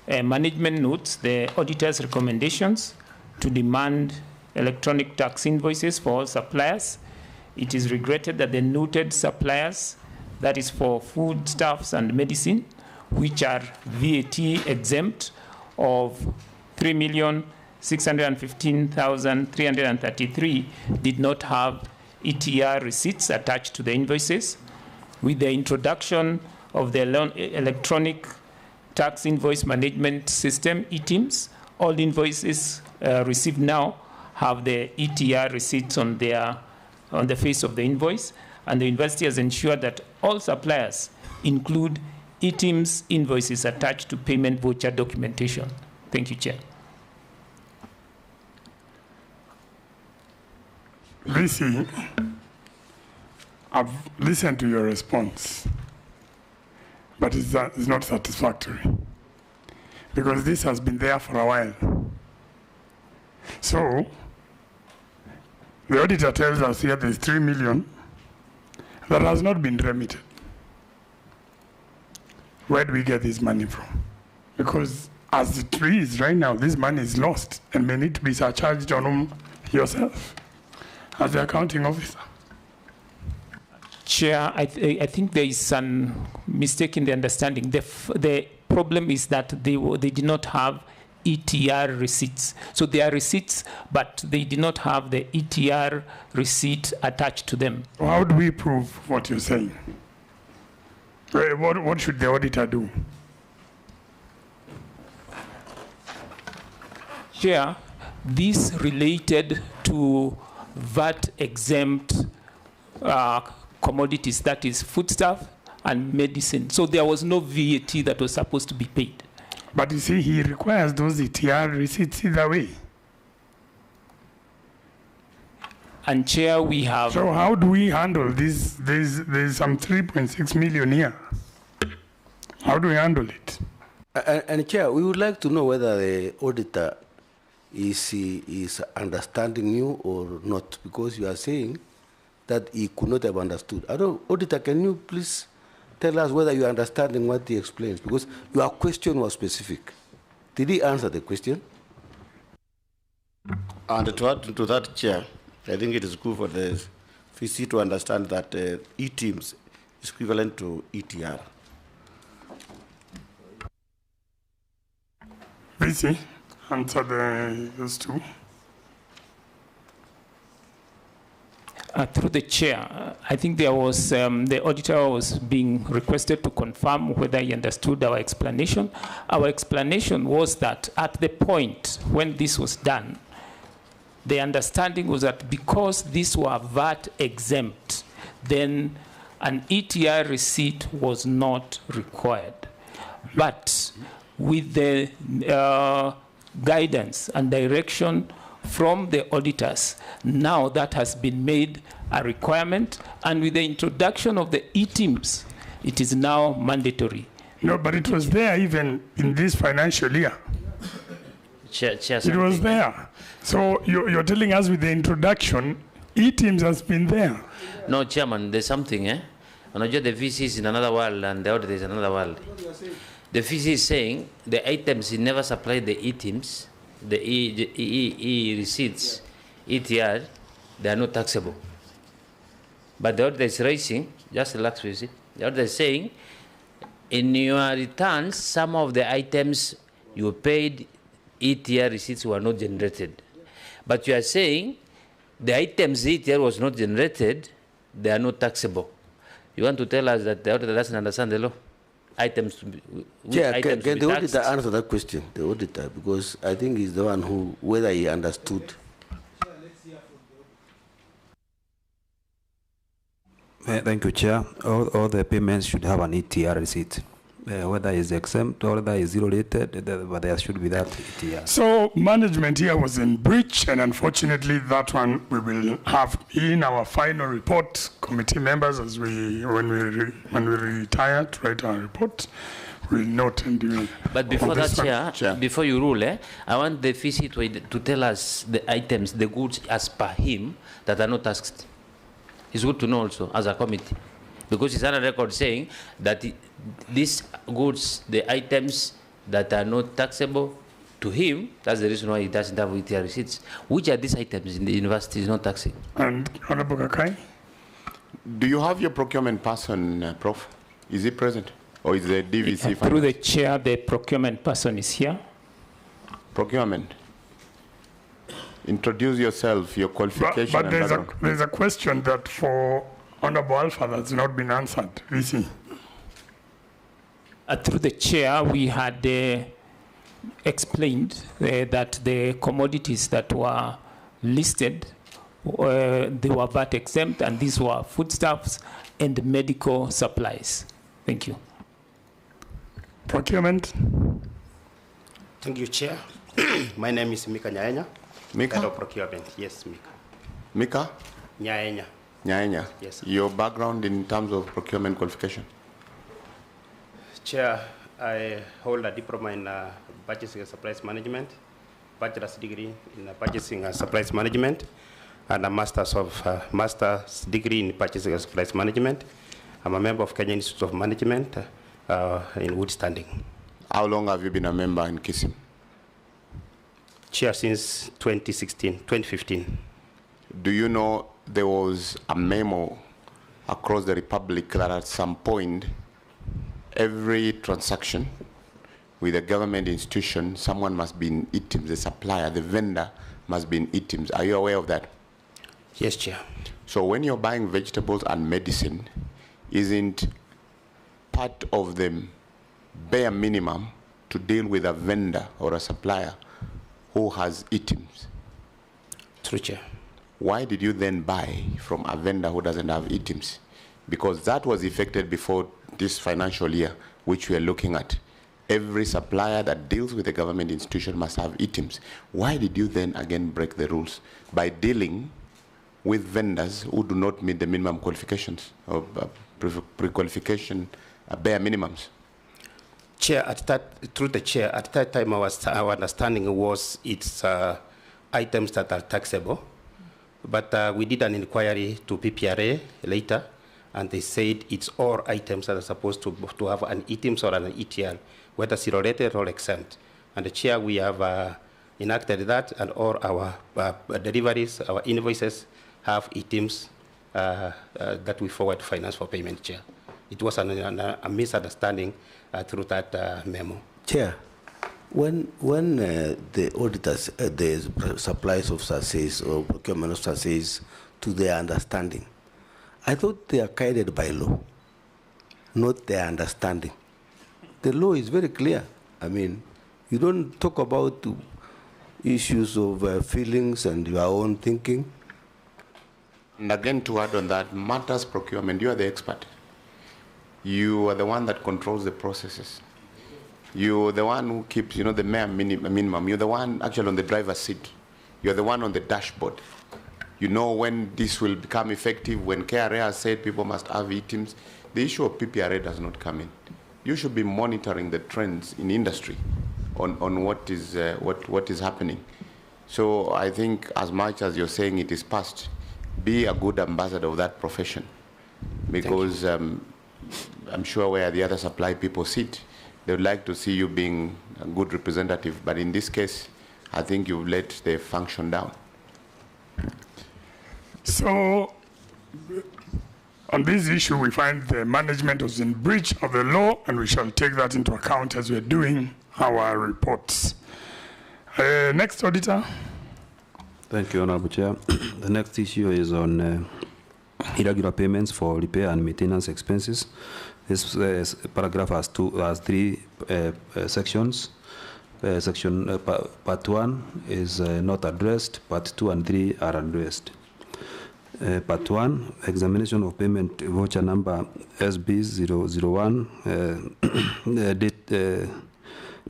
management notes the auditor's recommendations to demand electronic tax invoices for all suppliers. It is regretted that the noted suppliers, that is for foodstuffs and medicine, which are VAT exempt of 3,615,333, did not have ETR receipts attached to the invoices. With the introduction of the electronic tax invoice management system, ETIMS, all invoices received now have the ETR receipts on the face of the invoice, and the university has ensured that all suppliers include ETIMS invoices attached to payment voucher documentation. Thank you, Chair. Lucy, I've listened to your response, but it's not satisfactory because this has been there for a while. So, the auditor tells us here there's 3 million that has not been remitted. Where do we get this money from? Because as it is right now, this money is lost and may need to be surcharged on yourself as the accounting officer. Chair, I think there is some mistake in the understanding. The problem is that they did not have ETR receipts. So they are receipts, but they did not have the ETR receipt attached to them. How do we prove what you're saying? What should the auditor do? Chair, this related to VAT exempt commodities, that is foodstuff and medicine. So there was no VAT that was supposed to be paid. But you see, he requires those ETR receipts either way. And Chair, we have... So how do we handle this? There's some 3.6 million here. How do we handle it? And Chair, we would like to know whether the auditor is understanding you or not, because you are saying that he could not have understood. Auditor, can you please tell us whether you are understanding what he explains? Because your question was specific. Did he answer the question? And to add to that, Chair, I think it is good for the VC to understand that E-teams is equivalent to ETR. VC, answer those two. Through the chair, I think there was, the auditor was being requested to confirm whether he understood our explanation. Our explanation was that at the point when this was done, the understanding was that because these were VAT exempt, then an ETR receipt was not required. But with the guidance and direction from the auditors, now that has been made a requirement, and with the introduction of the E-teams, it is now mandatory. No, but it was there even in this financial year. Chair, it was there. So you're telling us with the introduction, E-teams has been there. No, Chairman, there's something, eh? The VC is in another world and the auditor is in another world. The VC is saying the items he never supplied the E-teams, the E-receipts, ETR, they are not taxable. But the auditor is raising, just relax with it, the auditor is saying, in your returns, some of the items you paid ETR receipts were not generated. But you are saying the items ETR was not generated, they are not taxable. You want to tell us that the auditor doesn't understand the law? Items, yeah, can the auditor answer that question, the auditor, because I think he's the one who, whether he understood. Thank you, Chair. All the payments should have an ETR receipt. Whether it's exempt or whether it's zero-rated, but there should be that ETR. So management here was in breach, and unfortunately that one we will have in our final report, committee members, as when we retire to write our report, we'll note and do. But before that, Chair, before you rule, I want the VC to tell us the items, the goods as per him that are not taxed. It's good to know also as a committee, because it's on a record saying that these goods, the items that are not taxable to him, that's the reason why he doesn't have ETR receipts. Which are these items in the university is not taxing? And Honorable Kakai? Do you have your procurement person, Prof? Is he present? Or is the DVC? Through the chair, the procurement person is here. Procurement. Introduce yourself, your qualification. But there's a question that for Honorable Alpha that's not been answered. VC. Through the chair, we had explained that the commodities that were listed, they were VAT exempt, and these were foodstuffs and medical supplies. Thank you. Procurement. Thank you, Chair. My name is Mika Nyaenya. Mika? Head of Procurement. Yes, Mika. Mika? Nyaenya. Nyaenya. Yes, sir. Your background in terms of procurement qualification? Chair, I hold a diploma in purchasing and supplies management, bachelor's degree in purchasing and supplies management, and a master's degree in purchasing and supplies management. I'm a member of Kenya Institute of Management in good standing. How long have you been a member in KISIM? Chair, since 2015. Do you know there was a memo across the Republic that at some point every transaction with a government institution, someone must be in ITIMS, the supplier, the vendor must be in ITIMS. Are you aware of that? Yes, Chair. So when you're buying vegetables and medicine, isn't part of the bare minimum to deal with a vendor or a supplier who has ITIMS? True, Chair. Why did you then buy from a vendor who doesn't have ITIMS? Because that was effected before this financial year, which we are looking at. Every supplier that deals with a government institution must have ITIMS. Why did you then again break the rules by dealing with vendors who do not meet the minimum qualifications or pre-qualification bare minimums? Chair, through the chair, at that time our understanding was it's items that are taxable. But we did an inquiry to PPRA later, and they said it's all items that are supposed to have an ITIMS or an ETL, whether zero rated or exempt. And the chair, we have enacted that, and all our deliveries, our invoices have ITIMS that we forward to Finance for Payment, Chair. It was a misunderstanding through that memo. Chair, when the auditors, the supplies officer says, or procurement officer says, to their understanding, I thought they are guided by law, not their understanding. The law is very clear. I mean, you don't talk about issues of feelings and your own thinking. And again, to add on that, matters procurement, you are the expert. You are the one that controls the processes. You're the one who keeps, the mere minimum. You're the one actually on the driver's seat. You're the one on the dashboard. You know when this will become effective, when KRA has said people must have ITIMS. The issue of PPRA does not come in. You should be monitoring the trends in industry on what is happening. So I think as much as you're saying it is past, be a good ambassador of that profession. Because I'm sure where the other supply people sit, they would like to see you being a good representative. But in this case, I think you've let the function down. So, on this issue, we find the management was in breach of the law, and we shall take that into account as we're doing our reports. Next, Auditor. Thank you, Honorable Chair. The next issue is on irregular payments for repair and maintenance expenses. This paragraph has three sections. Part 1 is not addressed. Part 2 and 3 are addressed. Part 1, examination of payment voucher number SB001,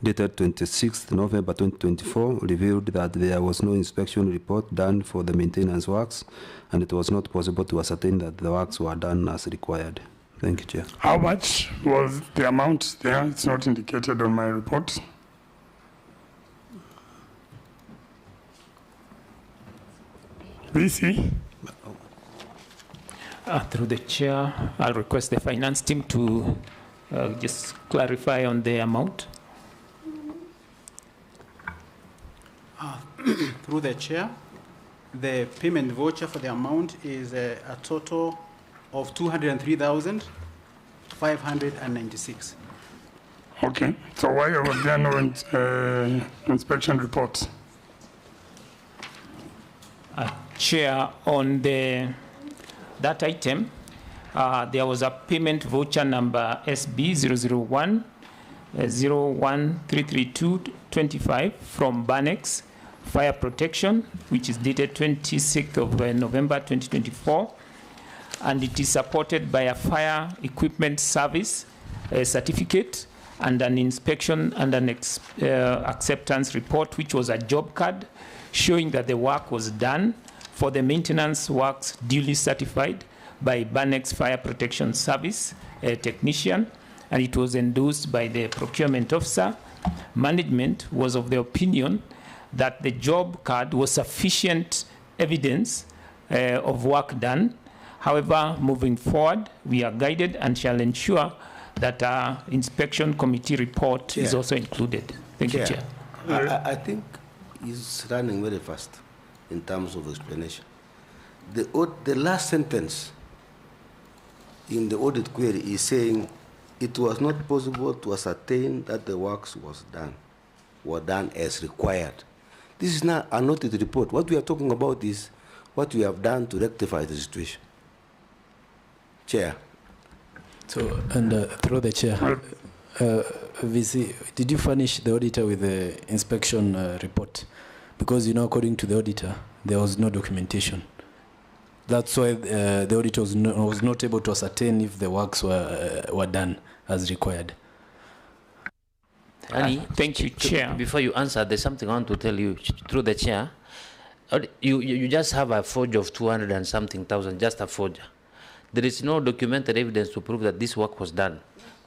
dated 26th November 2024, revealed that there was no inspection report done for the maintenance works, and it was not possible to ascertain that the works were done as required. Thank you, Chair. How much was the amount there? It's not indicated on my report. VC? Through the chair, I'll request the finance team to just clarify on the amount. Through the chair, the payment voucher for the amount is a total of 203,596. Okay, so why was there no inspection report? Chair, on that item, there was a payment voucher number SB001 0133225 from Banex Fire Protection, which is dated 26th of November 2024, and it is supported by a fire equipment service certificate and an inspection and an acceptance report, which was a job card showing that the work was done for the maintenance works duly certified by Banex Fire Protection Service, a technician, and it was endorsed by the procurement officer. Management was of the opinion that the job card was sufficient evidence of work done. However, moving forward, we are guided and shall ensure that our inspection committee report is also included. Thank you, Chair. I think he's running very fast in terms of explanation. The last sentence in the audit query is saying it was not possible to ascertain that the works were done as required. This is not an audit report. What we are talking about is what we have done to rectify the situation. Chair. So, and through the chair, VC, did you furnish the auditor with the inspection report? Because, according to the auditor, there was no documentation. That's why the auditor was not able to ascertain if the works were done as required. Thank you, Chair. Before you answer, there's something I want to tell you through the Chair. You just have a forge of 200 and something thousand, just a forger. There is no documented evidence to prove that this work was done.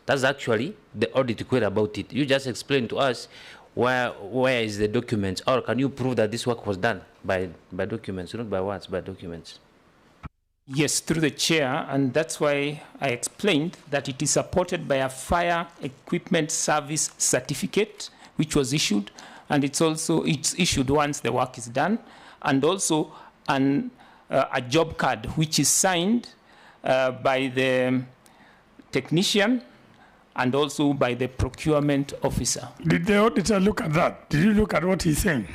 That's actually the audit query about it. You just explain to us where is the documents, or can you prove that this work was done by documents, not by words, by documents? Yes, through the chair, and that's why I explained that it is supported by a fire equipment service certificate, which was issued, and it's issued once the work is done, and also a job card, which is signed by the technician and also by the procurement officer. Did the auditor look at that? Did you look at what he's saying?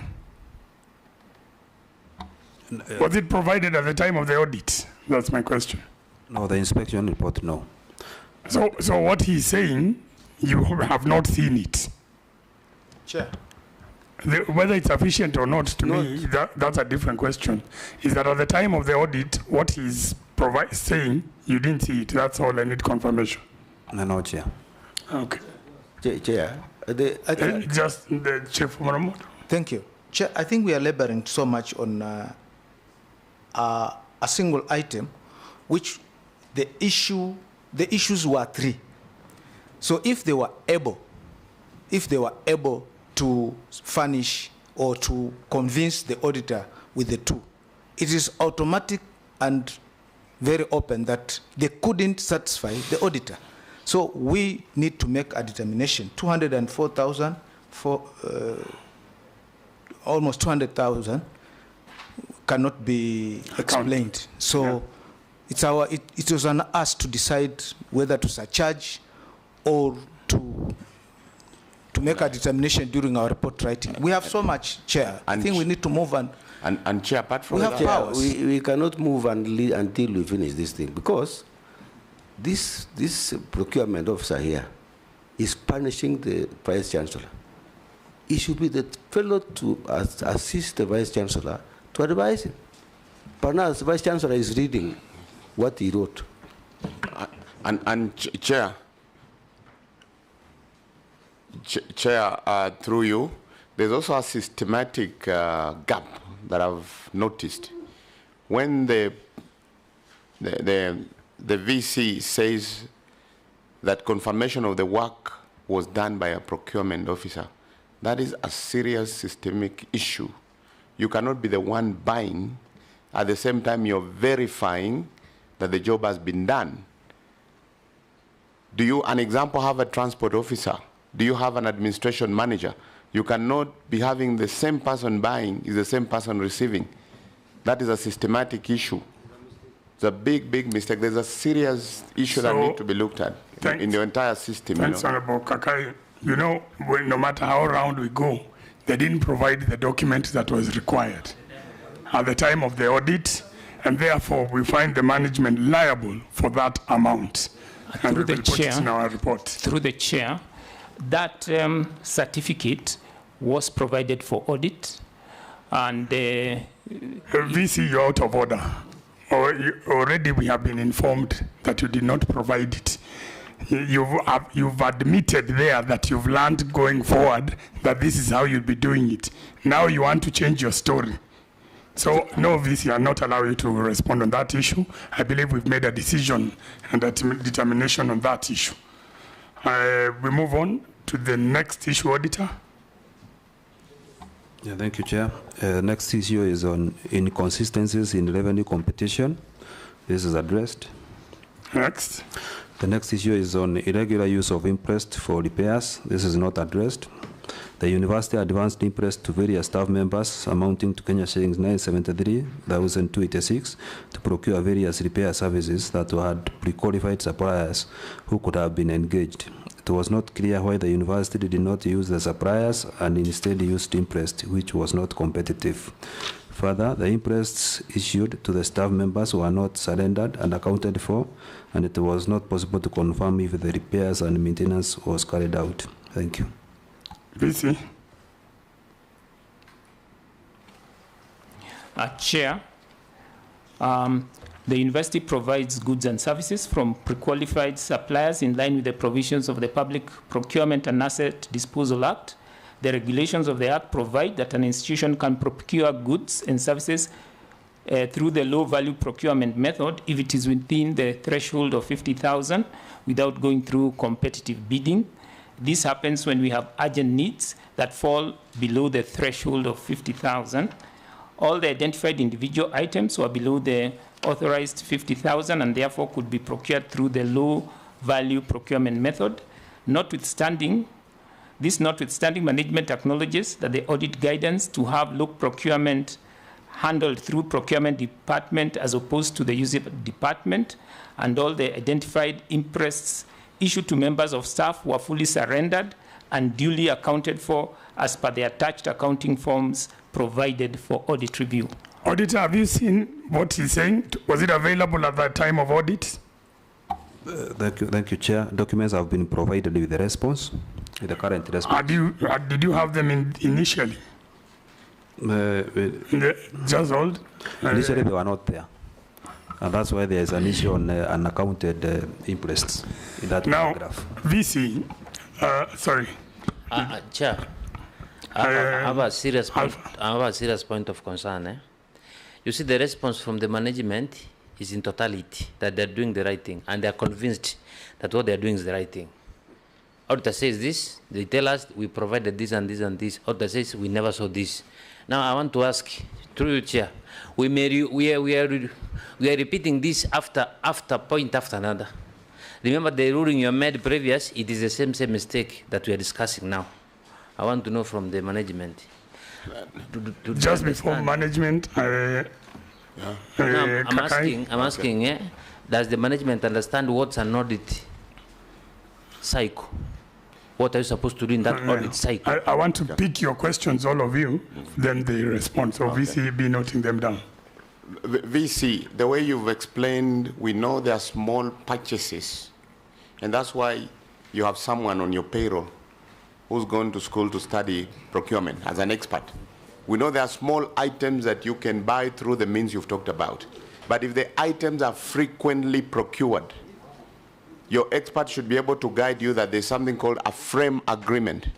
Was it provided at the time of the audit? That's my question. No, the inspection report, no. So what he's saying, you have not seen it. Chair. Whether it's sufficient or not, to me, that's a different question. Is that at the time of the audit, what he's saying, you didn't see it. That's all I need confirmation. No, Chair. Okay. Chair, just the Chief Muramoto. Thank you. Chair, I think we are laboring so much on a single item, which the issues were three. So if they were able to furnish or to convince the auditor with the two, it is automatic and very open that they couldn't satisfy the auditor. So we need to make a determination. 204,000 for almost 200,000 cannot be explained. So it was on us to decide whether to surcharge or to make a determination during our report writing. We have so much, Chair. I think we need to move on. And Chair, apart from that, powers. We cannot move until we finish this thing, because this procurement officer here is punishing the Vice Chancellor. It should be the fellow to assist the Vice Chancellor to advise him. Perhaps the Vice Chancellor is reading what he wrote. Chair, through you, there's also a systematic gap that I've noticed. When the VC says that confirmation of the work was done by a procurement officer, that is a serious systemic issue. You cannot be the one buying, at the same time you're verifying that the job has been done. Do you, an example, have a transport officer? Do you have an administration manager? You cannot be having the same person buying is the same person receiving. That is a systematic issue. It's a big, big mistake. There's a serious issue that needs to be looked at in the entire system. Thanks, Honorable Kakai. No matter how round we go, they didn't provide the document that was required at the time of the audit, and therefore we find the management liable for that amount. Through the chair, in our report. Through the chair, that certificate was provided for audit, and VC, you're out of order. Already we have been informed that you did not provide it. You've admitted there that you've learned going forward that this is how you'll be doing it. Now you want to change your story. So no, VC, are not allow you to respond on that issue. I believe we've made a decision and a determination on that issue. We move on to the next issue, Auditor. Yeah, thank you, Chair. Next issue is on inconsistencies in revenue competition. This is addressed. Next. The next issue is on irregular use of interest for repairs. This is not addressed. The university advanced interest to various staff members amounting to Kenya shillings 973,286 to procure various repair services that had pre-qualified suppliers who could have been engaged. It was not clear why the university did not use the suppliers and instead used interest, which was not competitive. Further, the interests issued to the staff members were not surrendered and accounted for, and it was not possible to confirm if the repairs and maintenance was carried out. Thank you. VC. Chair, the university provides goods and services from pre-qualified suppliers in line with the provisions of the Public Procurement and Asset Disposal Act. The regulations of the Act provide that an institution can procure goods and services through the low-value procurement method if it is within the threshold of 50,000 without going through competitive bidding. This happens when we have urgent needs that fall below the threshold of 50,000. All the identified individual items were below the authorized 50,000 and therefore could be procured through the low-value procurement method. Notwithstanding, management acknowledges that the audit guidance to have low procurement handled through procurement department as opposed to the user department, and all the identified interests issued to members of staff were fully surrendered and duly accounted for as per the attached accounting forms provided for audit review. Auditor, have you seen what he's saying? Was it available at that time of audit? Thank you, Chair. Documents have been provided with the response, with the current response. Did you have them initially? Just hold. Initially, they were not there. And that's why there is an issue on unaccounted interests in that paragraph. VC, sorry. Chair, I have a serious point of concern. You see, the response from the management is in totality that they're doing the right thing, and they're convinced that what they're doing is the right thing. Auditor says this, they tell us we provided this and this and this. Auditor says we never saw this. Now I want to ask, through you, Chair, we are repeating this after point after another. Remember the ruling you made previous, it is the same mistake that we are discussing now. I want to know from the management. Just before management, I'm asking, does the management understand what's an audit cycle? What are you supposed to do in that audit cycle? I want to pick your questions, all of you, then they respond. So VC, be noting them down. VC, the way you've explained, we know there are small purchases, and that's why you have someone on your payroll who's going to school to study procurement as an expert. We know there are small items that you can buy through the means you've talked about. But if the items are frequently procured, your expert should be able to guide you that there's something called a frame agreement.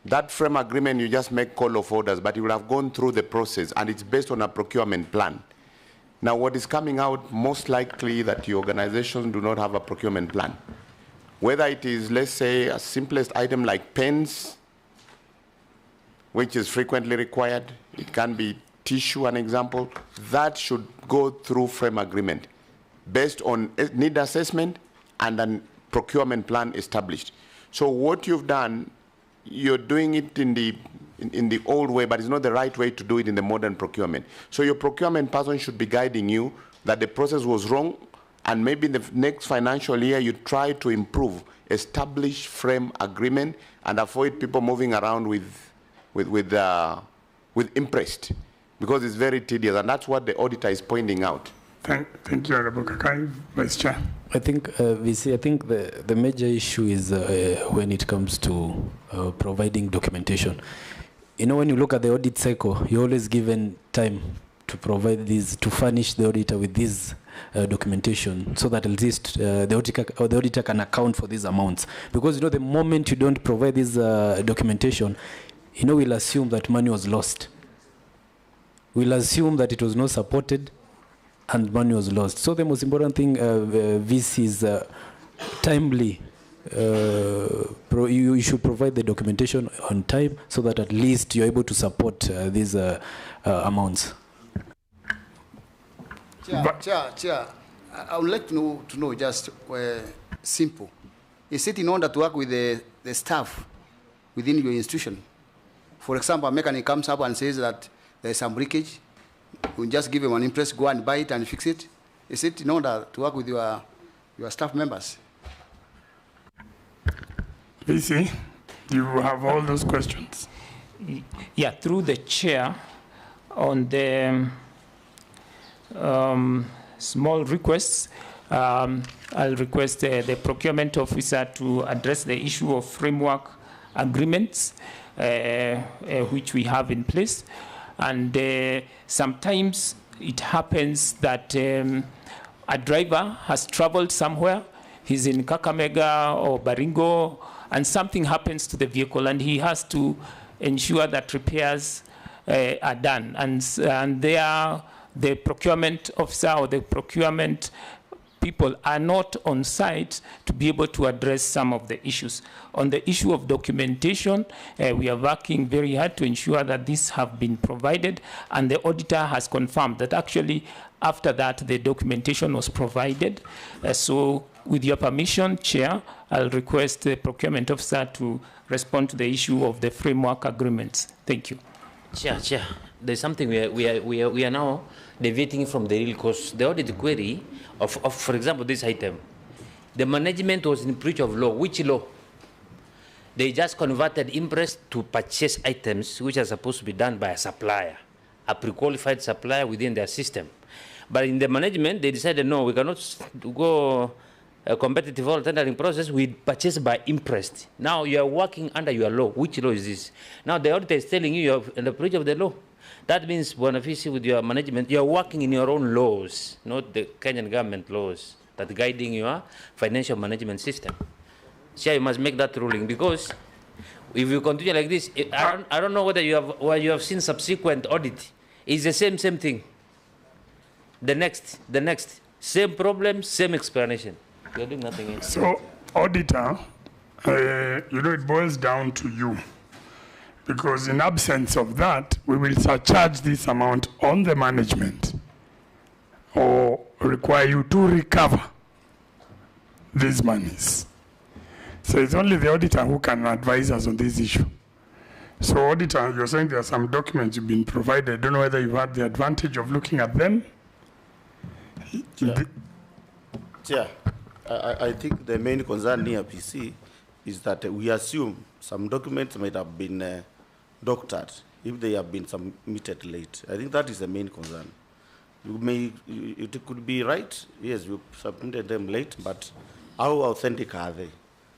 That frame agreement, you just make call of orders, but you will have gone through the process, and it's based on a procurement plan. Now, what is coming out, most likely that your organizations do not have a procurement plan. Whether it is, let's say, a simplest item like pens, which is frequently required, it can be tissue, an example, that should go through frame agreement based on need assessment and a procurement plan established. So what you've done, you're doing it in the old way, but it's not the right way to do it in the modern procurement. So your procurement person should be guiding you that the process was wrong, and maybe in the next financial year you try to improve, establish frame agreement, and avoid people moving around with interest, because it's very tedious, and that's what the auditor is pointing out. Thank you, Honorable Kakai. Vice Chair. I think, VC, I think the major issue is when it comes to providing documentation. You know, when you look at the audit cycle, you're always given time to provide these, to furnish the auditor with this documentation, so that at least the auditor can account for these amounts. Because, you know, the moment you don't provide this documentation, you know, we'll assume that money was lost. We'll assume that it was not supported and money was lost. So the most important thing, VC, is timely. You should provide the documentation on time, so that at least you're able to support these amounts. Chair, I would like to know just simple. Is it in order to work with the staff within your institution. For example, a mechanic comes up and says that there's some breakage. You just give him an impress, go and buy it and fix it. Is it in order to work with your staff members? VC, you have all those questions. Yeah, through the chair, on the small requests, I'll request the procurement officer to address the issue of framework agreements, which we have in place. And sometimes it happens that a driver has traveled somewhere, he's in Kakamega or Baringo, and something happens to the vehicle, and he has to ensure that repairs are done. And there, the procurement officer or the procurement people are not on site to be able to address some of the issues. On the issue of documentation, we are working very hard to ensure that these have been provided, and the auditor has confirmed that actually after that the documentation was provided. So with your permission, Chair, I'll request the procurement officer to respond to the issue of the framework agreements. Thank you. Chair, there's something we are now deviating from the real cause. The audit query of, for example, this item, the management was in breach of law. Which law? They just converted interest to purchase items which are supposed to be done by a supplier, a pre-qualified supplier within their system. But in the management, they decided, no, we cannot go a competitive or tendering process, we purchase by interest. Now you are working under your law. Which law is this? Now the auditor is telling you you are in the breach of the law. That means, Buonafici, with your management, you are working in your own laws, not the Kenyan government laws that are guiding your financial management system. So you must make that ruling, because if you continue like this, I don't know whether you have seen subsequent audit. It's the same thing. The next, same problem, same explanation. You're doing nothing else. So, auditor, you know, it boils down to you. Because in absence of that, we will surcharge this amount on the management or require you to recover these monies. So it's only the auditor who can advise us on this issue. So auditor, you're saying there are some documents you've been provided. I don't know whether you've had the advantage of looking at them. Chair, I think the main concern near PC is that we assume some documents might have been doctored if they have been submitted late. I think that is the main concern. It could be right, yes, we submitted them late, but how authentic are they?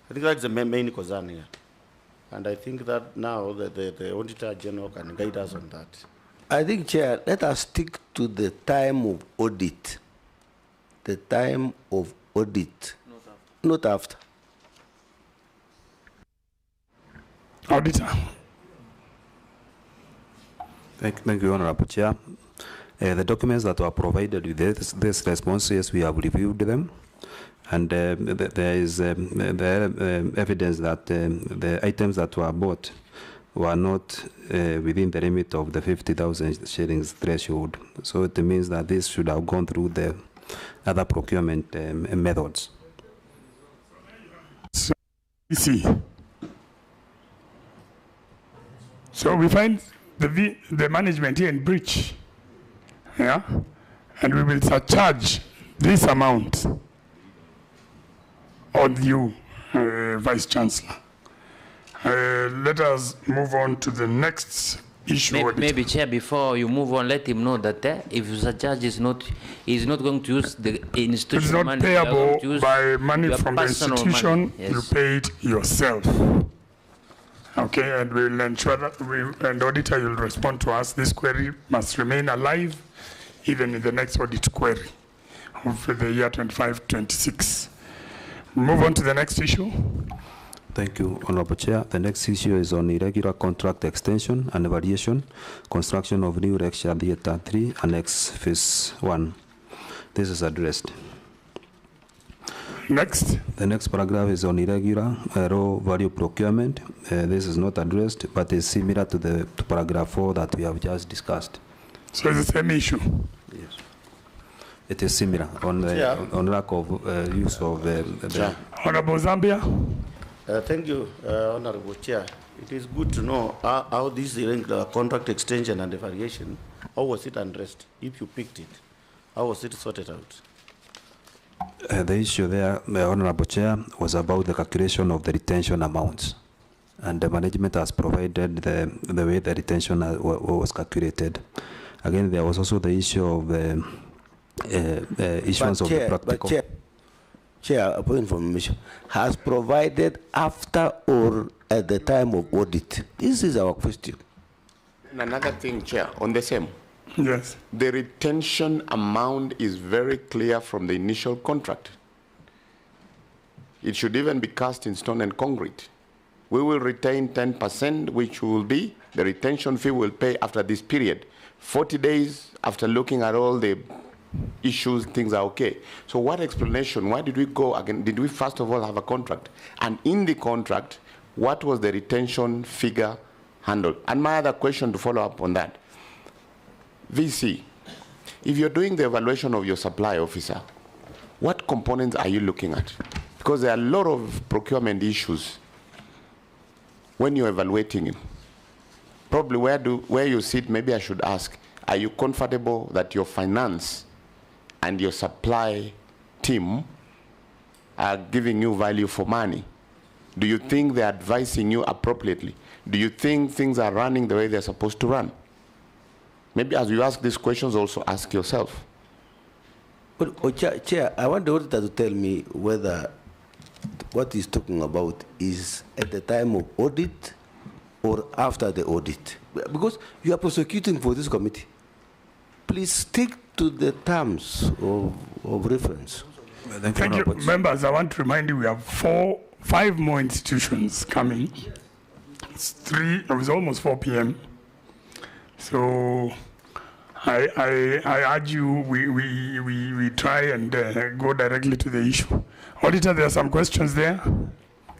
I think that's the main concern here. And I think that now the Auditor General can guide us on that. I think, Chair, let us stick to the time of audit. The time of audit, not after. Auditor. Thank you, Honorable Chair. The documents that were provided with this responses, we have reviewed them. And there is evidence that the items that were bought were not within the limit of the 50,000 shillings threshold. So it means that this should have gone through the other procurement methods. So, we find the management here in breach, yeah, and we will surcharge this amount on you, Vice Chancellor. Let us move on to the next issue. Maybe, Chair, before you move on, let him know that if the surcharge is not going to use the institutional money. It's not payable by money from the institution. Yes. You pay it yourself. Okay, and we'll ensure that and auditor, you'll respond to us. This query must remain alive even in the next audit query of the year 25-26. Move on to the next issue. Thank you, Honorable Chair. The next issue is on irregular contract extension and variation, construction of new Rectia Theatre 3, Annex Phase 1. This is addressed. Next. The next paragraph is on irregular raw value procurement. This is not addressed, but is similar to paragraph 4 that we have just discussed. So it's the same issue? Yes. It is similar on lack of use of the... Honorable Zambia. Thank you, Honorable Chair. It is good to know how this contract extension and the variation, how was it addressed? If you picked it, how was it sorted out? The issue there, Honorable Chair, was about the calculation of the retention amounts. And the management has provided the way the retention was calculated. Again, there was also the issue of the issuance of the practical. Chair, a point of information, has provided after or at the time of audit? This is our question. And another thing, Chair, on the same. Yes. The retention amount is very clear from the initial contract. It should even be cast in stone and concrete. We will retain 10%, which will be the retention fee we'll pay after this period. 40 days after looking at all the issues, things are okay. So what explanation, why did we go again? Did we first of all have a contract? And in the contract, what was the retention figure handled? And my other question to follow up on that, VC, if you're doing the evaluation of your supply officer, what components are you looking at? Because there are a lot of procurement issues when you're evaluating him. Probably where you sit, maybe I should ask, are you comfortable that your finance and your supply team are giving you value for money? Do you think they're advising you appropriately? Do you think things are running the way they're supposed to run? Maybe as you ask these questions, also ask yourself. But, Chair, I want the auditor to tell me whether what he's talking about is at the time of audit or after the audit. Because you are prosecuting for this committee. Please stick to the terms of reference. Thank you. Members, I want to remind you we have 5 more institutions coming. It was almost 4 p.m. So I urge you, we try and go directly to the issue. Auditor, there are some questions there.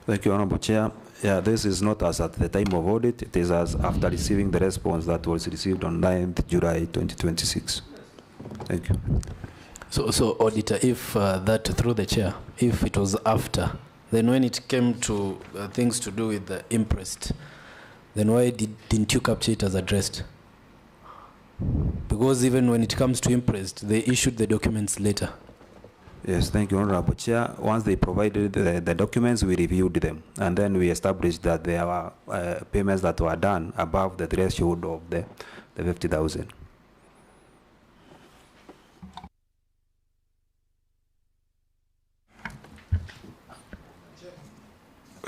Thank you, Honorable Chair. Yeah, this is not as at the time of audit, it is as after receiving the response that was received on 9th July 2026. Thank you. So Auditor, if that, through the chair, if it was after, then when it came to things to do with the imprest, then why didn't you capture it as addressed? Because even when it comes to imprest, they issued the documents later. Yes, thank you, Honorable Chair. Once they provided the documents, we reviewed them, and then we established that there were payments that were done above the threshold of the 50,000.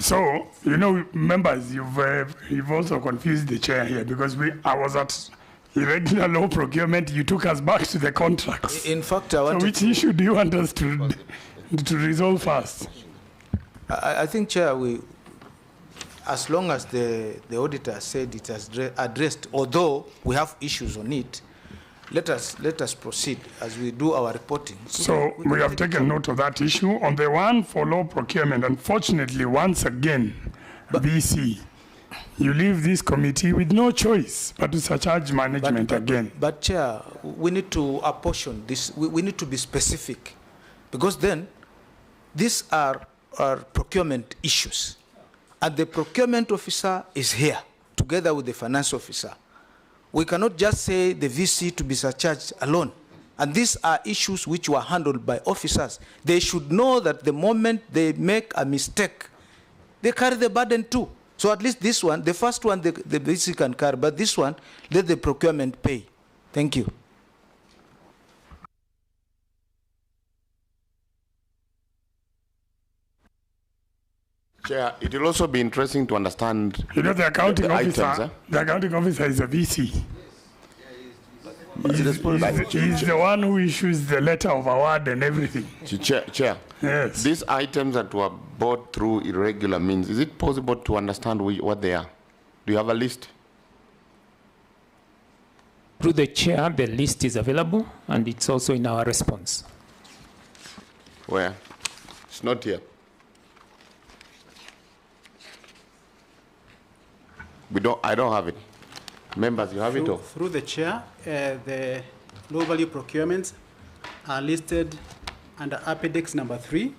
So, you know, members, you've also confused the chair here because I was at irregular law procurement. You took us back to the contracts. In fact, I wanted so which issue do you want us to resolve first? I think, Chair, as long as the auditor said it has addressed, although we have issues on it, let us proceed as we do our reporting. So we have taken note of that issue. On the one for law procurement, unfortunately, once again, VC, you leave this committee with no choice but to surcharge management again. But Chair, we need to apportion this. We need to be specific, because then these are procurement issues, and the procurement officer is here together with the finance officer. We cannot just say the VC to be surcharged alone. And these are issues which were handled by officers. They should know that the moment they make a mistake, they carry the burden too. So at least this one, the first one, the VC can carry, but this one, let the procurement pay. Thank you. Chair, it will also be interesting to understand. You know, the accounting officer, items, the accounting officer is a VC. He's the one who issues the letter of award and everything. Chair, yes. These items that were bought through irregular means, is it possible to understand what they are? Do you have a list? Through the chair, the list is available, and it's also in our response. Where? It's not here. I don't have it. Members, you have it all? Through the chair, the low value procurements are listed under appendix number 3.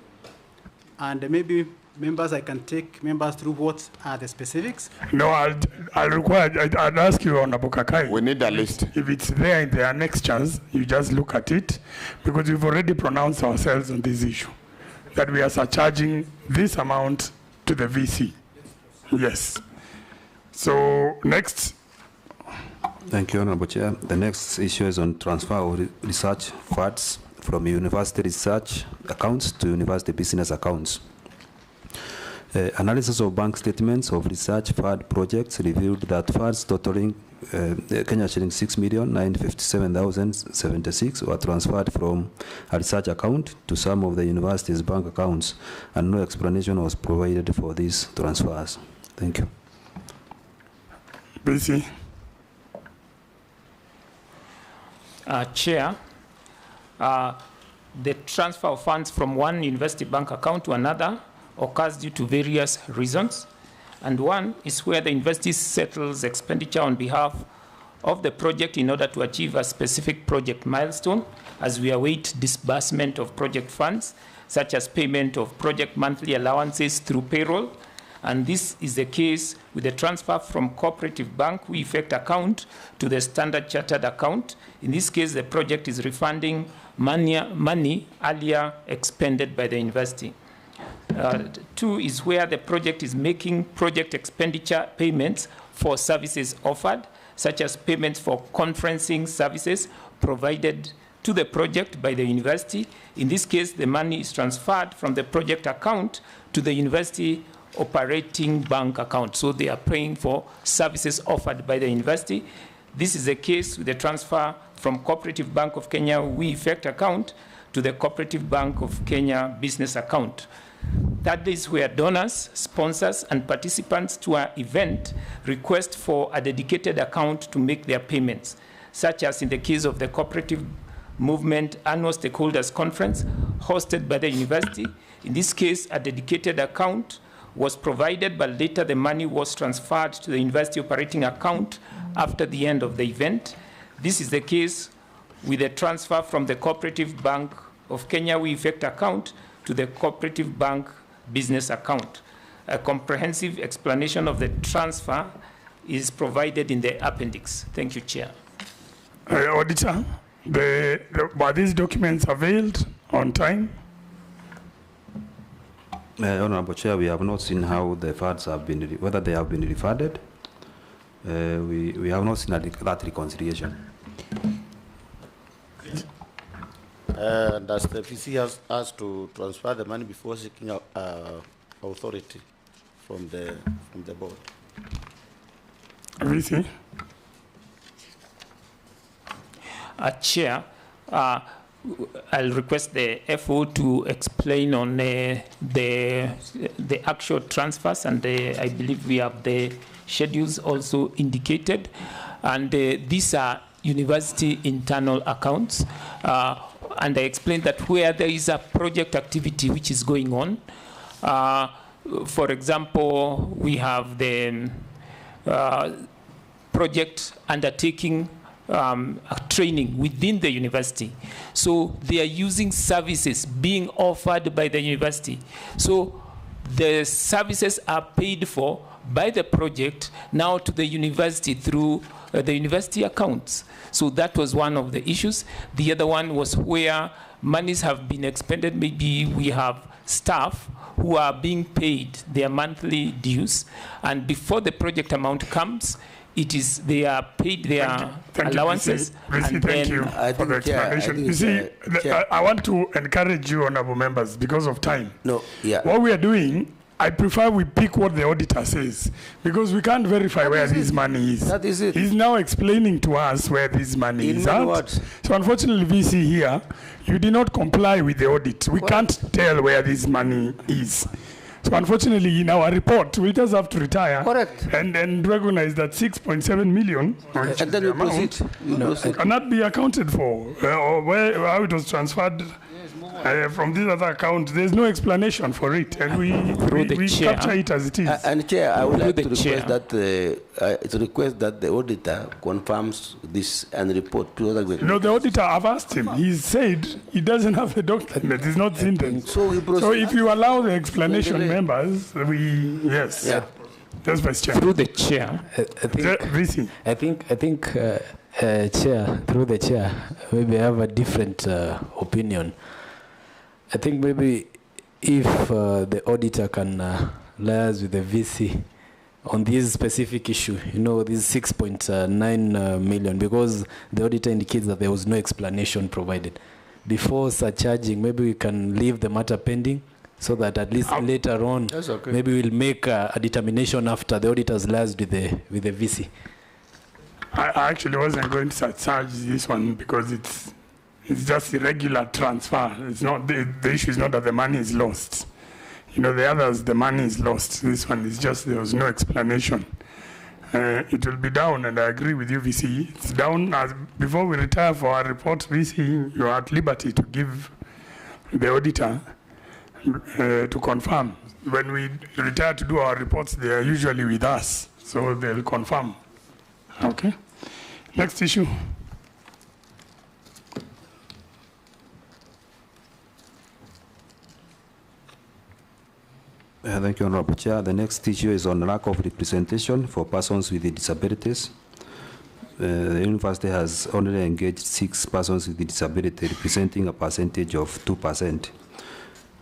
And maybe members, I can take members through what are the specifics. No, I'll ask you, Honorable Kakai. We need a list. If it's there in the annexures, you just look at it, because we've already pronounced ourselves on this issue, that we are surcharging this amount to the VC. Yes. So, next. Thank you, Honorable Chair. The next issue is on transfer of research funds from university research accounts to university business accounts. Analysis of bank statements of research fund projects revealed that funds totaling Kenya shilling 6,957,076 were transferred from a research account to some of the university's bank accounts, and no explanation was provided for these transfers. Thank you. Busy. Chair, the transfer of funds from one university bank account to another occurs due to various reasons. And one is where the university settles expenditure on behalf of the project in order to achieve a specific project milestone, as we await disbursement of project funds, such as payment of project monthly allowances through payroll. And this is the case with the transfer from Cooperative Bank We Effect account to the Standard Chartered account. In this case, the project is refunding money earlier expended by the university. Two is where the project is making project expenditure payments for services offered, such as payments for conferencing services provided to the project by the university. In this case, the money is transferred from the project account to the university operating bank account. So they are paying for services offered by the university. This is the case with the transfer from Cooperative Bank of Kenya We Effect account to the Cooperative Bank of Kenya business account. That is where donors, sponsors, and participants to our event request for a dedicated account to make their payments, such as in the case of the Cooperative Movement Annual Stakeholders Conference hosted by the university. In this case, a dedicated account was provided, but later the money was transferred to the university operating account after the end of the event. This is the case with the transfer from the Cooperative Bank of Kenya We Effect account to the Cooperative Bank business account. A comprehensive explanation of the transfer is provided in the appendix. Thank you, Chair. Auditor, were these documents availed on time? Honorable Chair, we have not seen how the funds have been, whether they have been refunded. We have not seen that reconciliation. Does the VC has to transfer the money before seeking authority from the board? VC? Chair, I'll request the FO to explain on the actual transfers, and I believe we have the schedules also indicated. And these are university internal accounts. And I explained that where there is a project activity which is going on, for example, we have the project undertaking a training within the university. So they are using services being offered by the university. So the services are paid for by the project now to the university through the university accounts. So that was one of the issues. The other one was where monies have been expended. Maybe we have staff who are being paid their monthly dues, and before the project amount comes, they are paid their allowances. Thank you for the explanation. You see, I want to encourage you, honorable members, because of time. No, yeah. What we are doing, I prefer we pick what the auditor says, because we can't verify where this money is. That is it. He's now explaining to us where this money is at. So unfortunately, VC here, you did not comply with the audit. We can't tell where this money is. So unfortunately, in our report, we just have to retire. Correct. And recognize that 6.7 million, which is the amount, cannot be accounted for, or how it was transferred. From this other account, there's no explanation for it, and we capture it as it is. And Chair, I would like to request that the auditor confirms this and report to other. No, the auditor, I've asked him. He said he doesn't have the document. He's not seen them. So if you allow the explanation, members, yes. Yeah. That's Vice Chair. Through the chair, I think, Chair, through the chair, maybe I have a different opinion. I think maybe if the auditor can liaise with the VC on this specific issue, this 6.9 million, because the auditor indicates that there was no explanation provided. Before surcharging, maybe we can leave the matter pending, so that at least later on, maybe we'll make a determination after the auditors liaised with the VC. I actually wasn't going to charge this one because it's just irregular transfer. It's not the issue is not that the money is lost. The others, the money is lost. This one is just there was no explanation. It will be down, and I agree with you, VC. It's down. Before we retire for our report, VC, you are at liberty to give the auditor to confirm. When we retire to do our reports, they are usually with us, so they'll confirm. Okay. Next issue. Thank you, Honorable Chair. The next issue is on lack of representation for persons with disabilities. The university has only engaged 6 persons with disability, representing a percentage of 2%.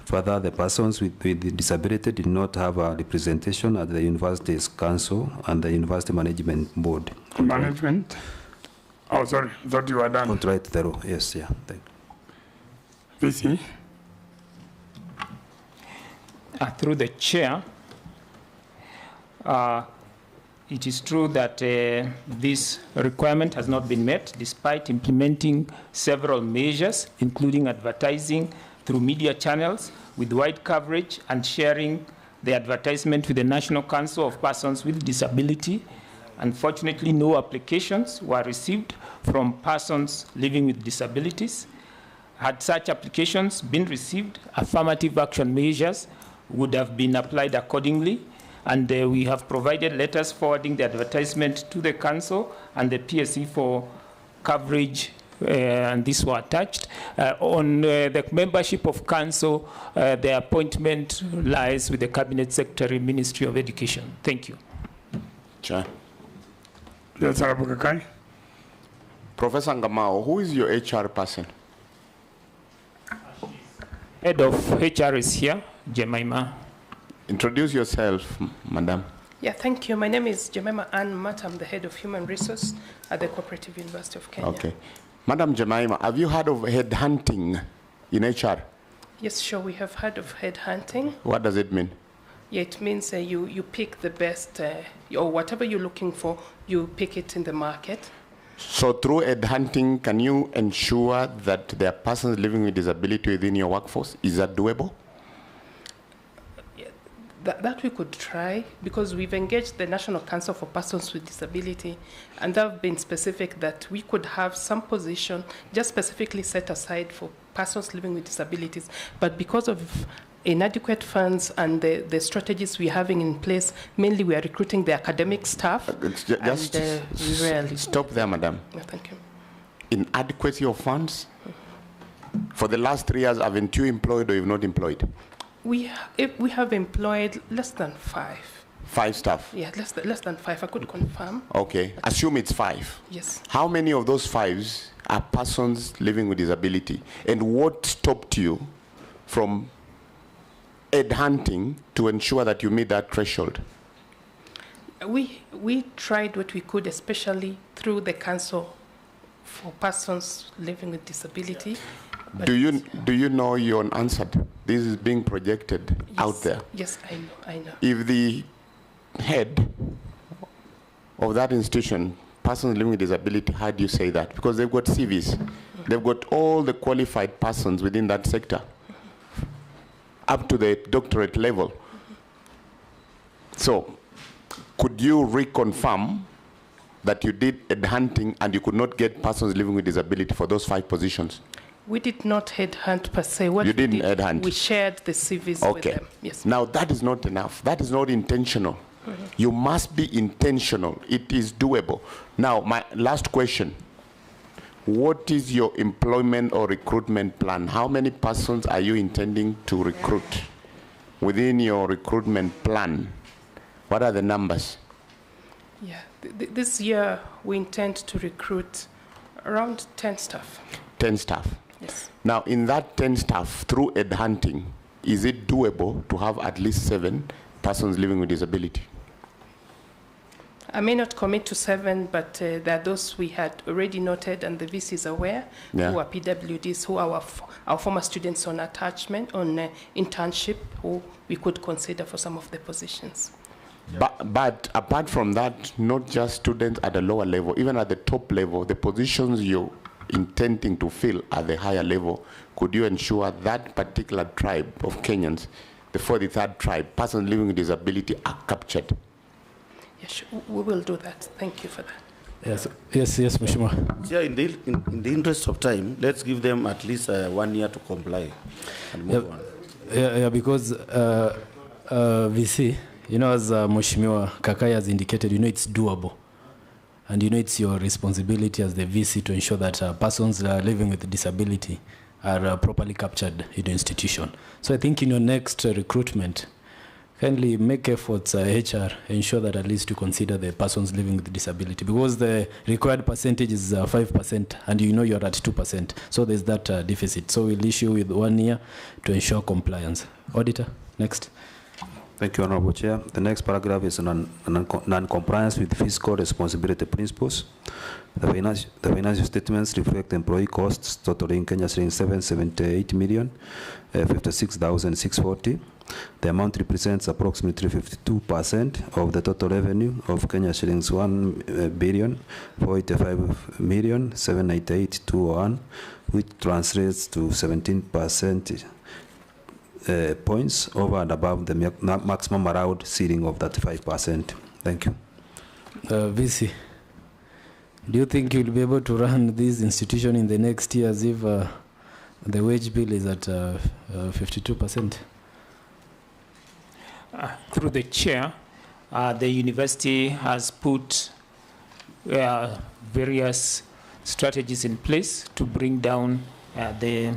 Further, the persons with disability did not have a representation at the university's council and the university management board. Management? Oh, sorry, I thought you were done. Contrary to the law, yes, yeah, thank you. VC? Through the chair, it is true that this requirement has not been met despite implementing several measures, including advertising through media channels with wide coverage and sharing the advertisement with the National Council of Persons with Disability. Unfortunately, no applications were received from persons living with disabilities. Had such applications been received, affirmative action measures would have been applied accordingly, and we have provided letters forwarding the advertisement to the council and the PSC for coverage, and these were attached. On the membership of council, the appointment lies with the Cabinet Secretary, Ministry of Education. Thank you. Chair. Yes, Kakai. Professor Ngamao, who is your HR person? Head of HR is here, Jemima. Introduce yourself, madam. Yeah, thank you. My name is Jemima Ann Matt. I'm the head of human resource at the Cooperative University of Kenya. Okay. Madam Jemima, have you heard of headhunting in HR? Yes, sure. We have heard of headhunting. What does it mean? Yeah, it means you pick the best, or whatever you're looking for, you pick it in the market. So through headhunting, can you ensure that there are persons living with disability within your workforce? Is that doable? That we could try, because we've engaged the National Council for Persons with Disability, and they've been specific that we could have some position just specifically set aside for persons living with disabilities. But because of inadequate funds and the strategies we're having in place, mainly we are recruiting the academic staff. Stop there, madam. No, thank you. Inadequacy of funds? For the last 3 years, haven't you employed or you've not employed? We have employed less than 5. 5 staff? Yeah, less than 5. I could confirm. Okay. Assume it's 5. Yes. How many of those 5s are persons living with disability? And what stopped you from headhunting to ensure that you meet that threshold? We tried what we could, especially through the Council for Persons Living with Disability. Do you know you're unanswered? This is being projected out there. Yes, I know. If the head of that institution, persons living with disability, heard you say that, because they've got CVs, they've got all the qualified persons within that sector, up to the doctorate level. So, could you reconfirm that you did headhunting and you could not get persons living with disability for those 5 positions? We did not headhunt per se. What You we didn't did, headhunt? We shared the CVs with Okay. them. Yes. Now that is not enough. That is not intentional. You must be intentional. It is doable. Now, my last question. What is your employment or recruitment plan? How many persons are you intending to recruit within your recruitment plan? What are the numbers? Yeah. This year, we intend to recruit around 10 staff. 10 staff. Yes. Now, in that 10 staff, through headhunting, is it doable to have at least 7 persons living with disability? I may not commit to 7, but there are those we had already noted, and the VC is aware, Yeah. who are PWDs, who are our former students on attachment, on internship, who we could consider for some of the positions. But apart from that, not just students at the lower level, even at the top level, the positions you're intending to fill at the higher level, could you ensure that particular tribe of Kenyans, the 43rd tribe, persons living with disability, are captured? Yes, we will do that. Thank you for that. Yes, Mheshimiwa. Yeah, in the interest of time, let's give them at least 1 year to comply and move on. Yeah, because VC, you know, as Mheshimiwa Kakai has indicated, you know, it's doable. And you know, it's your responsibility as the VC to ensure that persons living with disability are properly captured in the institution. So I think in your next recruitment, kindly make efforts, HR, ensure that at least you consider the persons living with disability, because the required percentage is 5%, and you know you're at 2%. So there's that deficit. So we'll issue with 1 year to ensure compliance. Auditor, next. Thank you, Honorable Chair. The next paragraph is non-compliance with fiscal responsibility principles. The financial statements reflect employee costs totaling Kenya shillings 778 million, 56,640. The amount represents approximately 52% of the total revenue of Kenya shillings 1,485,798,201, which translates to 17% points over and above the maximum allowed ceiling of 35%. Thank you. VC, do you think you'll be able to run this institution in the next years if the wage bill is at 52%? Through the chair, the university has put various strategies in place to bring down the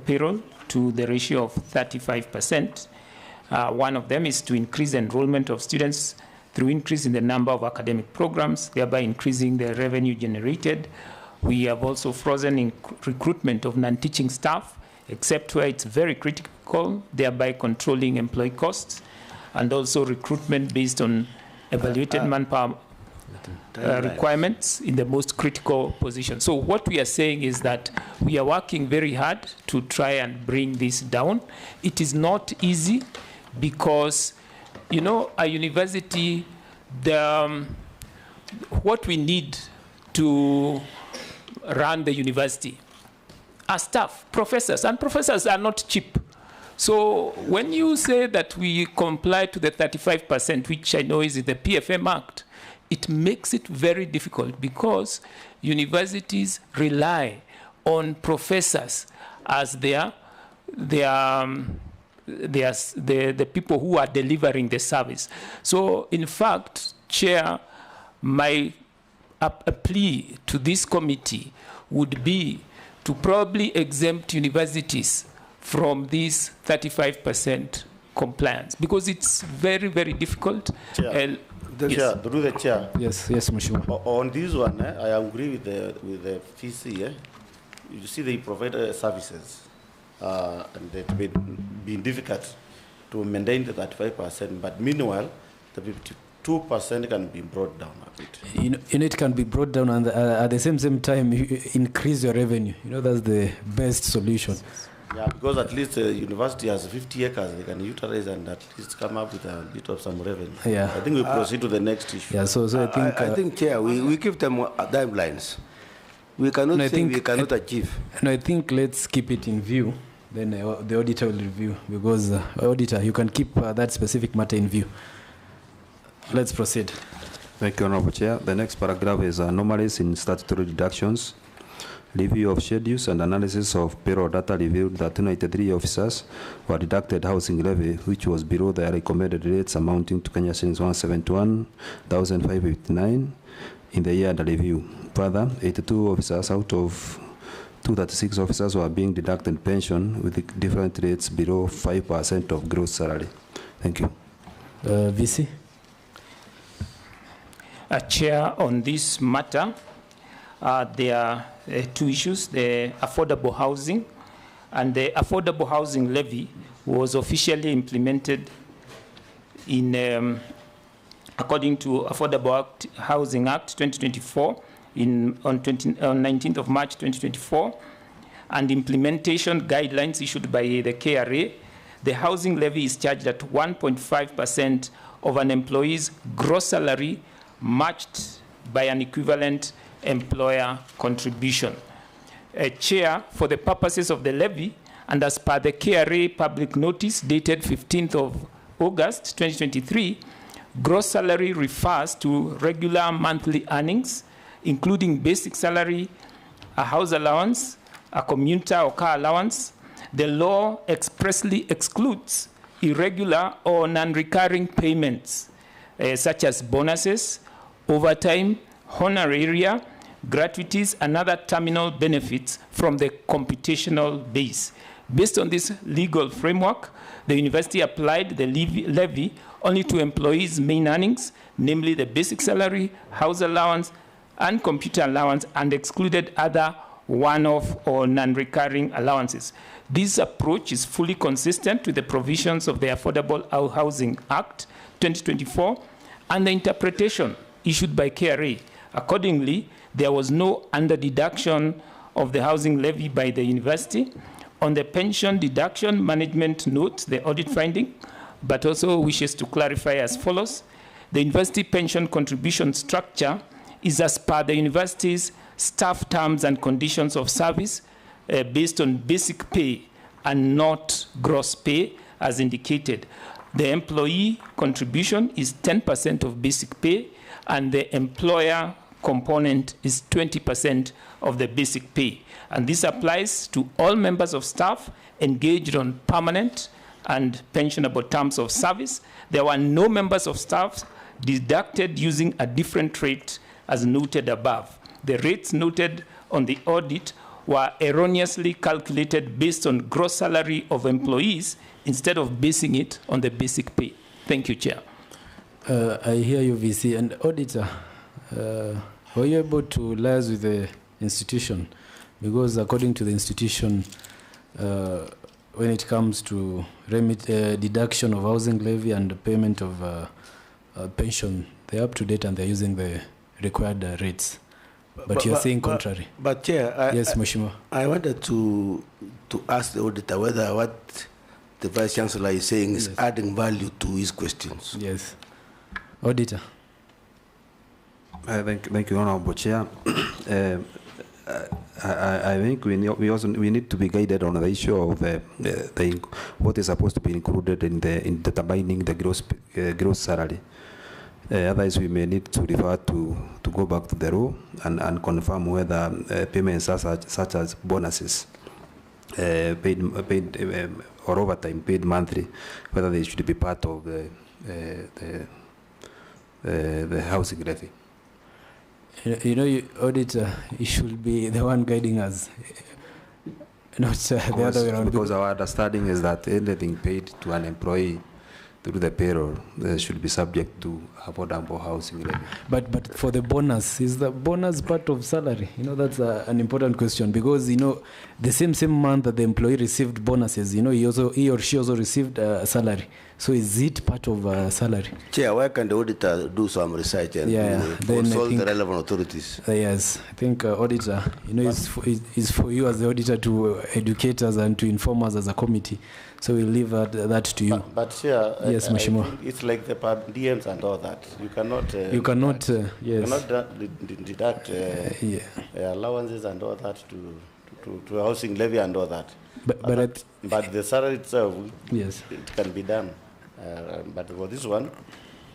payroll to the ratio of 35%. One of them is to increase enrollment of students through increase in the number of academic programs, thereby increasing the revenue generated. We have also frozen in recruitment of non-teaching staff, except where it's very critical, thereby controlling employee costs, and also recruitment based on evaluated manpower requirements in the most critical position. So what we are saying is that we are working very hard to try and bring this down. It is not easy because, you know, a university, what we need to run the university are staff, professors, and professors are not cheap. So when you say that we comply to the 35%, which I know is in the PFM Act, it makes it very difficult because universities rely on professors as the people who are delivering the service. So in fact, Chair, my a plea to this committee would be to probably exempt universities from this 35% compliance, because it's very, very difficult. Chair, through the chair. Yes, Mheshimiwa. On this one, I agree with the VC. You see, they provide services, and it's been difficult to maintain the 35%. But meanwhile, the 52% can be brought down a bit. You know, it can be brought down, and at the same time, you increase your revenue. You know, that's the best solution. Yeah, because at least the university has 50 acres they can utilize and at least come up with a bit of some revenue. Yeah. I think we proceed to the next issue. Yeah, so I think... I think, Chair, we give them timelines. We cannot we cannot achieve. No, I think let's keep it in view. Then the auditor will review, because auditor, you can keep that specific matter in view. Let's proceed. Thank you, Honorable Chair. The next paragraph is anomalies in statutory deductions. Review of schedules and analysis of payroll data revealed that 293 officers were deducted housing levy, which was below their recommended rates amounting to Kenya shillings 171,559 in the year under review. Further, 82 officers out of 236 officers were being deducted pension with different rates below 5% of gross salary. Thank you. VC? Chair, on this matter, there are two issues, the affordable housing, and the affordable housing levy was officially implemented in, according to Affordable Housing Act 2024 on 19th of March 2024, and implementation guidelines issued by the KRA. The housing levy is charged at 1.5% of an employee's gross salary, matched by an equivalent employer contribution. Chair, for the purposes of the levy, and as per the KRA public notice dated 15th of August 2023, gross salary refers to regular monthly earnings, including basic salary, a house allowance, a commuter or car allowance. The law expressly excludes irregular or non-recurring payments, such as bonuses, overtime, honoraria, gratuities, and other terminal benefits from the computational base. Based on this legal framework, the university applied the levy only to employees' main earnings, namely the basic salary, house allowance, and computer allowance, and excluded other one-off or non-recurring allowances. This approach is fully consistent with the provisions of the Affordable Housing Act 2024 and the interpretation issued by KRA. Accordingly, there was no under-deduction of the housing levy by the university. On the pension deduction, management notes the audit finding, but also wishes to clarify as follows. The university pension contribution structure is as per the university's staff terms and conditions of service based on basic pay and not gross pay as indicated. The employee contribution is 10% of basic pay, and the employer component is 20% of the basic pay. And this applies to all members of staff engaged on permanent and pensionable terms of service. There were no members of staff deducted using a different rate as noted above. The rates noted on the audit were erroneously calculated based on gross salary of employees instead of basing it on the basic pay. Thank you, Chair. I hear you, VC. And Auditor, were you able to liaise with the institution? Because according to the institution, when it comes to deduction of housing levy and the payment of pension, they're up to date and they're using the required rates. But you're saying contrary. But Chair, yes, Mheshimiwa. I wanted to ask the auditor whether what the Vice Chancellor is saying is adding value to his questions. Yes. Auditor. Thank you, Honorable Chair. I think we need to be guided on the issue of what is supposed to be included in determining the gross salary. Otherwise, we may need to refer to go back to the law and confirm whether payments such as bonuses paid or overtime paid monthly, whether they should be part of the housing levy. You know, Auditor, you should be the one guiding us, not the other way around. Because our understanding is that anything paid to an employee through the payroll should be subject to affordable housing levy. But for the bonus, is the bonus part of salary? You know, that's an important question, because, you know, the same month that the employee received bonuses, you know, he or she also received salary. So is it part of salary? Chair, why can the auditor do some research and consult the relevant authorities? Yes, I think auditor, you know, it's for you as the auditor to educate us and to inform us as a committee. So we'll leave that to you. But Chair, yes, Mheshimiwa. It's like the DMs and all that. You cannot. Yes. You cannot deduct allowances and all that to housing levy and all that. But the salary itself, yes, it can be done. But for this one,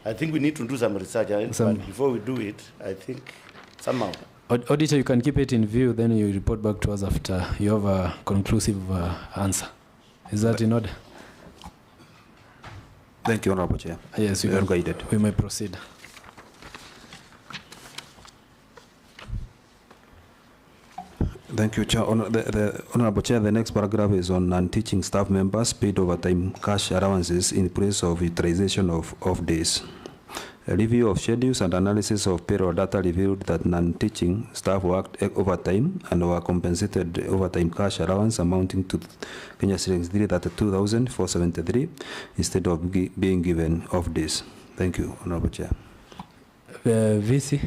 I think we need to do some research. But before we do it, I think somehow Auditor, you can keep it in view, then you report back to us after you have a conclusive answer. Is that in order? Thank you, Honorable Chair. Yes, you are guided. We may proceed. Thank you, Chair. Honorable Chair, the next paragraph is on non-teaching staff members paid overtime cash allowances in place of utilization of days. A review of schedules and analysis of payroll data revealed that non-teaching staff worked overtime and were compensated overtime cash allowance amounting to Kenya shillings 332,473 instead of being given off days. Thank you, Honorable Chair. VC.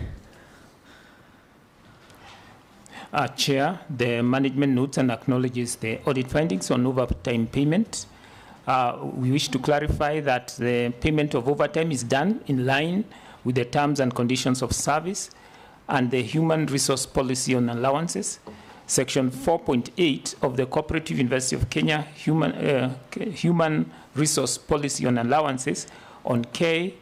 Chair, the management notes and acknowledges the audit findings on overtime payment. We wish to clarify that the payment of overtime is done in line with the terms and conditions of service and the Human Resource Policy on Allowances. Section 4.8 of the Cooperative University of Kenya Human Resource Policy on Allowances on K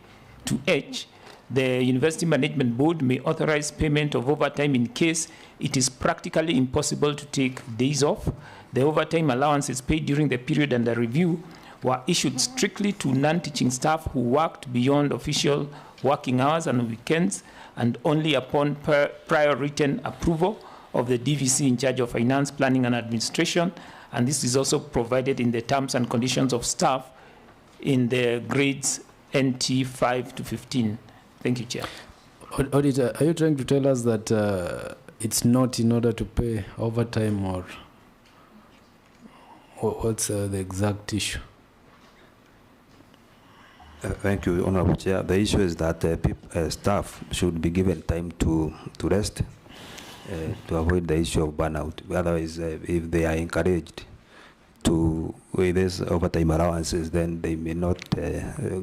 to H. The University Management Board may authorize payment of overtime in case it is practically impossible to take days off. The overtime allowances paid during the period under review were issued strictly to non-teaching staff who worked beyond official working hours and weekends, and only upon prior written approval of the DVC in charge of finance, planning, and administration. And this is also provided in the terms and conditions of staff in the grades NT 5 to 15. Thank you, Chair. Auditor, are you trying to tell us that it's not in order to pay overtime, or what's the exact issue? Thank you, Honorable Chair. The issue is that staff should be given time to rest to avoid the issue of burnout. Otherwise, if they are encouraged to with these overtime allowances, then they may not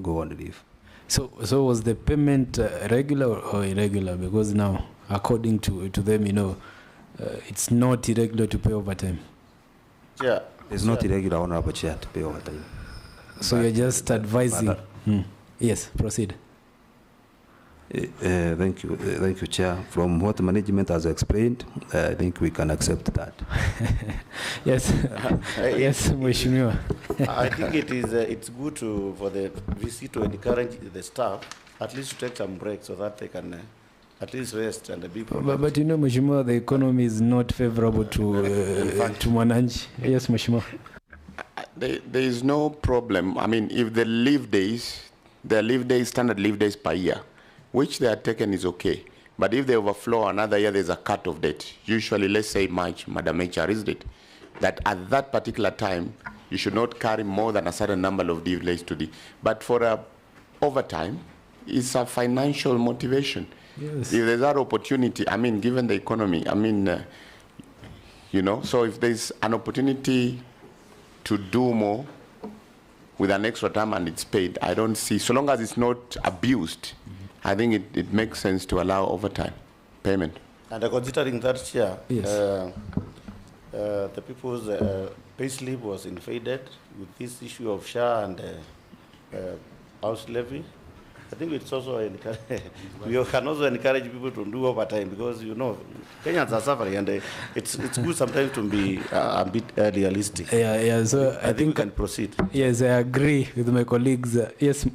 go on leave. So was the payment regular or irregular? Because now, according to them, it's not irregular to pay overtime. Yeah, it's not irregular, Honorable Chair, to pay overtime. So you're just advising. Yes, proceed. Thank you, Chair. From what management has explained, I think we can accept that. Yes, yes, Mheshimiwa. I think it's good for the VC to encourage the staff at least to take some breaks so that they can at least rest and be productive. But Mheshimiwa, the economy is not favorable to Mwananchi. Yes, Mheshimiwa. There is no problem. I mean, if the leave days, standard leave days per year, which they are taken is okay. But if they overflow another year, there's a cut-off date. Usually, let's say March, Madam HR raised it, that at that particular time, you should not carry more than a certain number of leave days to the. But for overtime, it's a financial motivation. Yes. If there's that opportunity, I mean, given the economy, I mean, so if there's an opportunity to do more with an extra time and it's paid, I don't see, so long as it's not abused, I think it makes sense to allow overtime payment. And considering that, Chair, yes. The people's pay slip was inflated with this issue of SHA and house levy. I think it's also we can also encourage people to do overtime because Kenyans are suffering and it's good sometimes to be a bit realistic. Yeah. So I think we can proceed. Yes, I agree with my colleagues. Yes,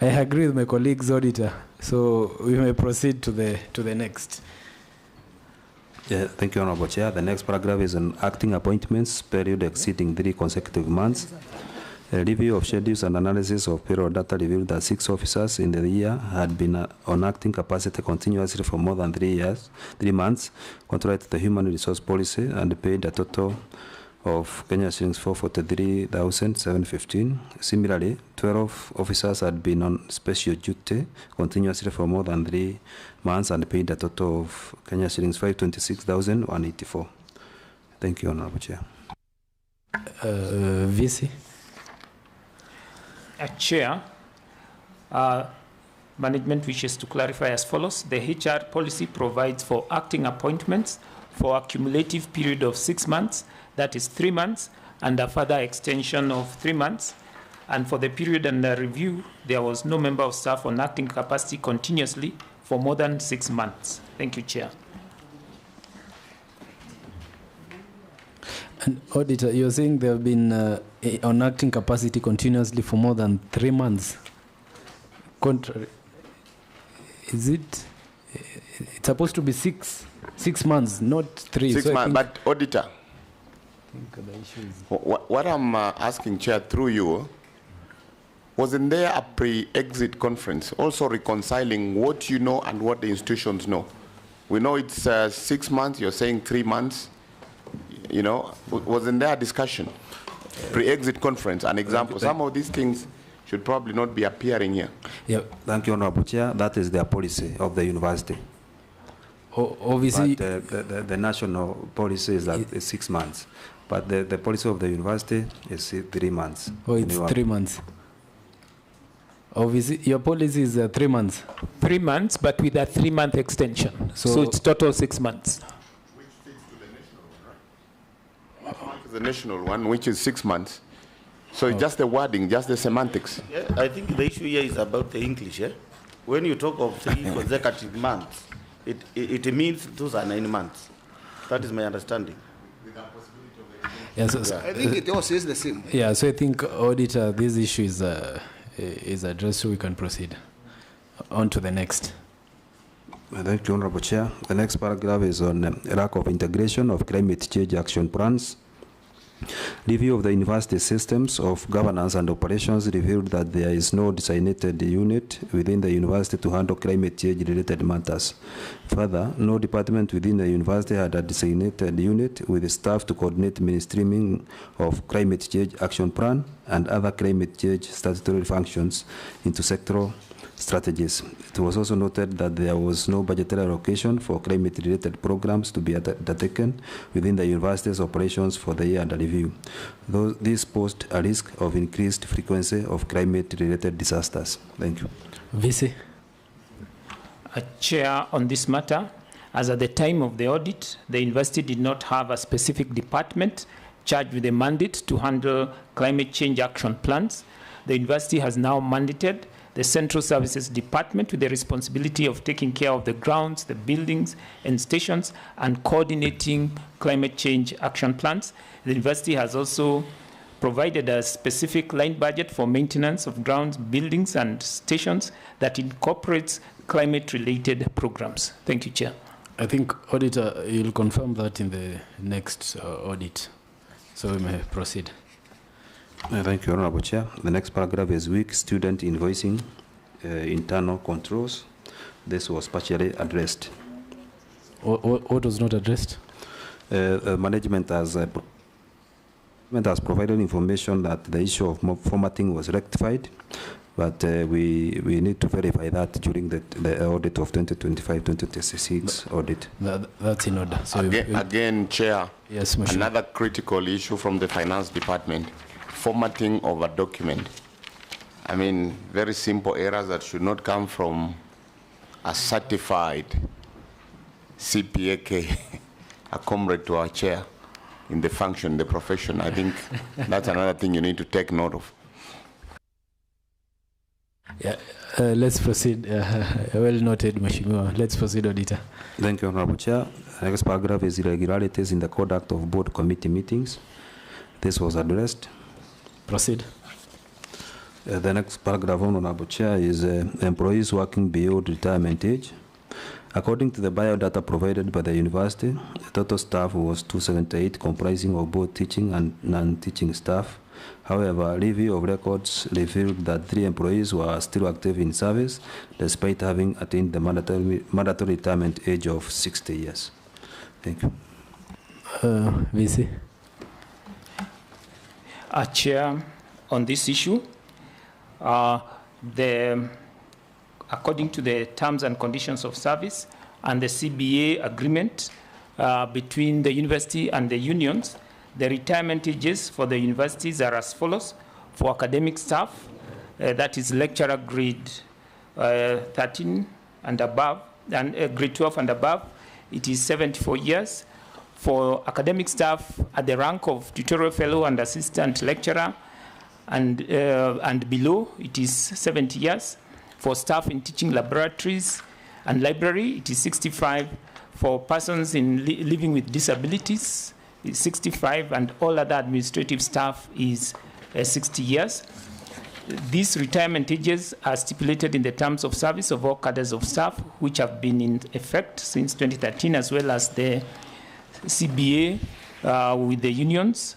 I agree with my colleagues, Auditor. So we may proceed to the next. Yeah, thank you, Honorable Chair. The next paragraph is on acting appointments period exceeding 3 consecutive months. A review of schedules and analysis of payroll data revealed that 6 officers in the year had been on acting capacity continuously for more than 3 months, contrary to the Human Resource Policy, and paid a total of Kenya shillings 443,715. Similarly, 12 officers had been on special duty continuously for more than 3 months and paid a total of Kenya shillings 526,184. Thank you, Honorable Chair. VC. Chair, management wishes to clarify as follows. The HR policy provides for acting appointments for a cumulative period of 6 months, that is 3 months, and a further extension of 3 months. And for the period under review, there was no member of staff on acting capacity continuously for more than 6 months. Thank you, Chair. And Auditor, you're saying they have been on acting capacity continuously for more than 3 months. Contrary, is it? It's supposed to be 6 months, not 3. 6 So months, but Auditor, the issue is what I'm asking, Chair, through you, wasn't there a pre-exit conference also reconciling what you know and what the institutions know? We know it's 6 months, you're saying 3 months. You know, wasn't there a discussion? Pre-exit conference, an example. Some of these things should probably not be appearing here. Yeah, thank you, Honorable Chair. That is the policy of the university. Obviously, but the national policy is that it's 6 months, but the policy of the university is 3 months. Oh, it's 3 months. Obviously, your policy is 3 months. 3 months, but with a 3-month extension. So it's total 6 months. The national one, which is 6 months. So it's just the wording, just the semantics. Yeah, I think the issue here is about the English. Yeah? When you talk of 3 consecutive months, it means those are 9 months. That is my understanding. Yeah, I think it all says the same. Yeah, so I think, Auditor, this issue is addressed, so we can proceed. On to the next. Thank you, Honorable Chair. The next paragraph is on lack of integration of climate change action plans. Review of the university systems of governance and operations revealed that there is no designated unit within the university to handle climate change related matters. Further, no department within the university had a designated unit with staff to coordinate mainstreaming of climate change action plan and other climate change statutory functions into sectoral strategies. It was also noted that there was no budgetary allocation for climate-related programs to be undertaken within the university's operations for the year under review. Though this posed a risk of increased frequency of climate-related disasters. Thank you. VC. Chair, on this matter, as at the time of the audit, the university did not have a specific department charged with a mandate to handle climate change action plans. The university has now mandated the Central Services Department with the responsibility of taking care of the grounds, the buildings, and stations, and coordinating climate change action plans. The university has also provided a specific line budget for maintenance of grounds, buildings, and stations that incorporates climate-related programs. Thank you, Chair. I think, Auditor, you'll confirm that in the next audit, so we may proceed. Thank you, Honorable Chair. The next paragraph is weak student invoicing, internal controls. This was partially addressed. What was not addressed? Management has provided information that the issue of formatting was rectified, but we need to verify that during the audit of 2025-2026 audit. That's in order. So again, Chair, yes, another critical issue from the Finance Department. Formatting of a document. I mean, very simple errors that should not come from a certified CPAK, a comrade to our chair in the function, the profession. I think that's another thing you need to take note of. Yeah, let's proceed. Well noted, Mheshimiwa. Let's proceed, Auditor. Thank you, Honorable Chair. Next paragraph is irregularities in the conduct of board committee meetings. This was addressed. Proceed. The next paragraph, Honorable Chair, is employees working beyond retirement age. According to the biodata provided by the university, the total staff was 278, comprising of both teaching and non-teaching staff. However, review of records revealed that 3 employees were still active in service, despite having attained the mandatory retirement age of 60 years. Thank you. VC. Chair, on this issue, according to the terms and conditions of service and the CBA agreement between the university and the unions, the retirement ages for the universities are as follows. For academic staff, that is lecturer grade 13 and above, and grade 12 and above, it is 74 years. For academic staff at the rank of tutorial fellow and assistant lecturer and below, it is 70 years. For staff in teaching laboratories And library, it is 65. For persons living with disabilities, is 65, and all other administrative staff is 60 years. These retirement ages are stipulated in the terms of service of all cadres of staff, which have been in effect since 2013, as well as the CBA with the unions.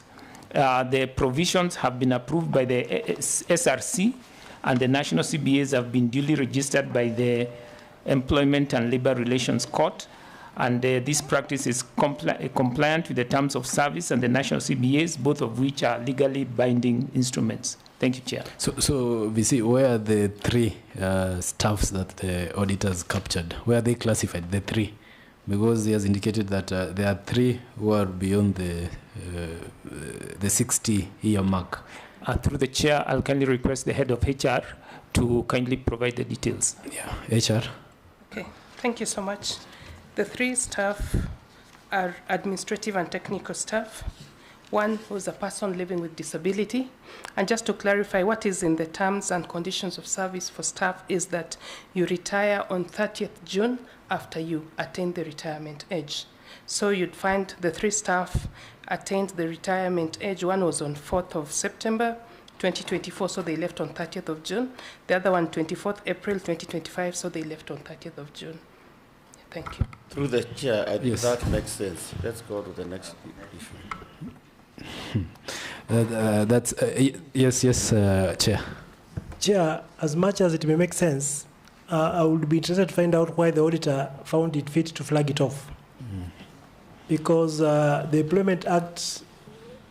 The provisions have been approved by the SRC, and the national CBAs have been duly registered by the Employment and Labor Relations Court. And this practice is compliant with the terms of service and the national CBAs, both of which are legally binding instruments. Thank you, Chair. So VC, where are the three staffs that the auditors captured? Where are they classified, the three? Because he has indicated that there are three who are beyond the 60-year mark. Through the Chair, I'll kindly request the head of HR to kindly provide the details. Yeah, HR. Okay, thank you so much. The three staff are administrative and technical staff. One who's a person living with disability. And just to clarify, what is in the terms and conditions of service for staff is that you retire on 30th June after you attain the retirement age. So you'd find the three staff attained the retirement age. One was on 4th of September 2024, so they left on 30th of June. The other one, 24th April 2025, so they left on 30th of June. Thank you. Through the Chair, I think that makes sense. Let's go to the next issue. Yes, Chair. Chair, as much as it may make sense, I would be interested to find out why the auditor found it fit to flag it off. Because the Employment Act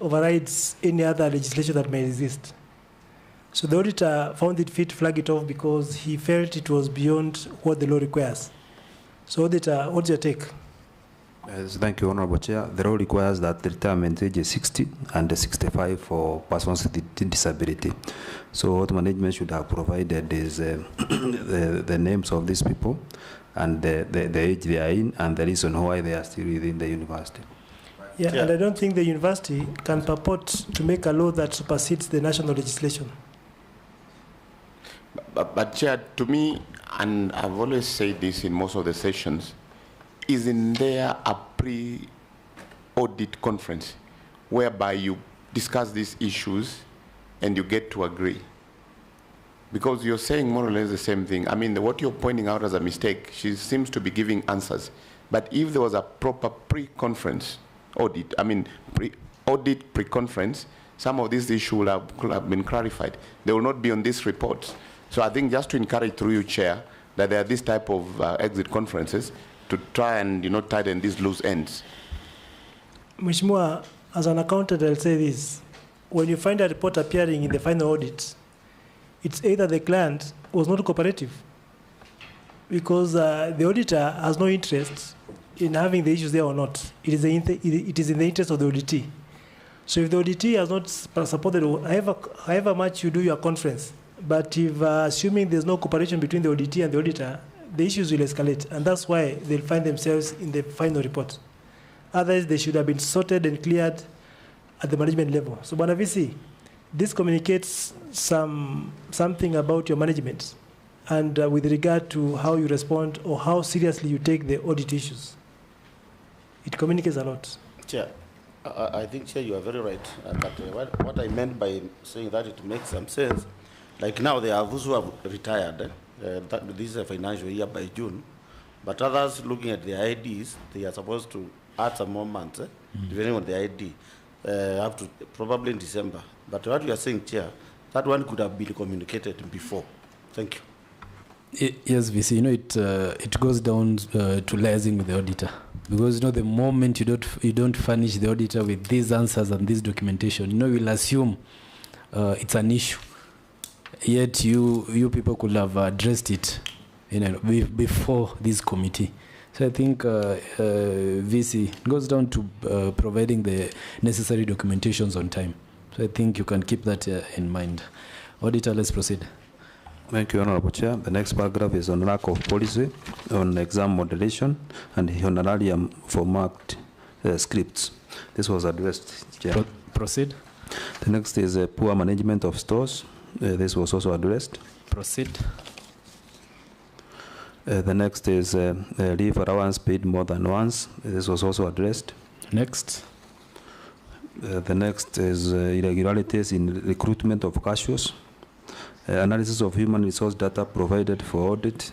overrides any other legislation that may exist. So the auditor found it fit to flag it off because he felt it was beyond what the law requires. So auditor, what's your take? Thank you, Honorable Chair. The law requires that the retirement age is 60 and 65 for persons with disability. So what management should have provided is the names of these people and the age they are in and the reason why they are still within the university. Yeah, and I don't think the university can purport to make a law that supersedes the national legislation. But Chair, to me, and I've always said this in most of the sessions, isn't there a pre-audit conference whereby you discuss these issues and you get to agree? Because you're saying more or less the same thing. I mean, what you're pointing out as a mistake, she seems to be giving answers. But if there was a proper pre-conference audit, I mean, audit pre-conference, some of these issues could have been clarified. They will not be on this report. So I think just to encourage through you, Chair, that there are this type of exit conferences to try and, tighten these loose ends. Mheshimiwa, as an accountant, I'll say this. When you find a report appearing in the final audit, it's either the client was not cooperative because the auditor has no interest in having the issues there or not. It is in the interest of the auditee. So if the auditee has not supported, however much you do your conference, but if assuming there's no cooperation between the auditee and the auditor, the issues will escalate, and that's why they'll find themselves in the final report. Otherwise, they should have been sorted and cleared at the management level. So, Bwana VC, this communicates something about your management and with regard to how you respond or how seriously you take the audit issues. It communicates a lot. Chair, I think, Chair, you are very right. But what I meant by saying that it makes some sense, like now there are those who have retired. This is a financial year by June, but others looking at their IDs, they are supposed to add some more months, depending on the ID, up to probably in December. But what you are saying, Chair, that one could have been communicated before. Thank you. Yes, VC. It goes down to liaising with the auditor, because the moment you don't furnish the auditor with these answers and this documentation, we'll assume it's an issue. Yet you people could have addressed it, before this committee. So I think VC goes down to providing the necessary documentations on time. So I think you can keep that in mind. Auditor, let's proceed. Thank you, Honorable Chair. The next paragraph is on lack of policy on exam moderation and honorarium for marked scripts. This was addressed, Chair. Proceed. The next is poor management of stores. This was also addressed. Proceed. The next is leave allowance paid more than once. This was also addressed. Next. The next is irregularities in recruitment of cashiers. Analysis of human resource data provided for audit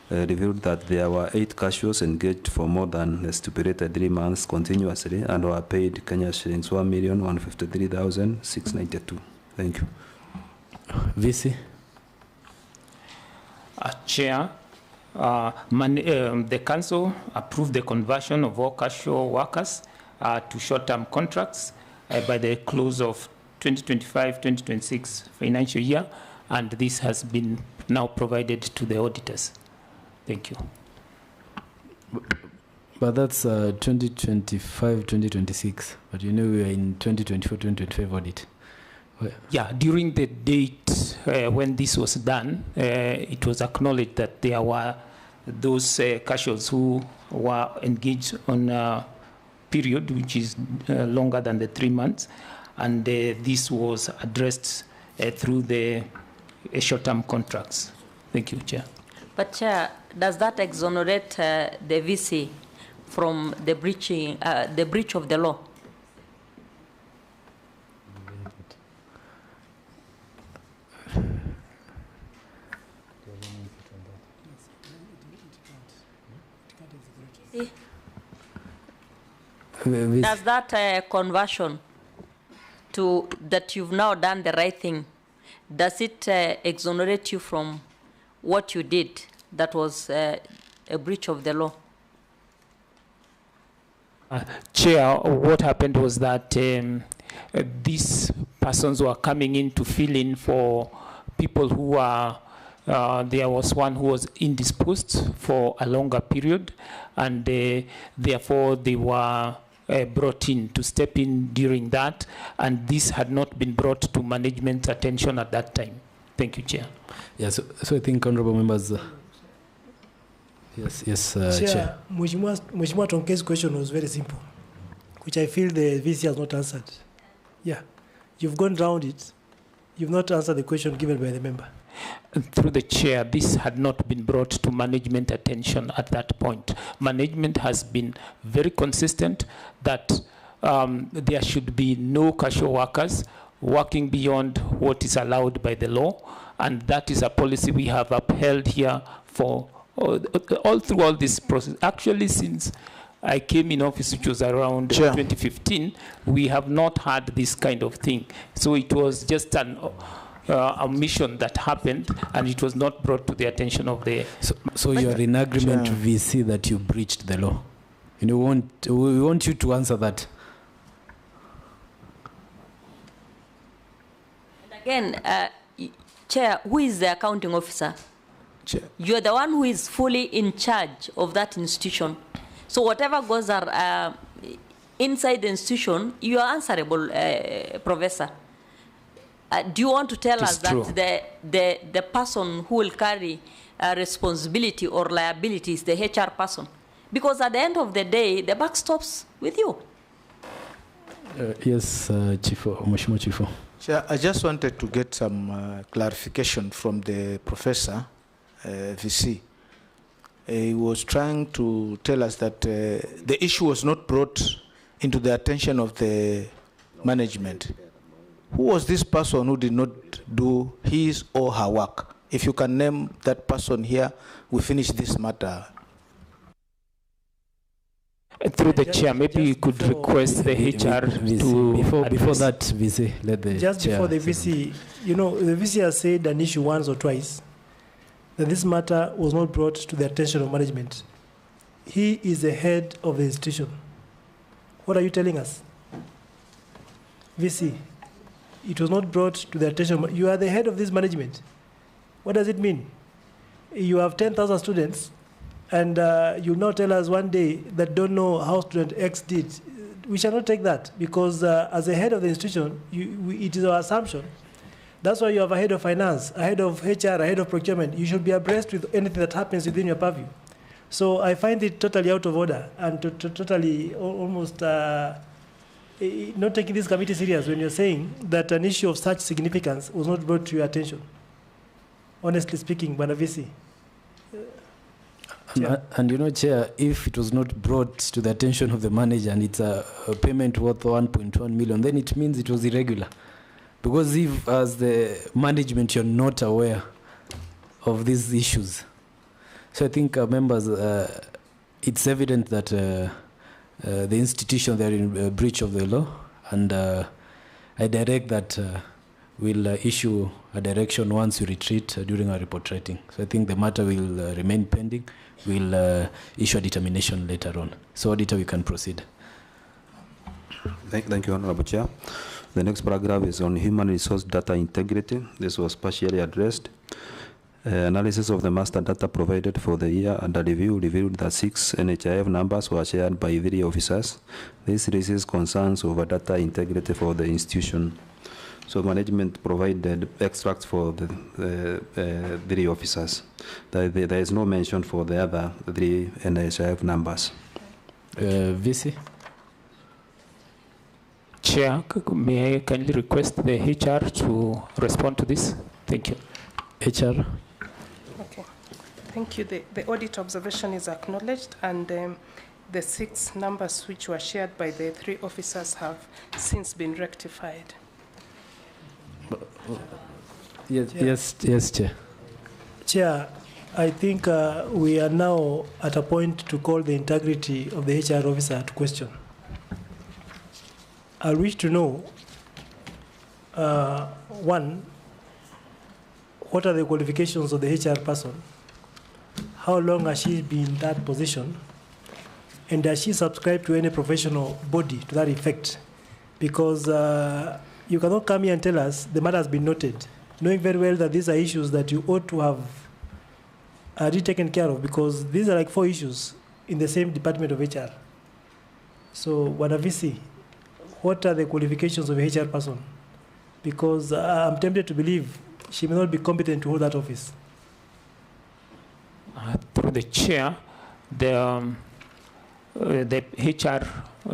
revealed that there were 8 cashiers engaged for more than the stipulated 3 months continuously and were paid Kenya shillings 1,153,692. Thank you. VC. Chair, the council approved the conversion of all cashier workers to short-term contracts by the close of 2025-2026 financial year, and this has been now provided to the auditors. Thank you. But that's 2025-2026. But you know we are in 2024-2025 audit. Yeah, during the date when this was done, it was acknowledged that there were those cashiers who were engaged on a period which is longer than the 3 months, and this was addressed through the short-term contracts. Thank you, Chair. But Chair, does that exonerate the VC from the breach of the law? Does that conversion to that you've now done the right thing, does it exonerate you from what you did that was a breach of the law? Chair, what happened was that these persons were coming in to fill in for people who are there was one who was indisposed for a longer period, and therefore they were brought in to step in during that, and this had not been brought to management's attention at that time. Thank you, Chair. Yeah, so I think honorable members. Yes, Chair. Mheshimiwa Tonke's question was very simple, which I feel the VC has not answered. Yeah, you've gone round it. You've not answered the question given by the member. Through the chair, this had not been brought to management attention at that point. Management has been very consistent that there should be no cashier workers working beyond what is allowed by the law, and that is a policy we have upheld here for all through all this process. Actually, since I came in office, which was around 2015, we have not had this kind of thing. So it was just an omission that happened, and it was not brought to the attention of the... So you are in agreement with VC that you breached the law? You know, we want you to answer that. And again, Chair, who is the accounting officer? Chair. You're the one who is fully in charge of that institution. So whatever goes inside the institution, you are answerable, Professor. Do you want to tell us that the person who will carry responsibility or liability is the HR person? Because at the end of the day, the buck stops with you. Yes, Chifo, Mheshimiwa Chifo. Chair, I just wanted to get some clarification from the professor, VC. He was trying to tell us that the issue was not brought into the attention of the management. Who was this person who did not do his or her work? If you can name that person here, we finish this matter. Through the chair, maybe you could request the HR to... Before that, VC, let the Just chair before the VC, you know, the VC has said an issue once or twice, that this matter was not brought to the attention of management. He is the head of the institution. What are you telling us? VC, it was not brought to the attention. You are the head of this management. What does it mean? You have 10,000 students, and you now tell us one day that don't know how student X did. We shall not take that, because as a head of the institution, it is our assumption. That's why you have a head of finance, a head of HR, a head of procurement. You should be abreast with anything that happens within your purview. So I find it totally out of order and totally almost not taking this committee serious when you're saying that an issue of such significance was not brought to your attention. Honestly speaking, Bwana VC. And you know, Chair, if it was not brought to the attention of the manager and it's a payment worth 1.1 million, then it means it was irregular. Because if, as the management, you're not aware of these issues. So I think, members, it's evident that the institution, they're in breach of the law, and I direct that we'll issue a direction once we retreat during our report writing. So I think the matter will remain pending. We'll issue a determination later on. So, Auditor, we can proceed. Thank you, Honorable Chair. The next paragraph is on human resource data integrity. This was partially addressed. Analysis of the master data provided for the year under review revealed that 6 NHIF numbers were shared by 3 officers. This raises concerns over data integrity for the institution. So management provided extracts for the 3 officers. There is no mention for the other 3 NHIF numbers. VC? Chair, may I kindly request the HR to respond to this? Thank you. HR? Okay. Thank you. The audit observation is acknowledged, and the 6 numbers which were shared by the 3 officers have since been rectified. Yes, Chair. Chair, I think we are now at a point to call the integrity of the HR officer to question. I wish to know, one, what are the qualifications of the HR person? How long has she been in that position? And does she subscribe to any professional body to that effect? Because you cannot come here and tell us the matter has been noted, knowing very well that these are issues that you ought to have already taken care of, because these are like 4 issues in the same department of HR. So, Wada VC, what are the qualifications of a HR person? Because I'm tempted to believe she may not be competent to hold that office. Through the chair, the HR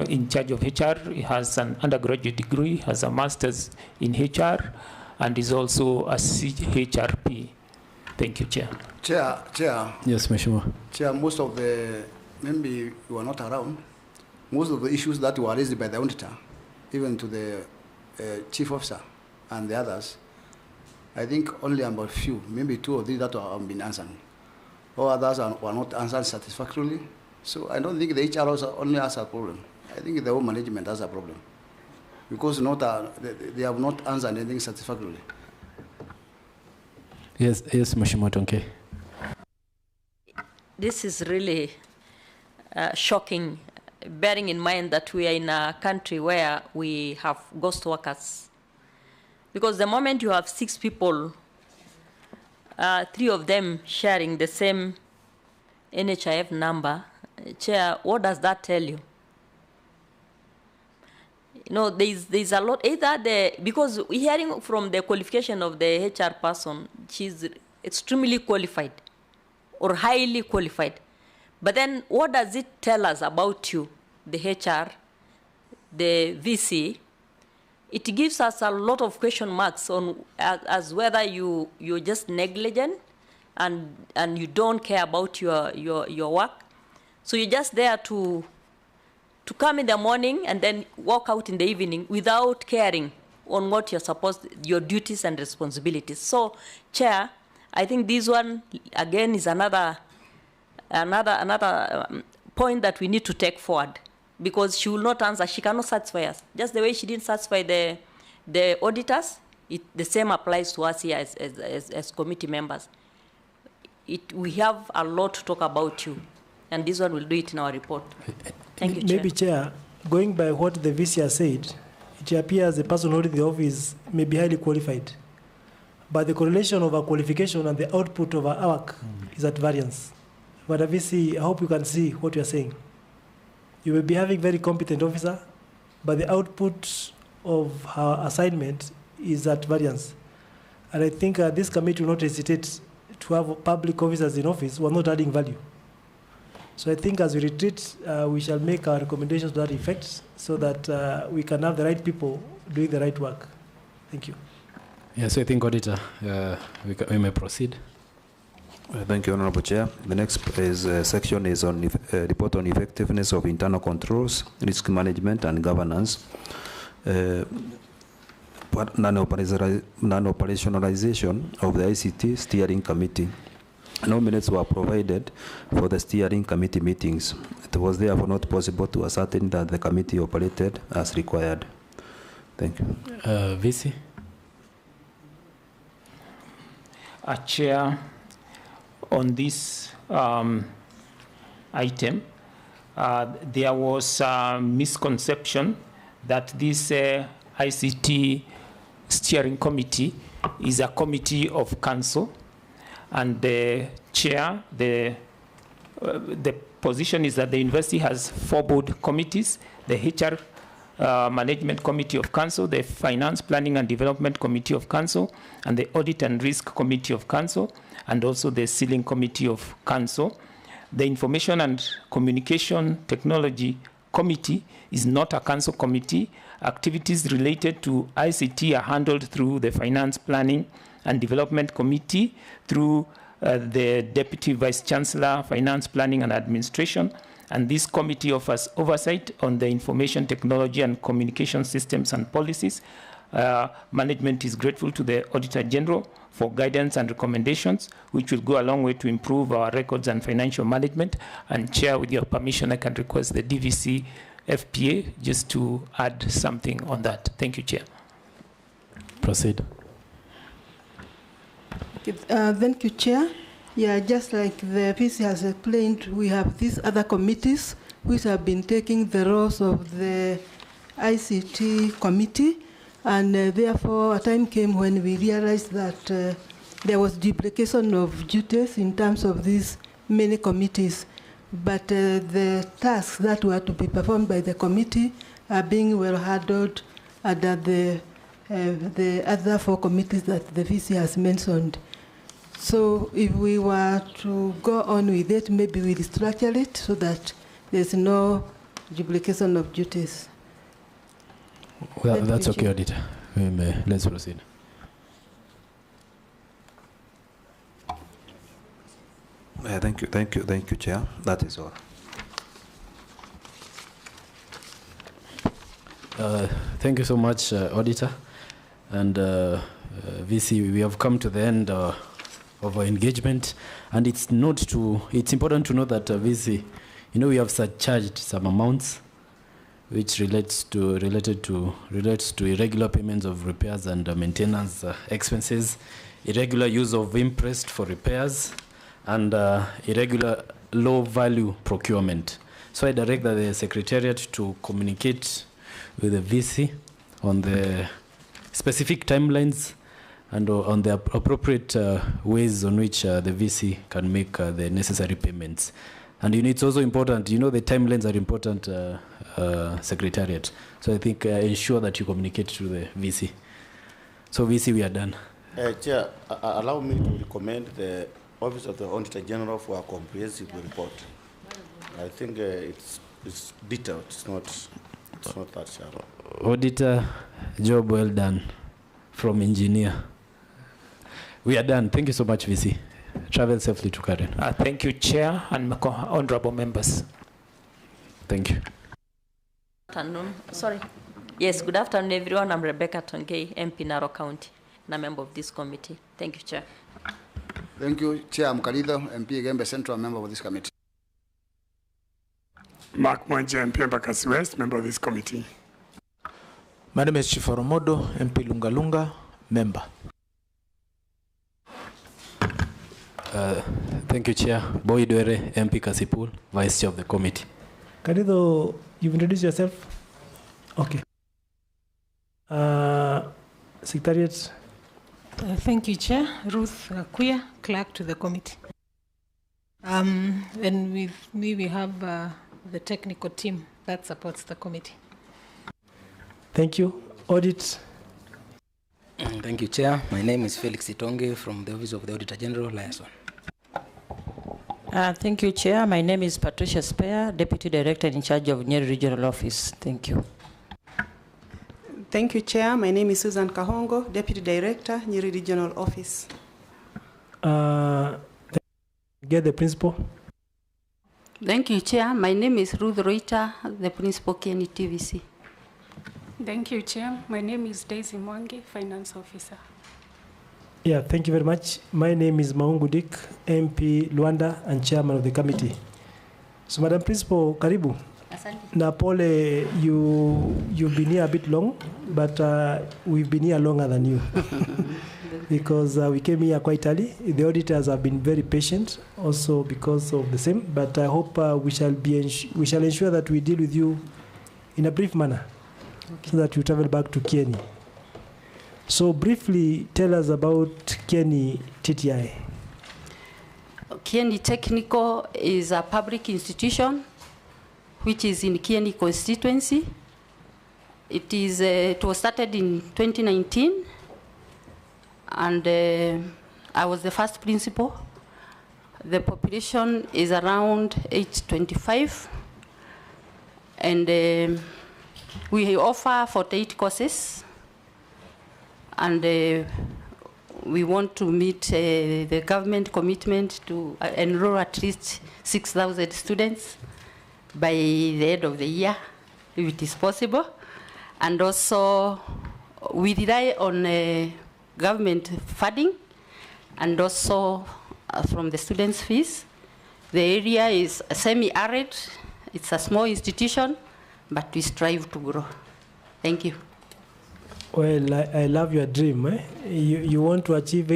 in charge of HR has an undergraduate degree, has a master's in HR, and is also a CHRP. Thank you, Chair. Chair. Yes, Mheshimiwa. Chair, most of the, maybe you were not around, most of the issues that were raised by the auditor, even to the chief officer and the others, I think only about few, maybe 2 or 3 that have been answered. All others were not answered satisfactorily. So I don't think the HR also only has a problem. I think the whole management has a problem, because they have not answered anything satisfactorily. Yes, Mheshimiwa Tonke. This is really shocking, bearing in mind that we are in a country where we have ghost workers. Because the moment you have 6 people, 3 of them sharing the same NHIF number, Chair, what does that tell you? You know, there's a lot, because we're hearing from the qualification of the HR person, she's extremely qualified or highly qualified. But then what does it tell us about you, the HR, the VC? It gives us a lot of question marks on as whether you're just negligent and you don't care about your work. So you're just there to come in the morning and then walk out in the evening without caring on what you're supposed, your duties and responsibilities. So, Chair, I think this one again is another point that we need to take forward, because she will not answer. She cannot satisfy us. Just the way she didn't satisfy the auditors, the same applies to us here as committee members. We have a lot to talk about you, and this one will do it in our report. Thank you, Chair. Maybe, Chair, going by what the VC has said, it appears the person holding the office may be highly qualified, but the correlation of our qualification and the output of our work is at variance. But VC, I hope you can see what you are saying. You will be having very competent officer, but the output of her assignment is at variance. And I think this committee will not hesitate to have public officers in office who are not adding value. So I think as we retreat, we shall make our recommendations to that effect so that we can have the right people doing the right work. Thank you. Yes, I think, Auditor, we may proceed. Thank you, Honorable Chair. The next section is on report on effectiveness of internal controls, risk management, and governance. Non-operationalization of the ICT Steering Committee. No minutes were provided for the steering committee meetings. It was therefore not possible to ascertain that the committee operated as required. Thank you. VC. Chair, on this item, there was a misconception that this ICT steering committee is a committee of council, and the chair, the position is that the university has 4 board committees: the HR Management Committee of Council, the Finance Planning and Development Committee of Council, and the Audit and Risk Committee of Council, and also the Sealing Committee of Council. The Information and Communication Technology Committee is not a council committee. Activities related to ICT are handled through the Finance Planning and Development Committee, through the Deputy Vice Chancellor, Finance Planning and Administration, and this committee offers oversight on the information technology and communication systems and policies. Management is grateful to the Auditor General for guidance and recommendations, which will go a long way to improve our records and financial management. And Chair, with your permission, I can request the DVC FPA just to add something on that. Thank you, Chair. Proceed. Thank you, Chair. Yeah, just like the PC has explained, we have these other committees which have been taking the roles of the ICT committee, and therefore a time came when we realized that there was duplication of duties in terms of these many committees, but the tasks that were to be performed by the committee are being well handled under the other 4 committees that the VC has mentioned. So if we were to go on with it, maybe we restructure it so that there's no duplication of duties. Well, that's okay, Auditor. Let's proceed. Thank you, Chair. That is all. Thank you so much, Auditor. And VC, we have come to the end of our engagement, and it's important to know that VC, we have surcharged some amounts which relates to irregular payments of repairs and maintenance expenses, irregular use of interest for repairs, and irregular low value procurement. So I direct the Secretariat to communicate with the VC on the specific timelines and on the appropriate ways on which the VC can make the necessary payments. And it's also important, the timelines are important, Secretariat. So I think ensure that you communicate to the VC. So VC, we are done. Chair, allow me to recommend the Office of the Auditor General for a comprehensive report. I think it's detailed, it's not that shallow. Auditor, job well done from engineer. We are done. Thank you so much, VC. Travel safely to Karen. Thank you, Chair and honorable members. Thank you. Good afternoon. Sorry. Yes, good afternoon, everyone. I'm Rebecca Tongei, MP Narok County, and a member of this committee. Thank you, Chair. Thank you, Chair. I'm Kalido, MP Gembe Central, member of this committee. Mark Mwanje, MP Embakasi West, member of this committee. My name is Chiforomodo, MP Lungalunga, member. Thank you, Chair. Boy Dwere, MP Kasipul, Vice Chair of the committee. Karido, you've introduced yourself? Okay. Secretariat. Thank you, Chair. Ruth Gakuya, Clerk to the committee. And with me, we have the technical team that supports the committee. Thank you. Audit. Thank you, Chair. My name is Felix Itonge from the Office of the Auditor General, Liaison. Thank you, Chair. My name is Patricia Spear, Deputy Director in charge of Nyeri Regional Office. Thank you. Thank you, Chair. My name is Susan Kahongo, Deputy Director, Nyeri Regional Office. get the principal. Thank you, Chair. My name is Ruth Reuter, the principal Kieni TVC. Thank you, Chair. My name is Daisy Mwangi, Finance Officer. Yeah, thank you very much. My name is Maungu Dick, MP Luanda and Chairman of the committee. So, Madam Principal, karibu. Na pole, you've been here a bit long, but we've been here longer than you. Because we came here quite early. The auditors have been very patient, also because of the same. But I hope we shall ensure that we deal with you in a brief manner, so that you travel back to Kieni. So briefly, tell us about Kieni TTI. Kieni Technical is a public institution which is in Kieni constituency. It was started in 2019, and I was the first principal. The population is around 825, and we offer 48 courses, and we want to meet the government commitment to enroll at least 6,000 students by the end of the year, if it is possible. And also, we rely on government funding and also from the students' fees. The area is semi-arid. It's a small institution, but we strive to grow. Thank you. Well, I love your dream. Eh? You want to achieve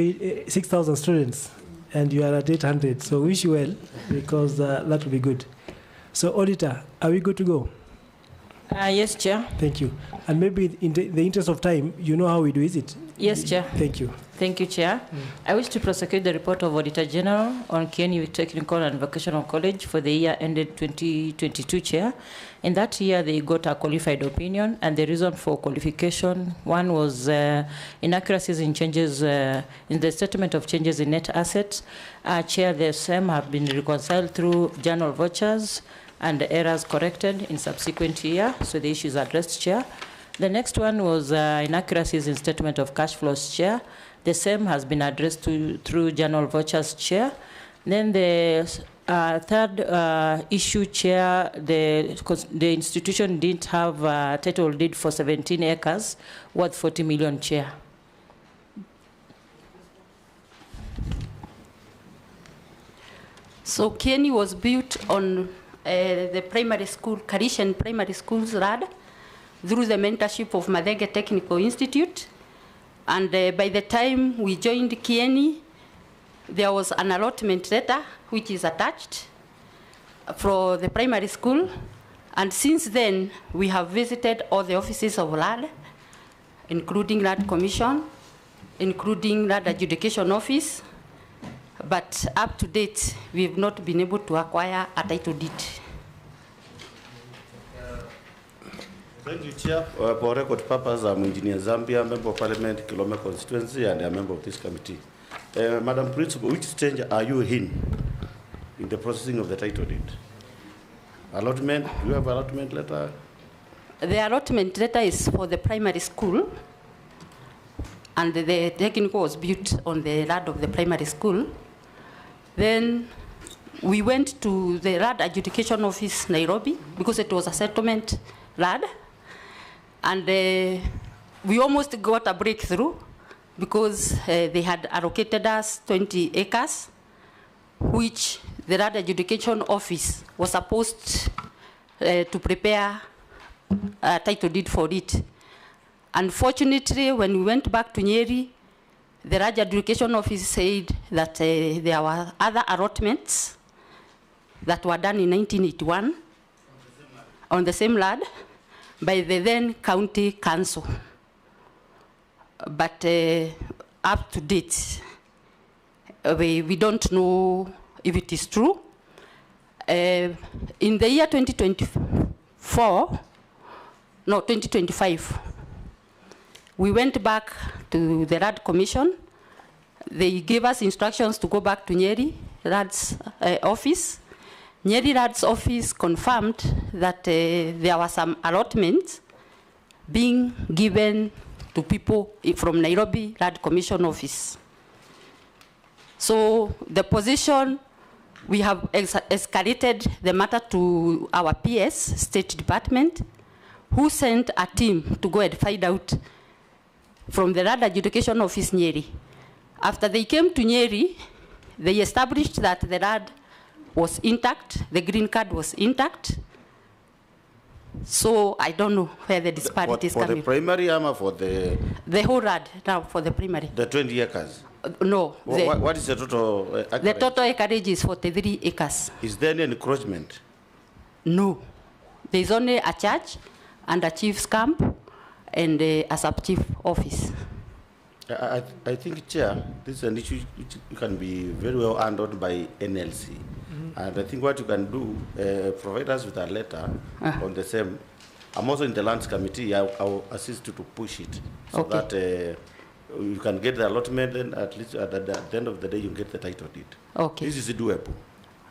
6,000 students, and you are at 800. So wish you well, because that will be good. So, Auditor, are we good to go? Yes, Chair. Thank you. And maybe in the interest of time, you know how we do, is it? Yes, Chair. Thank you. Thank you, Chair. I wish to prosecute the report of Auditor General on Kieni Technical and Vocational College for the year ended 2022, Chair. In that year, they got a qualified opinion, and the reason for qualification, one was inaccuracies in changes in the statement of changes in net assets. Chair, the same have been reconciled through journal vouchers and errors corrected in subsequent year, so the issue is addressed, Chair. The next one was inaccuracies in statement of cash flows, Chair. The same has been addressed through journal vouchers, Chair. Then the third issue, Chair, the institution didn't have a title deed for 17 acres worth 40 million, Chair. So Kieni was built on the primary school, Karishan Primary School's RAD, through the mentorship of Madege Technical Institute. And by the time we joined Kieni, there was an allotment letter which is attached for the primary school. And since then, we have visited all the offices of RAD, including RAD Commission, including RAD Adjudication Office. But up to date, we've not been able to acquire a title deed. Thank you, Chair. For record purpose, I'm Engineer Zambia, Member of Parliament, Kilome constituency, and a member of this committee. Madam Principal, which stage are you in the processing of the title deed? Allotment, do you have allotment letter? The allotment letter is for the primary school, and the technical was built on the RAD of the primary school. Then we went to the RAD Adjudication Office, Nairobi, because it was a settlement RAD. And we almost got a breakthrough because they had allocated us 20 acres, which the RAD Adjudication Office was supposed to prepare a title deed for it. Unfortunately, when we went back to Nyeri, the RAD Adjudication Office said that there were other allotments that were done in 1981 on the same land by the then county council. But up to date, we don't know if it is true. In the year 2025, we went back to the RAD Commission. They gave us instructions to go back to Nyeri RAD's office. Nyeri RAD's office confirmed that there were some allotments being given to people from Nairobi RAD Commission office. So the position We have escalated the matter to our PS, State Department, who sent a team to go and find out from the Land Adjudication Office, Nyeri. After they came to Nyeri, they established that the land was intact, the green card was intact. So I don't know where the disparity is coming from. For the primary or for the... The whole land now for the primary. The 20 acres? No. What is the total acreage? The total acreage is 43 acres. Is there any encroachment? No. There is only a church and a chief's camp and a sub-chief office. I think, Chair, this is an issue which can be very well handled by NLC. And I think what you can do, provide us with a letter on the same. I'm also in the Lands Committee. I'll assist you to push it so that you can get the allotment, and at least at the end of the day, you get the title deed. Okay. This is doable.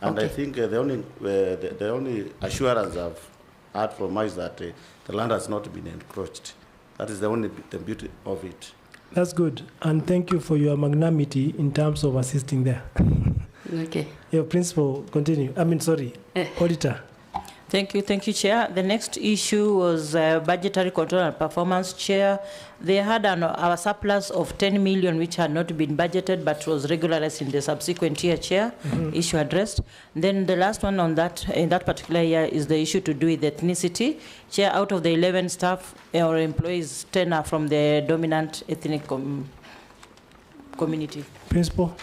And I think the only assurance I've had from us is that the land has not been encroached. That is the beauty of it. That's good. And thank you for your magnanimity in terms of assisting there. Okay. Your principal, continue. Auditor. Thank you, Chair. The next issue was budgetary control and performance, Chair. They had our surplus of 10 million, which had not been budgeted, but was regularized in the subsequent year, Chair. Issue addressed. Then the last one on that, in that particular year, is the issue to do with ethnicity. Chair, out of the 11 staff or employees, 10 are from the dominant ethnic community. Principal.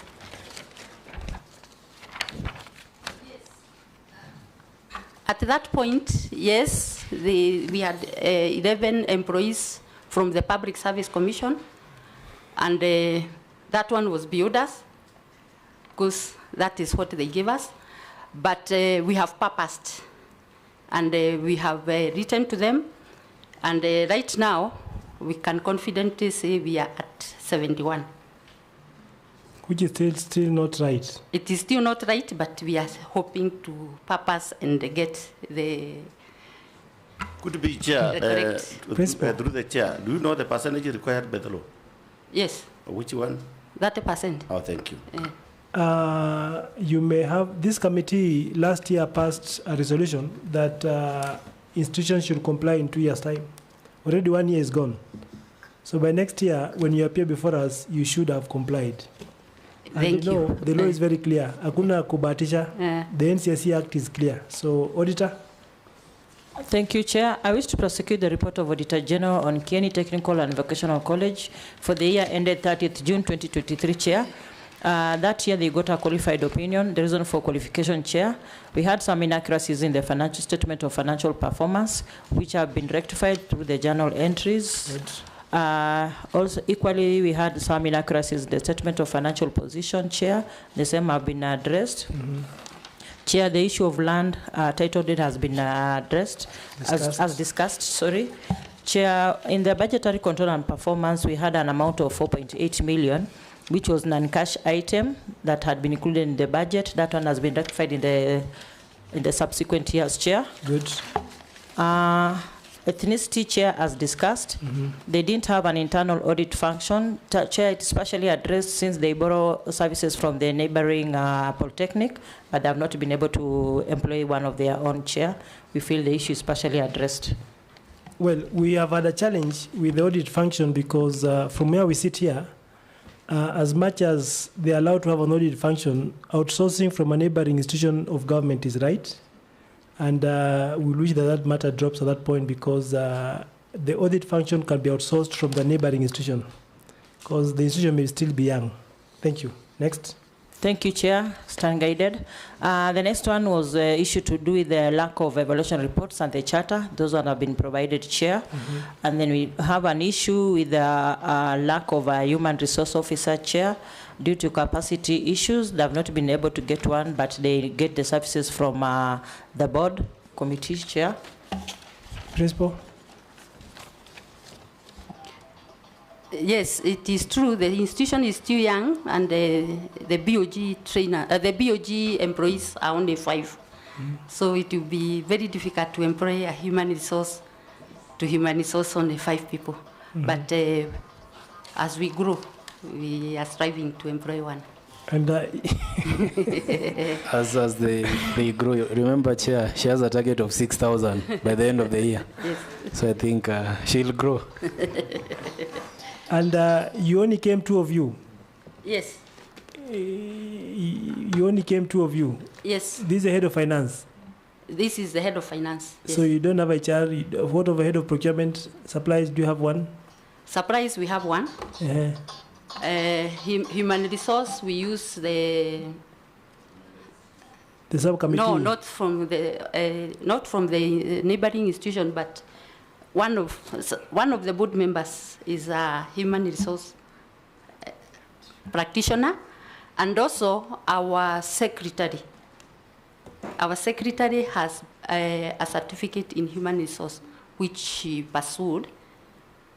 At that point, yes, we had 11 employees from the Public Service Commission, and that one was billed us, because that is what they gave us. But we have purposed, and we have written to them, and right now, we can confidently say we are at 71. Which is still not right. It is still not right, but we are hoping to purpose and get the... Could be, Chair, through the Chair, do you know the percentage required by the law? Yes. Which one? 30%. Oh, thank you. You may have, this committee last year passed a resolution that institutions should comply in 2 years' time. Already 1 year is gone. So by next year, when you appear before us, you should have complied. And you know, the law is very clear. Hakuna kubatisha. The NCSC Act is clear. So, Auditor? Thank you, Chair. I wish to prosecute the report of Auditor General on Kieni Technical and Vocational College for the year ended 30th June 2023, Chair. That year, they got a qualified opinion. The reason for qualification, Chair, we had some inaccuracies in the financial statement of financial performance, which have been rectified through the journal entries. Good. Also, equally, we had some inaccuracies in the statement of financial position, Chair. The same have been addressed. Chair, the issue of land title deed has been addressed, as discussed, sorry. Chair, in the budgetary control and performance, we had an amount of 4.8 million, which was non-cash item that had been included in the budget. That one has been rectified in the subsequent years, Chair. Good. Ethnicity, Chair, as discussed, they didn't have an internal audit function. Chair, it's specially addressed since they borrow services from the neighboring polytechnic, but they have not been able to employ one of their own, Chair. We feel the issue is specially addressed. Well, we have had a challenge with the audit function because from where we sit here, as much as they are allowed to have an audit function, outsourcing from a neighboring institution of government is right. And we wish that matter drops at that point because the audit function can be outsourced from the neighboring institution because the institution may still be young. Thank you. Next. Thank you, Chair. Stand guided. The next one was issue to do with the lack of evaluation reports and the charter. Those one have been provided, Chair. And then we have an issue with the lack of a human resource officer, Chair. Due to capacity issues, they have not been able to get one, but they get the services from the board committee, Chair. Principal. Yes, it is true. The institution is still young, and the BOG trainer, the BOG employees are only 5. So it will be very difficult to employ a human resource only 5 people. But as we grow, we are striving to employ one. And as they grow, remember, Chair, she has a target of 6,000 by the end of the year. Yes. So I think she'll grow. And you only came 2 of you. Yes. You only came 2 of you. Yes. This is the head of finance. This is the head of finance. Yes. So you don't have HR. What of a head of procurement? Supplies, do you have one? Supplies, we have one. Human resource, we use the subcommittee. No, not from the neighboring institution, but one of the board members is a human resource practitioner, and also our secretary. Our secretary has a certificate in human resource, which she pursued,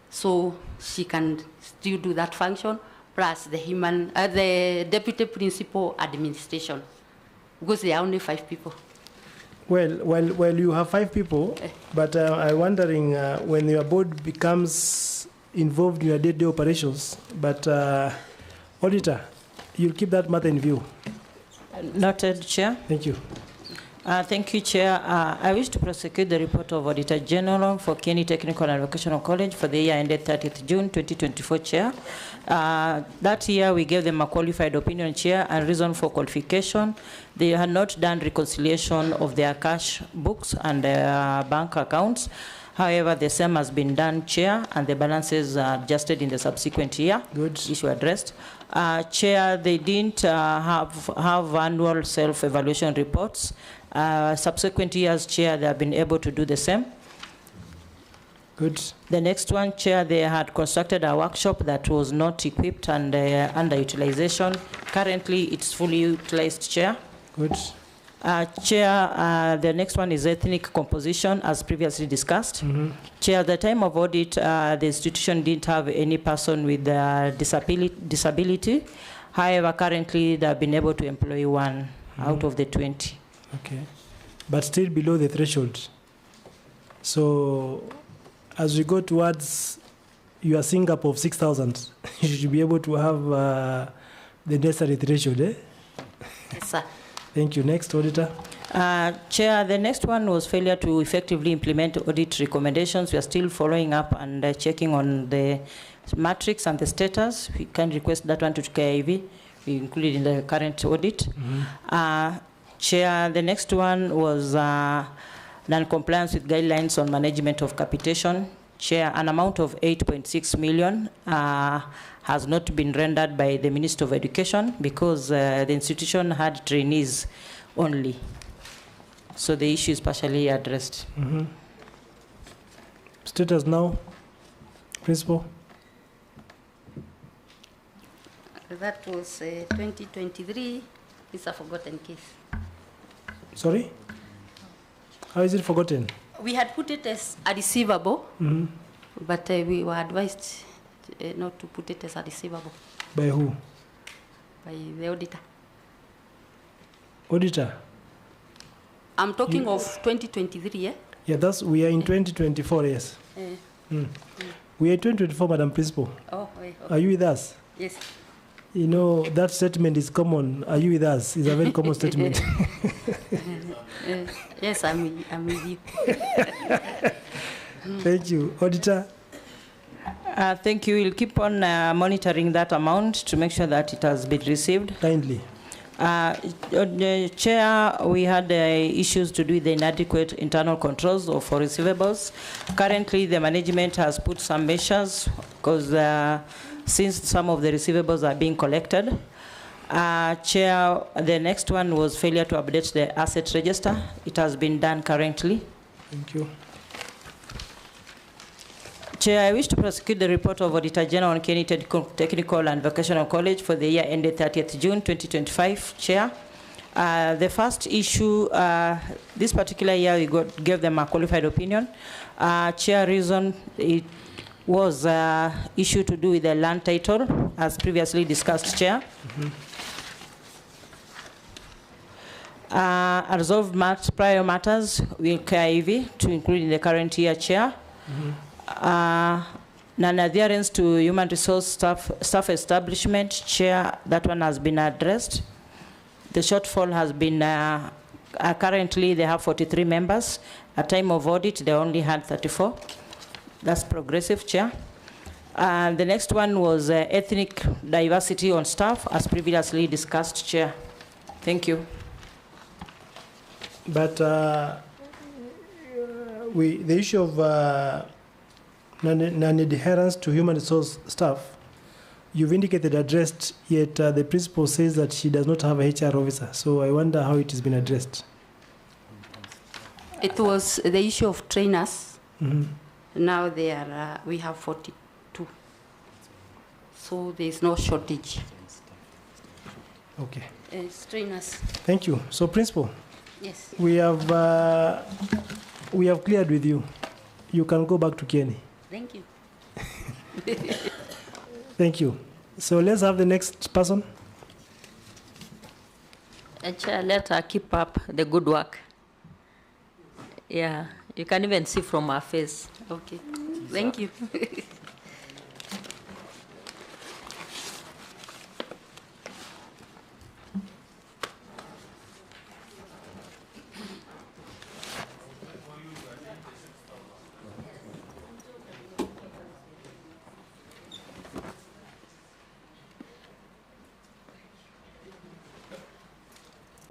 so she can still do that function, plus the deputy principal administration, because there are only 5 people. Well, you have 5 people, but I'm wondering when your board becomes involved in your day-to-day operations, but Auditor, you'll keep that matter in view. Noted, Chair. Thank you. Thank you, Chair. I wish to prosecute the report of Auditor General for Kieni Technical and Vocational College for the year ended 30th June 2024, Chair. That year, we gave them a qualified opinion, Chair, and reason for qualification. They had not done reconciliation of their cash books and their bank accounts. However, the same has been done, Chair, and the balances are adjusted in the subsequent year. Good. Issue addressed. Chair, they didn't have annual self-evaluation reports. Subsequent years, Chair, they have been able to do the same. Good. The next one, Chair, they had constructed a workshop that was not equipped and underutilization. Currently, it's fully utilized, Chair. Good. Chair, the next one is ethnic composition, as previously discussed. Chair, at the time of audit, the institution didn't have any person with disability. However, currently, they have been able to employ 1 out of the 20. Okay. But still below the threshold. So, as we go towards your sync-up of 6,000, you should be able to have the necessary threshold, eh? Yes, sir. Thank you. Next, Auditor. Chair, the next one was failure to effectively implement audit recommendations. We are still following up and checking on the matrix and the status. We can request that one to KIV. We included in the current audit. Chair, the next one was non-compliance with guidelines on management of capitation. Chair, an amount of 8.6 million has not been rendered by the Minister of Education because the institution had trainees only. So the issue is partially addressed. Status now, Principal. That was 2023. It's a forgotten case. Sorry? How is it forgotten? We had put it as a receivable, but we were advised not to put it as a receivable. By who? By the auditor. Auditor? I'm talking of 2023, yeah? Yeah, we are in 2024, yes. We are in 2024, Madam Principal. Oh, okay. Are you with us? Yes. You know, that statement is common. Are you with us? It's a very common statement. Yes, I'm with you. Thank you. Auditor? Thank you. We'll keep on monitoring that amount to make sure that it has been received. Kindly. Chair, we had issues to do with the inadequate internal controls for receivables. Currently, the management has put some measures because since some of the receivables are being collected. Chair, the next one was failure to update the asset register. It has been done currently. Thank you. Chair, I wish to prosecute the report of Auditor General on Kieni Technical and Vocational College for the year ended 30th June 2025. Chair, the first issue, this particular year we gave them a qualified opinion. Chair, reason it was issue to do with the land title, as previously discussed, Chair. Resolved prior matters with KIV to include in the current year, Chair. Non-adherence to human resource staff establishment, Chair, that one has been addressed. The shortfall has been, currently they have 43 members. At time of audit, they only had 34. That's progressive, Chair. And the next one was ethnic diversity on staff, as previously discussed, Chair. Thank you. But the issue of non-adherence to human resource staff, you've indicated addressed, yet the principal says that she does not have a HR officer. So I wonder how it has been addressed. It was the issue of trainers. Mm-hmm. Now we have 42. So there is no shortage. Okay. Trainers. Thank you. So, Principal. Yes. We have cleared with you. You can go back to Kenny. Thank you. Thank you. So let's have the next person. Chair, let her keep up the good work. Yeah, you can even see from her face. Okay. Thank you.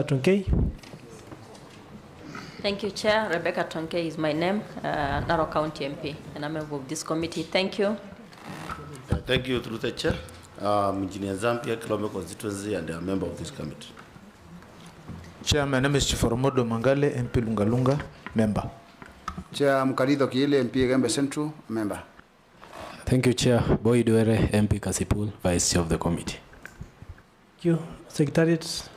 Tonkei. Thank you, Chair. Rebecca Tonkei is my name, Narok County MP, and I'm a member of this committee. Thank you. Thank you, through the Chair. Engineer Zambia, Kilome constituency, and a member of this committee. Chair, my name is Chiforomodo Mangale, MP Lungalunga, member. Chair, Mkarido Kiile, MP Gembe Central, member. Thank you, Chair. Boy Duere, MP Kasipul, Vice Chair of the committee. Thank you. Secretariat.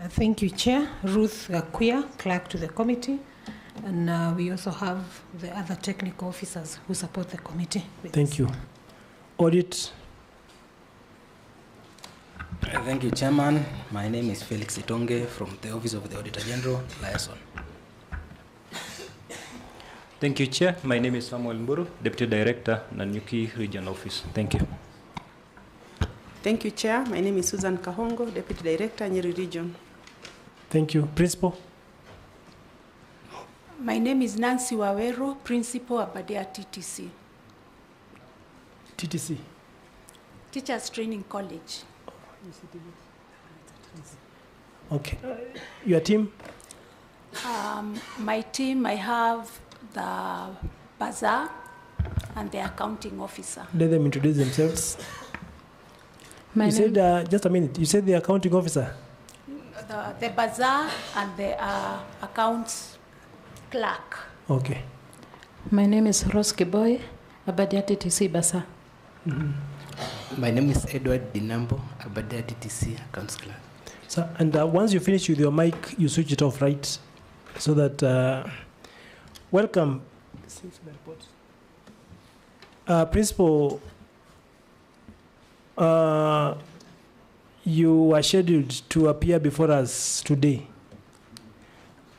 Thank you, Chair. Ruth Gakuya, clerk to the committee. And we also have the other technical officers who support the committee. Thank you. Audit. Thank you, Chairman. My name is Felix Itonge from the Office of the Auditor General, Liaison. Thank you, Chair. My name is Samuel Mburu, Deputy Director, Nanyuki Region Office. Thank you. Thank you, Chair. My name is Susan Kahongo, Deputy Director, Nyeri Region. Thank you. Principal. My name is Nancy Wawero, Principal, Abadea TTC. TTC. Teachers Training College. Okay. Your team? My team, I have the bazaar and the accounting officer. Let them introduce themselves. You said, just a minute, you said the accounting officer? The bazaar and the accounts clerk. Okay. My name is Rose Kiboy, Abadea TTC Bazaar. My name is Edward Dinambo, Abadea TTC Accounts Clerk. So, and once you finish with your mic, you switch it off, right? So that, welcome. Principal, you are scheduled to appear before us today.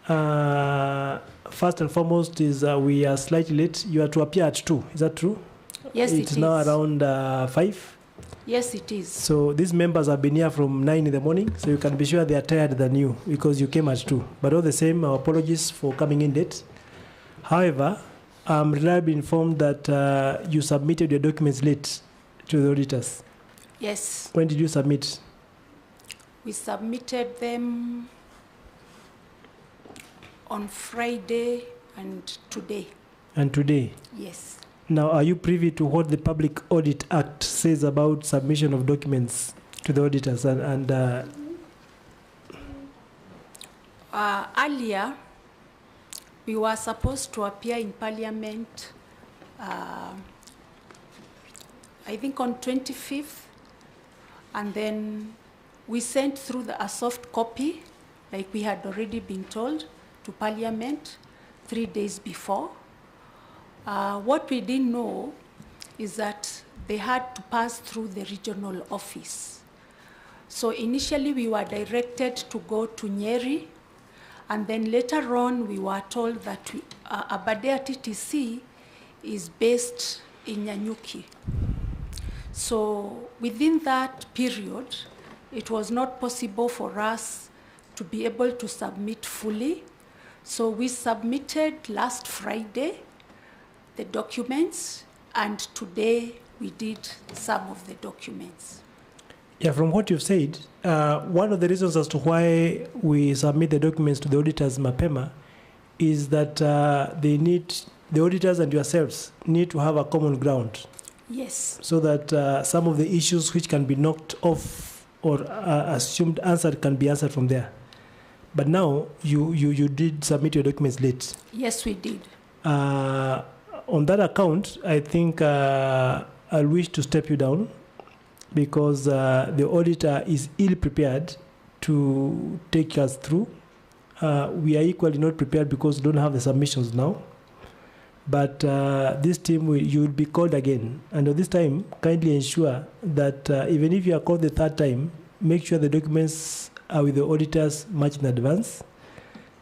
First and foremost is we are slightly late. You are to appear at 2. Is that true? Yes, it is. It's now around 5. Yes, it is. So these members have been here from 9 in the morning, so you can be sure they are tired than you because you came at 2. But all the same, our apologies for coming in late. However, I'm reliably informed that you submitted your documents late to the auditors. Yes. When did you submit? We submitted them on Friday and today. And today? Yes. Now, are you privy to what the Public Audit Act says about submission of documents to the auditors? Earlier, we were supposed to appear in Parliament, I think on 25th, and then we sent through a soft copy, like we had already been told, to Parliament 3 days before. What we didn't know is that they had to pass through the regional office. So initially we were directed to go to Nyeri, and then later on we were told that Abadea TTC is based in Nyanyuki. So within that period, it was not possible for us to be able to submit fully. So we submitted last Friday the documents, and today we did some of the documents. Yeah, from what you've said, one of the reasons as to why we submit the documents to the auditors mapema is that the auditors and yourselves need to have a common ground. Yes. So that some of the issues which can be knocked off or assumed answered can be answered from there. But now you did submit your documents late. Yes, we did. On that account, I think I'll wish to step you down because the auditor is ill prepared to take us through. We are equally not prepared because we don't have the submissions now. But this team, you will be called again. And this time, kindly ensure that even if you are called the third time, make sure the documents are with the auditors much in advance.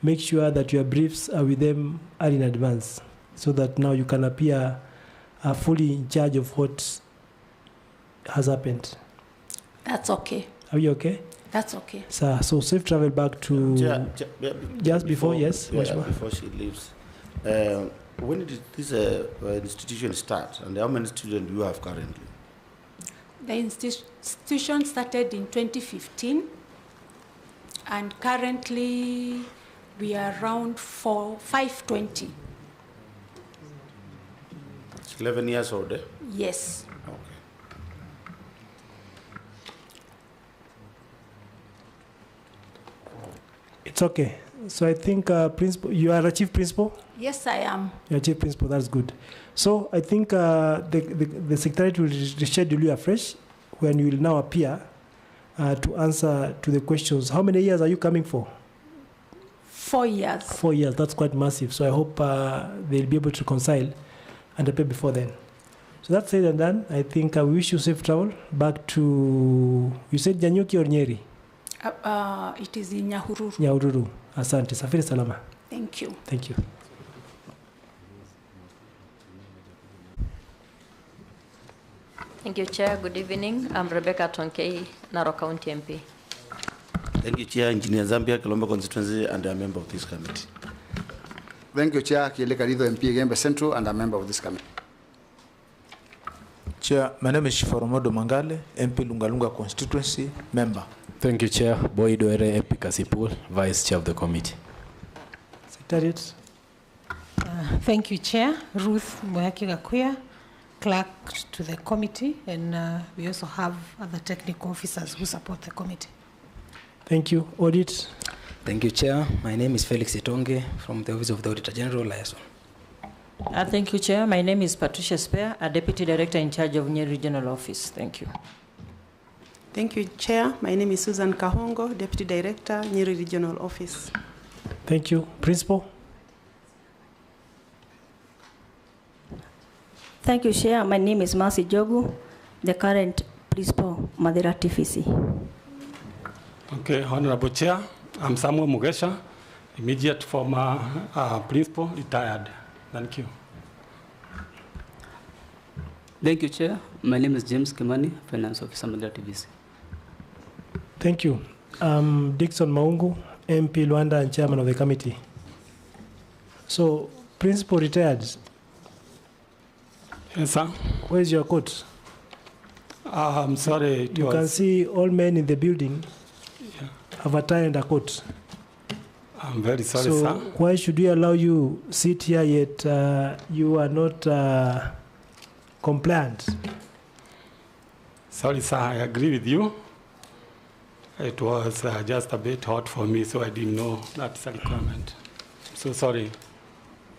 Make sure that your briefs are with them early in advance so that now you can appear fully in charge of what has happened. That's okay. Are you okay? That's okay. So safe travel back to just before, yes? Before she leaves. When did this institution start, and how many students do you have currently? The institution started in 2015, and currently we are around 520. It's 11 years old, eh? Yes. Okay. It's okay. So I think principal, you are a chief principal? Yes, I am. You're a chief principal, that's good. So I think the secretariat will reschedule you afresh when you will now appear to answer to the questions. How many years are you coming for? 4 years. 4 years, that's quite massive. So I hope they'll be able to reconcile and appear before then. So that's said and done. I think I wish you safe travel back to, you said Nyanyuki or Nyeri? It is in Nyahururu. Nyahururu. Asante. Safiri salama. Thank you. Thank you. Thank you, Chair. Good evening. I'm Rebecca Tonkei, Narok County MP. Thank you, Chair. Engineer Zambia, Colombo constituency, and a member of this committee. Thank you, Chair. Kieleka Ridho MP, Gembe Central, and a member of this committee. Chair, my name is Shiforomodo Mangale, MP Lungalunga constituency, member. Thank you, Chair. Boyd Oere, MP Kasipul, Vice Chair of the committee. Secretariat. Thank you, Chair. Ruth Mwaki Gakuya, clerk to the committee, and we also have other technical officers who support the committee. Thank you. Audit. Thank you, Chair. My name is Felix Itonge from the Office of the Auditor General, Liaison. Thank you, Chair. My name is Patricia Spear, a Deputy Director in charge of Nyeri Regional Office. Thank you. Thank you, Chair. My name is Susan Kahongo, Deputy Director, Nyeri Regional Office. Thank you. Principal. Thank you, Chair. My name is Mercy Jogu, the current Principal, Madeira TFC. Okay, Honorable Chair, I'm Samuel Mugesha, immediate former Principal, retired. Thank you. Thank you, Chair. My name is James Kimani, Finance Officer, Madeira TVC. Thank you. Dixon Maungu, MP Luanda and Chairman of the committee. So, Principal retired. Yes, sir. Where's your coat? I'm sorry. You can see all men in the building have a tie and a coat. I'm very sorry, so sir. Why should we allow you sit here yet you are not compliant? Sorry, sir. I agree with you. It was just a bit hot for me, so I didn't know that's a requirement. So sorry.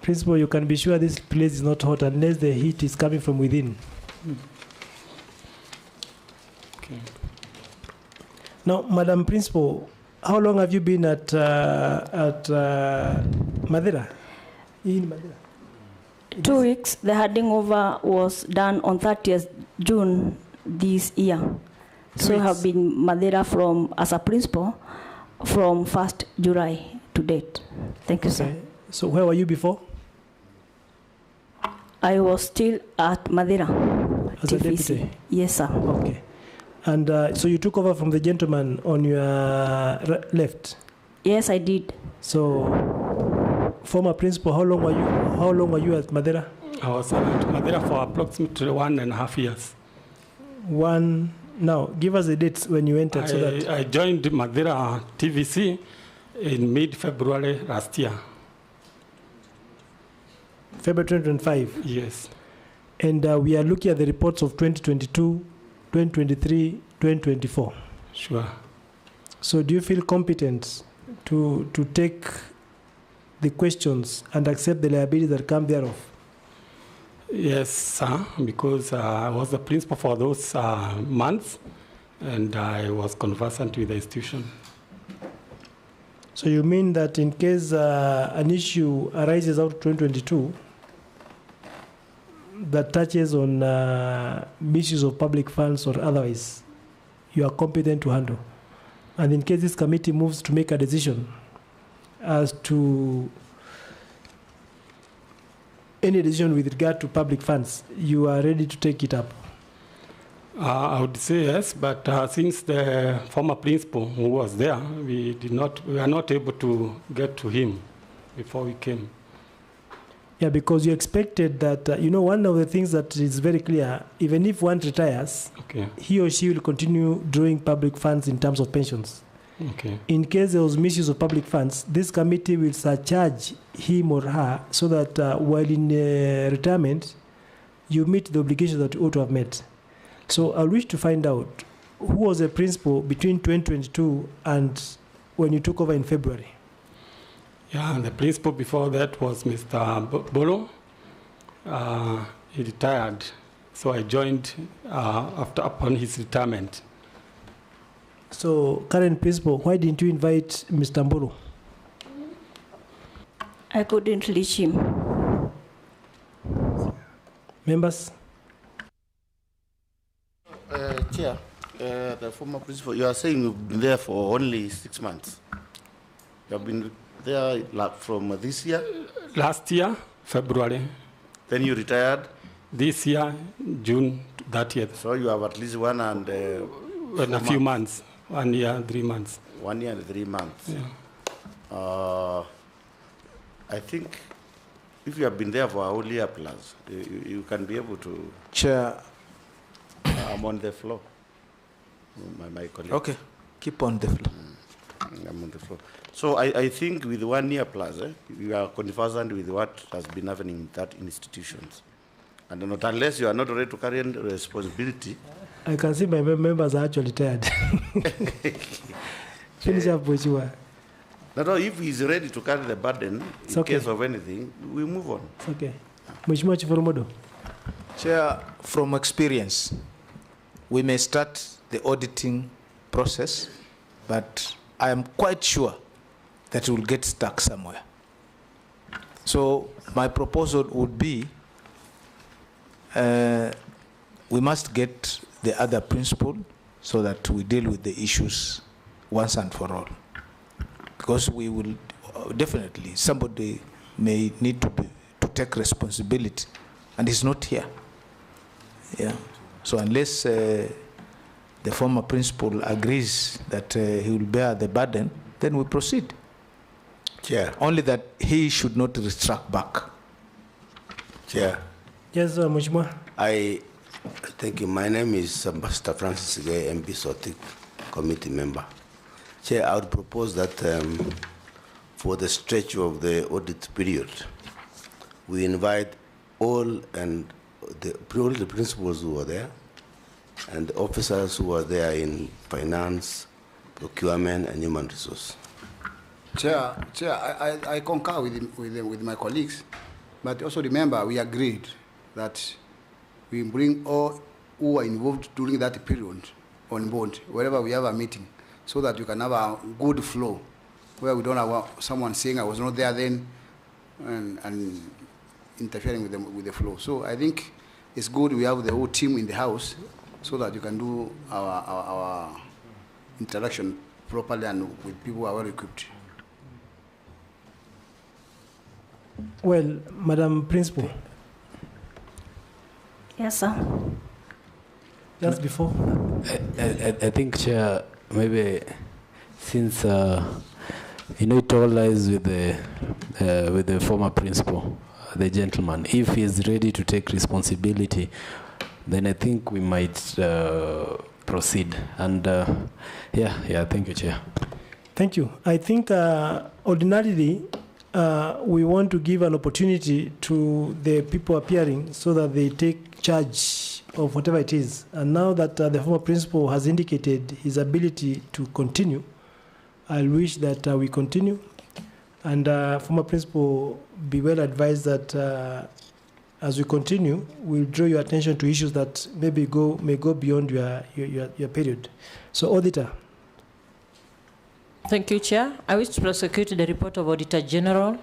Principal, you can be sure this place is not hot unless the heat is coming from within. Okay. Now, Madam Principal, how long have you been at Madeira? In Madeira? 2 weeks. The handing over was done on 30th June this year. So I have been Madeira as a principal from 1st July to date. Thank you, sir. So where were you before? I was still at Madeira. As a deputy? Yes, sir. Okay. And so you took over from the gentleman on your left? Yes, I did. So, former principal, how long were you at Madeira? I was at Madeira for approximately 1.5 years. Now, give us the dates when you entered. I joined Madeira TVC in mid-February last year. February 2025? Yes. And we are looking at the reports of 2022, 2023, 2024. Sure. So do you feel competent to take the questions and accept the liabilities that come thereof? Yes, sir, because I was the principal for those months, and I was conversant with the institution. So you mean that in case an issue arises out of 2022 that touches on misuse of public funds or otherwise, you are competent to handle? And in case this committee moves to make a decision as to any decision with regard to public funds, you are ready to take it up? I would say yes, but since the former principal who was there, we are not able to get to him before we came. Yeah, because you expected that, one of the things that is very clear, even if one retires, okay, he or she will continue drawing public funds in terms of pensions. Okay. In case there was misuse of public funds, this committee will surcharge him or her so that while in retirement, you meet the obligations that you ought to have met. So I wish to find out who was the principal between 2022 and when you took over in February. Yeah, the principal before that was Mr. Bolo. He retired, so I joined upon his retirement. So, current principal, why didn't you invite Mr. Mburu? I couldn't reach him. Members? Chair, the former principal, you are saying you've been there for only 6 months. You have been there from this year? Last year, February. Then you retired? This year, June 30th. So you have at least 1 and a few months. 1 year, 3 months. 1 year and 3 months. Yeah. I think if you have been there for a whole year plus, you can be able to. Chair. I'm on the floor. My colleague. Okay, keep on the floor. I'm on the floor. So I think with 1 year plus, you are conversant with what has been happening in that institutions. And not unless you are not ready to carry any responsibility. I can see my members are actually tired. Finish up what you are. No, if he's ready to carry the burden in case of anything, we move on. It's okay. Mheshimiwa Chief Oromodo. Chair, from experience, we may start the auditing process, but I am quite sure that we'll get stuck somewhere. So my proposal would be we must get the other principle so that we deal with the issues once and for all. Because we will definitely, somebody may need to take responsibility, and he's not here. Yeah. So unless the former principal agrees that he will bear the burden, then we proceed. Chair. Only that he should not retract back. Chair. Yes, Mheshimiwa. Thank you. My name is Ambassador Francis Gay, MP Sotik, committee member. Chair, I would propose that for the stretch of the audit period, we invite all the principals who were there and the officers who were there in finance, procurement, and human resource. Chair, I concur with my colleagues, but also remember we agreed that we bring all who are involved during that period on board wherever we have a meeting, so that you can have a good flow where we don't have someone saying I was not there then and interfering with the flow. So I think it's good we have the whole team in the house so that you can do our interaction properly and with people who are well equipped. Well, Madam Principal, Yes, sir. Just before. I think, Chair, maybe since it all lies with the former principal, the gentleman. If he is ready to take responsibility, then I think we might proceed. And thank you, Chair. Thank you. I think ordinarily we want to give an opportunity to the people appearing so that they take charge of whatever it is. And now that the former principal has indicated his ability to continue, I wish that we continue. And former principal, be well advised that as we continue, we'll draw your attention to issues that may go beyond your period. So, Auditor. Thank you, Chair. I wish to prosecute the report of Auditor General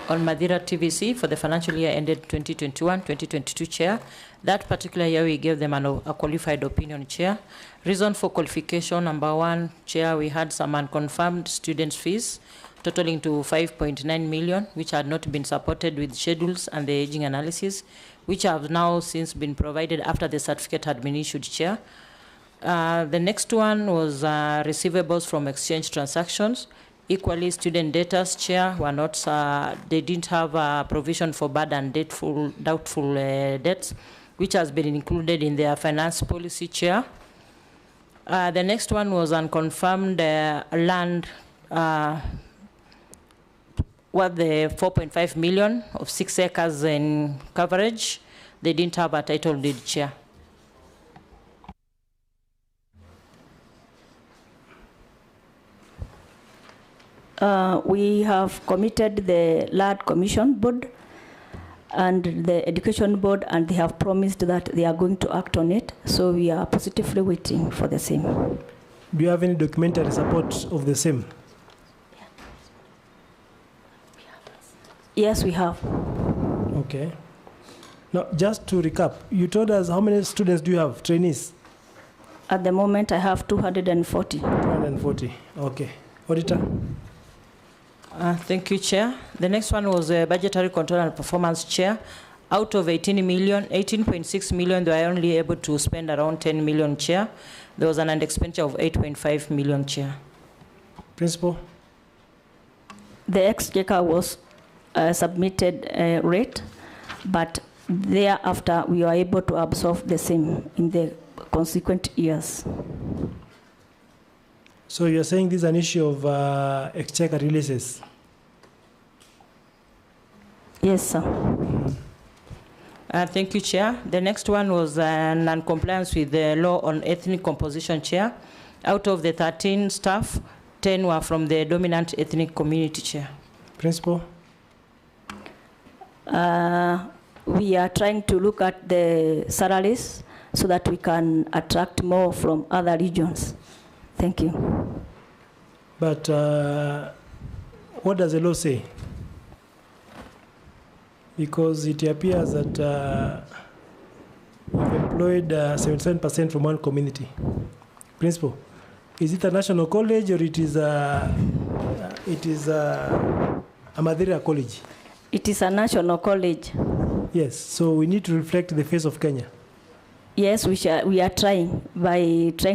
on Madeira TVC for the financial year ended 2021-2022, Chair. That particular year, we gave them a qualified opinion, Chair. Reason for qualification, number one, Chair, we had some unconfirmed students' fees totaling to 5.9 million, which had not been supported with schedules and the aging analysis, which have now since been provided after the certificate had been issued, Chair. The next one was receivables from exchange transactions. Equally, student debtors, Chair, were not, they didn't have a provision for bad and doubtful debts, which has been included in their finance policy, Chair. The next one was unconfirmed land, the 4.5 million of 6 acres in coverage. They didn't have a title deed, Chair. We have committed the LAD Commission Board and the Education Board, and they have promised that they are going to act on it. So we are positively waiting for the same. Do you have any documentary support of the same? Yes, we have. Okay. Now, just to recap, you told us how many students do you have, trainees? At the moment, I have 240. 240, okay. Auditor? Thank you, Chair. The next one was budgetary control and performance, Chair. Out of 18.6 million, they were only able to spend around 10 million, Chair. There was an expenditure of 8.5 million, Chair. Principal? The exchequer was submitted rate, but thereafter we were able to absorb the same in the consequent years. So you're saying this is an issue of exchequer releases? Yes, sir. Thank you, Chair. The next one was non-compliance with the law on ethnic composition, Chair. Out of the 13 staff, 10 were from the dominant ethnic community, Chair. Principal? We are trying to look at the salaries so that we can attract more from other regions. Thank you. But what does the law say? Because it appears that we've employed 77% from one community. Principal, is it a national college or it is a Madeira college? It is a national college. Yes, so we need to reflect the face of Kenya. Yes, we are trying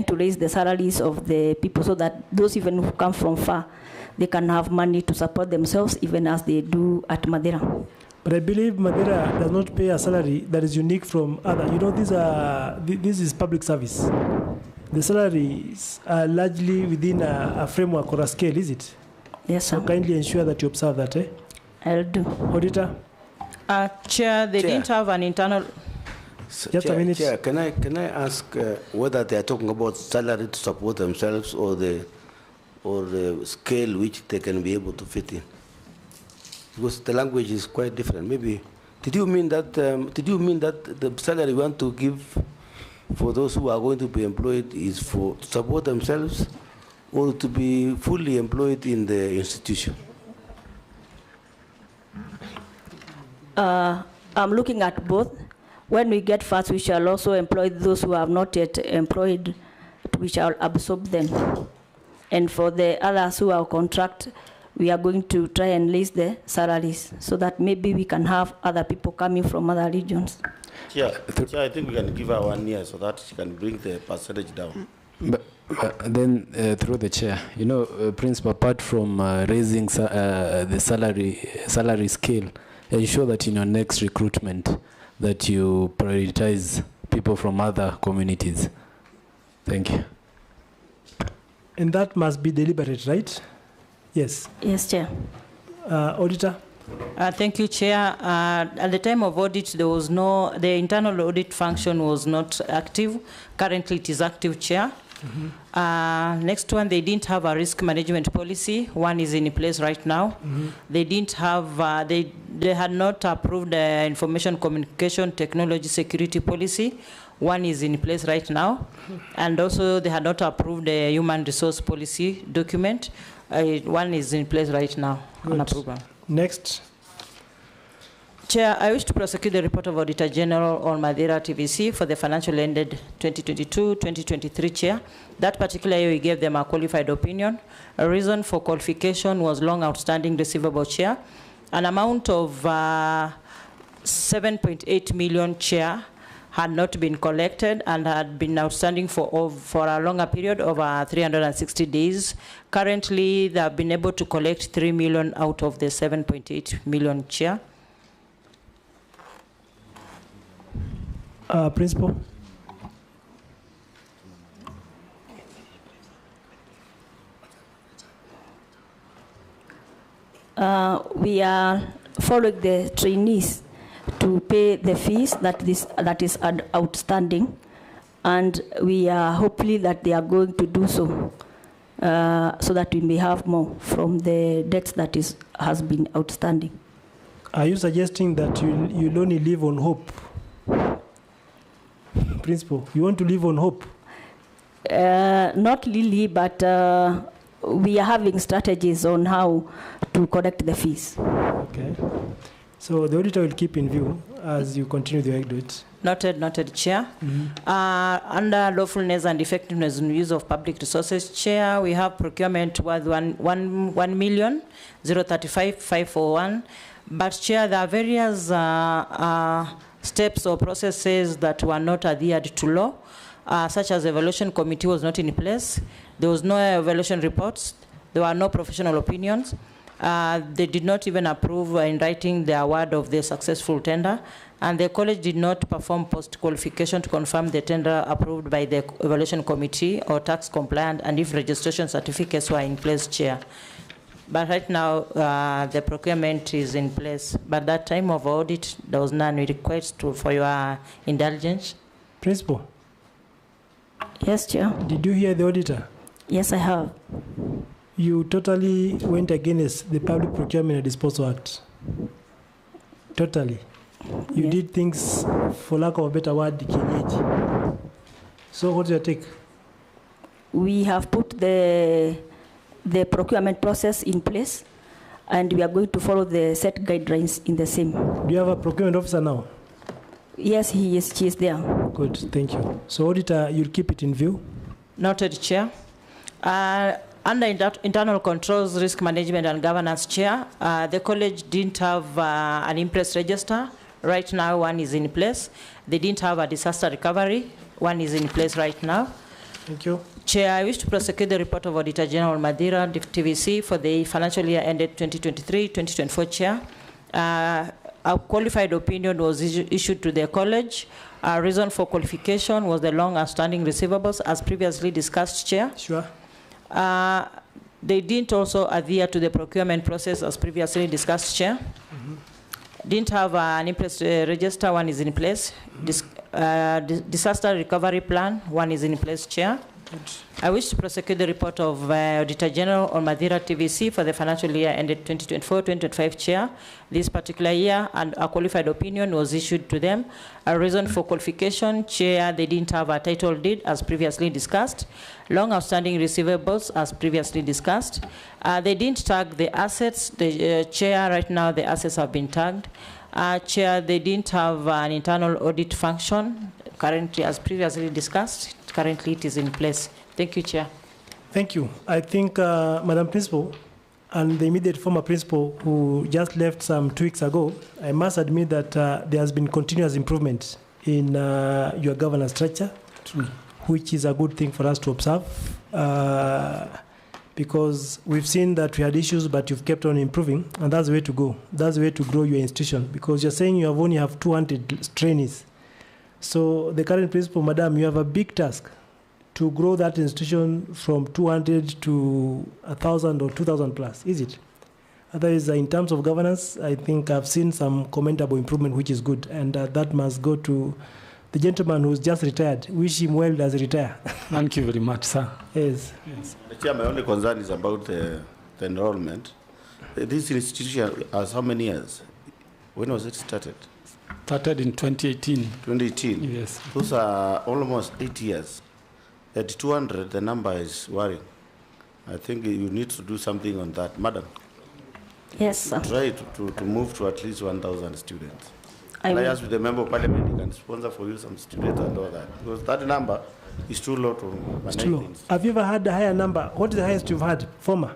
to raise the salaries of the people so that those even who come from far, they can have money to support themselves even as they do at Madeira. But I believe Madeira does not pay a salary that is unique from other. You know, this is public service. The salaries are largely within a framework or a scale, is it? Yes, sir. So kindly ensure that you observe that. I'll do. Auditor? Chair, they didn't have an internal... Just a minute. Chair, can I ask whether they are talking about salary to support themselves or the scale which they can be able to fit in? Because the language is quite different. Maybe did you mean that the salary we want to give for those who are going to be employed is for to support themselves or to be fully employed in the institution? I'm looking at both. When we get first, we shall also employ those who have not yet employed. We shall absorb them. And for the others who are contract, we are going to try and raise the salaries so that maybe we can have other people coming from other regions. Yeah, I think we can give her 1 year so that she can bring the percentage down. But then, through the chair, you know, Principal, apart from raising the salary scale, ensure that in your next recruitment that you prioritize people from other communities. Thank you. And that must be deliberate, right? Yes. Yes, Chair. Auditor? Thank you, Chair. At the time of audit, the internal audit function was not active. Currently, it is active, Chair. Next one, they didn't have a risk management policy. One is in place right now. They didn't have, they had not approved the information communication technology security policy. One is in place right now. And also, they had not approved the human resource policy document. One is in place right now on approval. Next. Chair, I wish to prosecute the report of Auditor General on Madeira TVC for the financial ended 2022-2023, Chair. That particular year, we gave them a qualified opinion. A reason for qualification was long outstanding receivable, Chair. An amount of 7.8 million, Chair, had not been collected and had been outstanding for a longer period of 360 days. Currently, they have been able to collect 3 million out of the 7.8 million, Chair. Principal? We are following the trainees to pay the fees that is outstanding, and we are hopefully that they are going to do so, so that we may have more from the debts that has been outstanding. Are you suggesting that you'll only live on hope? Principal, you want to live on hope? Not really, but we are having strategies on how to collect the fees. Okay. So the auditor will keep in view as you continue the audit. Noted, Chair. Under lawfulness and effectiveness in use of public resources, Chair, we have procurement worth 1,035,541. But, Chair, there are various steps or processes that were not adhered to law, such as evaluation committee was not in place. There was no evaluation reports. There were no professional opinions. They did not even approve in writing the award of the successful tender, and the college did not perform post-qualification to confirm the tender approved by the evaluation committee or tax compliant, and if registration certificates were in place, Chair. But right now, the procurement is in place. But that time of audit, there was none. We request for your indulgence. Principal? Yes, Chair. Did you hear the auditor? Yes, I have. You totally went against the Public Procurement and Disposal Act. Totally. You did things, for lack of a better word, kienyeji. So what's your take? We have put the procurement process in place, and we are going to follow the set guidelines in the same. Do you have a procurement officer now? Yes, she is there. Good, thank you. So auditor, you'll keep it in view? Noted, Chair. Under internal controls, risk management and governance, Chair, the college didn't have an impress register. Right now, one is in place. They didn't have a disaster recovery. One is in place right now. Thank you. Chair, I wish to prosecute the report of Auditor General Madeira TVC for the financial year ended 2023-2024, Chair. A qualified opinion was issued to the college. Our reason for qualification was the long outstanding receivables, as previously discussed, Chair. Sure. They didn't also adhere to the procurement process, as previously discussed, Chair. Didn't have an impress register. One is in place. Disaster recovery plan. One is in place, Chair. I wish to prosecute the report of Auditor General on Madeira TVC for the financial year ended 2024-2025, Chair. This particular year, and a qualified opinion was issued to them. A reason for qualification, Chair, they didn't have a title deed, as previously discussed. Long outstanding receivables, as previously discussed. They didn't tag the assets. The Chair, right now, the assets have been tagged. Chair, they didn't have an internal audit function. Currently, as previously discussed, currently it is in place. Thank you, Chair. Thank you. I think, Madam Principal, and the immediate former principal who just left some 2 weeks ago, I must admit that there has been continuous improvement in your governance structure, which is a good thing for us to observe, because we've seen that we had issues, but you've kept on improving, and that's the way to go. That's the way to grow your institution, because you're saying you only have 200 trainees. So the current principal, madam, you have a big task to grow that institution from 200 to 1,000 or 2,000 plus, is it? Otherwise, in terms of governance, I think I've seen some commendable improvement, which is good, and that must go to the gentleman who's just retired. Wish him well as he retire. Thank you very much, sir. Yes. Chair, my only concern is about the enrollment. This institution has how many years? When was it started? Started in 2018. 2018? Yes. Those are almost 8 years. At 200, the number is worrying. I think you need to do something on that. Madam? Yes, sir. Try to move to at least 1,000 students. I I asked with the member of parliament, he can sponsor for you some students and all that. Because that number is too low to manage things. Have you ever had a higher number? What is the highest you've had, former?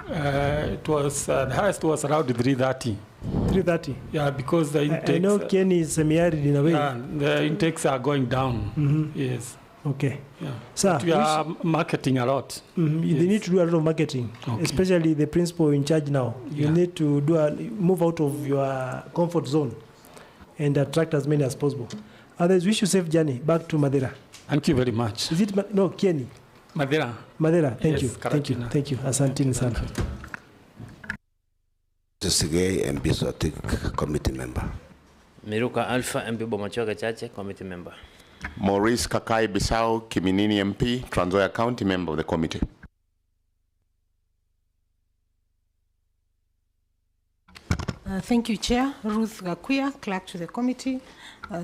It was, the highest was around 330. 330? Yeah, because the intakes... I know Kenny is semi-arid in a way. The intakes are going down. Yes. Okay. Yeah. Sir, but we are marketing a lot. They need to do a lot of marketing, especially the principal in charge now. You need to move out of your comfort zone and attract as many as possible. Otherwise, we should save journey back to Madeira. Thank you very much. Is it no Kenny? Madeira. Madeira. Thank Yes, you. correct. Thank you. Thank you. Asanteni sana. Sige, MP Sotik, committee member. Miruka Alpha, MP Bomachoka Chache, committee member. Maurice Kakai Bissau, Kiminini MP, Trans Nzoia County, member of the committee. Thank you, Chair. Ruth Gakuya, clerk to the committee,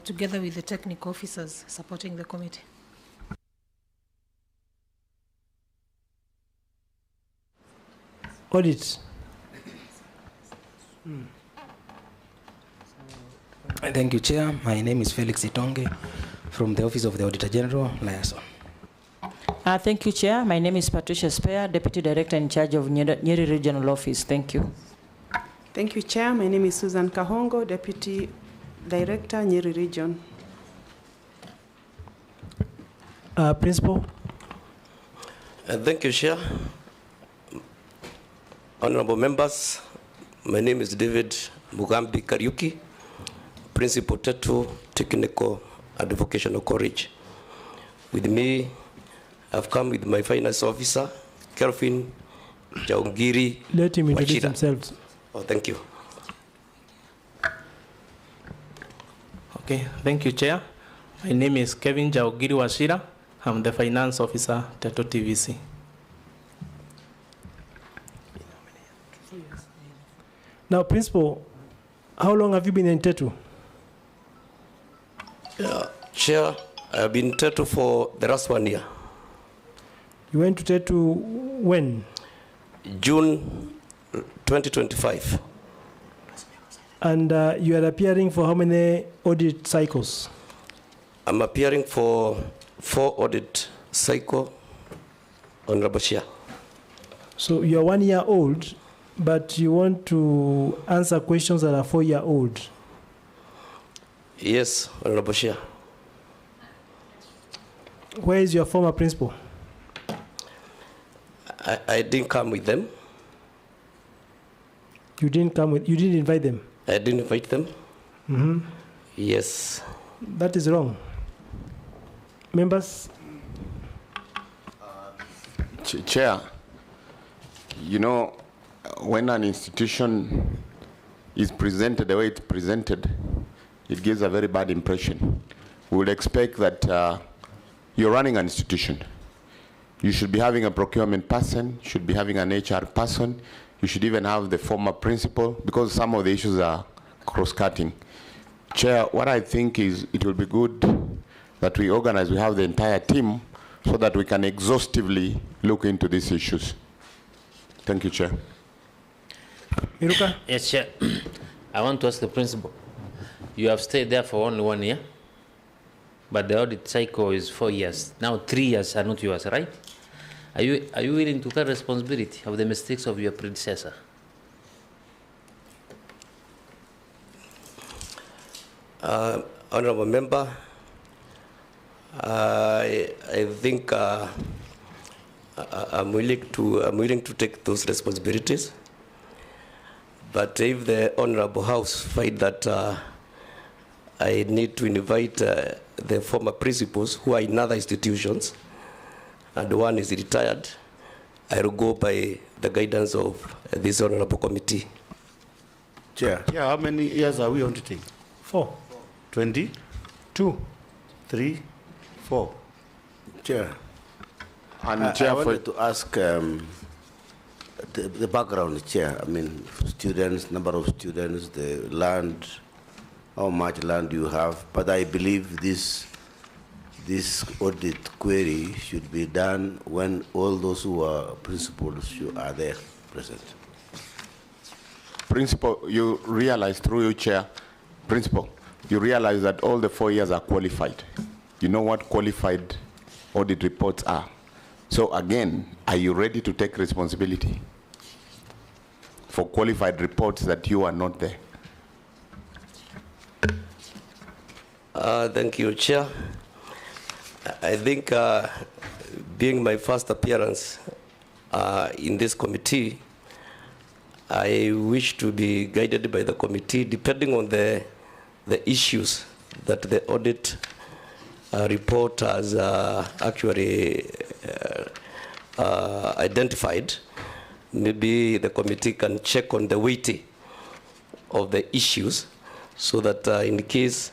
together with the technical officers supporting the committee. Audit. Thank you, Chair. My name is Felix Itonge from the Office of the Auditor General, Liaison. Thank you, Chair. My name is Patricia Spear, Deputy Director in charge of Nyeri Regional Office. Thank you. Thank you, Chair. My name is Susan Kahongo, Deputy Director, Nyeri Region. Principal. Thank you, Chair. Honorable members, my name is David Mugambi Kariuki, Principal Tetu Technical Advocational College. With me, I've come with my finance officer, Kelvin Jaungiri. Let him introduce Wachira. himself. Oh, thank you. Okay, thank you, Chair. My name is Kevin Jaugiri Washira. I'm the finance officer, Teto TVC. Now, Principal, how long have you been in Tetu? Chair, I've been Tetu for the last 1 year. You went to Tetu when? June 2025. And you are appearing for how many audit cycles? I'm appearing for 4 audit cycle, Honorable Chair. So you are 1 year old, but you want to answer questions that are 4 year old. Yes, Honorable Chair. Where is your former principal? I didn't come with them. You didn't invite them? I didn't invite them. Mm-hmm. Yes. That is wrong. Members? Chair, you know, when an institution is presented the way it's presented, it gives a very bad impression. We would expect that you're running an institution. You should be having a procurement person, you should be having an HR person, you should even have the former principal, because some of the issues are cross-cutting. Chair, what I think is it will be good that we organize, we have the entire team so that we can exhaustively look into these issues. Thank you, Chair. Miruka? Yes, Chair. I want to ask the principal. You have stayed there for only 1 year, but the audit cycle is 4 years. Now 3 years are not yours, right? Are you willing to take responsibility of the mistakes of your predecessor? Honorable Member, I think I'm willing to take those responsibilities. But if the Honorable House find that I need to invite the former principals who are in other institutions, and one is retired, I will go by the guidance of this Honorable Committee. Chair, how many years are we auditing? 4. 20? 2. 3? 4. Chair. And Chair, I wanted to ask the background, Chair. I mean, students, number of students, the land, how much land you have. But I believe this audit query should be done when all those who are principals are there present. Principal, you realize through your chair, Principal, you realize that all the 4 years are qualified. You know what qualified audit reports are. So again, are you ready to take responsibility for qualified reports that you are not there? Thank you, Chair. I think being my first appearance in this committee, I wish to be guided by the committee depending on the issues that the audit report has actually identified. Maybe the committee can check on the weighting of the issues so that in case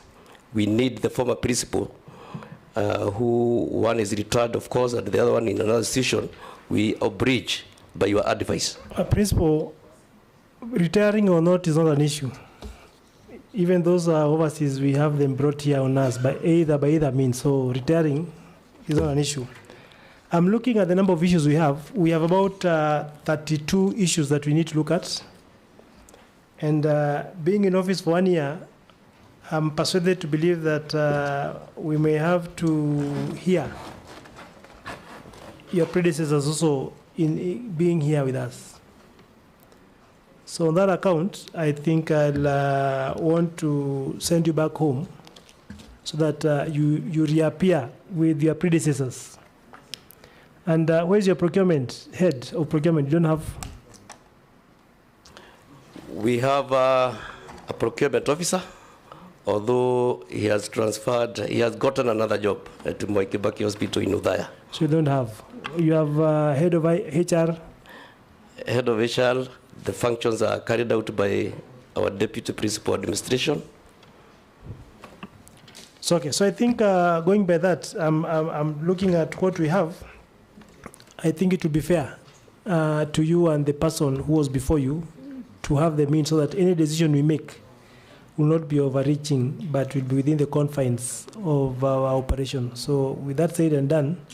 we need the former principal, who one is retired, of course, and the other one in another institution, we abridge by your advice. Principal, retiring or not is not an issue. Even those overseas, we have them brought here on us by either means. So retiring is not an issue. I'm looking at the number of issues we have. We have about 32 issues that we need to look at. And being in office for 1 year, I'm persuaded to believe that we may have to hear your predecessors also in being here with us. So on that account, I think I'll want to send you back home so that you reappear with your predecessors. And where's your procurement, head of procurement? You don't have? We have a procurement officer, although he has transferred, he has gotten another job at Moi Kibaki Hospital in Udaya. So you don't have? You have head of HR? Head of HR, the functions are carried out by our deputy principal administration. So okay, so I think going by that, I'm looking at what we have. I think it would be fair to you and the person who was before you to have the means so that any decision we make will not be overreaching, but will be within the confines of our operation. So with that said and done,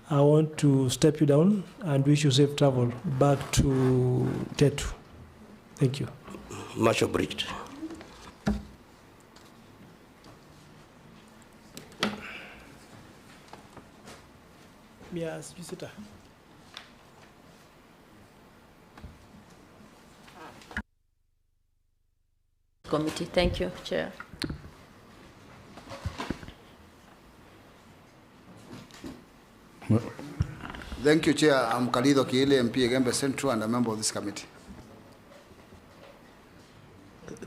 I want to step you down and wish you safe travel back to Tetu. Thank you. Much obliged. Yes, visitor. Committee. Thank you, Chair. Thank you, Chair. I'm Kalido Kiele, MP Gembe Central, and a member of this committee.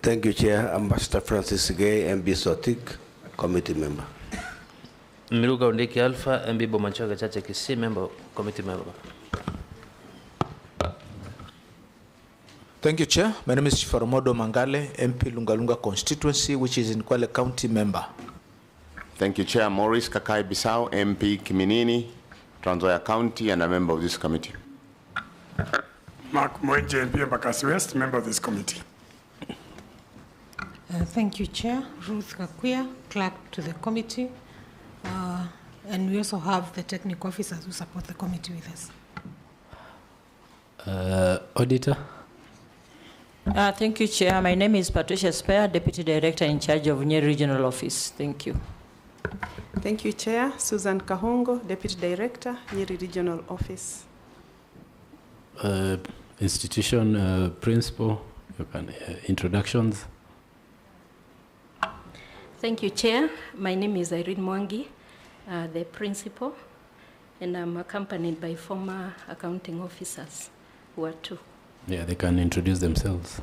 Thank you, Chair. Ambassador Francis Gay, MB Sotik, committee member. Miruga Undeki Alpha, MB Bomanchoga Chacha Kisi, member, committee member. Thank you, Chair. My name is Faramodo Mangale, MP Lungalunga constituency, which is in Kwale County member. Thank you, Chair. Maurice Kakai Bissau, MP Kiminini, Trans Nzoia County, and a member of this committee. Mark Mwenje, MP Embakasi West, member of this committee. Thank you, Chair. Ruth Kakuya, clerk to the committee. And we also have the technical officers who support the committee with us. Auditor. Thank you, Chair. My name is Patricia Spear, Deputy Director in charge of Nyeri Regional Office. Thank you. Thank you, Chair. Susan Kahongo, Deputy Director, Nyeri Regional Office. Institution principal, you can introductions. Thank you, Chair. My name is Irene Mwangi, the principal, and I'm accompanied by former accounting officers who are two. Yeah, they can introduce themselves.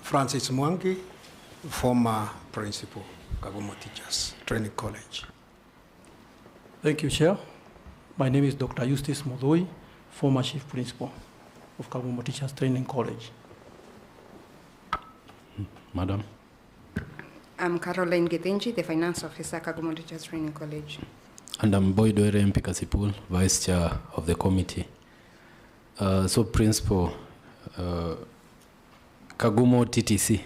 Francis Mwangi, former principal, Kagumo Teachers Training College. Thank you, Chair. My name is Dr. Eustace Modoi, former chief principal of Kagumo Teachers Training College. Madam. I'm Caroline Githinji, the finance officer, Kagumo Teachers Training College. And I'm Boyd Were Mpikasipul, vice chair of the committee. So, principal, Kagumo TTC.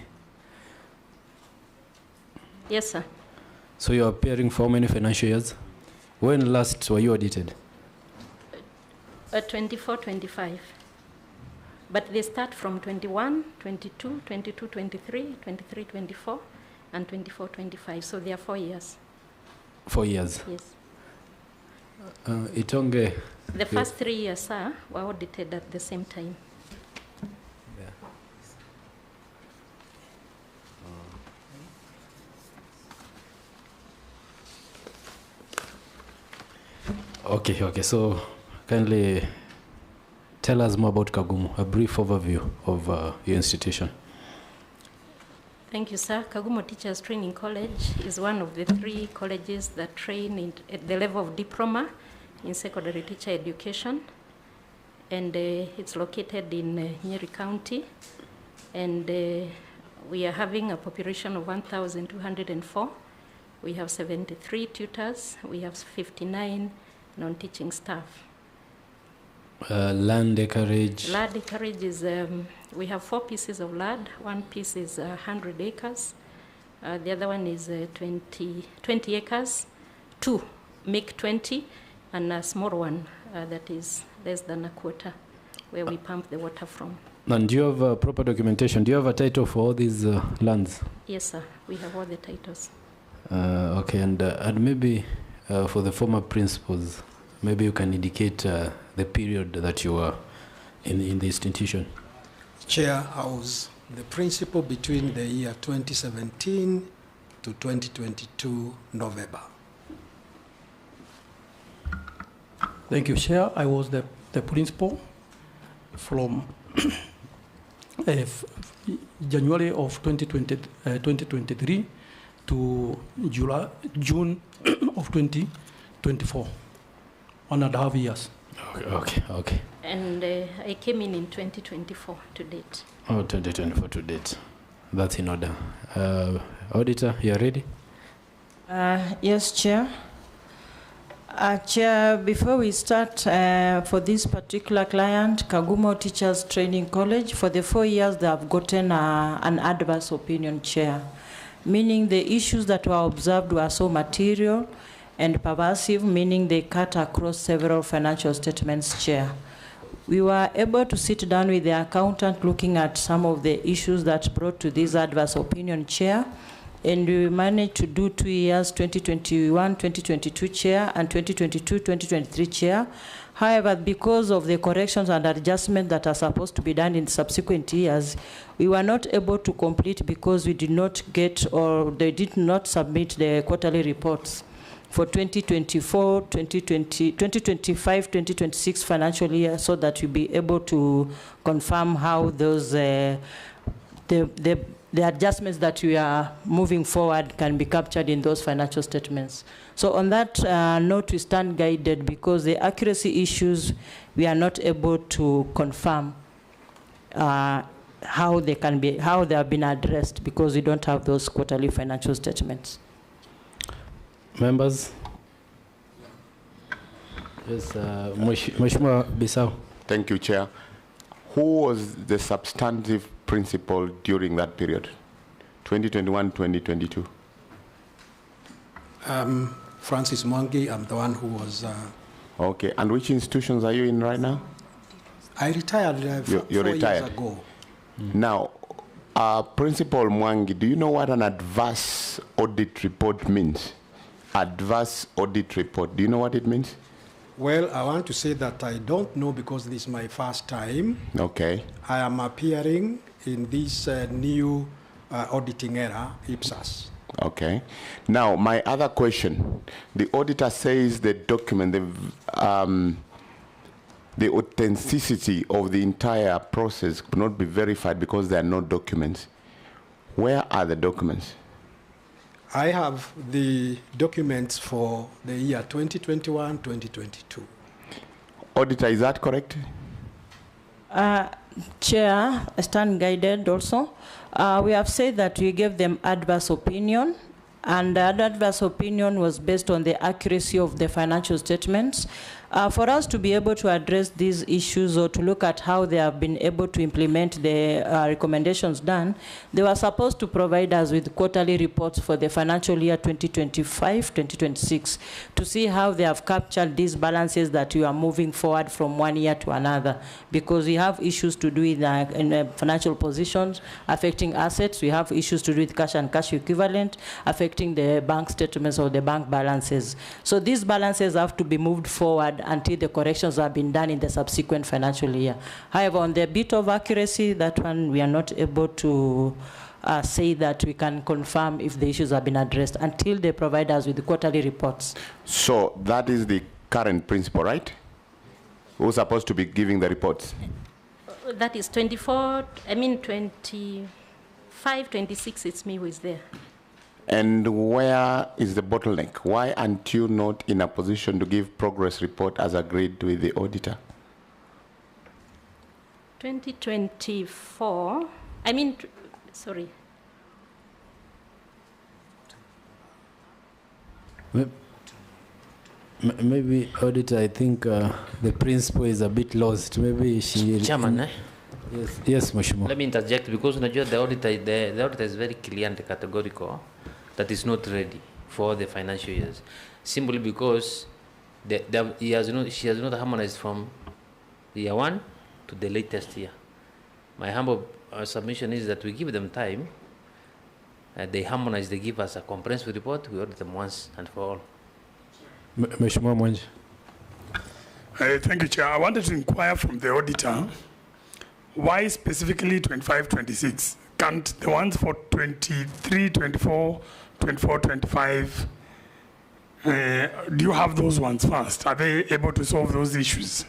Yes, sir. So you're appearing for how many financial years? When last were you audited? 24, 25. But they start from 21, 22, 22, 23, 23, 24, and 24, 25. So they are 4 years. 4 years? Yes. Itonge. The first 3 years, sir, were audited at the same time. Okay, so kindly tell us more about Kagumo, a brief overview of your institution. Thank you, sir. Kagumo Teachers Training College is one of the 3 colleges that train at the level of diploma in secondary teacher education. And it's located in Nyeri County. And we are having a population of 1,204. We have 73 tutors. We have 59 non-teaching staff. Land acreage? Land acreage is, we have 4 pieces of land. One piece is 100 acres. The other one is 20 acres. 2 make 20, and a small one that is less than a quarter, where we pump the water from. And do you have proper documentation? Do you have a title for all these lands? Yes, sir. We have all the titles. Okay, and maybe for the former principals, maybe you can indicate the period that you were in the institution. Chair, I was the principal between the year 2017 to 2022 November. Thank you, Chair. I was the principal from January of 2023 to June of 2024, 1.5 years. Okay. And I came in 2024 to date. Oh, 2024 to date. That's in order. Auditor, you are ready? Yes, Chair. Chair, before we start, for this particular client, Kagumo Teachers Training College, for the 4 years they have gotten an adverse opinion, Chair, meaning the issues that were observed were so material and pervasive, meaning they cut across several financial statements, Chair. We were able to sit down with the accountant looking at some of the issues that brought to this adverse opinion, Chair, and we managed to do 2 years, 2021, 2022 Chair, and 2022, 2023 Chair. However, because of the corrections and adjustments that are supposed to be done in subsequent years, we were not able to complete because we did not get, or they did not submit the quarterly reports for 2024, 2025, 2026 financial year, so that we'll be able to confirm how those the adjustments that we are moving forward can be captured in those financial statements. So on that note, we stand guided because the accuracy issues, we are not able to confirm how they have been addressed because we don't have those quarterly financial statements. Members? Yes, Mheshimiwa Bisau. Thank you, Chair. Who was the substantive principal during that period, 2021, 2022? Francis Mwangi, I'm the one who was... Okay, and which institutions are you in right now? I retired You're 4 retired. years ago. Now, Principal Mwangi, do you know what an adverse audit report means? Adverse audit report, do you know what it means? Well, I want to say that I don't know because this is my first time. Okay. I am appearing in this new auditing error, IPSAS. Okay. Now, my other question, the auditor says the document, the authenticity of the entire process could not be verified because there are no documents. Where are the documents? I have the documents for the year 2021, 2022. Auditor, is that correct? Chair, I stand guided also. We have said that we gave them adverse opinion, and that adverse opinion was based on the accuracy of the financial statements. For us to be able to address these issues or to look at how they have been able to implement the recommendations done, they were supposed to provide us with quarterly reports for the financial year 2025-2026 to see how they have captured these balances that we are moving forward from one year to another, because we have issues to do in financial positions affecting assets. We have issues to do with cash and cash equivalent affecting the bank statements or the bank balances. So these balances have to be moved forward until the corrections have been done in the subsequent financial year. However, on the bit of accuracy, that one we are not able to say that we can confirm if the issues have been addressed until they provide us with the quarterly reports. So that is the current principle, right? Who's supposed to be giving the reports? That is 25, 26, it's me who is there. And where is the bottleneck? Why aren't you not in a position to give progress report as agreed with the auditor? 2024, sorry. Maybe, auditor, I think the principal is a bit lost. Maybe she... Chairman, Yes, Mheshimiwa. Let me interject, because the auditor is very clear and categorical that is not ready for the financial years, simply because she has not harmonized from year 1 to the latest year. My humble submission is that we give them time, they harmonize, they give us a comprehensive report, we audit them once and for all. Mheshimiwa Mwanji. Thank you, Chair. I wanted to inquire from the auditor, why specifically 25-26? Can't the ones for 23, 24, 24, 25, do you have those ones first? Are they able to solve those issues?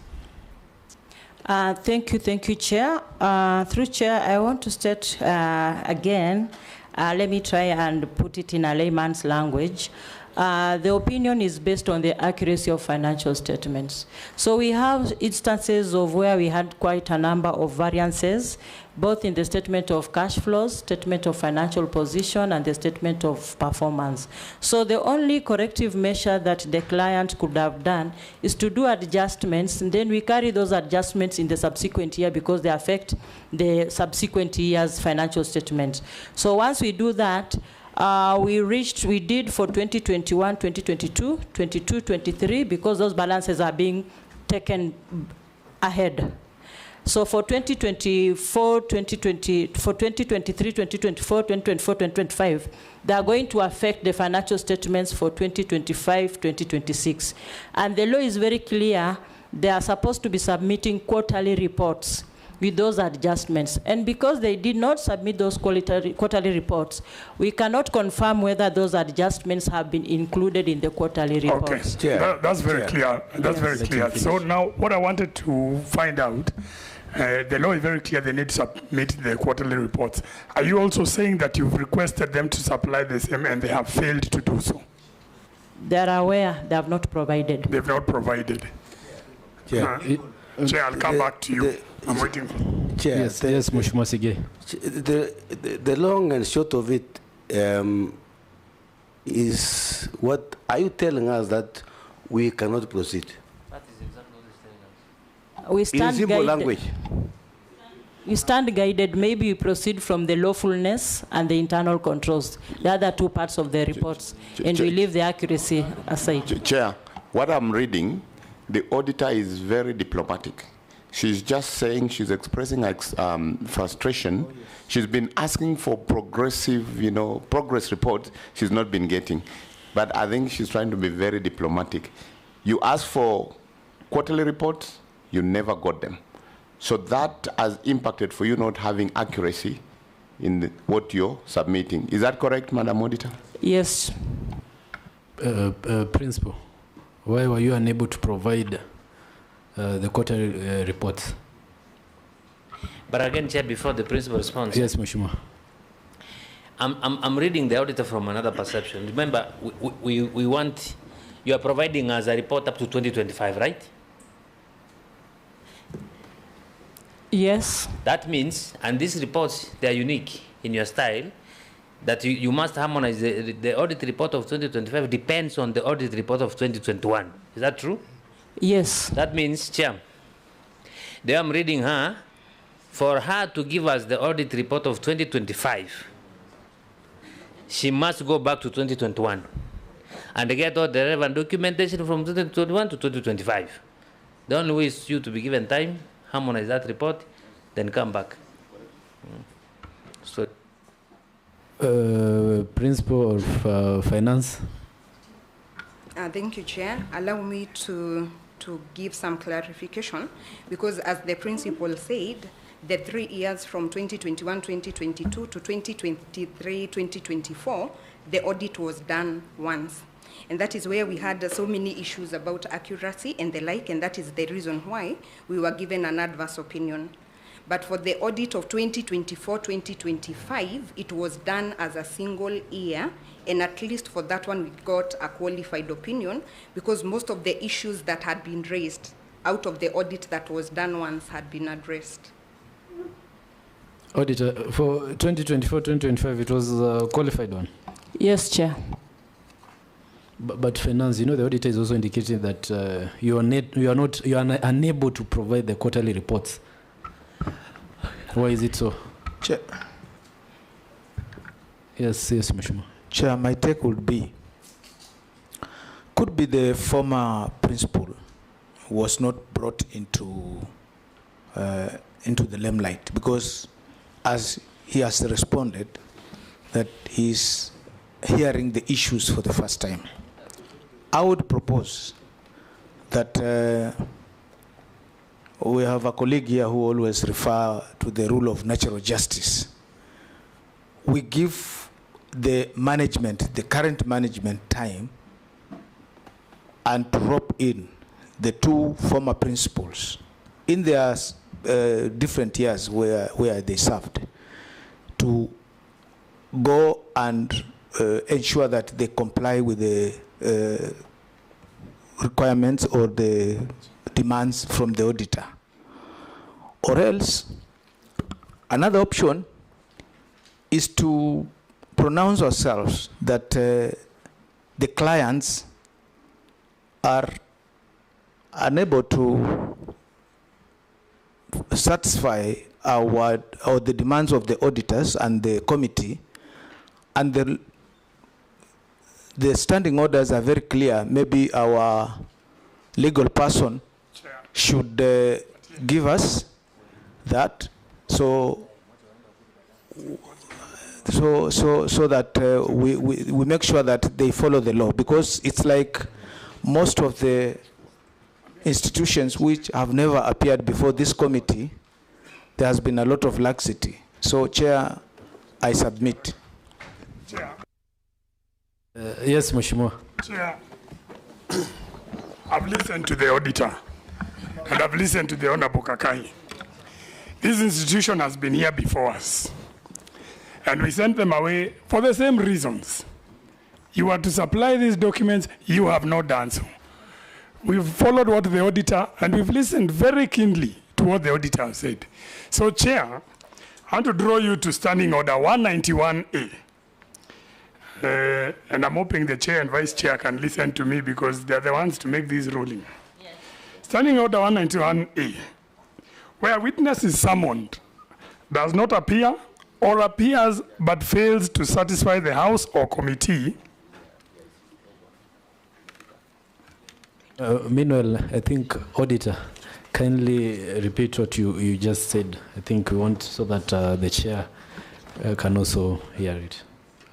Thank you, Chair. Through Chair, I want to state again, let me try and put it in a layman's language. The opinion is based on the accuracy of financial statements. So we have instances of where we had quite a number of variances, both in the statement of cash flows, statement of financial position, and the statement of performance. So the only corrective measure that the client could have done is to do adjustments, and then we carry those adjustments in the subsequent year because they affect the subsequent year's financial statement. So once we do that, we did for 2021, 2022, 22, 23, because those balances are being taken ahead. So for 2024, 2020, for 2023, 2024, 2024, 2025, they are going to affect the financial statements for 2025, 2026. And the law is very clear. They are supposed to be submitting quarterly reports with those adjustments. And because they did not submit those quarterly reports, we cannot confirm whether those adjustments have been included in the quarterly reports. Okay, that's very clear. That's very clear. So now what I wanted to find out, the law is very clear, they need to submit the quarterly reports. Are you also saying that you've requested them to supply the same and they have failed to do so? They are aware they have not provided. They've not provided. Chair, I'll come back to you. I'm waiting. Chair, yes, Mheshimiwa Sige. The long and short of it is, what are you telling us that we cannot proceed? That is exactly what he's telling us. We stand in simple guided. language. We stand guided. Maybe we proceed from the lawfulness and the internal controls, the other two parts of the reports, and we leave the accuracy aside. Chair, what I'm reading, the auditor is very diplomatic. She's just saying, she's expressing frustration. She's been asking for progressive, progress reports. She's not been getting. But I think she's trying to be very diplomatic. You asked for quarterly reports, you never got them. So that has impacted for you not having accuracy, in what you're submitting. Is that correct, Madam Auditor? Yes. Principal, why were you unable to provide the quarterly reports? But again, Chair, before the principal responds. Yes, Mheshimiwa. I'm reading the auditor from another perception. Remember, we want, you are providing us a report up to 2025, right? Yes. That means, and these reports, they are unique in your style, that you must harmonize the audit report of 2025 depends on the audit report of 2021. Is that true? Yes. That means, Chair, there I'm reading her, for her to give us the audit report of 2025, she must go back to 2021 and get all the relevant documentation from 2021 to 2025. The only way is you to be given time, harmonize that report, then come back. So, Principal of Finance. Thank you, Chair. Allow me to give some clarification, because as the principal said, the 3 years from 2021-2022 to 2023-2024, the audit was done once. And that is where we had so many issues about accuracy and the like, and that is the reason why we were given an adverse opinion. But for the audit of 2024-2025, it was done as a single year, and at least for that one, we got a qualified opinion, because most of the issues that had been raised out of the audit that was done once had been addressed. Auditor, for 2024-2025, it was a qualified one? Yes, Chair. But Finance, you know, the auditor is also indicating that you are unable to provide the quarterly reports. Why is it so? Chair. Yes, Mheshimiwa. Chair, my take would be, could be the former principal was not brought into the limelight, because as he has responded that he's hearing the issues for the first time. I would propose that we have a colleague here who always refer to the rule of natural justice. We give the management, the current management, time and to rope in the two former principals in their different years where they served, to go and ensure that they comply with the requirements or the demands from the auditor. Or else, another option is to pronounce ourselves that the clients are unable to satisfy our or the demands of the auditors and the committee, and the standing orders are very clear. Maybe our legal person should give us that, so that we make sure that they follow the law, because it's like most of the institutions which have never appeared before this committee, there has been a lot of laxity. So, Chair, I submit. Chair. Yes, Mheshimiwa. Chair, I've listened to the auditor and I've listened to the Honorable Kakai. This institution has been here before us, and we sent them away for the same reasons. You are to supply these documents, you have not done so. We've followed what the auditor, and we've listened very keenly to what the auditor said. So, Chair, I want to draw you to Standing Order 191A. And I'm hoping the Chair and Vice Chair can listen to me, because they're the ones to make this ruling. Yes. Standing Order 191A, where a witness is summoned, does not appear, or appears but fails to satisfy the House or committee. Meanwhile, I think, Auditor, kindly repeat what you just said. I think we want so that the Chair can also hear it,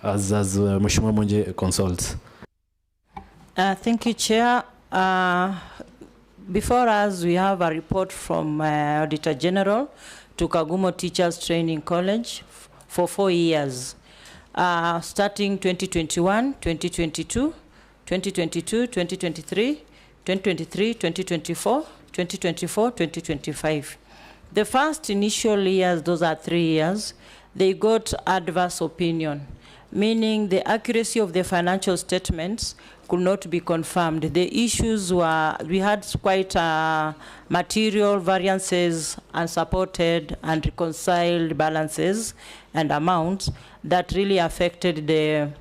as Mheshimiwa Monje consults. Thank you, Chair. Before us, we have a report from Auditor General to Kagumo Teachers Training College for 4 years, starting 2021, 2022, 2022, 2023, 2023, 2024, 2024, 2025. The first initial years, those are 3 years, they got adverse opinion, meaning the accuracy of the financial statements could not be confirmed. The issues were, we had quite material variances, unsupported and reconciled balances and amounts that really affected the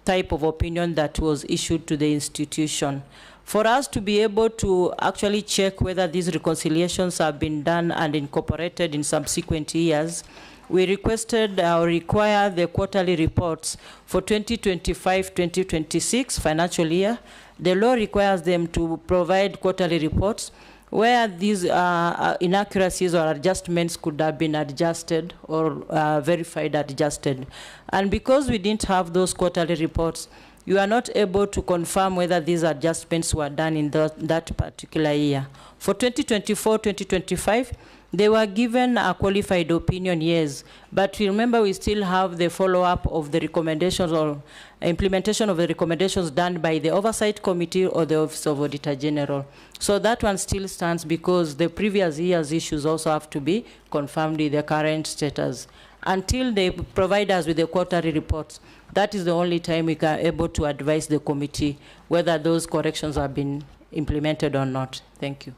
type of opinion that was issued to the institution. For us to be able to actually check whether these reconciliations have been done and incorporated in subsequent years, we requested or require the quarterly reports for 2025-2026 financial year. The law requires them to provide quarterly reports where these inaccuracies or adjustments could have been adjusted or verified adjusted. And because we didn't have those quarterly reports, you are not able to confirm whether these adjustments were done in that particular year. For 2024-2025, they were given a qualified opinion, yes, but remember we still have the follow-up of the recommendations or implementation of the recommendations done by the Oversight Committee or the Office of Auditor General. So that one still stands because the previous year's issues also have to be confirmed with the current status. Until they provide us with the quarterly reports, that is the only time we are able to advise the committee whether those corrections have been implemented or not. Thank you.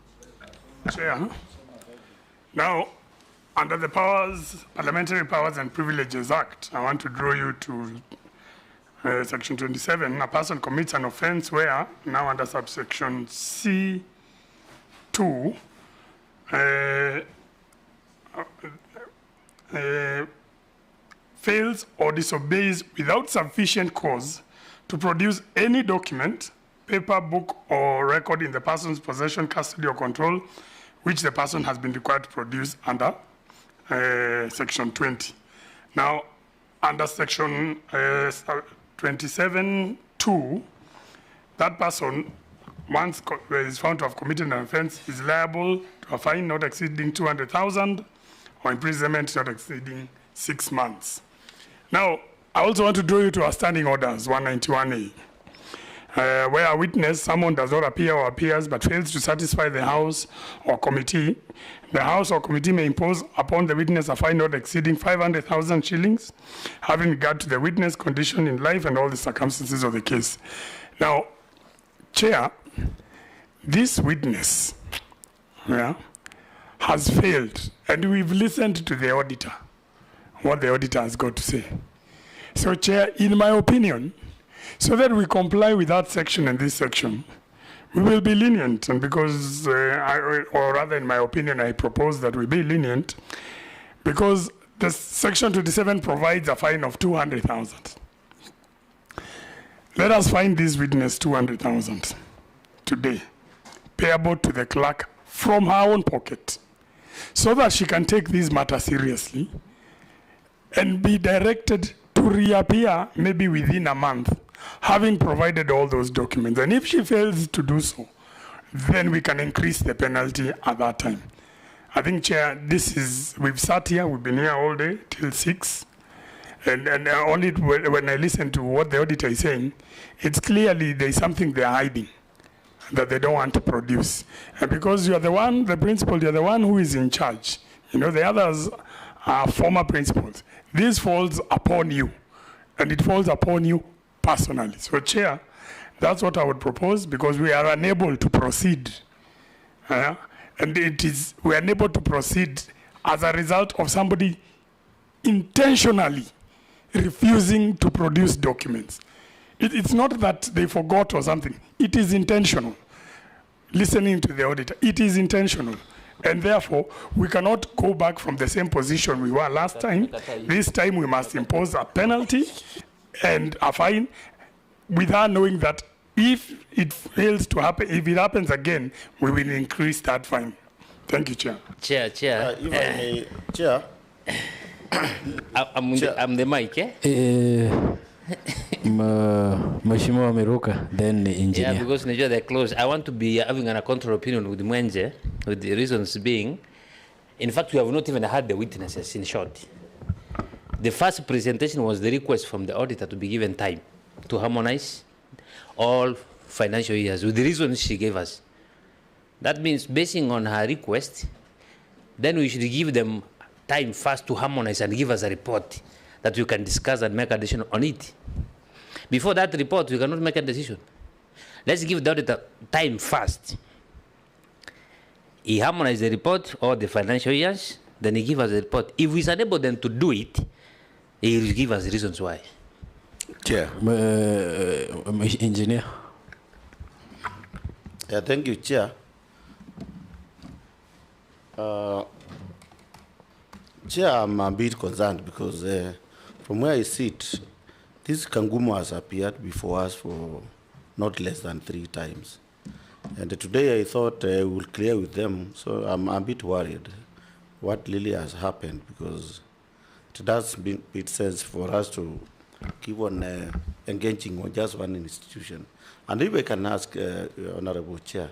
Chair. Now, under the Parliamentary Powers and Privileges Act, I want to draw you to Section 27. A person commits an offense where, now under subsection C2, fails or disobeys without sufficient cause to produce any document, paper, book, or record in the person's possession, custody, or control, which the person has been required to produce under Section 20. Now, under Section 27(2), that person, once is found to have committed an offense, is liable to a fine not exceeding 200,000 or imprisonment not exceeding 6 months. Now, I also want to draw you to our standing orders, 191A. Where a witness, someone does not appear or appears but fails to satisfy the House or committee, the House or committee may impose upon the witness a fine not exceeding 500,000 shillings, having regard to the witness' condition in life and all the circumstances of the case. Now, Chair, this witness has failed, and we've listened to the auditor, what the auditor has got to say. So, Chair, in my opinion, so that we comply with that section and this section, we will be lenient, and because, or rather in my opinion, I propose that we be lenient, because the Section 27 provides a fine of 200,000. Let us fine this witness 200,000 today, payable to the clerk from her own pocket, so that she can take this matter seriously and be directed to reappear maybe within a month, having provided all those documents. And if she fails to do so, then we can increase the penalty at that time. I think, Chair, we've sat here, we've been here all day till 6. And only when I listen to what the auditor is saying, it's clearly there's something they're hiding that they don't want to produce. And because you're the one, the principal, you're the one who is in charge. You know, the others are former principals. This falls upon you, and it falls upon you personally. So, Chair, that's what I would propose, because we are unable to proceed. And we are unable to proceed as a result of somebody intentionally refusing to produce documents. It's not that they forgot or something. It is intentional. Listening to the auditor, it is intentional. And therefore, we cannot go back from the same position we were last time. This time we must impose a penalty and a fine, without knowing that if it fails to happen, if it happens again, we will increase that fine. Thank you, Chair. Chair. If I may, Chair. I'm the mic, eh? Mheshimiwa Miruka, then the engineer. Yeah, because Nigeria they're close. I want to be having a counter opinion with Mwenje, with the reasons being, in fact, we have not even had the witnesses in short. The first presentation was the request from the auditor to be given time to harmonize all financial years with the reasons she gave us. That means, basing on her request, then we should give them time first to harmonize and give us a report that we can discuss and make a decision on it. Before that report, we cannot make a decision. Let's give the auditor time first. He harmonized the report or the financial years, then he give us a report. If we are unable then to do it, he will give us reasons why. Chair. Engineer. Yeah, thank you, Chair. Chair, I'm a bit concerned because from where I sit, this Kangumo has appeared before us for not less than 3 times. And today I thought we will clear with them, so I'm a bit worried what really has happened, because it does make sense for us to keep on engaging on just one institution. And if I can ask Honorable Chair,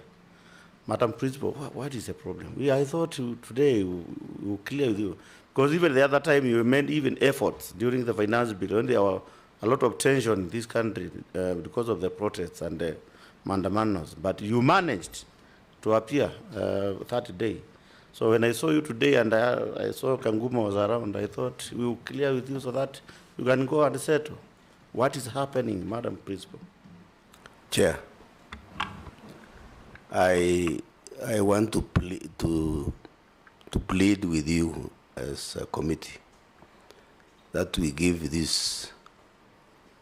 Madam Principal, what is the problem? I thought today we will clear with you, because even the other time you made even efforts during the finance bill when there were a lot of tension in this country because of the protests and the mandamanos, but you managed to appear 30 days. So when I saw you today and I saw Kanguma was around, I thought we will clear with you so that you can go and settle. What is happening, Madam Principal? Chair, I want to plead with you as a committee that we give these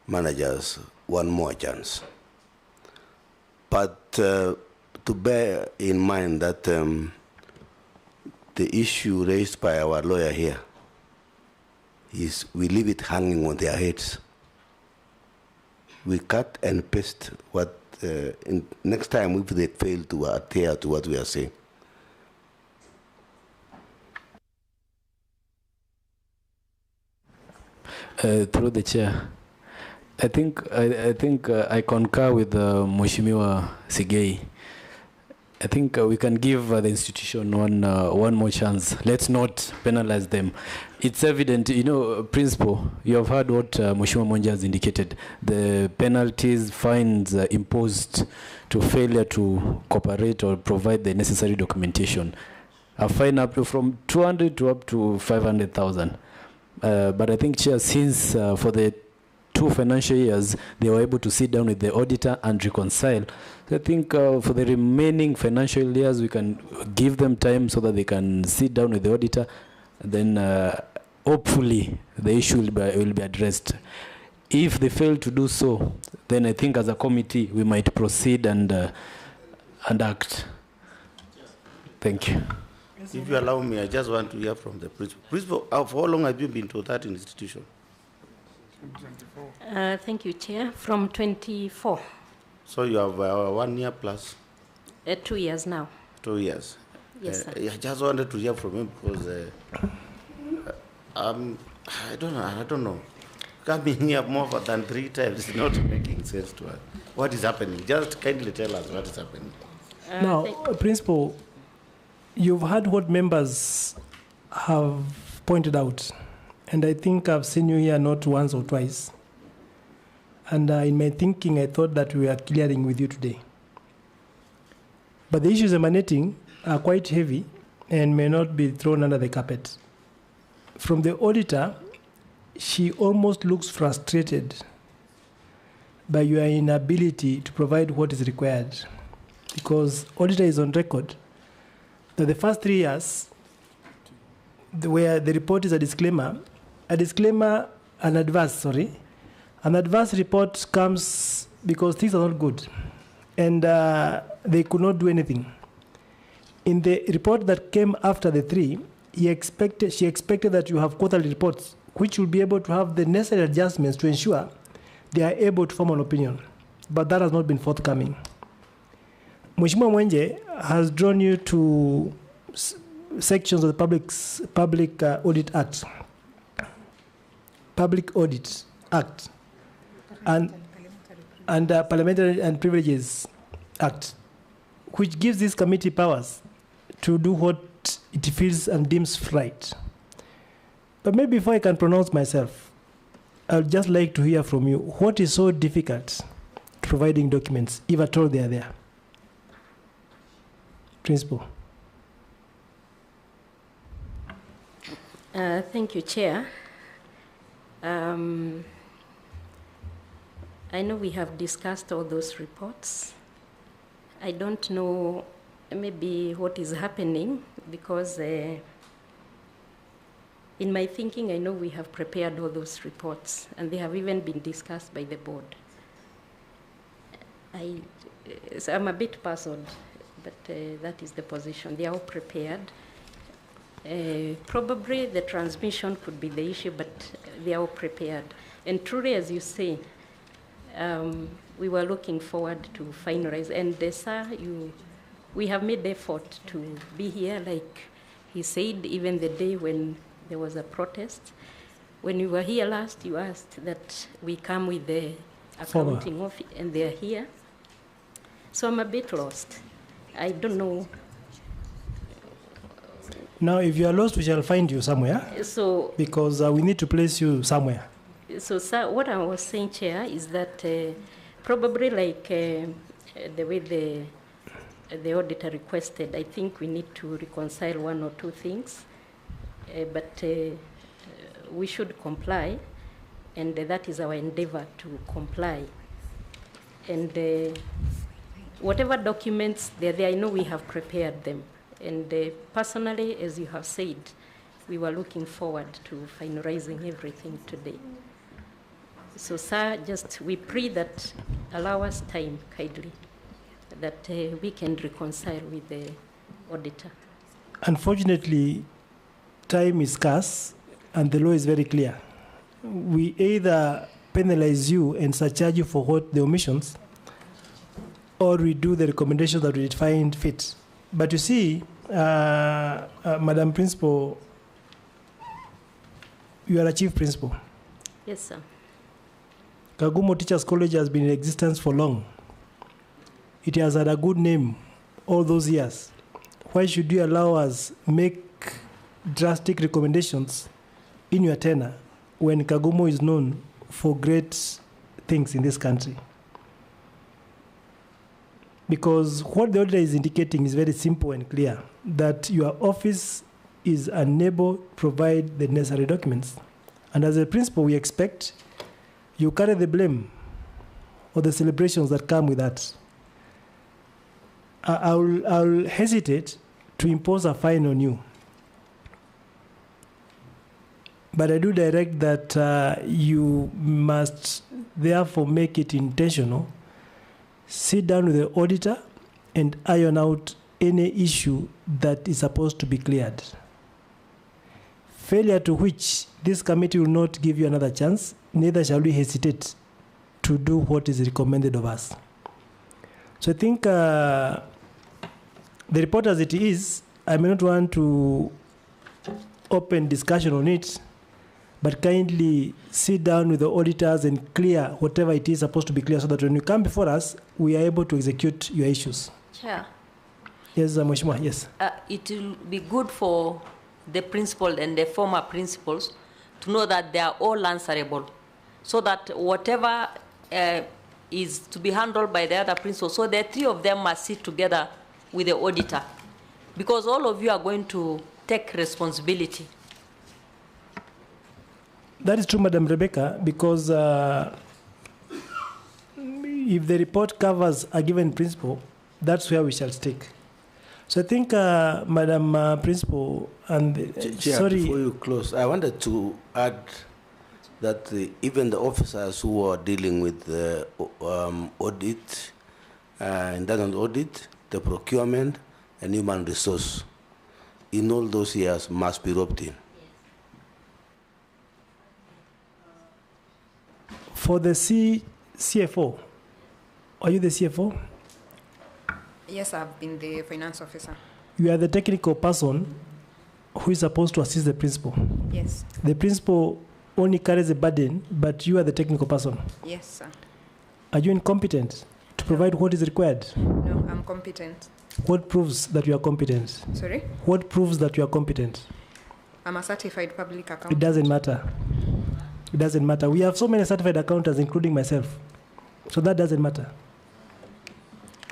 managers one more chance. But to bear in mind that the issue raised by our lawyer here is we leave it hanging on their heads. We cut and paste what next time if they fail to adhere to what we are saying. Through the chair, I think I concur with Mheshimiwa Sigei. I think we can give the institution one more chance. Let's not penalize them. It's evident, Principal, you have heard what Mheshimiwa Monja has indicated. The penalties, fines imposed to failure to cooperate or provide the necessary documentation. A fine up to from 200 to up to 500,000. But I think, Chair, since for the 2 financial years, they were able to sit down with the auditor and reconcile. So I think for the remaining financial years, we can give them time so that they can sit down with the auditor. Then hopefully the issue will be addressed. If they fail to do so, then I think as a committee, we might proceed and act. Thank you. If you allow me, I just want to hear from the principal. Principal, for how long have you been to that institution? Thank you, Chair. From 24. So you have 1 year plus? 2 years now. 2 years. Yes, sir. I just wanted to hear from him because I don't know. Coming here more than 3 times is not making sense to us. What is happening? Just kindly tell us what is happening. Now, Principal, you've heard what members have pointed out, and I think I've seen you here not once or twice. And in my thinking, I thought that we were clearing with you today. But the issues emanating are quite heavy and may not be thrown under the carpet. From the auditor, she almost looks frustrated by your inability to provide what is required, because auditor is on record that the first 3 years, where the report is an adverse report comes because things are not good, and they could not do anything. In the report that came after the 3, she expected that you have quarterly reports, which will be able to have the necessary adjustments to ensure they are able to form an opinion. But that has not been forthcoming. Mheshimiwa Mwenje has drawn you to sections of the Public Audit Act, and Parliamentary and Privileges Act, which gives this committee powers to do what it feels and deems right. But maybe before I can pronounce myself, I'd just like to hear from you. What is so difficult to providing documents, if at all they are there? Principal. Thank you, Chair. I know we have discussed all those reports. I don't know maybe what is happening because in my thinking, I know we have prepared all those reports and they have even been discussed by the board. So I'm a bit puzzled, but that is the position. They are all prepared. Probably the transmission could be the issue, but they are all prepared. And truly, as you say, we were looking forward to finalize. And sir, we have made the effort to be here, like he said, even the day when there was a protest. When you were here last, you asked that we come with the accounting office, and they're here. So I'm a bit lost. I don't know. Now, if you are lost, we shall find you somewhere. So, because we need to place you somewhere. So, sir, what I was saying, Chair, is that probably like the way the auditor requested, I think we need to reconcile one or two things, but we should comply, and that is our endeavor to comply. And whatever documents they're there, I know we have prepared them. And personally, as you have said, we were looking forward to finalizing everything today. So, sir, we pray that allow us time, kindly, that we can reconcile with the auditor. Unfortunately, time is scarce, and the law is very clear. We either penalize you and surcharge you for what the omissions, or we do the recommendations that we find fit. But you see, Madam Principal, you are a chief principal. Yes, sir. Kagumo Teachers College has been in existence for long. It has had a good name all those years. Why should you allow us make drastic recommendations in your tenure when Kagumo is known for great things in this country? Because what the auditor is indicating is very simple and clear, that your office is unable to provide the necessary documents. And as a principal, we expect you carry the blame or the celebrations that come with that. I'll hesitate to impose a fine on you. But I do direct that you must therefore make it intentional. Sit down with the auditor and iron out any issue that is supposed to be cleared. Failure to which this committee will not give you another chance, neither shall we hesitate to do what is recommended of us. So I think the report as it is, I may not want to open discussion on it, but kindly sit down with the auditors and clear whatever it is supposed to be clear so that when you come before us, we are able to execute your issues. Chair. Yes, Mheshimiwa, yes. It will be good for the principal and the former principals to know that they are all answerable, so that whatever is to be handled by the other principals, so the three of them must sit together with the auditor, because all of you are going to take responsibility. That is true, Madam Rebecca, because if the report covers a given principle, that's where we shall stick. So I think, Madam Principal, and Chair, sorry. Before you close, I wanted to add that even the officers who are dealing with the audit, internal audit, the procurement, and human resource, in all those years must be roped in. For the CFO, are you the CFO? Yes, I've been the finance officer. You are the technical person who is supposed to assist the principal. Yes. The principal only carries the burden, but you are the technical person. Yes, sir. Are you incompetent to provide what is required? No, I'm competent. What proves that you are competent? Sorry? What proves that you are competent? I'm a certified public accountant. It doesn't matter. It doesn't matter. We have so many certified accountants, including myself. So that doesn't matter.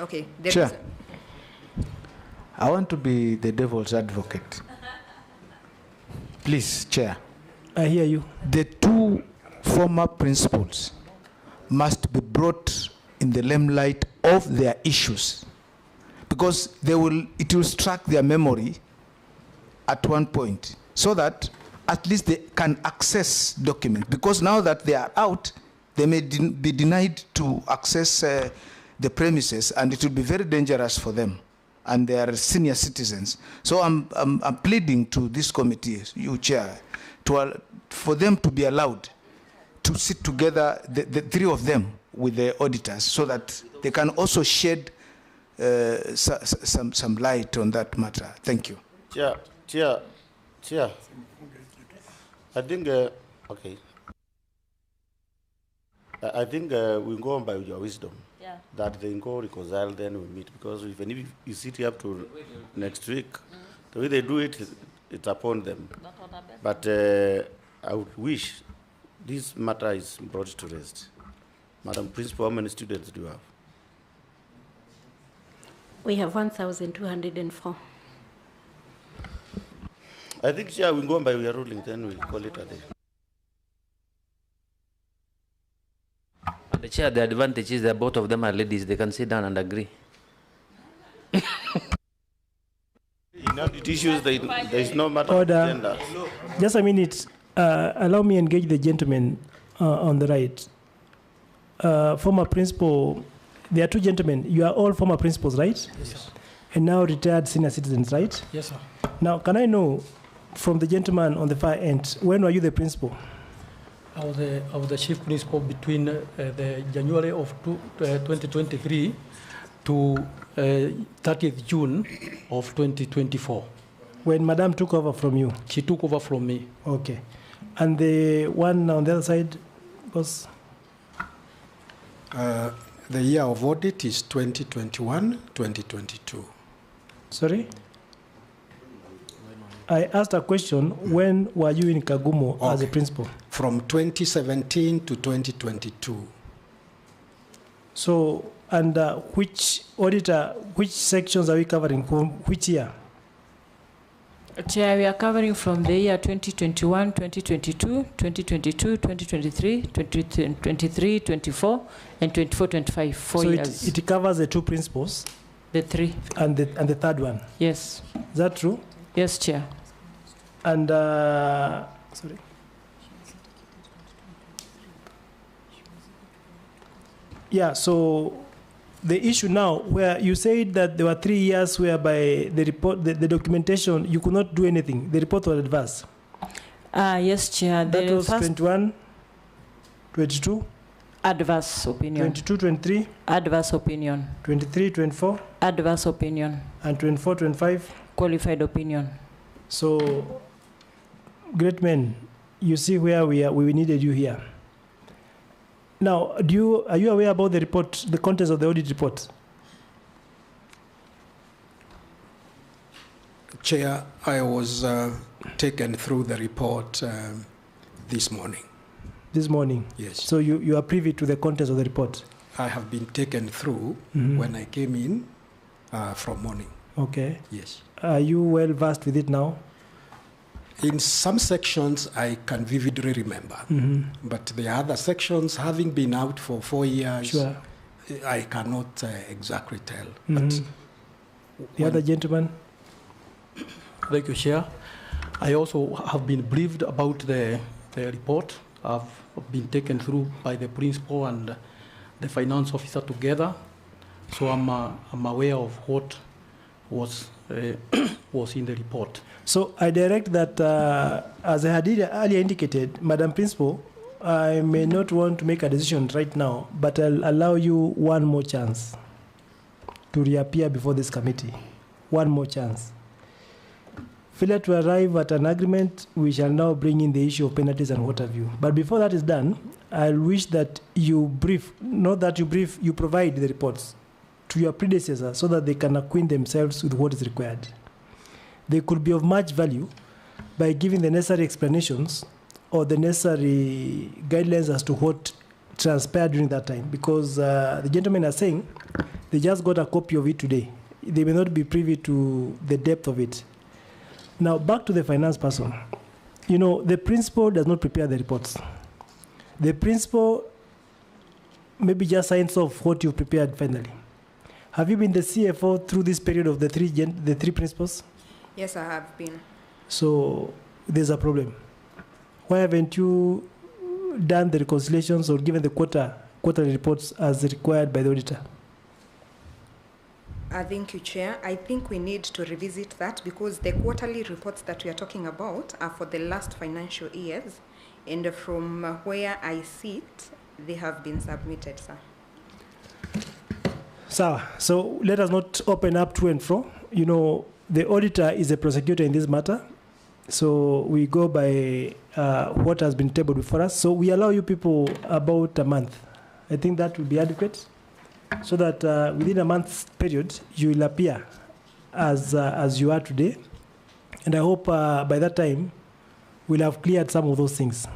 Okay. Chair, I want to be the devil's advocate. Please, Chair. I hear you. The two former principals must be brought in the limelight of their issues, because it will strike their memory at one point, so that at least they can access documents. Because now that they are out, they may be denied to access the premises, and it will be very dangerous for them. And they are senior citizens. So I'm pleading to this committee, you Chair, for them to be allowed to sit together, the three of them, with the auditors, so that they can also shed some light on that matter. Thank you. Chair. I think, okay. I think we go on by your wisdom. Yeah. That they go reconcile, then we meet. Because even if you sit here up to next week, the way they do it, it's upon them. But I would wish this matter is brought to rest. Madam Principal, how many students do you have? We have 1,204. I think, yeah, we go on by your ruling, then we'll call it a day. The Chair, the advantage is that both of them are ladies. They can sit down and agree. In audit issues, there is no matter of Order. gender. Just a minute. Allow me engage the gentleman on the right. Former principal, there are two gentlemen. You are all former principals, right? Yes, sir. And now retired senior citizens, right? Yes, sir. Now, can I know from the gentleman on the far end, when were you the principal? I was the chief principal between the January of 2023 to 30th June of 2024. When Madam took over from you? She took over from me. Okay. And the one on the other side was? The year of audit is 2021-2022. Sorry? I asked a question, when were you in Kagumo as a principal? From 2017 to 2022. So, and which auditor, which sections are we covering, which year? Chair, we are covering from the year 2021, 2022, 2022, 2023, 2023, 24, and 24, 25, 4 years. So it covers the two principals? The three. And the third one? Yes. Is that true? Yes, Chair. And, sorry. Yeah, so the issue now, where you said that there were 3 years whereby the report, the documentation, you could not do anything. The report was advanced. Yes, Chair. That was 21, 22? Adverse opinion. 22, 23? Adverse opinion. 23, 24? Adverse opinion. And 24, 25? Qualified opinion. So, great men, you see where we needed you here. Now, are you aware about the report, the contents of the audit report? Chair, I was taken through the report this morning. This morning? Yes. So you are privy to the contents of the report? I have been taken through when I came in from morning. Okay. Yes. Are you well versed with it now? In some sections, I can vividly remember. But the other sections, having been out for 4 years, sure, I cannot exactly tell. But the other gentleman? Thank you, Chair. I also have been briefed about the report. I've been taken through by the principal and the finance officer together. So I'm aware of what was in the report. So I direct that, as I had earlier indicated, Madam Principal, I may not want to make a decision right now, but I'll allow you one more chance to reappear before this committee. One more chance. Failure to arrive at an agreement, we shall now bring in the issue of penalties and what have you. But before that is done, I wish that you brief, not that you brief, you provide the reports to your predecessor so that they can acquaint themselves with what is required. They could be of much value by giving the necessary explanations or the necessary guidelines as to what transpired during that time, because the gentlemen are saying they just got a copy of it today. They may not be privy to the depth of it. Now, back to the finance person. You know, the principal does not prepare the reports. The principal maybe just signs off what you've prepared finally. Have you been the CFO through this period of the three principals? Yes, I have been. So there's a problem. Why haven't you done the reconciliations or given the quarterly reports as required by the auditor? Thank you, Chair. I think we need to revisit that because the quarterly reports that we are talking about are for the last financial years, and from where I sit, they have been submitted, sir. So let us not open up to and fro. You know, the auditor is a prosecutor in this matter. So we go by what has been tabled before us. So we allow you people about a month. I think that will be adequate, so that within a month's period, you will appear as you are today. And I hope by that time, we'll have cleared some of those things.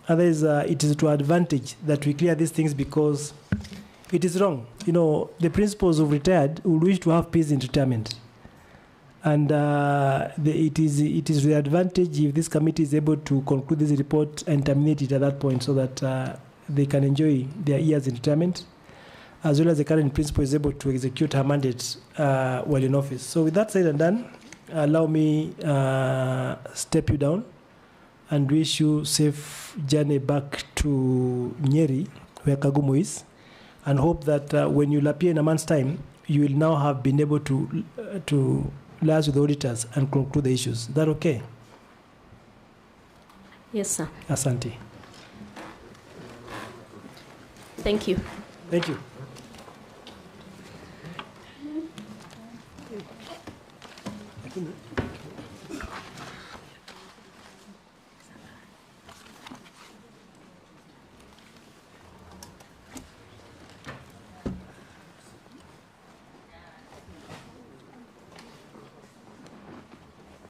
Otherwise, it is to our advantage that we clear these things, because it is wrong. You know, the principals who retired will wish to have peace in retirement. And it is the advantage if this committee is able to conclude this report and terminate it at that point, so that they can enjoy their years in retirement, as well as the current principal is able to execute her mandate while in office. So with that said and done, allow me step you down and wish you safe journey back to Nyeri, where Kagumo is, and hope that when you appear in a month's time, you will now have been able to liaise with the auditors and conclude the issues. Is that okay? Yes, sir. Asante. Thank you. Thank you.